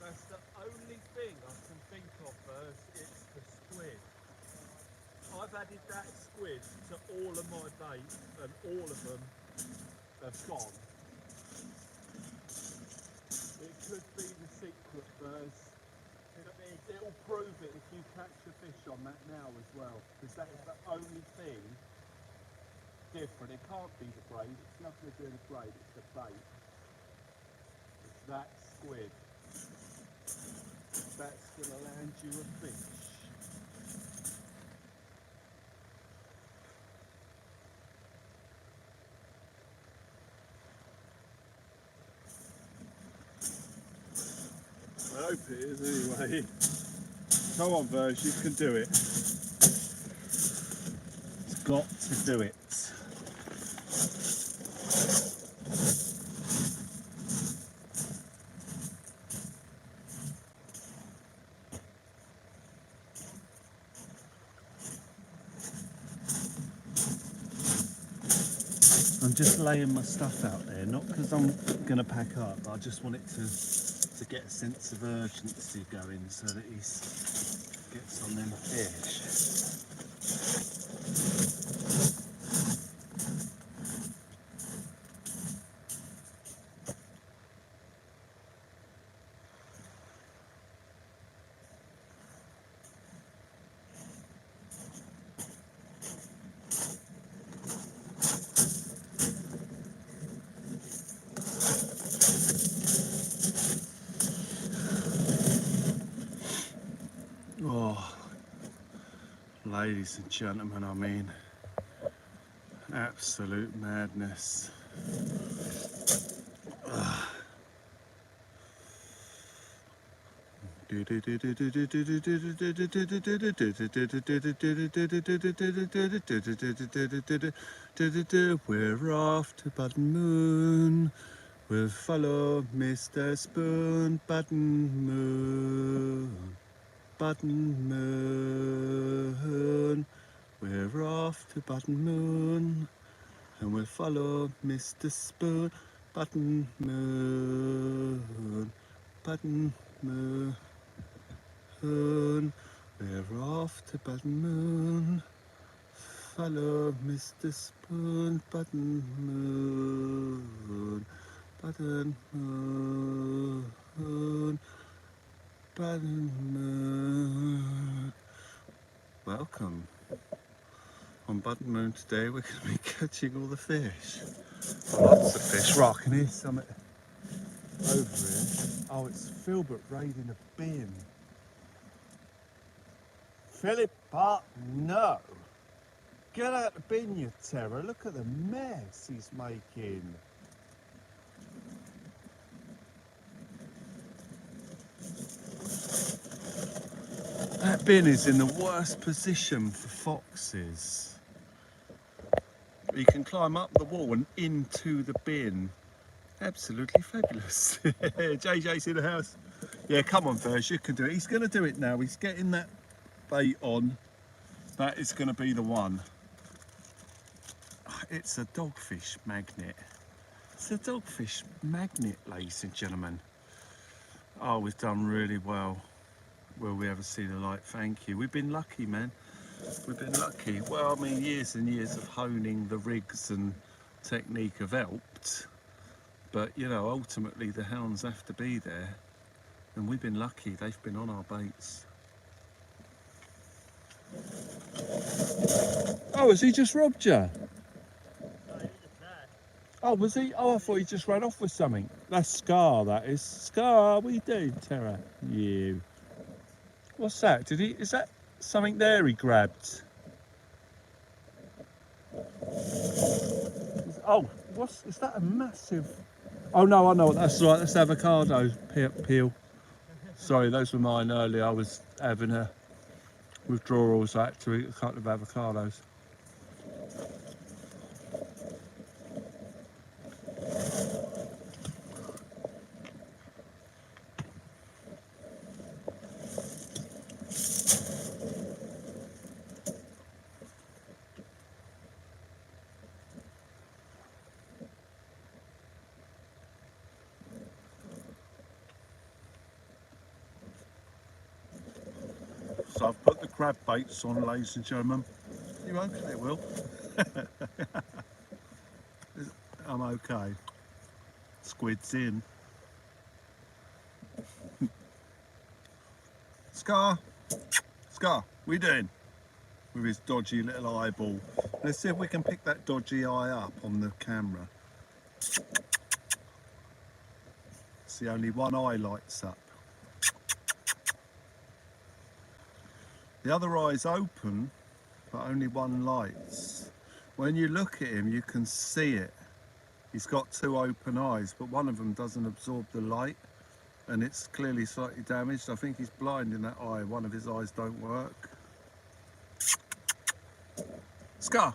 That's the only thing I can think of, it's the squid. I've added that squid to all of my bait and all of them have gone. It could be the secret, Verse. It'll prove it if you catch a fish on that now as well, because that is the only thing different. It can't be the braid, it's nothing to do with the braid, it's the bait. It's that squid. That's going to land you a fish. I hope it is anyway. Come on, Verge, you can do it. It's got to do it. I'm just laying my stuff out there, not because I'm going to pack up, but I just want it to get a sense of urgency going so that he gets on them fish. Oh, ladies and gentlemen, I mean, absolute madness. We're off to Button Moon. We'll follow Mr. Spoon. Button Moon. Button Moon. We're off to Button Moon. And we'll follow Mr. Spoon. Button Moon. Button Moon. We're off to Button Moon. Follow Mr. Spoon. Button Moon. Button Moon. Button Moon. Welcome. On Button Moon today we're going to be catching all the fish. Lots of fish. Right, I can hear something over here. Oh, it's Filbert raiding a bin. Philippa, no! Get out the bin, you terror. Look at the mess he's making. That bin is in the worst position for foxes. You can climb up the wall and into the bin. Absolutely fabulous. JJ's in the house. Yeah, come on, Verge, you can do it. He's going to do it now. He's getting that bait on. That is going to be the one. It's a dogfish magnet. It's a dogfish magnet, ladies and gentlemen. Oh, we've done really well. Will we ever see the light? Thank you. We've been lucky, man. We've been lucky. Well, I mean, years and years of honing the rigs and technique have helped. But you know, ultimately the hounds have to be there, and we've been lucky, they've been on our baits. Oh, has he just robbed you? No, he was just there. Oh, was he? Oh, I thought he just ran off with something. That's Scar, that is. Scar, what are you doing, Terra? You. What's that? Did he? Is that something there he grabbed? Oh, is that a massive? Oh no, I know what that's right. That's avocado peel. Sorry, those were mine earlier. I was having a withdrawals. I had to eat a couple of avocados. So I've put the crab baits on, ladies and gentlemen. You okay, Will? I'm okay. Squid's in. Scar, what are you doing? With his dodgy little eyeball. Let's see if we can pick that dodgy eye up on the camera. See, only one eye lights up. The other eye's open, but only one lights. When you look at him, you can see it. He's got two open eyes, but one of them doesn't absorb the light, and it's clearly slightly damaged. I think he's blind in that eye. One of his eyes don't work. Scar,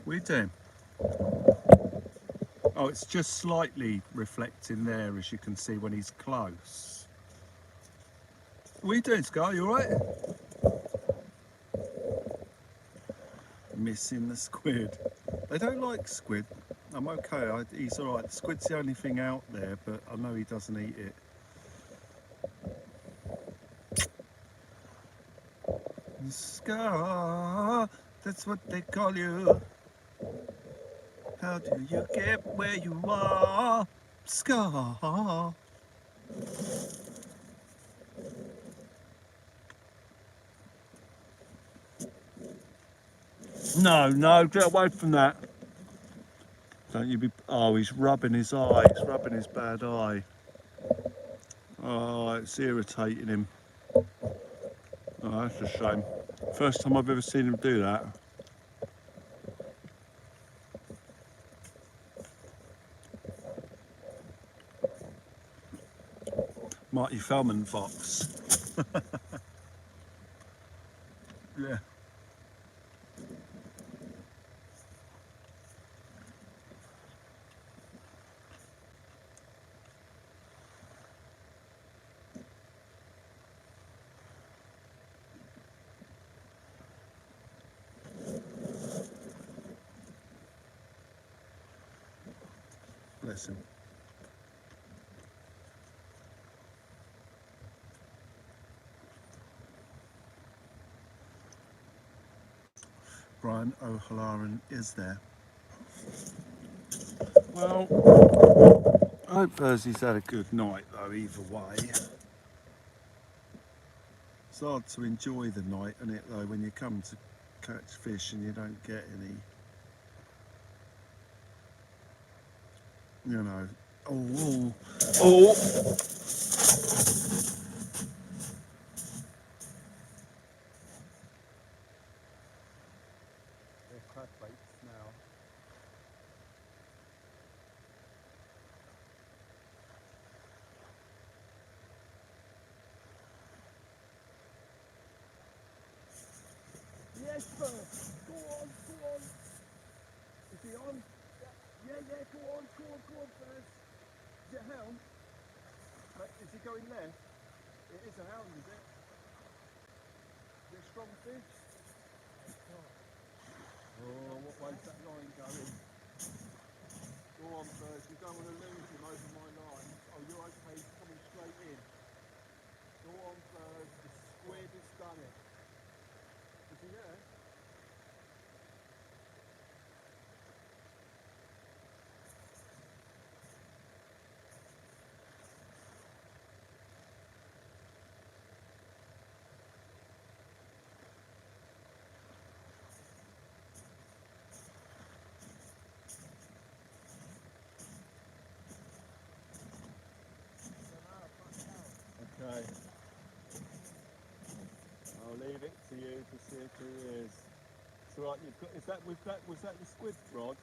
what are you doing? Oh, it's just slightly reflecting there, as you can see when he's close. What are you doing, Scar? You alright? Missing the squid. They don't like squid. I'm okay. He's alright. The squid's the only thing out there, but I know he doesn't eat it. Scar, that's what they call you. How do you get where you are, Scar? No, get away from that. Don't you be. Oh, he's rubbing his eye. He's rubbing his bad eye. Oh, it's irritating him. Oh, that's a shame. First time I've ever seen him do that. Marty Feldman Fox. Yeah. Bless him. Brian O'Halloran is there. Well, I hope Verzy's had a good night though, either way. It's hard to enjoy the night, isn't it, though, when you come to catch fish and you don't get any. You know. Oh. They're crab baits now. Yes, sir. Go on. Is he on? Yeah, go on, first. Is it a hound? Is he going left? It is a hound, is it? Is it a strong fish? Oh, what way's that line going? Go on, first. You don't want to lose him over my line. Oh, you're okay. He's coming straight in. Go on, first. The squid has done it. Is he there? it to you to see if he is. It's all right. You've got. Is that was that the squid rod?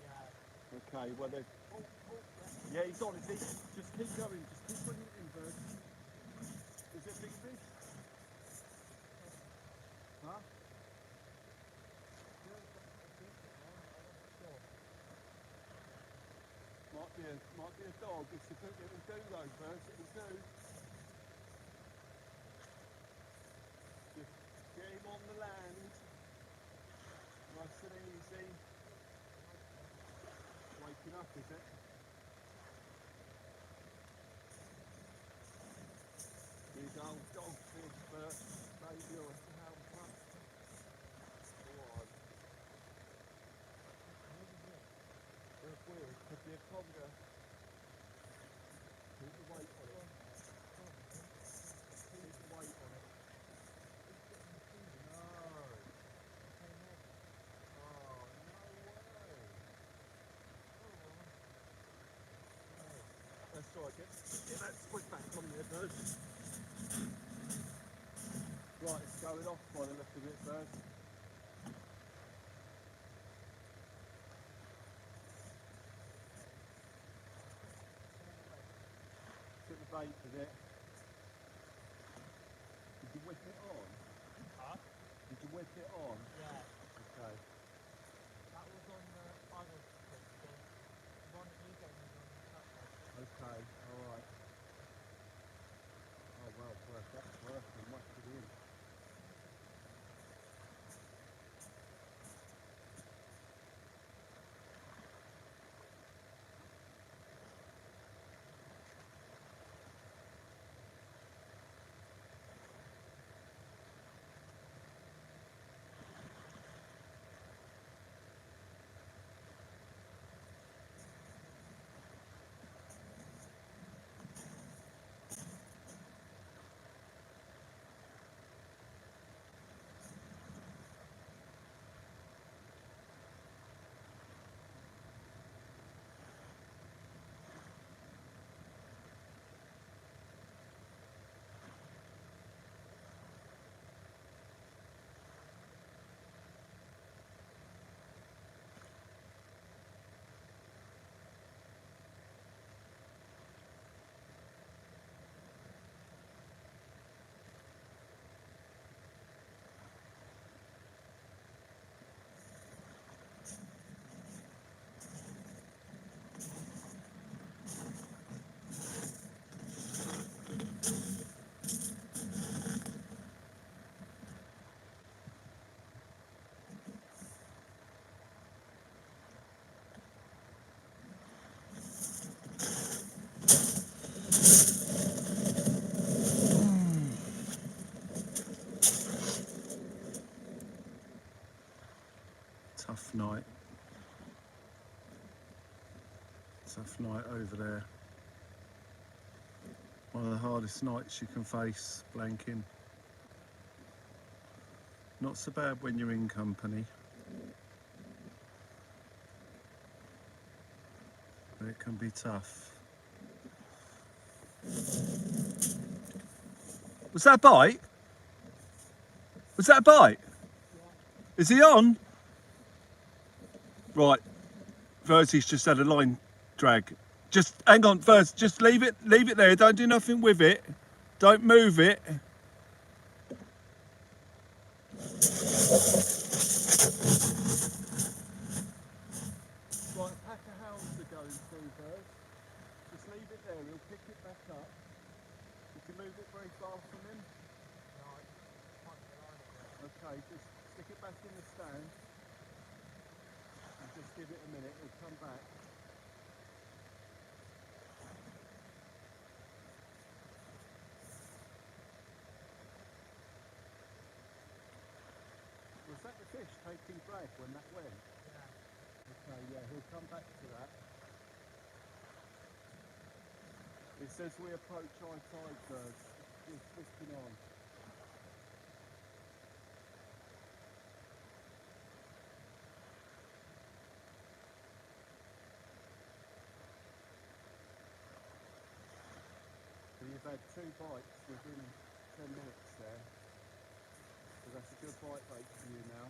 Yeah. Okay. Well, then. Yeah, he's on. Is he? Just keep going. Just keep bringing it in, Bert. Is it big fish? Huh? Might be a dog. It's a good. It'll do though, Bert. It'll do. Just get him on the land. Nice and easy. Waking up, is it? Big old dogfish, Bert. Maybe or a hamper. Go on. That's weird. Could be a conger. Keep the weight on it. Keep the weight on it. No. Oh, no way. That's all right. Get that squid back on there, Bert. Right, it's going off by the look of it, Bert. Took the bait with it. Did you whip it on? Huh? Did you whip it on? Yeah. Okay. That was on the other stick. The one that you gave me was on the platform. Okay, alright. Oh well, that's working, must have been. Tough night. Tough night over there. One of the hardest nights you can face, blanking. Not so bad when you're in company. But it can be tough. Was that a bite? Was that a bite? Is he on? Right. Verzy's just had a line drag. Just hang on first, just leave it there, don't do nothing with it. Don't move it. Right, a pack of hounds are going through Verz. Just leave it there, he'll pick it back up. Did you move it very far from him? No, I can't get on it. Okay, just stick it back in the stand. And just give it a minute, it'll come back. Was that the fish taking drag when that went? Yeah. Okay, yeah, he'll come back to that. It says we approach high tide, Verz. It's twisting on. So you've had 2 bites within 10 minutes there. That's a good bite bait for you now.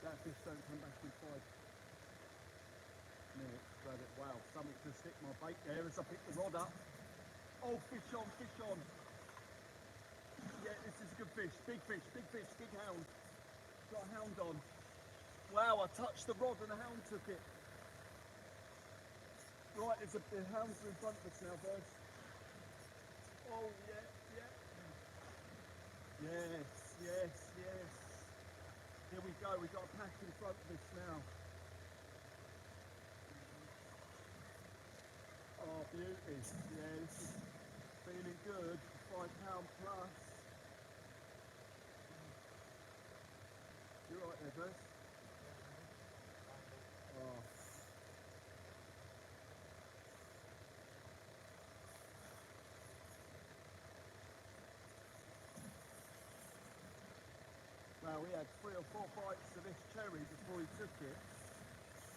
That fish don't come back in 5 minutes, but wow, something to stick my bait there as I pick the rod up. Oh, fish on, fish on. Yeah, this is a good fish, big hound. Got a hound on. Wow, I touched the rod and the hound took it. Right, the hounds are in front of us now, birds. Oh, yeah. Yes. Here we go, we've got a pack in front of us now. Oh, beauty. Yeah, this is feeling good. £5 plus. You're right there, Buzz. Oh. Well, we had 3 or 4 bites of this cherry before he took it.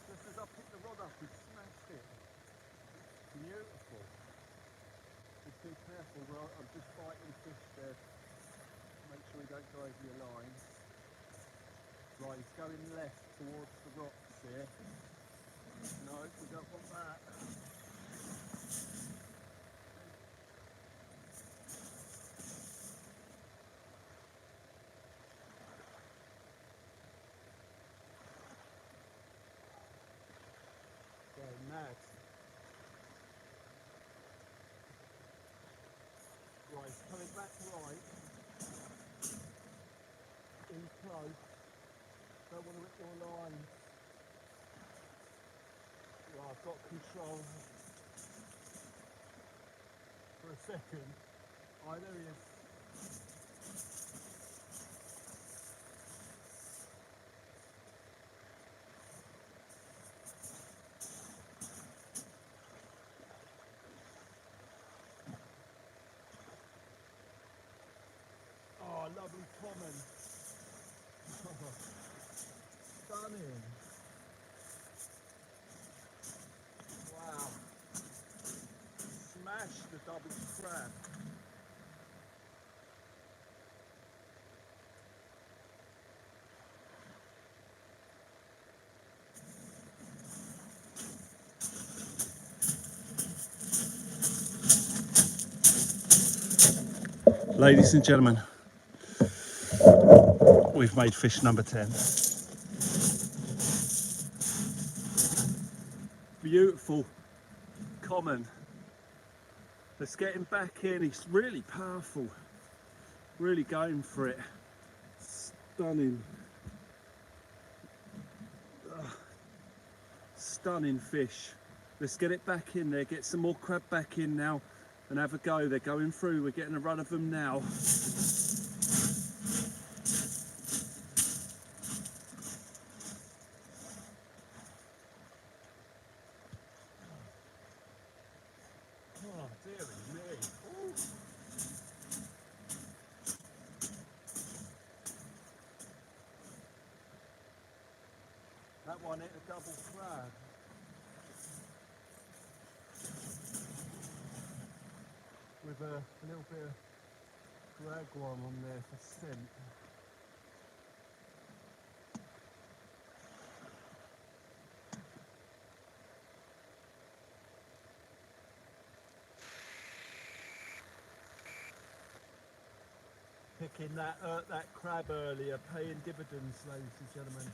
Just as I picked the rod up, he smashed it. Beautiful. Just be careful, well, I'm just fighting fish there. Make sure we don't go over your lines. Right, he's going left towards the rocks here. No, we don't want that. Going mad. Right, he's coming back right. In close. Don't want to rip your line. Right, I've got control. For a second. Oh, there he is. Oh, lovely common. Stunning. Wow. Smash the double crab. Ladies and gentlemen, we've made fish number 10. Beautiful, common. Let's get him back in. He's really powerful, really going for it. Stunning. Stunning fish. Let's get it back in there, get some more crab back in now and have a go. They're going through, we're getting a run of them now. Oh, dearie me. Ooh. That one hit a double crab. With a little bit of ragworm on there for scent. Picking that crab earlier, paying dividends, ladies and gentlemen.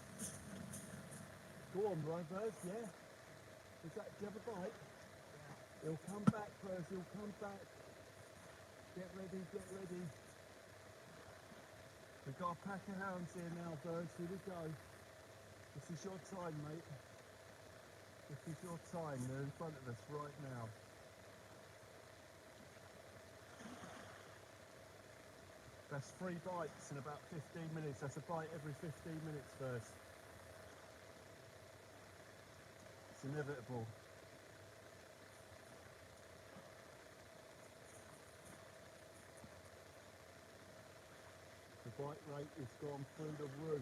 Go on, right, Verzy, yeah? Do you have a bite? Yeah. He'll come back, Verzy, he'll come back. Get ready, get ready. We've got a pack of hounds here now, Verzy, here we go. This is your time, mate. This is your time, they're in front of us right now. That's 3 bites in about 15 minutes. That's a bite every 15 minutes first. It's inevitable. The bite rate has gone through the roof.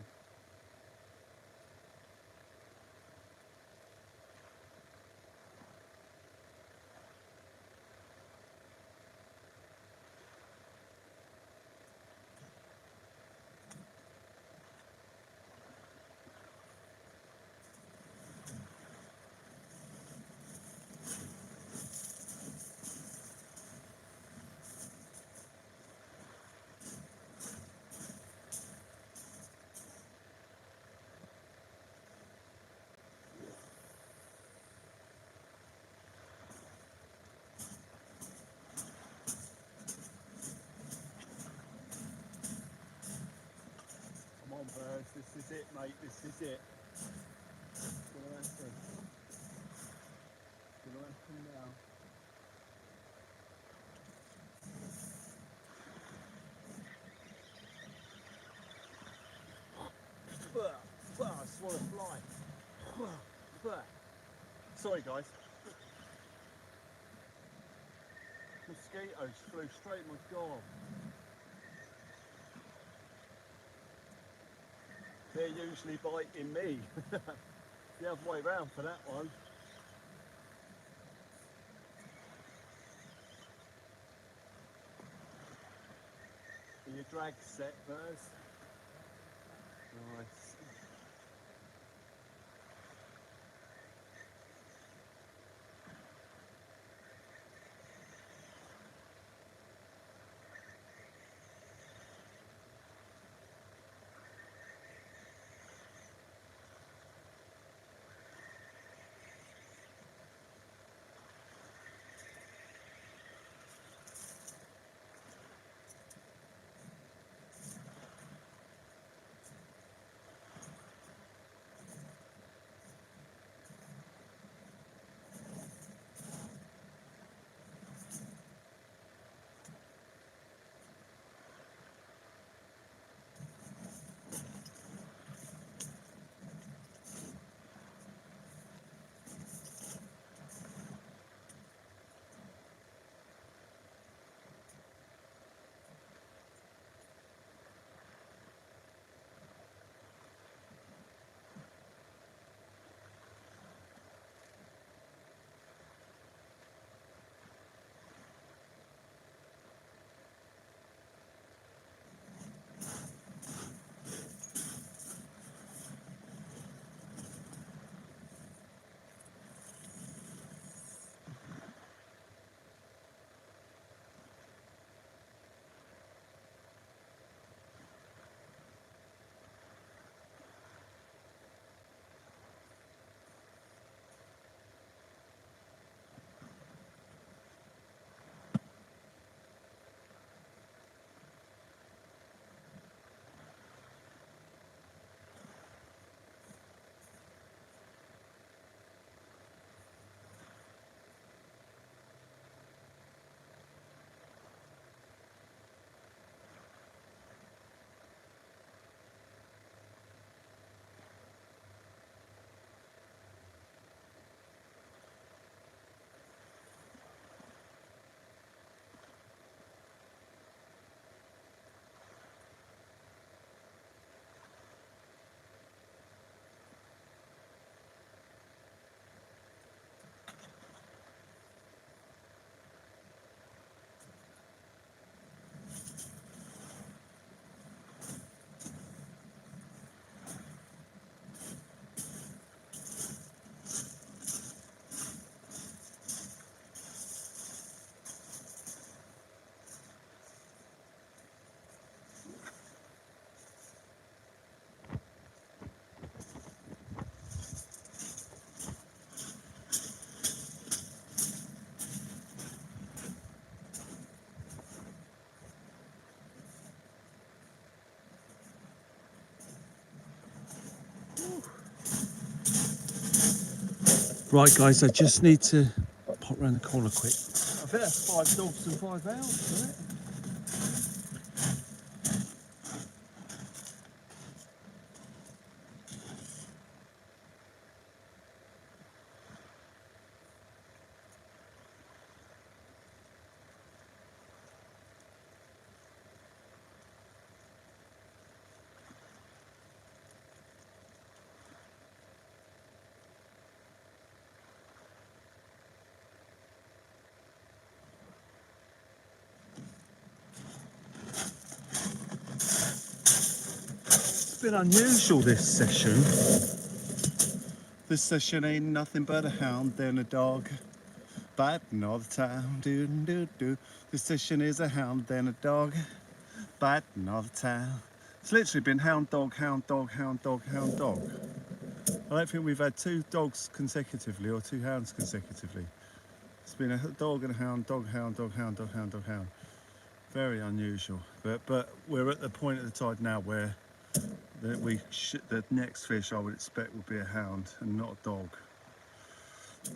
Come on, Verzy, this is it, mate, this is it. It's gonna happen. It's gonna happen now. I swallowed a fly. Sorry, guys. Mosquitoes flew straight in my gob. They're usually biting me. The other way round for that one. Are your drags set, Verzy? Nice. Right, guys, I just need to pop round the corner quick. I think that's 5 dogs and 5 owls, isn't it? been unusual this session. This session ain't nothing but a hound and a dog biting all the time. Do do do. This session is a hound and a dog biting all the time. It's literally been hound dog, hound dog, hound dog, hound dog. I don't think we've had 2 dogs consecutively or 2 hounds consecutively. It's been a dog and a hound, dog, hound, dog, hound, dog, hound, dog, hound. Very unusual. But we're at the point of the tide now where the next fish I would expect will be a hound and not a dog.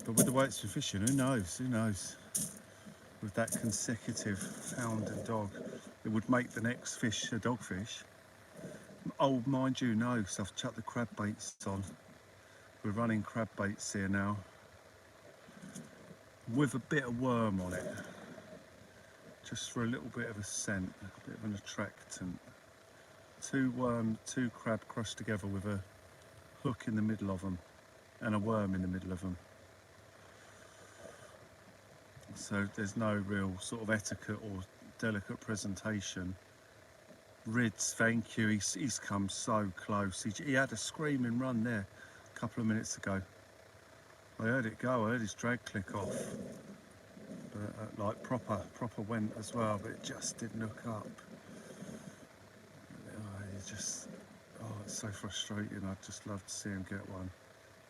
But with the way it's been fishing, who knows? Who knows? With that consecutive hound and dog, it would make the next fish a dogfish. Oh, mind you, no, so I've chucked the crab baits on. We're running crab baits here now with a bit of worm on it, just for a little bit of a scent, a bit of an attractant. 2 worm, 2 crab crushed together with a hook in the middle of them and a worm in the middle of them. So there's no real sort of etiquette or delicate presentation. Rids, thank you, he's come so close. He had a screaming run there a couple of minutes ago. I heard it go, I heard his drag click off. But like proper went as well, but it just didn't hook up. It's so frustrating. I'd just love to see him get one.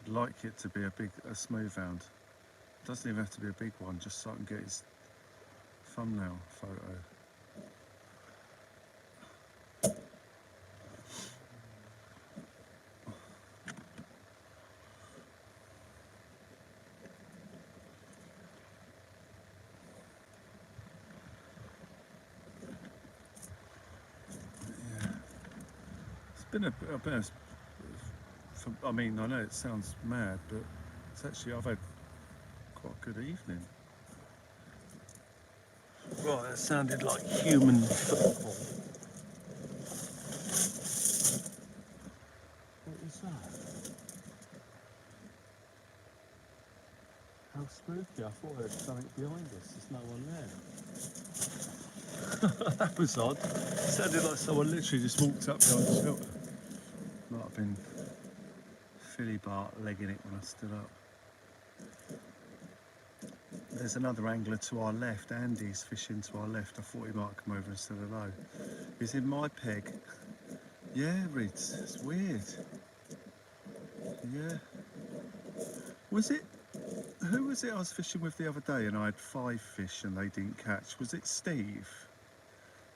I'd like it to be a smooth hound. It doesn't even have to be a big one, just so I can get his thumbnail photo. I mean, I know it sounds mad, but it's actually, I've had quite a good evening. Right, that sounded like human football. What was that? How spooky, I thought there was something behind us, there's no one there. That was odd. It sounded like someone literally just walked up behind the shelter. Might have been Philly Bart legging it when I stood up. There's another angler to our left. Andy's fishing to our left. I thought he might come over and say hello. He's in my peg. Yeah, Rids. It's weird. Yeah. Who was it I was fishing with the other day and I had 5 fish and they didn't catch? Was it Steve?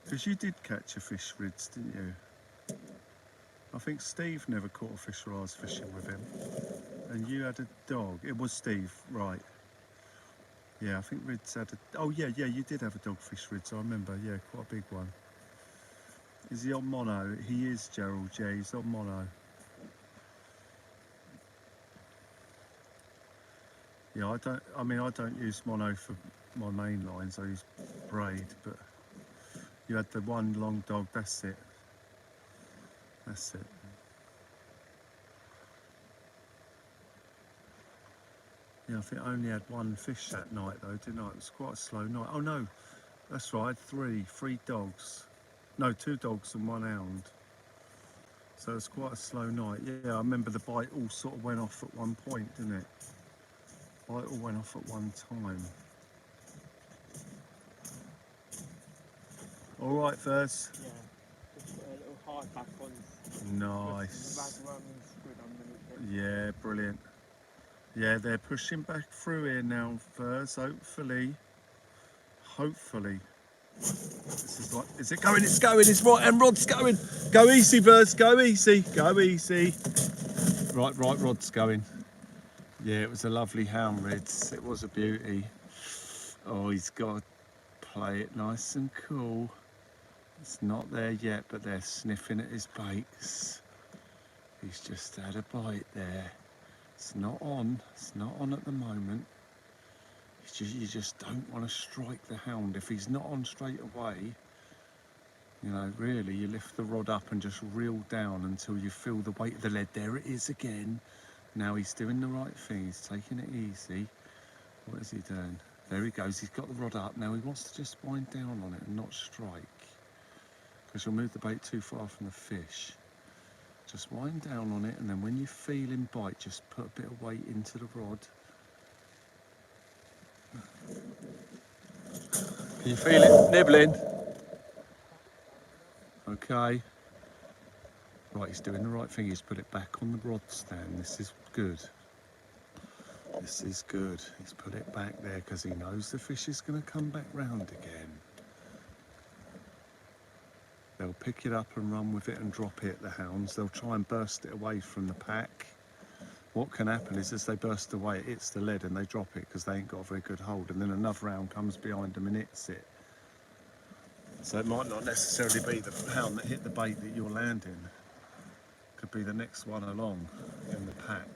Because you did catch a fish, Rids, didn't you? I think Steve never caught a fish while I was fishing with him. And you had a dog. It was Steve, right. Yeah, I think Rids had a... Oh, yeah, you did have a dogfish, Rids, I remember. Yeah, quite a big one. Is he on mono? He is, Gerald, yeah, he's on mono. Yeah, I don't use mono for my main lines, I use braid, but you had the one long dog, that's it. That's it. Yeah, I think I only had 1 fish that night though, didn't I? It was quite a slow night. Oh no, that's right, 3 dogs. No, 2 dogs and 1 hound. So it was quite a slow night. Yeah, I remember the bite all sort of went off at one point, didn't it? Bite all went off at one time. All right, Verzy. Yeah, just a little hard back on. Nice. Squid underneath it. Yeah, brilliant. Yeah, they're pushing back through here now, Verzy, hopefully. This is like, is it going? It's going, it's right, and Rod's going. Go easy, Verzy, go easy, go easy. Right, Rod's going. Yeah, it was a lovely hound, Rids. It was a beauty. Oh, he's got to play it nice and cool. It's not there yet, but they're sniffing at his baits. He's just had a bite there. It's not on at the moment. You just don't want to strike the hound. If he's not on straight away, you know, really, you lift the rod up and just reel down until you feel the weight of the lead. There it is again. Now he's doing the right thing. He's taking it easy. What is he doing? There he goes. He's got the rod up. Now he wants to just wind down on it and not strike, because you'll move the bait too far from the fish. Just wind down on it, and then when you feel him bite, just put a bit of weight into the rod. Can you feel it nibbling? Okay. Right, he's doing the right thing. He's put it back on the rod stand. This is good. This is good. He's put it back there because he knows the fish is going to come back round again. They'll pick it up and run with it and drop it, the hounds. They'll try and burst it away from the pack. What can happen is as they burst away, it hits the lead and they drop it because they ain't got a very good hold, and then another hound comes behind them and hits it. So it might not necessarily be the hound that hit the bait that you're landing. Could be the next one along in the pack.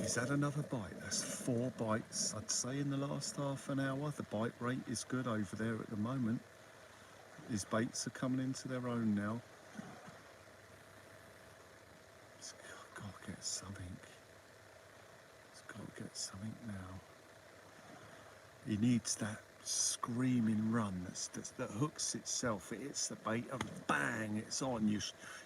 He's had another bite. That's 4 bites. I'd say in the last half an hour. The bite rate is good over there at the moment. His baits are coming into their own now. He's got to get something. He's got to get something now. He needs that screaming run that hooks itself. It hits the bait and bang, it's on.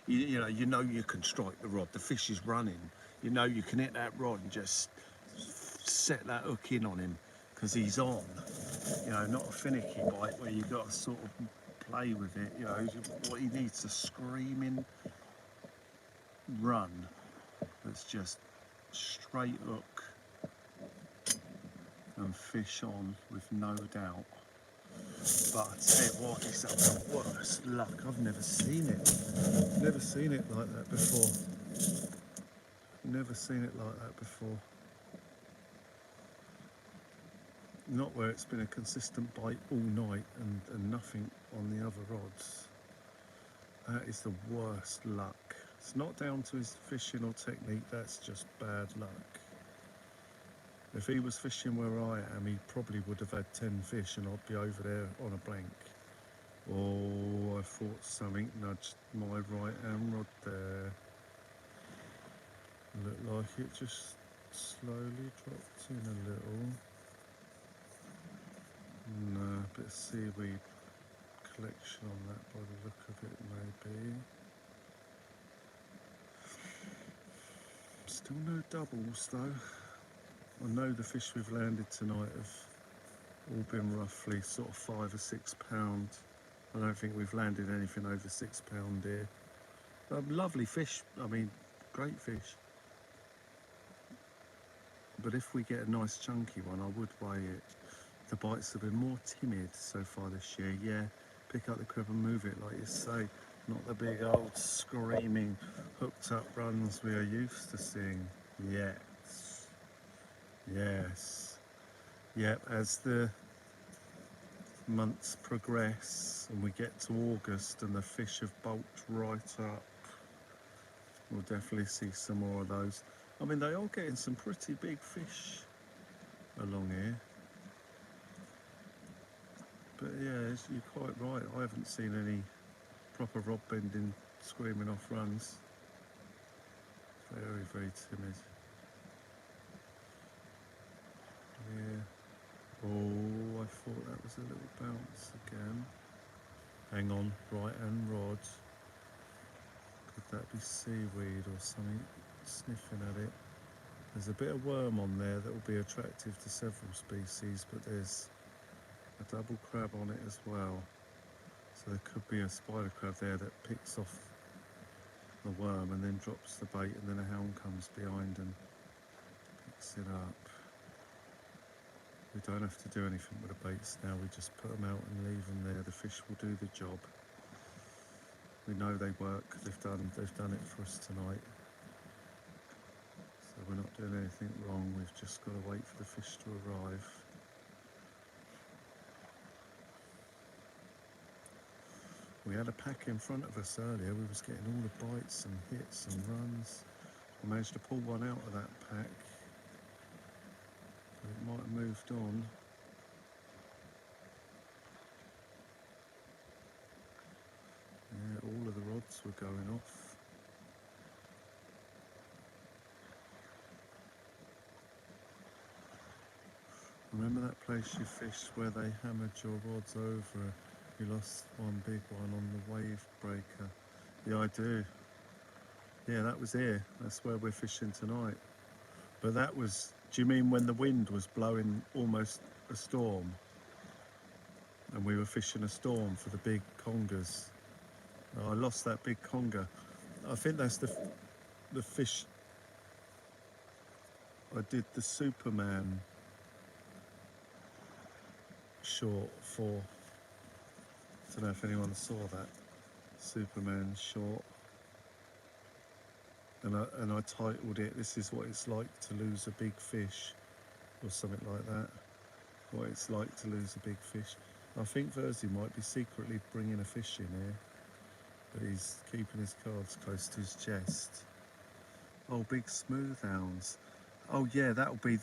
You know you can strike the rod. The fish is running. You know you can hit that rod and just set that hook in on him because he's on. You know, not a finicky bite where you've got to sort of play with it. You know, what he needs, a screaming run that's just straight hook and fish on with no doubt. But I tell you what, it's the worst luck. I've never seen it. Never seen it like that before. Never seen it like that before. Not where it's been a consistent bite all night and nothing on the other rods. That is the worst luck. It's not down to his fishing or technique, that's just bad luck. If he was fishing where I am, he probably would have had 10 fish and I'd be over there on a blank. Oh, I thought something nudged my right hand rod there. Looked like it just slowly dropped in a little. No, a bit of seaweed collection on that by the look of it, maybe. Still no doubles though. I know the fish we've landed tonight have all been roughly sort of 5 or 6 pound. I don't think we've landed anything over 6 pound here. Lovely fish, I mean, great fish. But if we get a nice chunky one, I would weigh it. The bites have been more timid so far this year. Yeah, pick up the crib and move it like you say. Not the big old screaming hooked up runs we are used to seeing. Yes. Yes. Yep, as the months progress and we get to August and the fish have bulked right up, we'll definitely see some more of those. I mean, they are getting some pretty big fish along here. But yeah, you're quite right. I haven't seen any proper rod bending, screaming off runs. Very, very timid. Yeah. Oh, I thought that was a little bounce again. Hang on, right hand rod. Could that be seaweed or something? Sniffing at it. There's a bit of worm on there that will be attractive to several species, but there's a double crab on it as well. So there could be a spider crab there that picks off the worm and then drops the bait, and then a hound comes behind and picks it up. We don't have to do anything with the baits now, we just put them out and leave them there. The fish will do the job. We know they work, they've done it for us tonight. So we're not doing anything wrong, we've just got to wait for the fish to arrive. We had a pack in front of us earlier, we was getting all the bites and hits and runs. I managed to pull one out of that pack. It might have moved on. Yeah, all of the rods were going off. Remember that place you fished where they hammered your rods over? You lost one big one on the wave breaker. Yeah, I do. Yeah, that was here. That's where we're fishing tonight. But that was, do you mean when the wind was blowing almost a storm? And we were fishing a storm for the big congers. Oh, I lost that big conger. I think that's the fish I did the Superman short for. I don't know if anyone saw that Superman short. And I titled it, "This is what it's like to lose a big fish," or something like that. What it's like to lose a big fish. I think Verzy might be secretly bringing a fish in here, but he's keeping his cards close to his chest. Oh, big smooth hounds. Oh yeah, that'll be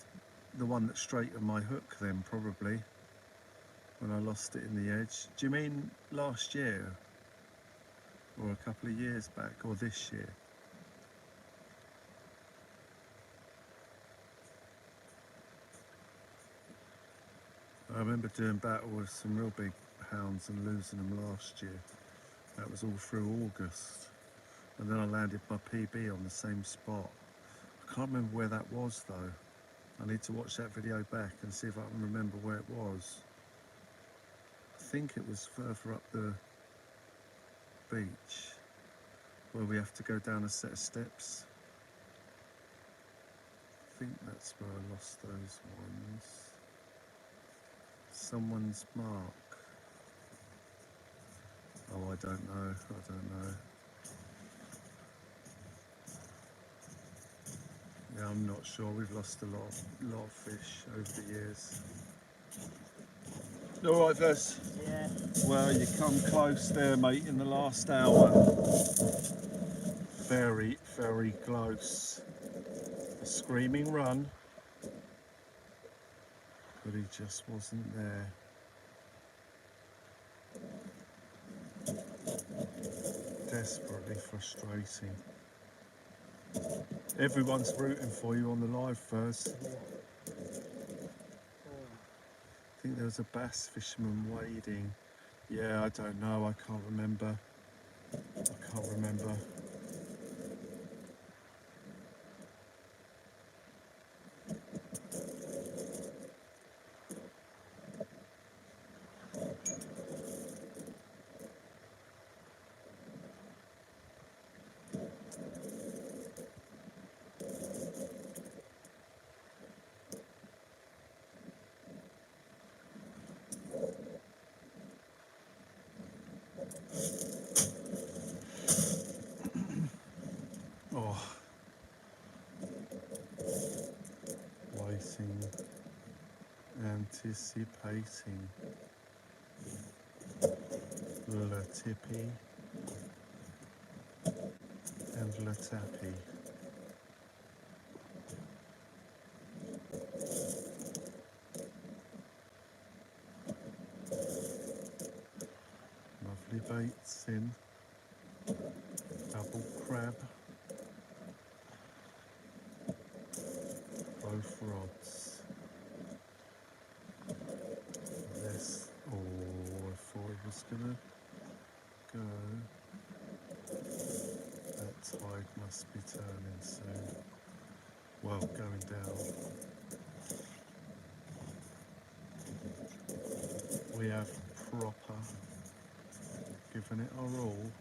the one that straightened my hook then, probably, when I lost it in the edge. Do you mean last year? Or a couple of years back, or this year? I remember doing battle with some real big hounds and losing them last year. That was all through August. And then I landed my PB on the same spot. I can't remember where that was though. I need to watch that video back and see if I can remember where it was. I think it was further up the beach where we have to go down a set of steps. I think that's where I lost those ones. Someone's mark. Oh, I don't know. I don't know. Yeah, I'm not sure. We've lost a lot of fish over the years. All right, Vez. Yeah. Well, you come close there, mate, in the last hour. Very, very close. A screaming run, but he just wasn't there. Desperately frustrating. Everyone's rooting for you on the live first. I think there was a bass fisherman wading. Yeah, I don't know. I can't remember. I can't remember. Oh, waiting, anticipating. La Tippy and La Tappy. Lovely baits in. Double crab. Both rods. This, oh, I thought it was gonna go. That tide must be turning soon. Well, going down. We have proper given it our all.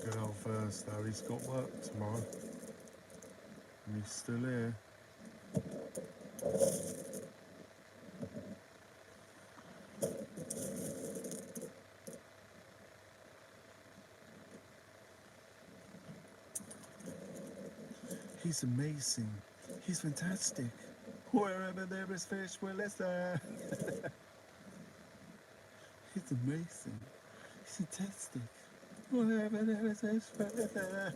Good old Verzy though, he's got work tomorrow. And he's still here. He's amazing. He's fantastic. Wherever there is fish, well, it's there. He's amazing. He's fantastic. Wherever there is fish, well, it's there.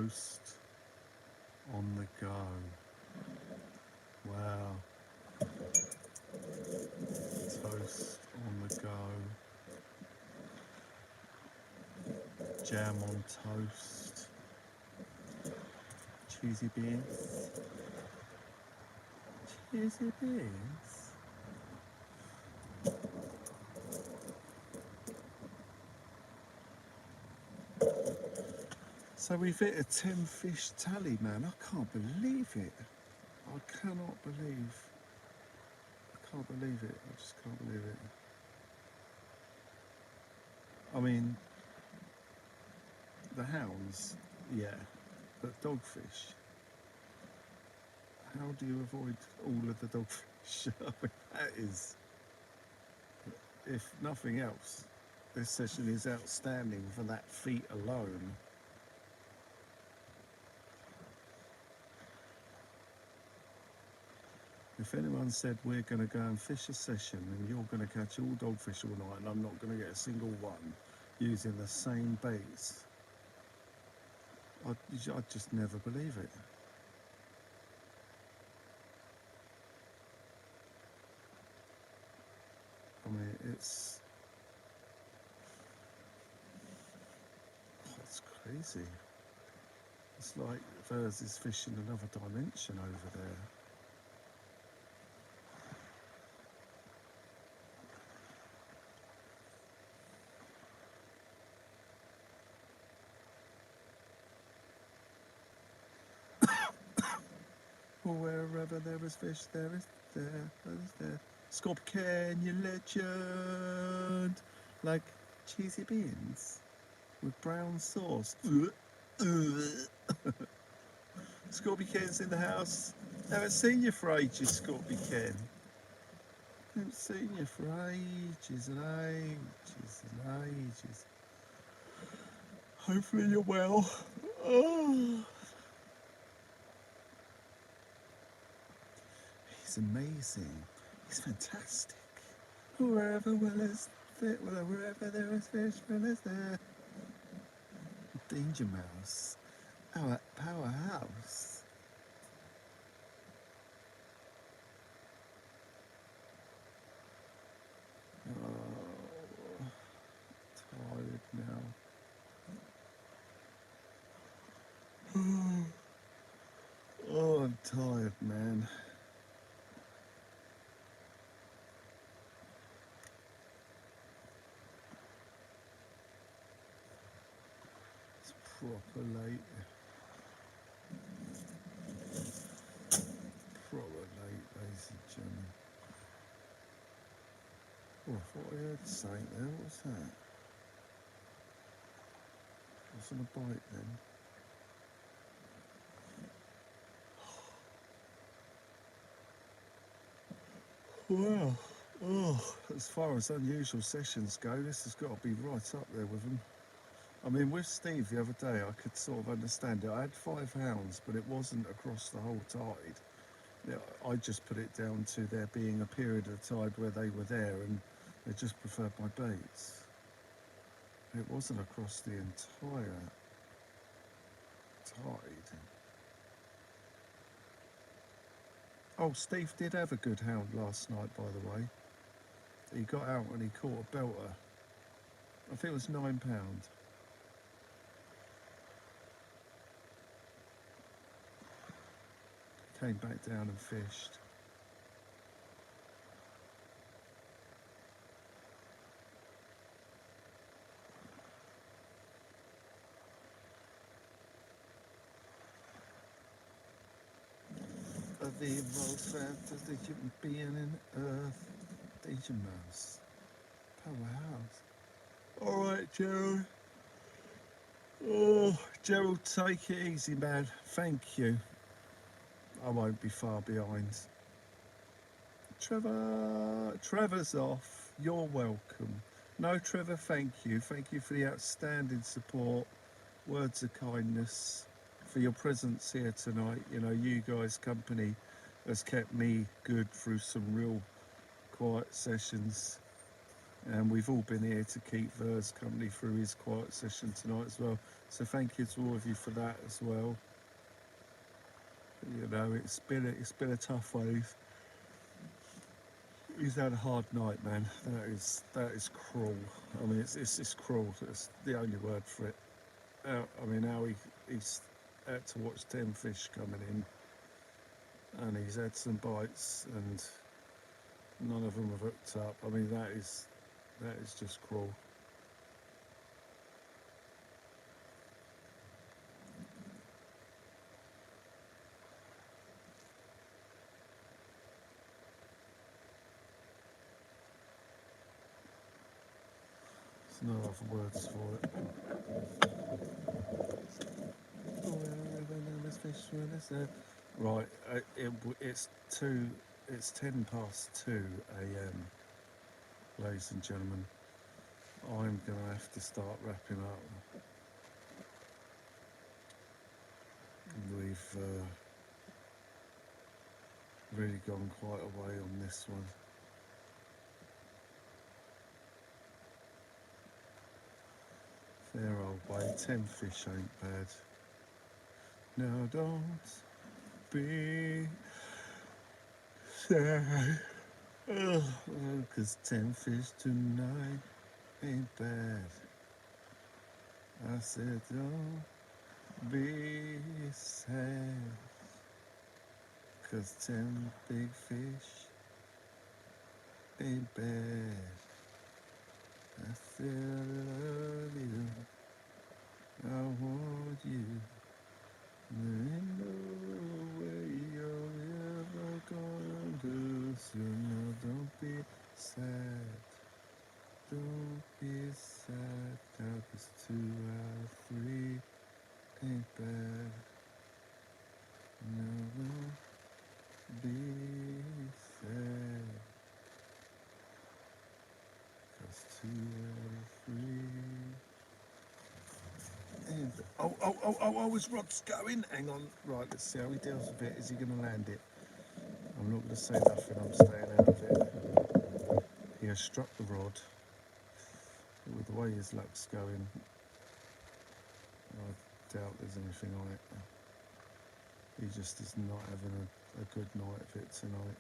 toast on the go. Wow. Toast on the go. Jam on toast. Cheesy beans. Cheesy beans. So we've hit a 10 fish tally, man. I can't believe it. I cannot believe. I can't believe it. I just can't believe it. I mean, the hounds, yeah, but dogfish. How do you avoid all of the dogfish? I mean, that is, if nothing else, this session is outstanding for that feat alone. If anyone said we're going to go and fish a session and you're going to catch all dogfish all night and I'm not going to get a single one using the same baits, I'd just never believe it. I mean, it's crazy. It's like Verzy's fishing another dimension over there. Wherever there is fish, there is there. Scorpion, you legend. Like cheesy beans with brown sauce. Scorpion's in the house. Haven't seen you for ages, Scorpion. Haven't seen you for ages and ages and ages. Hopefully you're well. Oh. He's amazing. He's fantastic. Wherever wherever there is fish, well is there. Danger Mouse, our powerhouse. Oh, tired now. Oh, I'm tired, man. Proper late. Proper late, ladies and gentlemen. Oh, I thought I heard something there. What was that? Wasn't a bite then. Well, oh, as far as unusual sessions go, this has got to be right up there with them. I mean, with Steve the other day, I could sort of understand it. I had 5 hounds, but it wasn't across the whole tide. Yeah, I just put it down to there being a period of tide where they were there and they just preferred my baits. It wasn't across the entire tide. Oh, Steve did have a good hound last night, by the way. He got out and he caught a belter. I think it was £9. Came back down and fished. The most fantastic human being in earth, Danger Mouse, powerhouse. All right, Gerald. Oh, Gerald, take it easy, man. Thank you. I won't be far behind. Trevor's off. You're welcome. No, Trevor, thank you. Thank you for the outstanding support, words of kindness, for your presence here tonight. You know, you guys' company has kept me good through some real quiet sessions. And we've all been here to keep Verzy company through his quiet session tonight as well. So thank you to all of you for that as well. You know, it's been a tough one. He's had a hard night, man. That is cruel. I mean, it's cruel. That's the only word for it. I mean, how he's had to watch 10 fish coming in, and he's had some bites, and none of them have hooked up. I mean, that is just cruel. There's no other words for it. Right, it's 10 past 2 a.m. ladies and gentlemen. I'm gonna have to start wrapping up. We've really gone quite a way on this one. Fair old way, 10 fish ain't bad. Now don't be sad, cause 10 fish tonight ain't bad. I said don't be sad, cause 10 big fish ain't bad. I said I love you, I want you. There ain't no way you're ever gonna do. So now don't be sad. Don't be sad. Now 'cause 2 out of 3 ain't bad. No, don't be sad. 'Cause 2 out of 3. Oh, his rod's going. Hang on. Right, let's see how he deals with it. Is he going to land it? I'm not going to say nothing. I'm staying out of it. He has struck the rod. With the way his luck's going, I doubt there's anything on it. He just is not having a good night of it tonight.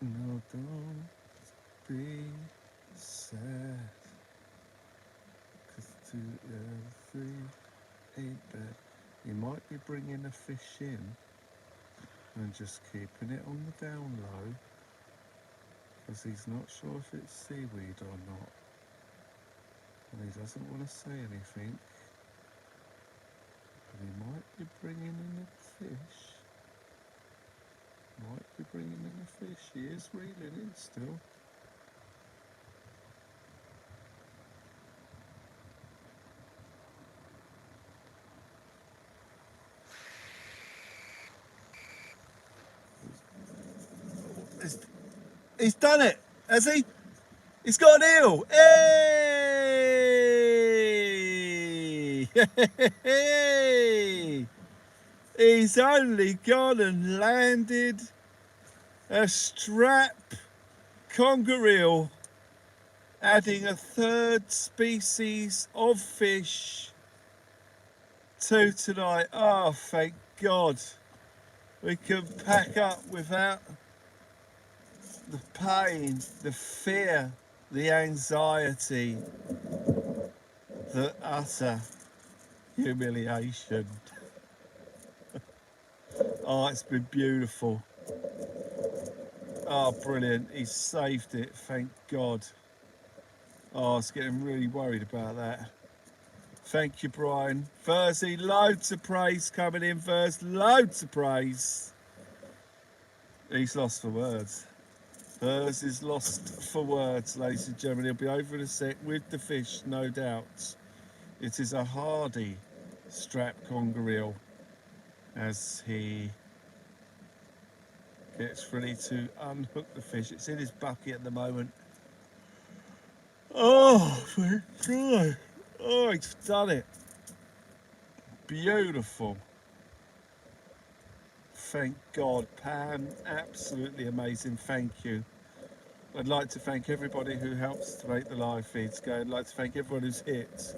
No, don't be sad, 'cause 2 out of 3 ain't bad. He might be bringing a fish in and just keeping it on the down low, because he's not sure if it's seaweed or not, and he doesn't want to say anything, but he might be bringing in a fish. Might be bringing in a fish. He is reeling in still. He's done it, has he? He's got an eel. Hey! He's only gone and landed a strap conger eel, adding a 3rd species of fish to tonight. Oh, thank God. We can pack up without the pain, the fear, the anxiety, the utter humiliation. Oh, it's been beautiful. Oh, brilliant. He's saved it, thank God. Oh, I was getting really worried about that. Thank you, Brian. Verzy, loads of praise coming in, Verzy, loads of praise. He's lost for words. Verzy is lost for words, ladies and gentlemen. He'll be over in a sec with the fish, no doubt. It is a hardy strap conger eel, as he gets ready to unhook the fish. It's in his bucket at the moment. Oh, thank God. Oh, he's done it. Beautiful. Thank God, Pam. Absolutely amazing. Thank you. I'd like to thank everybody who helps to make the live feeds go. I'd like to thank everyone who's hit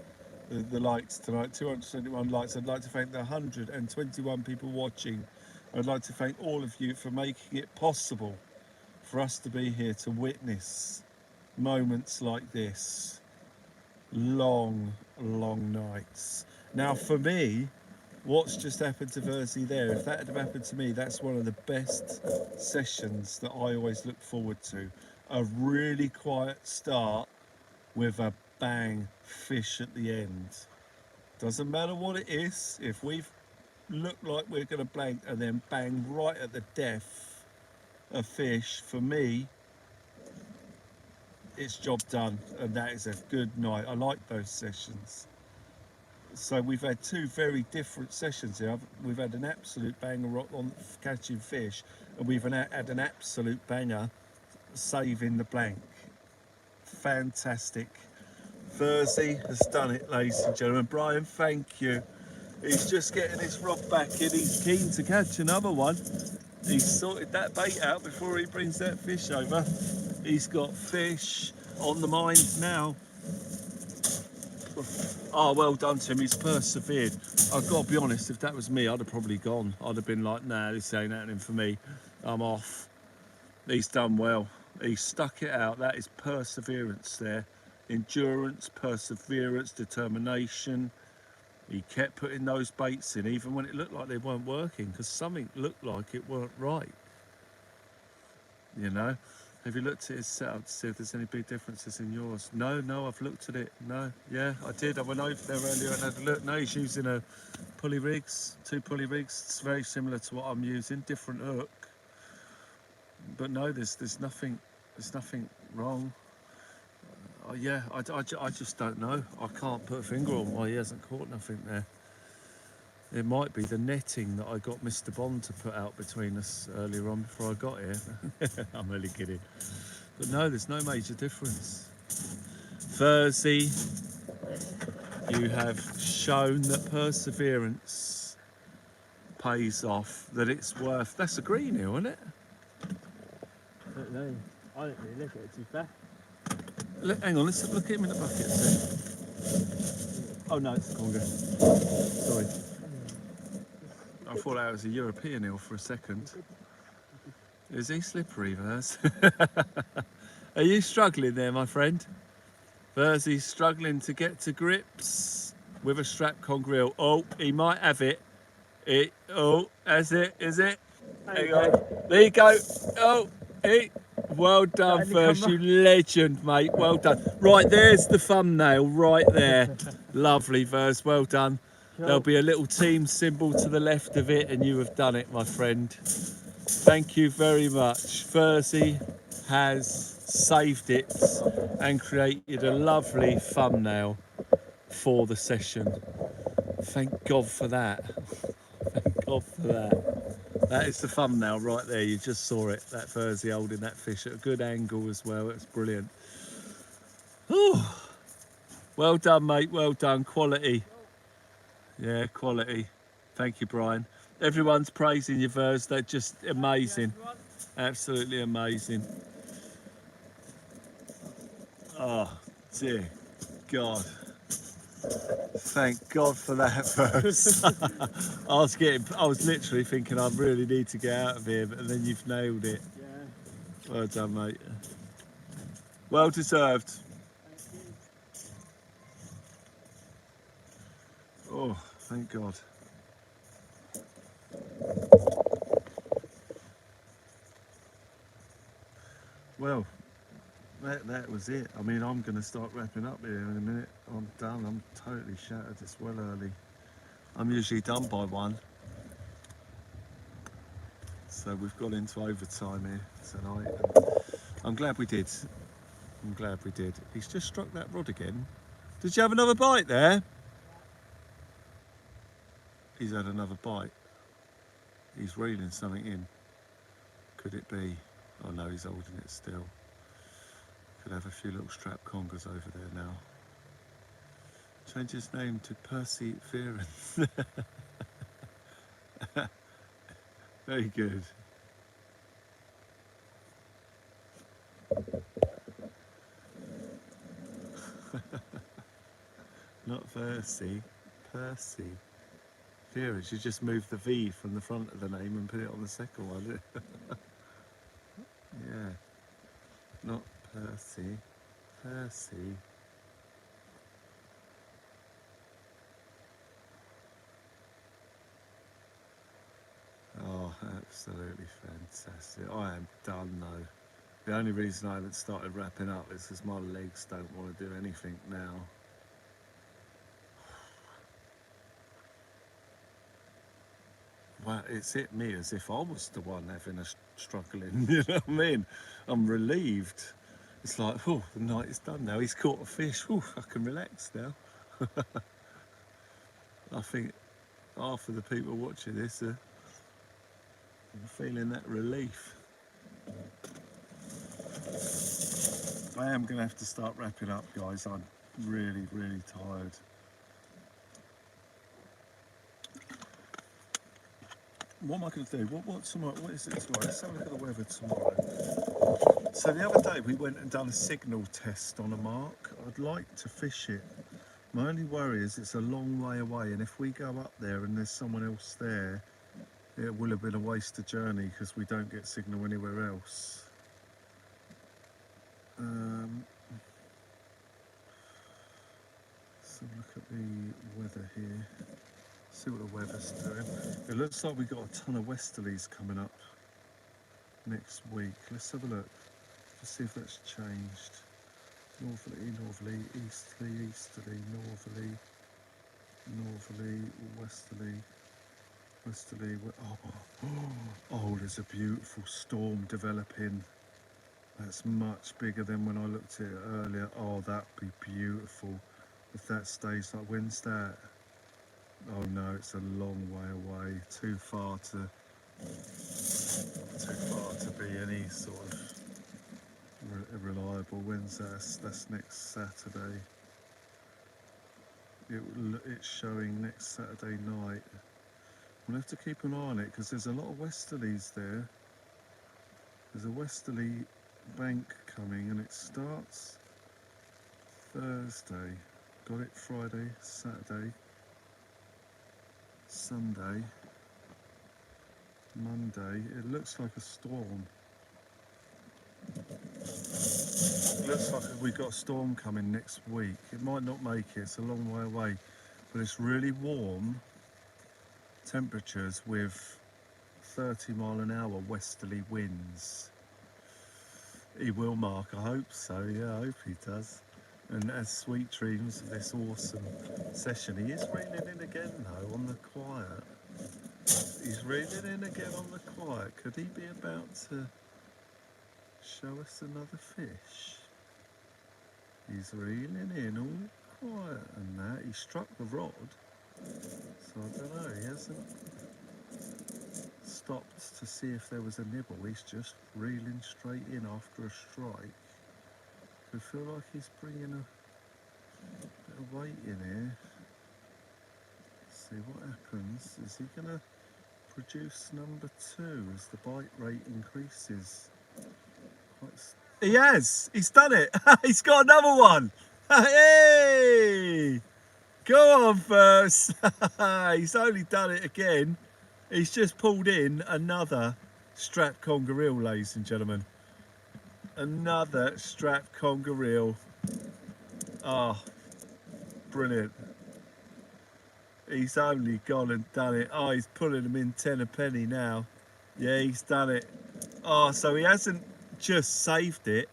the likes tonight, 221 likes. I'd like to thank the 121 people watching. I'd like to thank all of you for making it possible for us to be here to witness moments like this. Long nights. Now for me, what's just happened to Verzy there, if that had happened to me, that's one of the best sessions that I always look forward to. A really quiet start with a bang fish at the end. Doesn't matter what it is, if we've looked like we're going to blank and then bang right at the death a fish, for me it's job done, and that is a good night. I like those sessions. So we've had two very different sessions here. We've had an absolute banger on catching fish, and we've had an absolute banger saving the blank. Fantastic. Verzy has done it, ladies and gentlemen. Brian, thank you. He's just getting his rod back in. He's keen to catch another one. He's sorted that bait out before he brings that fish over. He's got fish on the mind now. Oh, well done to him. He's persevered. I've got to be honest, if that was me, I'd have probably gone. I'd have been like, nah, this ain't happening for me. I'm off. He's done well. He stuck it out. That is perseverance there. Endurance, perseverance, determination. He kept putting those baits in, even when it looked like they weren't working, because something looked like it weren't right. You know? Have you looked at his setup to see if there's any big differences in yours? No, I've looked at it. No, yeah, I did. I went over there earlier and had a look. No, he's using a pulley rigs, 2 pulley rigs. It's very similar to what I'm using, different hook. But no, there's nothing wrong. Yeah, I just don't know. I can't put a finger on why he hasn't caught nothing there. It might be the netting that I got Mr. Bond to put out between us earlier on before I got here. I'm only kidding. But no, there's no major difference. Verzy, you have shown that perseverance pays off, that it's worth... That's a green eel, isn't it? I don't know. I don't really look at it, to be fair. Look, hang on, let's look at him in the bucket. See. Oh no, it's a conger. Sorry. I thought that was a European eel for a second. Is he slippery, Vers? Are you struggling there, my friend? Verzy's struggling to get to grips with a strap conger eel. Oh, he might have it. Oh, that's it, is it? There you go. There you go. Oh, well done, Vers, you legend, mate. Well done. Right, there's the thumbnail right there. Lovely, Vers, well done. There'll be a little team symbol to the left of it, and you have done it, my friend. Thank you very much. Verzy has saved it and created a lovely thumbnail for the session. Thank God for that. Thank God for that. That is the thumbnail right there. You just saw it. That Verzy holding that fish at a good angle as well. It's brilliant. Whew. Well done, mate. Well done. Quality. Yeah, quality. Thank you, Brian. Everyone's praising you, Vers. They're just amazing. Absolutely amazing. Oh, dear God. Thank God for that, Vers. I was literally thinking I really need to get out of here, but then you've nailed it. Yeah. Well done, mate. Well deserved. Oh, thank God. Well, that was it. I mean, I'm going to start wrapping up here in a minute. I'm done. I'm totally shattered. It's well early. I'm usually done by 1. So we've got into overtime here tonight. I'm glad we did. I'm glad we did. He's just struck that rod again. Did you have another bite there? He's had another bite. He's reeling something in. could it be? Oh no, he's holding it still. Could have a few little strap congers over there now. Change his name to Perseverance. Very good. Not Verzy, Percy. Verzy, you just move the V from the front of the name and put it on the second one. Yeah. Not Percy, Percy. Oh, absolutely fantastic. I am done though. The only reason I haven't started wrapping up is because my legs don't want to do anything now. Well, it's hit me as if I was the one having a struggling, you know what I mean? I'm relieved. It's like, oh, the night is done now. He's caught a fish. Oh, I can relax now. I think half of the people watching this are feeling that relief. I am going to have to start wrapping up, guys. I'm really, really tired. What am I going to do? What tomorrow? What is it tomorrow? Let's have a look at the weather tomorrow. So the other day we went and done a signal test on a mark. I'd like to fish it. My only worry is it's a long way away, and if we go up there and there's someone else there, it will have been a wasted journey because we don't get signal anywhere else. Let's have a look at the weather here. See what the weather's doing. It looks like we've got a ton of westerlies coming up next week. Let's have a look. Let's see if that's changed. Northerly, northerly, easterly, easterly, northerly, northerly, westerly, westerly. Oh, there's a beautiful storm developing. That's much bigger than when I looked at it earlier. Oh, that'd be beautiful if that stays like. When's that? Oh no, it's a long way away. Too far to be any sort of reliable. When's that? That's next Saturday. It's showing next Saturday night. We'll have to keep an eye on it because there's a lot of westerlies there. There's a westerly bank coming and it starts Thursday. Got it Friday, Saturday, Sunday, Monday. It looks like a storm. It looks like we've got a storm coming next week. It might not make it, it's a long way away, but it's really warm temperatures with 30-mile-an-hour westerly winds. He will, Mark, I hope so. Yeah, I hope he does. And as sweet dreams of this awesome session. He is reeling in again though, on the quiet. He's reeling in again on the quiet. Could he be about to show us another fish? He's reeling in all quiet and that. He struck the rod. So I don't know, he hasn't stopped to see if there was a nibble. He's just reeling straight in after a strike. I feel like he's bringing a bit of weight in here. Let's see what happens. Is he going to produce number 2 as the bite rate increases? He has! He's done it! He's got another one! Hey! Go on first! He's only done it again. He's just pulled in another strap conger eel, ladies and gentlemen. Another strap conger reel. Ah, brilliant. He's only gone and done it. Oh, he's pulling them in 10 a penny now. Yeah, he's done it. Oh, so he hasn't just saved it.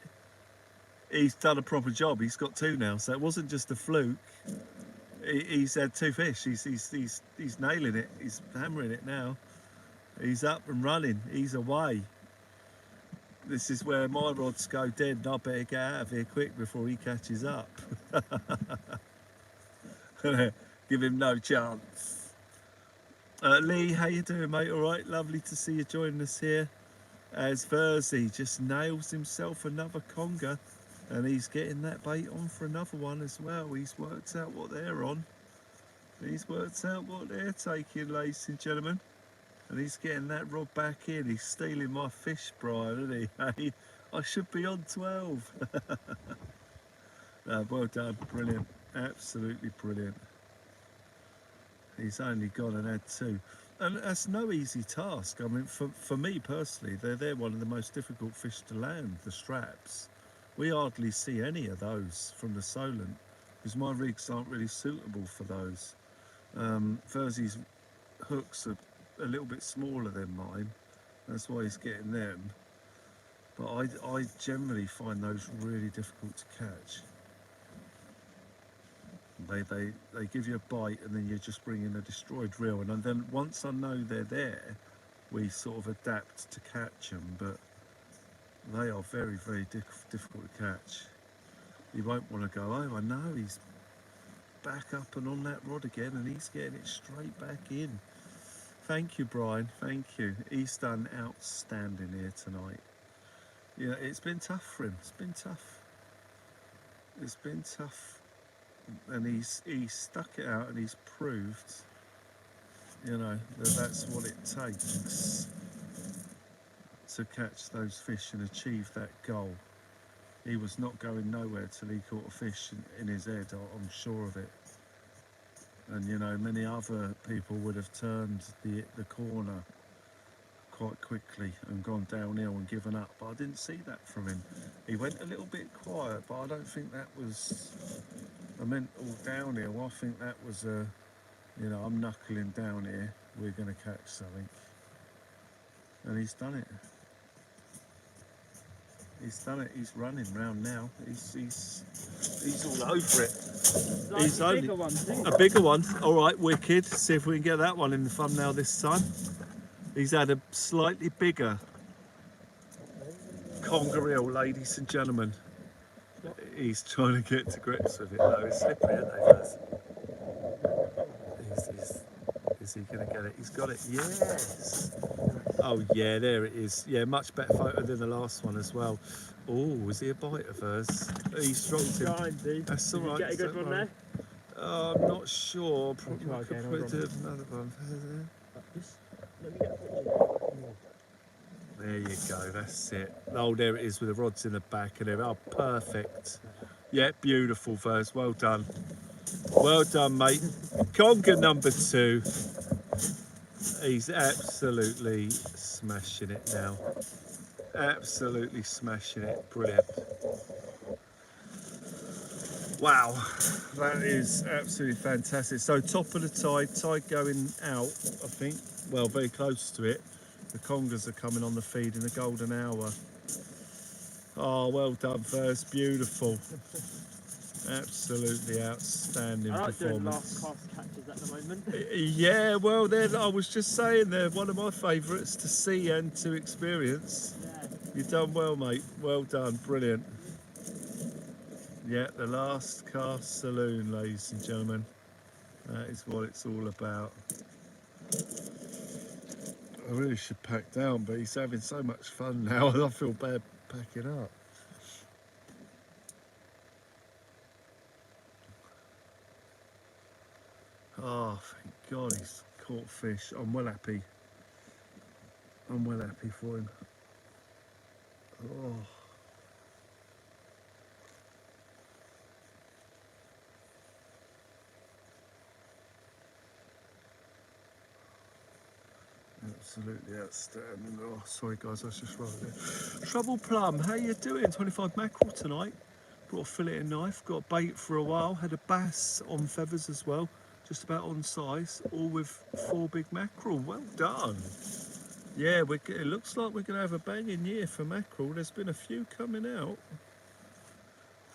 He's done a proper job. He's got 2 now. So it wasn't just a fluke. He's had 2 fish. He's nailing it. He's hammering it now. He's up and running. He's away. This is where my rods go dead and I better get out of here quick before he catches up. Give him no chance. Lee, how you doing, mate? All right, lovely to see you joining us here. as Verzy just nails himself another conger, and he's getting that bait on for another one as well. He's worked out what they're on. He's worked out what they're taking, ladies and gentlemen. And he's getting that rod back in. He's stealing my fish, Brian, isn't he? Hey, I should be on 12. No, well done, brilliant, absolutely brilliant. He's only gone and had 2. And that's no easy task. I mean, for me personally, they're one of the most difficult fish to land, the straps. We hardly see any of those from the Solent because my rigs aren't really suitable for those. Verzy's hooks are a little bit smaller than mine, that's why he's getting them. But I generally find those really difficult to catch. They give you a bite and then you just bring in a destroyed reel, and then once I know they're there, we sort of adapt to catch them, but they are very, very difficult to catch. You won't want to go, oh, I know, he's back up and on that rod again, and he's getting it straight back in. Thank you, Brian, thank you. He's done outstanding here tonight. Yeah, it's been tough for him, it's been tough. It's been tough. And he's stuck it out, and he's proved, you know, that that's what it takes to catch those fish and achieve that goal. He was not going nowhere till he caught a fish in his head, I'm sure of it. And you know, many other people would have turned the corner quite quickly and gone downhill and given up, but I didn't see that from him. He went a little bit quiet, but I don't think that was a mental downhill. I think that was a, you know, I'm knuckling down here, we're going to catch something. And he's done it. He's done it. He's running round now. He's all over it. He's a only bigger one too. a bigger one. All right, wicked. See if we can get that one in the thumbnail this time. He's had a slightly bigger conger eel, ladies and gentlemen. He's trying to get to grips with it though. It's slippery, isn't it, Faz? Is he going to get it? He's got it. Yes. Oh yeah, there it is. Yeah, much better photo than the last one as well. Oh, was he a bite of hers? He stroked him. Trying to. That's all Did you right. get a good don't one worry. there? I'm not sure. Probably try could again, put hold on. another one. Just let me get a picture. There you go, that's it. Oh, there it is with the rods in the back and everything. Oh, perfect. Yeah, beautiful, Vers. Well done. Well done, mate. Conger number 2. He's absolutely smashing it now. Absolutely smashing it. Brilliant. Wow, that is absolutely fantastic. So top of the tide going out, I think. Well, very close to it. The congers are coming on the feed in the golden hour. Oh, well done, Vers. Beautiful. Absolutely outstanding I like doing performance. last cast catches at the moment. Yeah, well, I was just saying they're one of my favourites to see and to experience. Yeah. You've done well, mate. Well done. Brilliant. Yeah, the last cast saloon, ladies and gentlemen. That is what it's all about. I really should pack down, but he's having so much fun now. I feel bad packing up. Oh, thank God he's caught fish. I'm well happy. I'm well happy for him. Oh. Absolutely outstanding. Oh, sorry guys, I was just writing there. Trouble Plum, how you doing? 25 mackerel tonight. Brought a filleting knife, got bait for a while, had a bass on feathers as well, just about on size, all with 4 big mackerel. Well done. Yeah, it looks like we're going to have a banging year for mackerel. There's been a few coming out.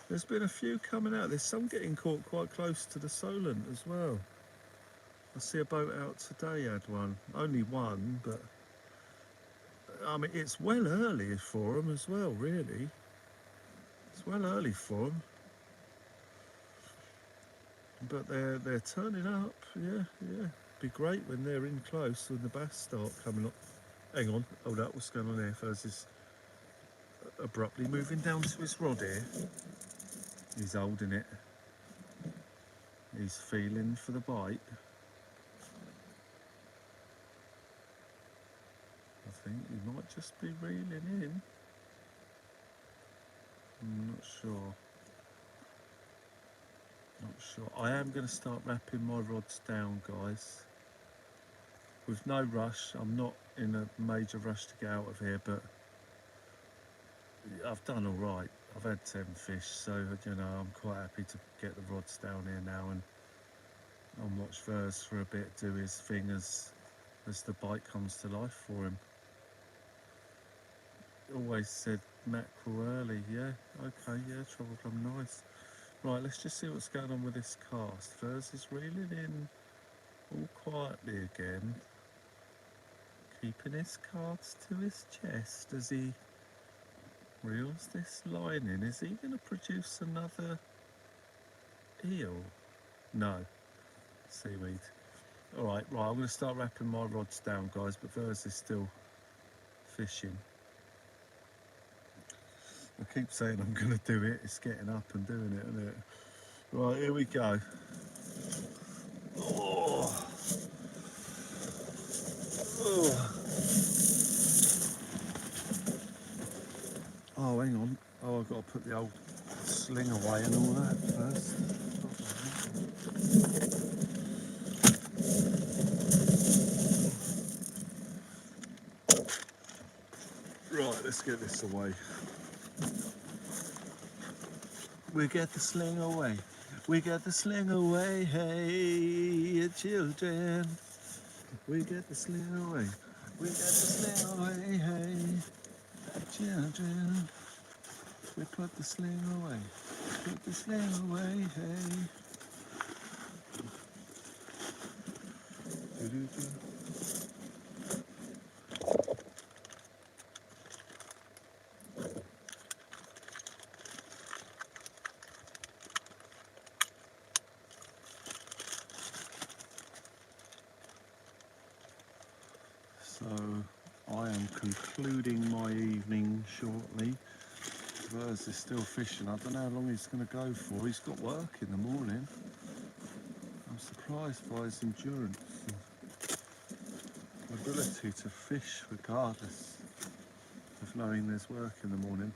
There's been a few coming out. There's some getting caught quite close to the Solent as well. I see a boat out today had one. Only one, but I mean it's well early for them as well, really. It's well early for them, but they're turning up. Yeah. Be great when they're in close when the bass start coming up. Hang on, hold up, what's going on here? Verzy's abruptly moving down to his rod here. He's holding it. He's feeling for the bite. I think he might just be reeling in. I'm not sure. Not sure. I am going to start wrapping my rods down, guys. With no rush. I'm not in a major rush to get out of here, but I've done all right. I've had 10 fish, so you know I'm quite happy to get the rods down here now and watch Verzy for a bit, do his thing as the bite comes to life for him. Always said mackerel early, yeah, okay, yeah, trouble plum, nice. Right, let's just see what's going on with this cast. Verzy's reeling in all quietly again, keeping his cards to his chest as he reels this line in. Is he going to produce another eel? No, seaweed. Alright, right, I'm going to start wrapping my rods down, guys, but Verzy's still fishing. I keep saying I'm going to do it, it's getting up and doing it, isn't it? Right, here we go. Oh. Oh. Oh, hang on. Oh, I've got to put the old sling away and all that first. Right, let's get this away. We get the sling away. We get the sling away, hey, children. We get the sling away. We get the sling away, hey, children. We put the sling away. Put the sling away, hey. Do-do-do. So I am concluding my evening shortly. Verzy is still fishing. I don't know how long he's going to go for. He's got work in the morning. I'm surprised by his endurance and ability to fish regardless of knowing there's work in the morning.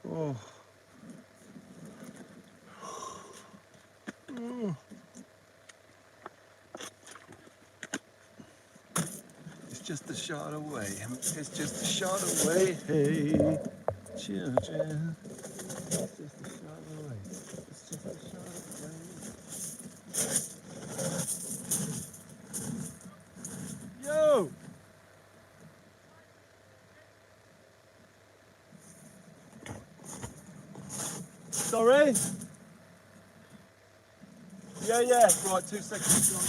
Oh. Oh. It's just a shot away. It's just a shot away. Hey, children. It's just a shot away. It's just a shot away. Yo! Sorry? Yeah, yeah. Right, 2 seconds, John.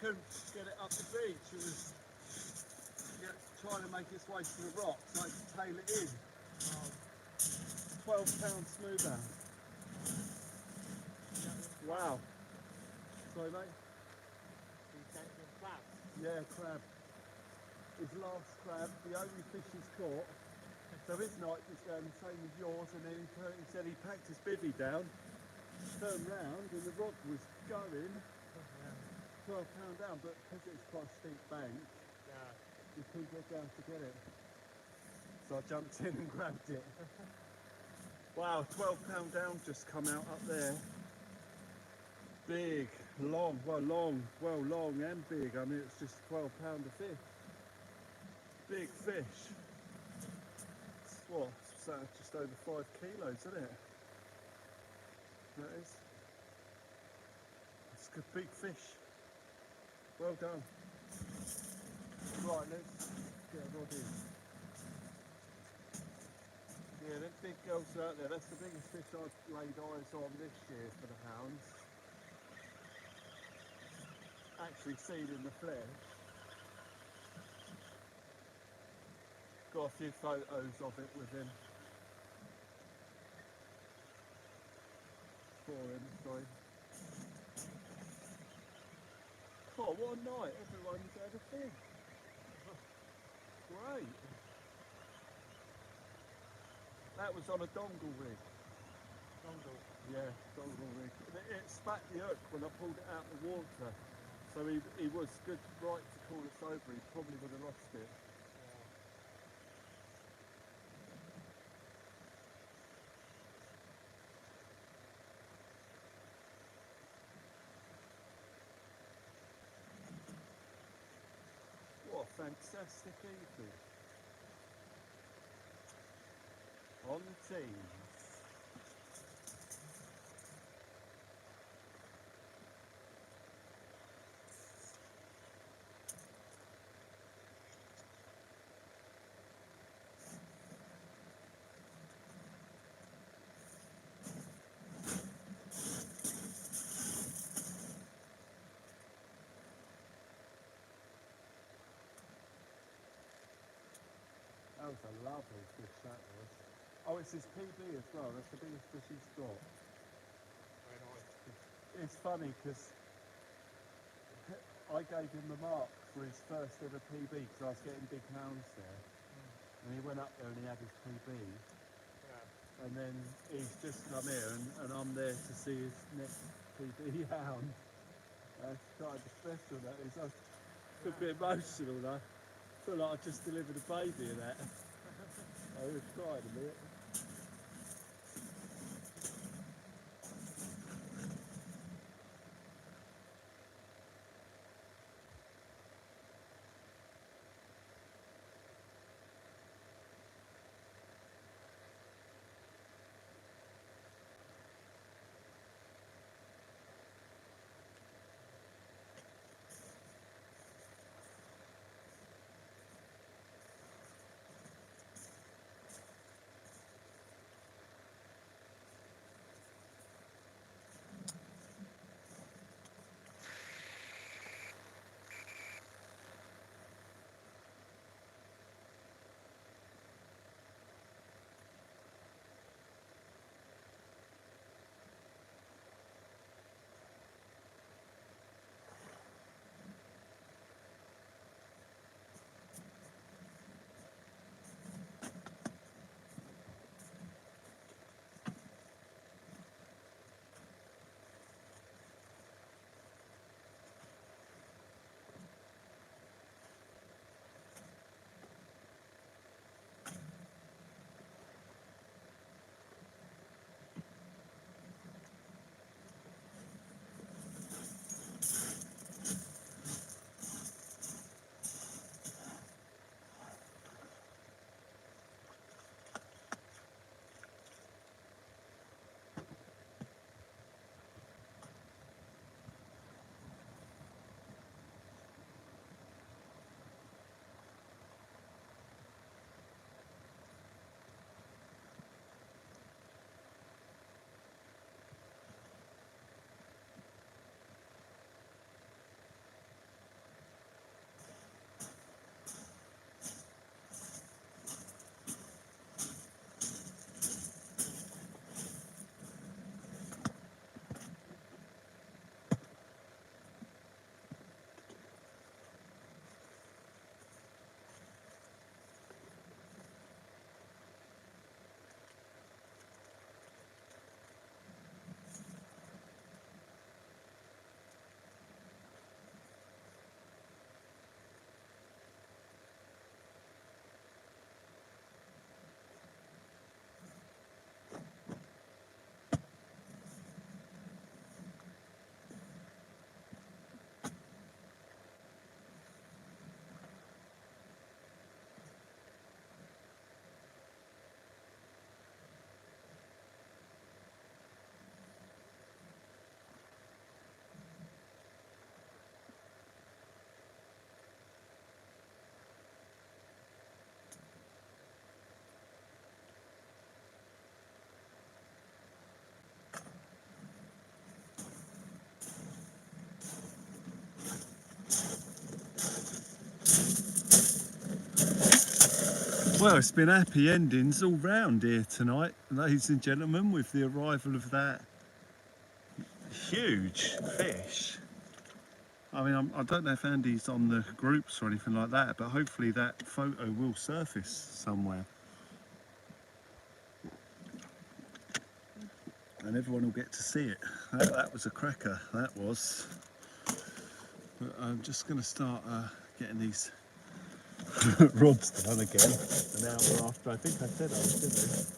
couldn't get it up the beach. It was trying to make its way to the rocks, so I had to tail it in. 12-pound smoothhound. Wow. Sorry, mate. Yeah, crab. His last crab, the only fish he's caught. So his night was going the same as yours, and then he said he packed his bivvy down, turned round, and the rod was going 12-pound down, but because it's quite a steep bank, you couldn't get down to get it. So I jumped in and grabbed it. Wow, 12-pound down just come out up there. Big, long and big. I mean, it's just 12-pounder fish. Big fish. It's what? It's just over 5 kilos, isn't it? That is. It's a good big fish. Well done. Right, let's get a rod in. Yeah, them big girls are out there. That's the biggest fish I've laid eyes on this year for the hounds. Actually seen in the flesh. Got a few photos of it with him. For him, sorry. Oh, what a night. Everyone's had a thing. Great. That was on a dongle rig. Dongle. Yeah, dongle rig. It spat the hook when I pulled it out of the water. So he was good right to call us over. He probably would have lost it. What a fantastic evening. On the teams. That was a lovely fish, that was. Oh, it's his PB as well. That's the biggest fish he's got. Very nice. It's funny because I gave him the mark for his first ever PB because I was getting big hounds there. And he went up there and he had his PB. Yeah. And then he's just come here and I'm there to see his next PB hound. That's kind of special, that is. I was a bit emotional though. I feel like I just delivered a baby of that. I was crying a bit. Well, it's been happy endings all round here tonight, ladies and gentlemen, with the arrival of that huge fish. I mean, I don't know if Andy's on the groups or anything like that, but hopefully that photo will surface somewhere. And everyone will get to see it. That was a cracker, that was. But I'm just going to start getting these rods done again. An hour after, I think I said I was going to.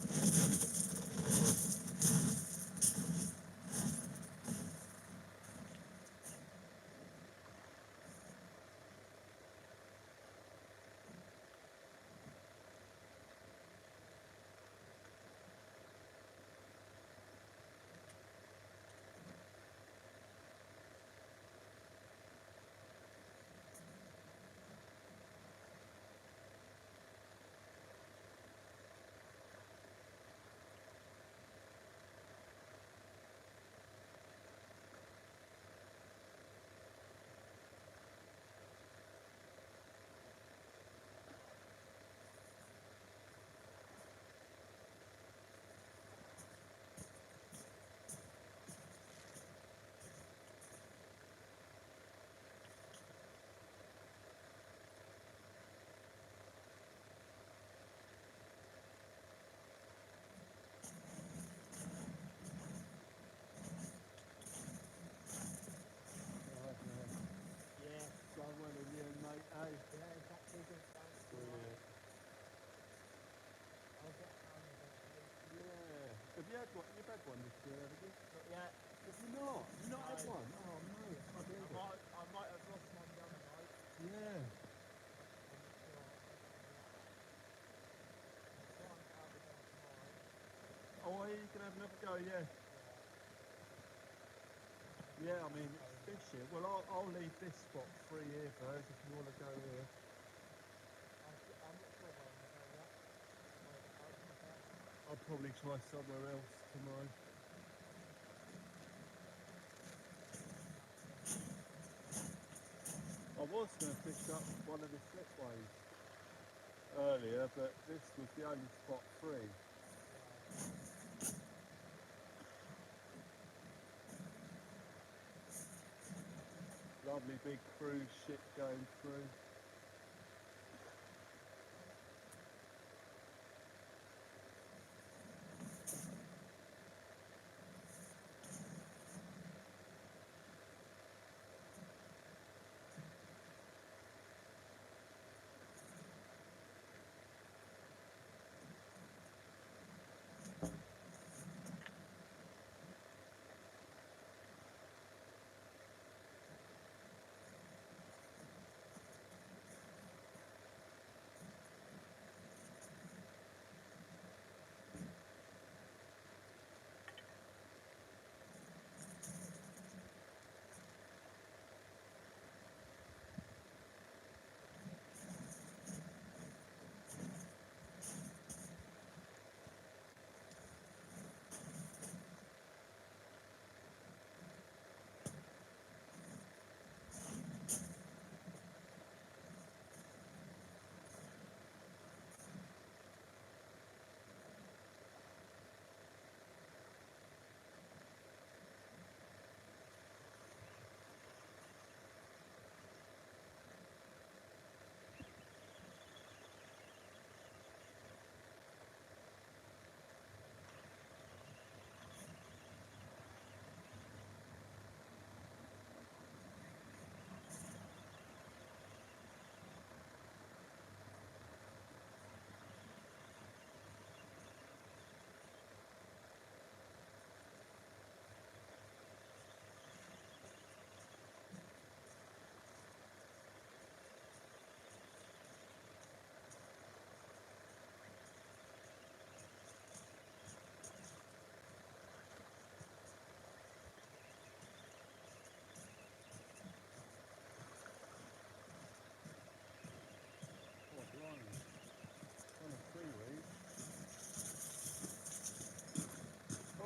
Have you had one? You've had one this year, haven't you? Not yet. Have you not? You not had one? Oh mate, I can't believe it. I might have lost one the other night. Yeah. Oh, are you gonna have another go? Yeah. Yeah, I mean it's fishing. Well, I'll leave this spot free here, Verzy, if you want to go here. I'll probably try somewhere else tomorrow. I was going to pick up one of the slipways earlier, but this was the only spot free. Lovely big cruise ship going through.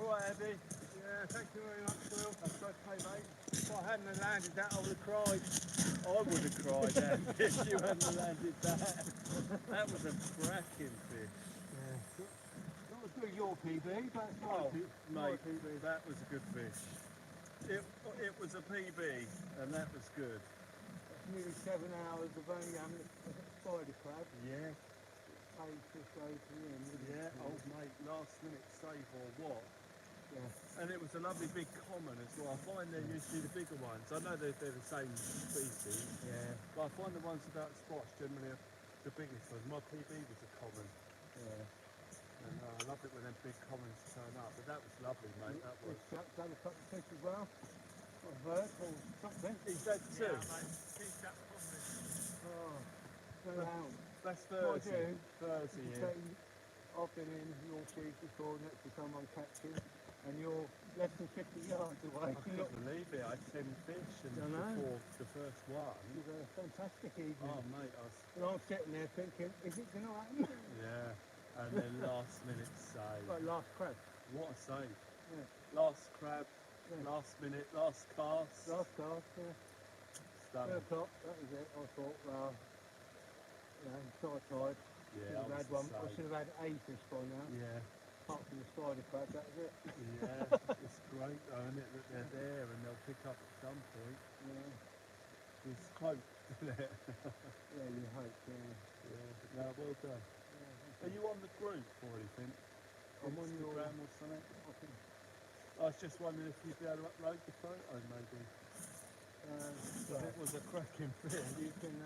Alright, Andy. Yeah. Yeah, thank you very much, Will. That's okay, mate. If I hadn't have landed that, I would have cried. I would have cried then if you hadn't landed that. That was a cracking fish. Not as good as your PB, but it's not Oh, not a mate, PB. that was a good fish. It was a PB, and that was good. That's nearly 7 hours of only having a spider crab. Yeah, Eight fish over to the end. isn't it? yeah. Oh, mate, last minute save or what? Yeah. And it was a lovely big common as well. I find they're usually the bigger ones. I know they're the same species, Yeah. but I find the ones without spots generally are the biggest ones. My PB was a common, Yeah. and I love it when them big commons turn up. But that was lovely, mate. That was. This chap's had a couple of fish as well. Not a bird or something. He's had two. Oh, no hound. That's Mind Verzy. you, Verzy, you yeah. say I've been in your shoes before next to someone catching, and you're less than 50 yards away. I couldn't believe it. I had 10 fish, and I know. before the first one. It was a fantastic evening. Oh, mate, I was. And I'm sitting there thinking, is it going to happen? Yeah. And then last minute save. Like last crab. What a save. Yeah. Last crab, Yeah. last minute, last cast. Last cast, yeah. 2 Stunning. o'clock, that was it. I thought, well, you know, so tired. Yeah, Should have had I one. was I the should same. have had 8 fish by now. Yeah, Apart from the spider crab, that was it. yeah. It's great though, isn't it, that they're there and they'll pick up at some point. Yeah, It's close, isn't it? yeah, you hope, yeah. Yeah. No, well done. Yeah, Are you on the group or anything? I'm on your- Instagram or something? I think, I was just wondering if you'd be able to upload the photo maybe. But it was a cracking fish. you can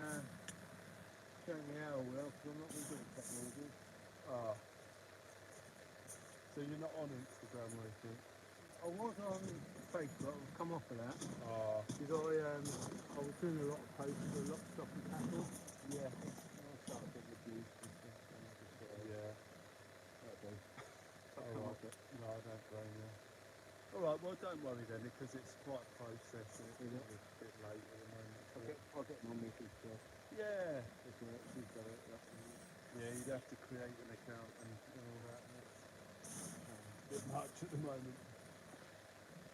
show me how well, because I'm not really good at technology. Ah. So you're not on Instagram or anything? I was on Facebook, I've come off of that, Ah. because I was doing a lot of posts for a lot of stuff and tackle. Yeah. And I started getting abused and stuff, and I just thought, Yeah. that'll do. All Come right. off it. No, I don't blame you. Alright, well don't worry then, because it's quite a process and it's Is a it? bit late at the moment. I'll get my missus to Yeah. she's got it. That's Yeah, you'd have to create an account and all that. And it's a bit much at the moment.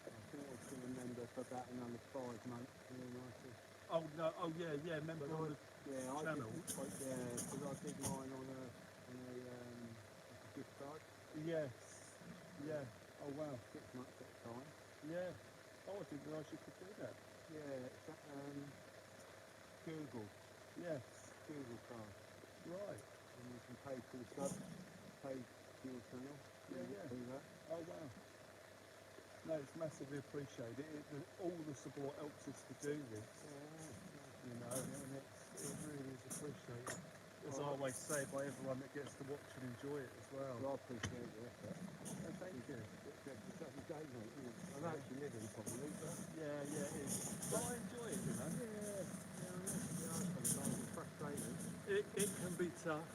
I think I can remember for about another 5 months. And then I said, Oh no, oh yeah, remember But on the yeah, channel? because I did mine on a gift card, Yes. Yeah. Oh wow. 6 months at a time. Yeah. Oh, I didn't realise you could do that. Yeah, it's Google Yes. card, Right. and you can pay for the sub, pay for your channel. Yeah, yeah. Do that. Oh wow. No, it's massively appreciated. All the support helps us to do this. You know, and it really is appreciated. As I always say, by everyone that gets to watch and enjoy it as well. Well, I appreciate the effort. And thank you. It's every day, mate. Isn't it? I know it's living probably, but Yeah, it is. But I enjoy it, you know. sometimes it's frustrating. It can be tough.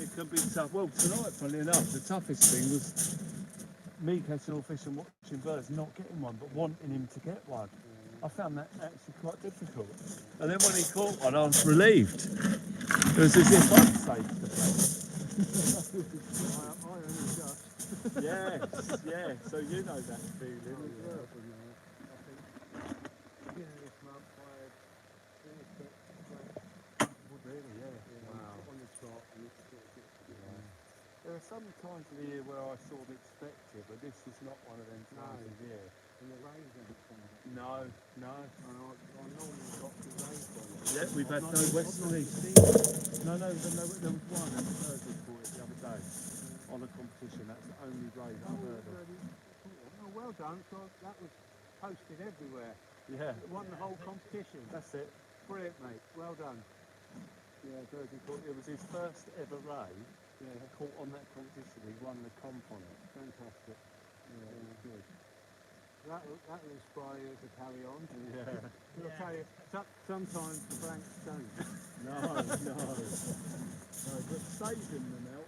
It can be tough. Well, tonight, funnily enough, the toughest thing was me catching all fish and watching birds, not getting one, but wanting him to get one. I found that actually quite difficult. And then when he caught one, I was relieved. It was as if I'd saved the place. I only just. Yes, yeah. So you know that feeling. I as well. think beginning of this month I had 26 Really, yeah. Wow. On the trot, and it's sort of There are some times of the year where I sort of expect it, but this is not one of them times of year. and the rain doesn't come. No. And I normally got the rain from it. Yeah, we've had no westerlies. No, there was one at Verzy caught it the other day on a competition. That's the only rain I've heard of. Oh, well done. So that was posted everywhere. Yeah, It won the whole competition. that's it. Brilliant, mate. Well done. Yeah, Verzy caught. It was his first ever ray. Yeah, Caught on that competition. He won the comp on it. fantastic. Yeah, good. That will inspire you to carry on. Yeah. I'll tell you, sometimes the blanks don't. No. But saving them out,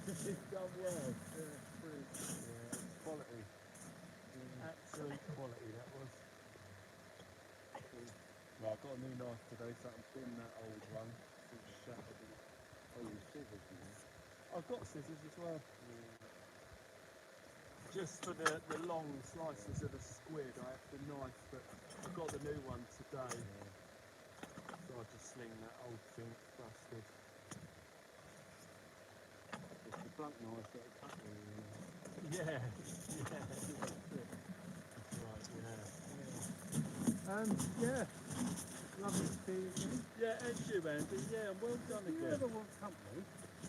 he's done well. Yeah, brilliant. Yeah, it's quality. Absolute quality, that was. Well, I've got a new knife today, so I can trim that old one. It's shattered. Oh, you scissors, you know. I've got scissors as well. Just for the long slices of the squid, I have the knife, but I've got the new one today. So I'll just sling that old thing, it's busted. It's the blunt knife that cut me. Yeah, that's it. That's right, yeah. Lovely to see you again. Yeah, and you, Andy. Yeah, and well done If you again. ever want company,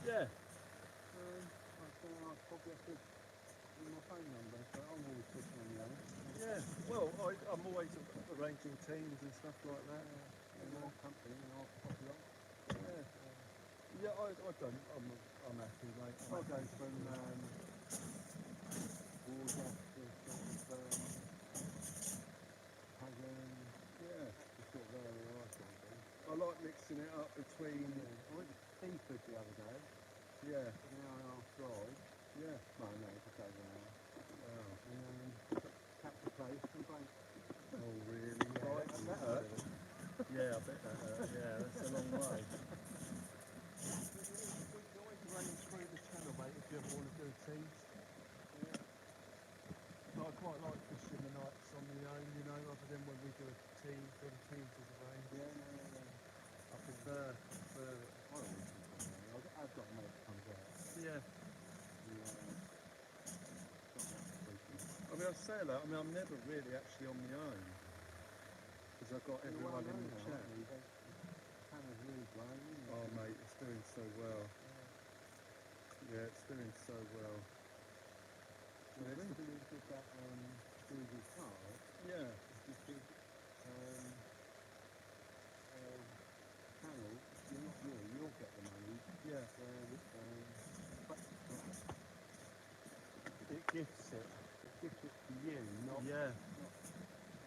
Yeah, I think I'll probably have to give my phone number, so I'm always pushing on the own. yeah. Well, I'm always arranging teams and stuff like that. If you want company, and I'll pop you on. Yeah. Yeah, I don't. I'm happy, mate. I go from Warjack to sort of Hagen, Yeah. the sort of area I sort of do. I like mixing it up between. I went to Seaford the other day, Yeah, an hour and a half drive. yeah. Well, no, just over an hour. Wow. And tapped the place and drank. Oh, really? Right, Yeah, that hurt. Yeah, I bet that hurt. Yeah, that's a long way. We can always range through the channel, mate, if you ever want to do teams. Yeah. I quite like fishing the nights on my own, you know, other than when we do a team, for the teams as a range. Yeah, no. I prefer I always do company. I've got a mate that comes out. yeah. He, got lots of fishing. I mean, I say that, I mean, I'm never really actually on my own. Because I've got everyone in the chat. Hannah's really grown, isn't it? Oh, mate, it's doing so well. Yeah, it's doing so well. Well, it's to do with that Google card. Yeah, It's just channel, you're not you, you'll get the money. yeah. But It gifts it. it gives it to you, not Yeah,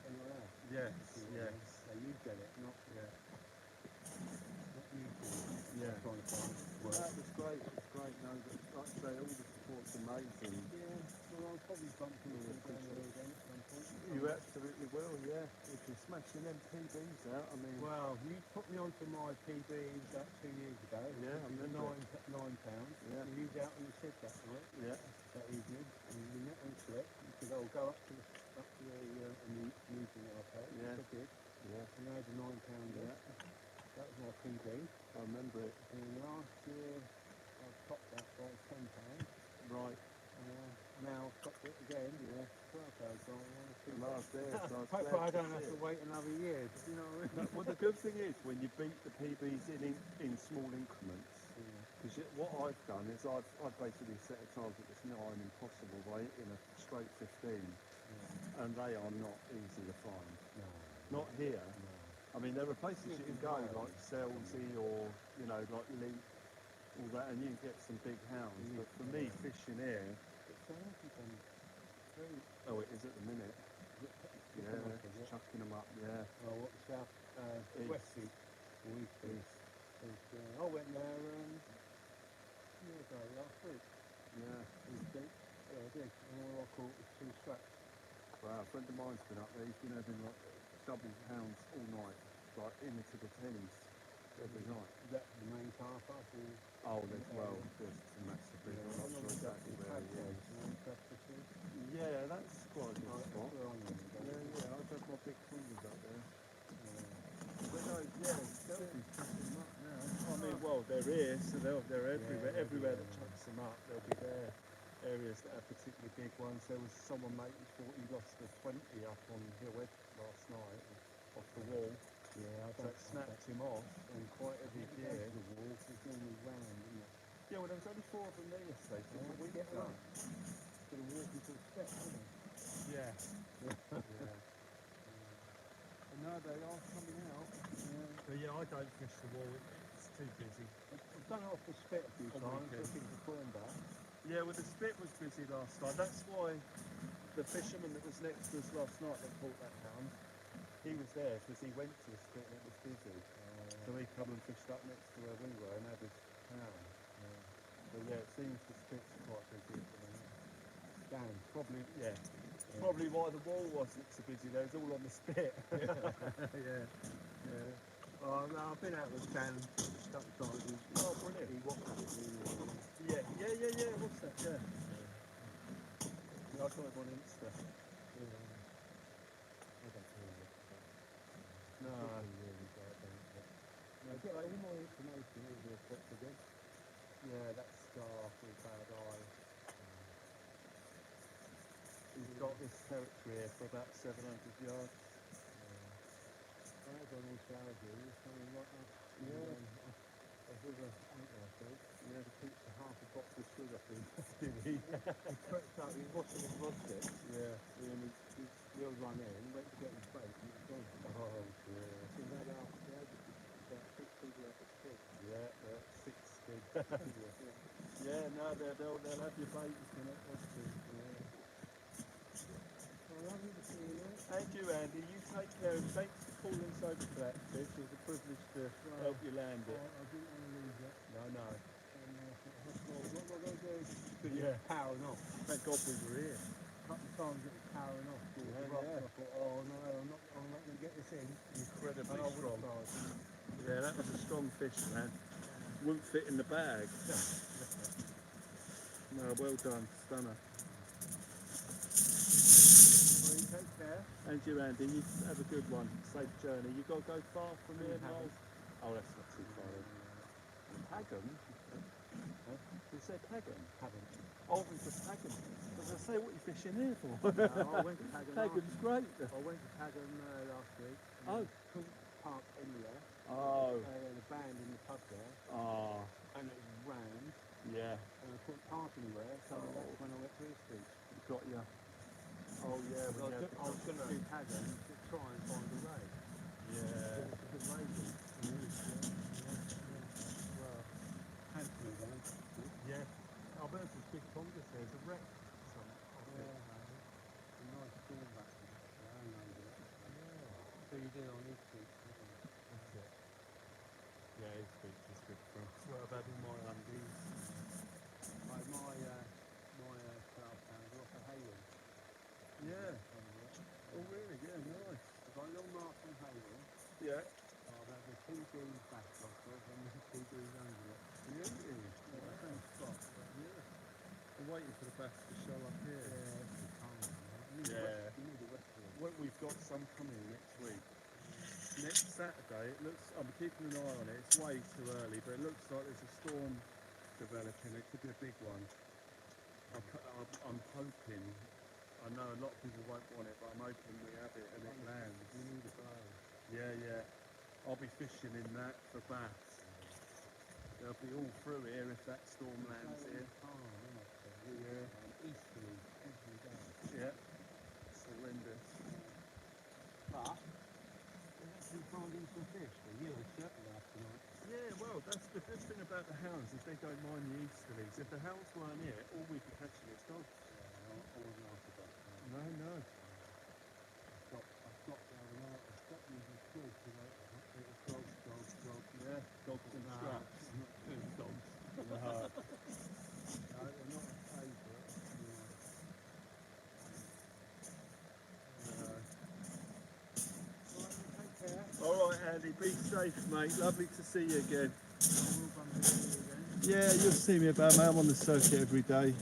anyone else. yes, See what I mean? yes. So you get it, not Yeah, you do it. yeah. Trying to find Well, work. that was great. It's great. No, but like I say, all the support's amazing. Yeah, well, I'll probably bump into you down there again at some point. You absolutely will, yeah. If you're smashing them PBs out, I mean, Well, you put me onto my PB about 2 years ago. Yeah, I It was remember £9. Yeah. You used out on the shed that night, yeah, that evening, and you met on slip. You said, "Oh, go up to the and using our pay." Yeah. I did. yeah, And I had a £9 yeah. That was my PB. I remember it. And last year I topped that by £10. Right. Now I've topped it again. Yeah. £12. Last there. So I was Hopefully glad I don't to have see to it. wait another year. You know what I mean? Well, the good thing is when you beat the PBs in small increments. Because what I've done is I've basically set a target that's nigh impossible by hitting a straight 15, and they are not easy to find. No. Not here. I mean, there are places you can go like Selsey or like Leap, all that, and you can get some big hounds. But for me, fishing here, oh, it is at the minute. Yeah, chucking them up. Yeah, Well, what South East. West East or East East? I went there year ago last week. yeah. It was deep. Yeah, I did. And all I caught was 2 straps. Wow, a friend of mine's been up there. He's been having like double hounds all night, like into the tens every night. Is that the main car park or? Oh, there's some massive big ones. I'm not sure exactly where he is. Yeah, that's quite a good spot. Yeah, I've had my big fingers up there. But no, yeah, Chelsea's chucking them up now. I mean, well, they're here, so they're everywhere. Yeah, Everywhere that chucks them up, they'll be there. Areas that are particularly big ones. There was someone, mate, who thought he lost a 20 up on Hillhead last night off the wall. Yeah, I So it snapped him off and quite a big year. The wall is normally round, isn't it? Yeah, well, there was only 4 of them there yesterday. So Yeah, we get get right. Gonna walk into the steps, isn't it? Yeah. Yeah. And now they are coming out. But yeah, I don't fish the wall. It's too busy. I've done it off the spit a few On times, weekends. looking for prawn back. Yeah, well, the spit was busy last night. That's why the fisherman that was next to us last night that caught that hound, he was there because he went to the spit and it was busy. So he come and fished up next to where we were and had his hound. But yeah, it seems the spit's quite busy at the minute. Damn. Probably, yeah. Probably why the wall wasn't so busy. There was all on the spit. Yeah. Oh, no, I've been out with Dan a couple of times. Oh, brilliant. He watched it really well. Yeah. What's that? Yeah. I on Insta. I don't really look at that. No. Really, but I don't. I get all my information over a box again. Yeah, that scarf with bad eye. He's got this territory here for about 700 yards. I had on all flowers here, there's something like that. Yeah. I was with a uncle, I think. You had to keep half a box of sugar through. He crept up, he was washing his vodka, Yeah. and the old one in, went to get his plate, and it was gone. Oh dear. So he had about 6 people at the pit. Yeah, 6 quid. Yeah, no, they'll have your babies in it. What's the, yeah. Well, lovely to see you, mate. Thank you, Andy. You take care and thanks for calling so collective. It was a privilege to help you land it. I didn't want to lose it. No, no. And I thought, what am I going to do? Because Yeah. it's powering off. Thank God we were here. A couple of times it was powering off. Yeah, I thought, oh no, I'm not going to get this in. Incredibly And I would strong. have tried. Yeah, that was a strong fish, man. Wouldn't fit in the bag. No, well done, stunner. Well, you take care. And you, Andy, you have a good one. Safe journey. You got to go far from here, Miles? Oh, that's not too far. Pagan? Huh? You say Pagan? Haven't. Oh, it was Pagan. I was going to say, what are you fishing here for? I went to Pagan. Pagan's great. I went to Pagan last week. Oh. Couldn't park anywhere. Oh. They had a band in the pub there, Oh, and it was rammed, yeah. and I couldn't park anywhere, so that's when I went to the street. Got ya. Oh, yeah. I was going to do Pagan to try and find a raid. Yeah. It was raining. Well, thankfully then. Yeah. I've heard some big congas. There's a wreck. A nice storm back there. I know that. So you do on these streets, don't you? That's it. Yeah, his beach is good for us. What about all my undies? My cloud pounder off a Hayward. Yeah. Oh, really? Yeah, nice. I've got a little mark from Hayward. Yeah. I've had the TD back off of and the TD's under it. Really? Yeah, same spot. Yeah. I'm waiting for the bass to show up here. Yeah, it's the time. Yeah. You need a western. Well, we've got some coming next week. Next Saturday, it looks, I'm keeping an eye on it, it's way too early, but it looks like there's a storm developing, it could be a big one. I'm hoping, I know a lot of people won't want it, but I'm hoping we have it and it lands. You need a bow. Yeah, yeah. I'll be fishing in that for bass. They'll be all through here if that storm lands here. Yeah. Easterly, every day. Yeah. It's horrendous. But, we're actually finding some fish. You were certain last night. Yeah, well, that's the good thing about the hounds, is they don't mind the easterlies. If the hounds weren't here, all we'd be catching is dogs. I wasn't after that. No, no. I stopped the other night. I stopped using school because it was dogs. Yeah, dogs and straps. I'm not doing dogs. No. No, they're not a favourite. Right, take care. All right, Andy, be safe, mate. Lovely to see you again. I will bump into you again. Yeah, you'll see me about, mate. I'm on the circuit every day.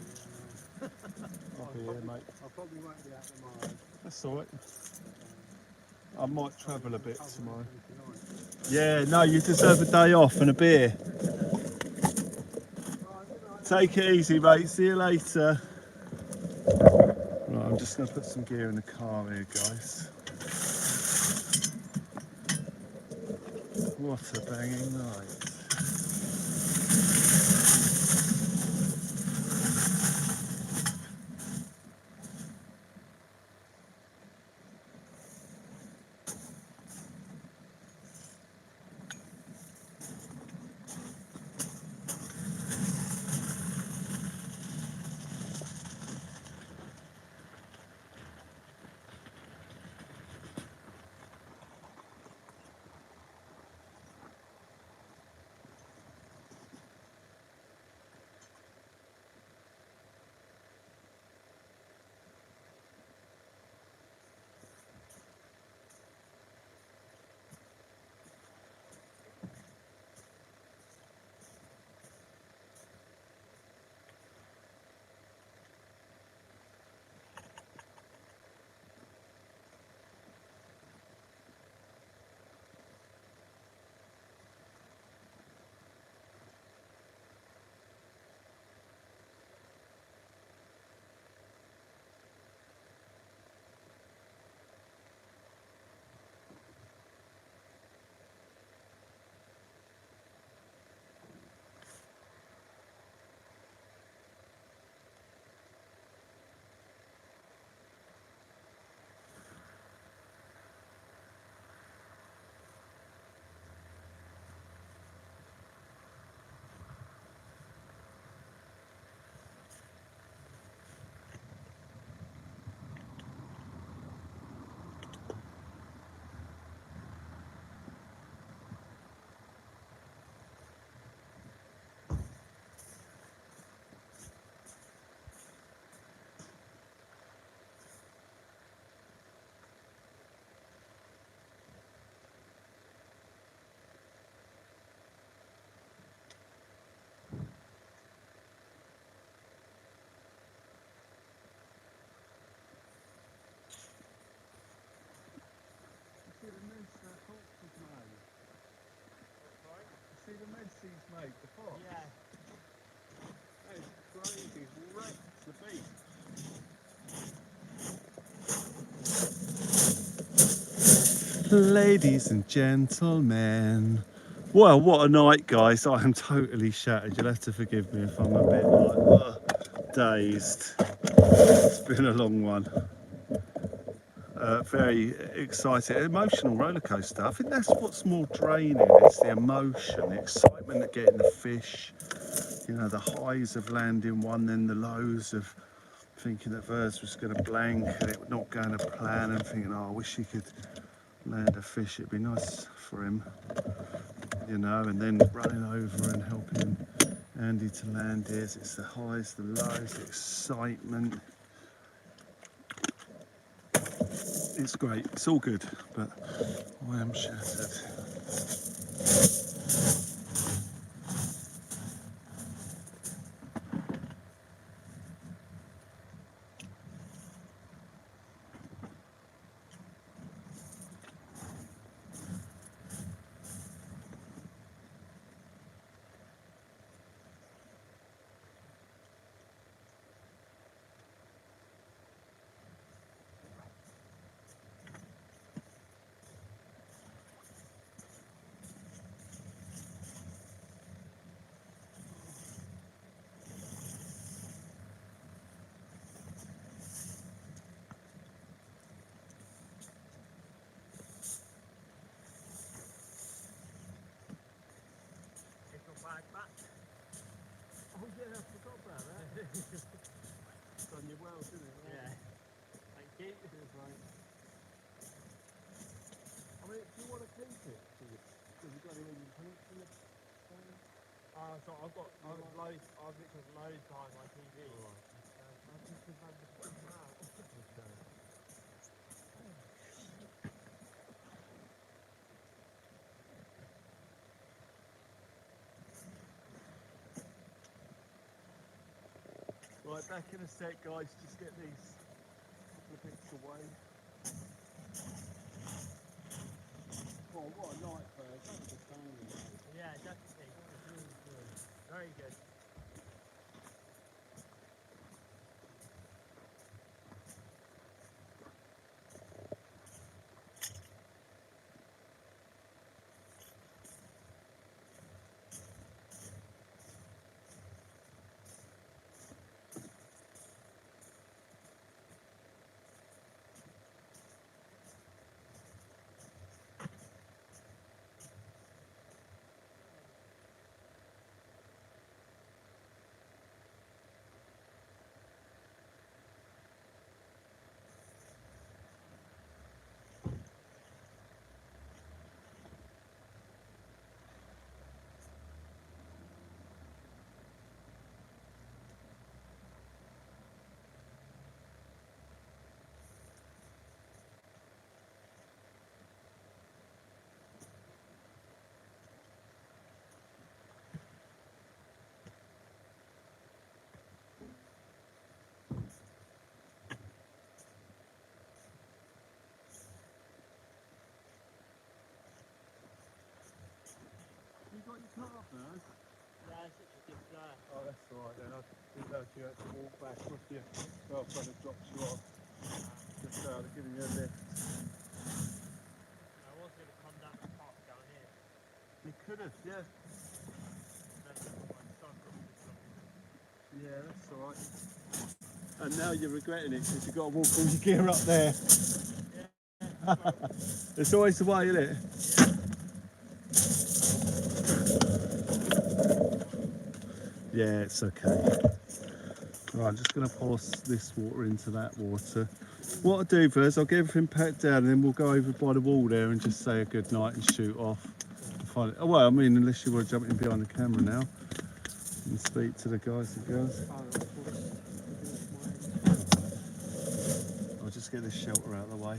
I'll be here, mate. I probably won't be out tomorrow. That's all right. I might travel a bit I'll tomorrow. tonight. Yeah, no, you deserve a day off and a beer. Take it easy, mate. See you later. Right, I'm just going to put some gear in the car here, guys. What a banging night. he's made the fox. Yeah. That is crazy. He's wrecked the beast. Ladies and gentlemen. Well, what a night, guys. I am totally shattered. You'll have to forgive me if I'm a bit like dazed. It's been a long one. Very exciting, emotional roller coaster. I think that's what's more draining. It's the emotion, the excitement of getting the fish. You know, the highs of landing one, then the lows of thinking that Verzy was going to blank and it not going to plan, and thinking, oh, I wish he could land a fish. It'd be nice for him, you know. And then running over and helping Andy to land his. It's the highs, the lows, the excitement. It's great, it's all good, but I am shattered. Oh yeah, I forgot about that. It's done you well, didn't it? Yeah. Thank you. Cheers, mate. I mean, do you want to keep it? Because you've got any punch in the So I've got loads. I've literally loads behind my TV. Alright. I just remember to put them out. Okay. Right, back in a sec, guys. Just get these couple of bits away. Oh, what a night, Verzy. That was a banging night. Yeah, definitely. Very good. You got your car, Verzy? Yeah, it's such a good flare. Oh, that's all right then. I didn't know if you had to walk back with your girlfriend and dropped you off. Just giving you a lift. I was going to come down the park down here. You could have, yeah. Then my son got this something. Yeah, that's all right. And now you're regretting it because you've got to walk all your gear up there. It's always the way, isn't it? Yeah, it's okay. Right, I'm just going to pass this water into that water. What I'll do first, I'll get everything packed down and then we'll go over by the wall there and just say a good night and shoot off. Oh, well, I mean, unless you want to jump in behind the camera now and speak to the guys and girls. I'll just get this shelter out of the way.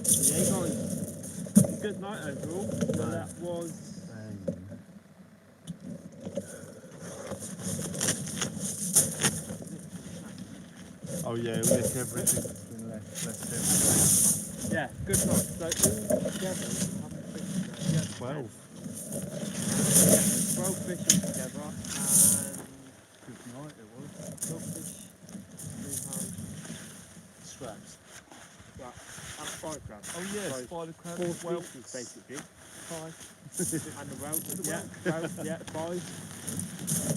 Yeah, guys. Good night overall. So that was. Oh yeah, we'll lick everything that's been left everything. Yeah, good night. So all together, 12. 12 fish altogether and Good night it was. 12 fish, £3. Straps. But that's 5 grams. Oh yes, So spider crab. 4 Well, species basically. 5. And the whelk, yeah, 5.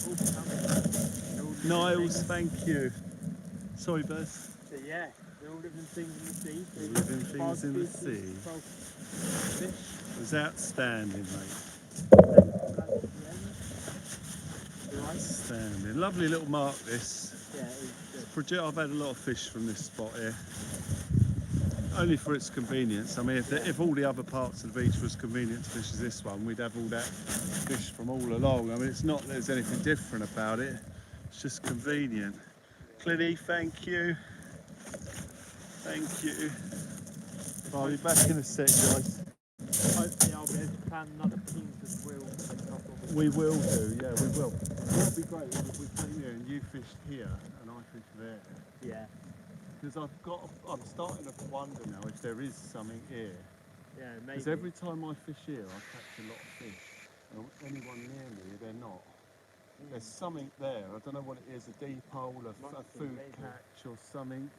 All counted. Niles, thank you. Sorry, Buzz. So yeah, they're all living things in the sea. Living things in the 5 species, sea. 12 fish. It was outstanding, mate. Outstanding. Lovely little mark this. Yeah, it was good. I've had a lot of fish from this spot here. Only for its convenience. I mean, if all the other parts of the beach was convenient to fish as this one, we'd have all that fish from all along. I mean, it's not that there's anything different about it. It's just convenient. Clinny, thank you. Thank you. I'll be back in a sec, guys. Hopefully I'll be able to plan another team because We will do, yeah, we will. It'd be great if we came here and you fished here and I fished there. Yeah, Because I'm starting to wonder now if there is something here. yeah, maybe. Because every time I fish here, I catch a lot of fish. And anyone near me, they're not. There's something there. I don't know what it is, a deep hole, a food maybe. catch or something.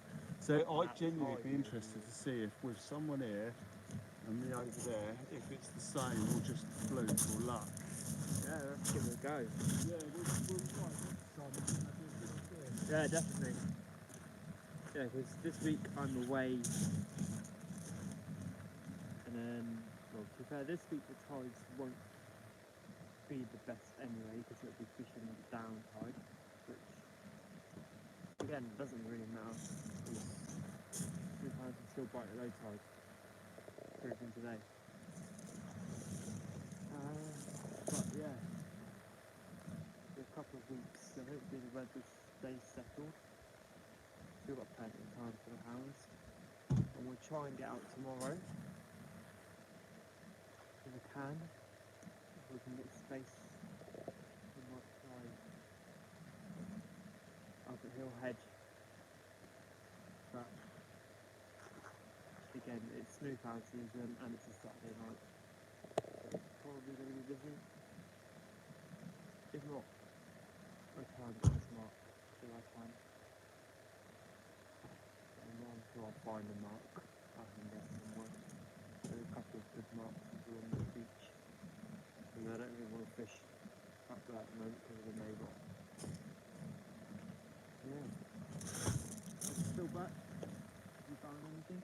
So I'd genuinely be interested to see if with someone here and me over there, if it's the same or just fluke or luck. Yeah, let's give it a go. Yeah, we'll try next time. Yeah, definitely. Yeah, because this week I'm away. And then, well, to be fair, this week the tides won't be the best anyway, because it'll be fishing at down tide, which, again, doesn't really matter, because the tides can still bite at low tide. Proven today. But yeah, for a couple of weeks, so hopefully the weather stays settled. Still got plenty of time for the hounds, and we'll try and get out tomorrow if we can. If we can get space, we might try up at Hill Hedge. But again, it's smooth hound season and it's a Saturday night. So it's probably going to be busy. If not, I try and get this mark if I can. And then until I find a mark, I can get somewhere. There are a couple of good marks along the beach. And I don't really want to fish up there at the moment because of the neighbour. Yeah. I'm still back. Have you found anything?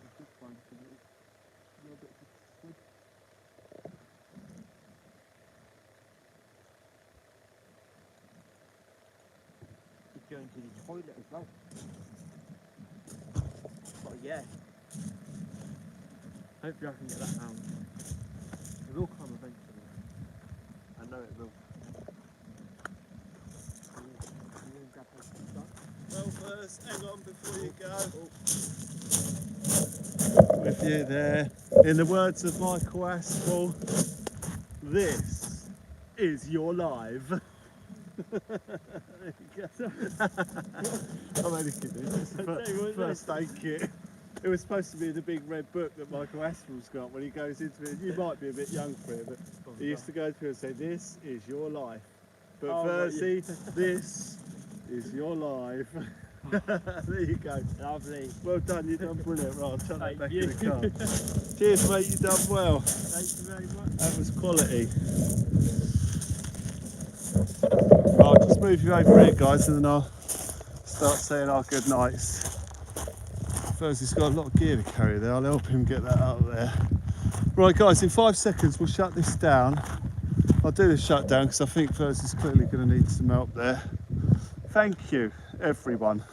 I did find some little bits of squid. He's going to the toilet as well. But yeah. Hopefully I can get that hound. It will come eventually. I know it will. Well, first, hang on before you go. With you there. In the words of Michael Aspel, this is your live. There you go. I'm only kidding. It's the first aid kit. It was supposed to be the big red book that Michael Aspel's got when he goes into it. You might be a bit young for it, but he used to go through and say, "This is your life." But Verzy, this is your life. There you go. Lovely. Well done, you've done brilliant. Right, I'll chuck that Thank back you. in the car. Cheers, mate, you've done well. Thank you very much. That was quality. Right, I'll just move you over here, guys, and then I'll start saying our good nights. First, he's got a lot of gear to carry there. I'll help him get that out there. Right, guys, in 5 seconds, we'll shut this down. I'll do the shutdown because I think Verzy is clearly going to need some help there. Thank you, everyone,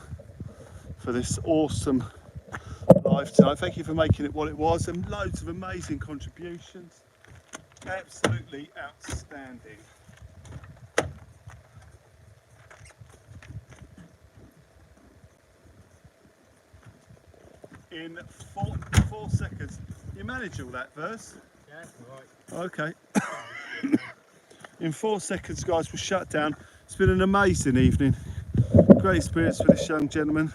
for this awesome live tonight. Thank you for making it what it was, and loads of amazing contributions. Absolutely outstanding. In four seconds. You manage all that, Verse? Yeah, alright. Okay. In 4 seconds, guys, we'll shut down. It's been an amazing evening. Great experience for this young gentleman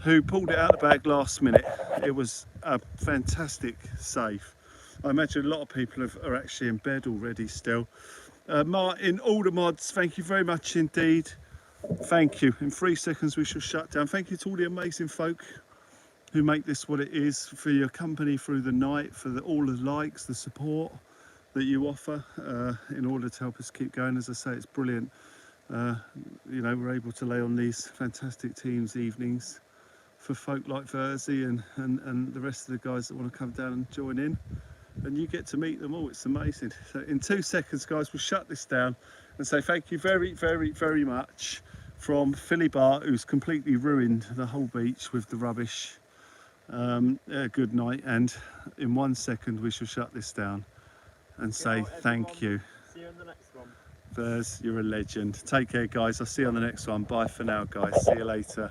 who pulled it out of the bag last minute. It was a fantastic save. I imagine a lot of people are actually in bed already still. Martin, all the mods, thank you very much indeed. Thank you. In 3 seconds we shall shut down. Thank you to all the amazing folk who make this what it is, for your company through the night, for all the likes, the support that you offer in order to help us keep going. As I say, it's brilliant. You know, we're able to lay on these fantastic teams evenings for folk like Verzy and the rest of the guys that want to come down and join in. And you get to meet them all. It's amazing. So in 2 seconds, guys, we'll shut this down and say thank you very, very, very much from Philly Bart, who's completely ruined the whole beach with the rubbish. Good night. And in 1 second, we shall shut this down and say thank you. See you in the next one. Vers, you're a legend. Take care, guys. I'll see you on the next one. Bye for now, guys. See you later.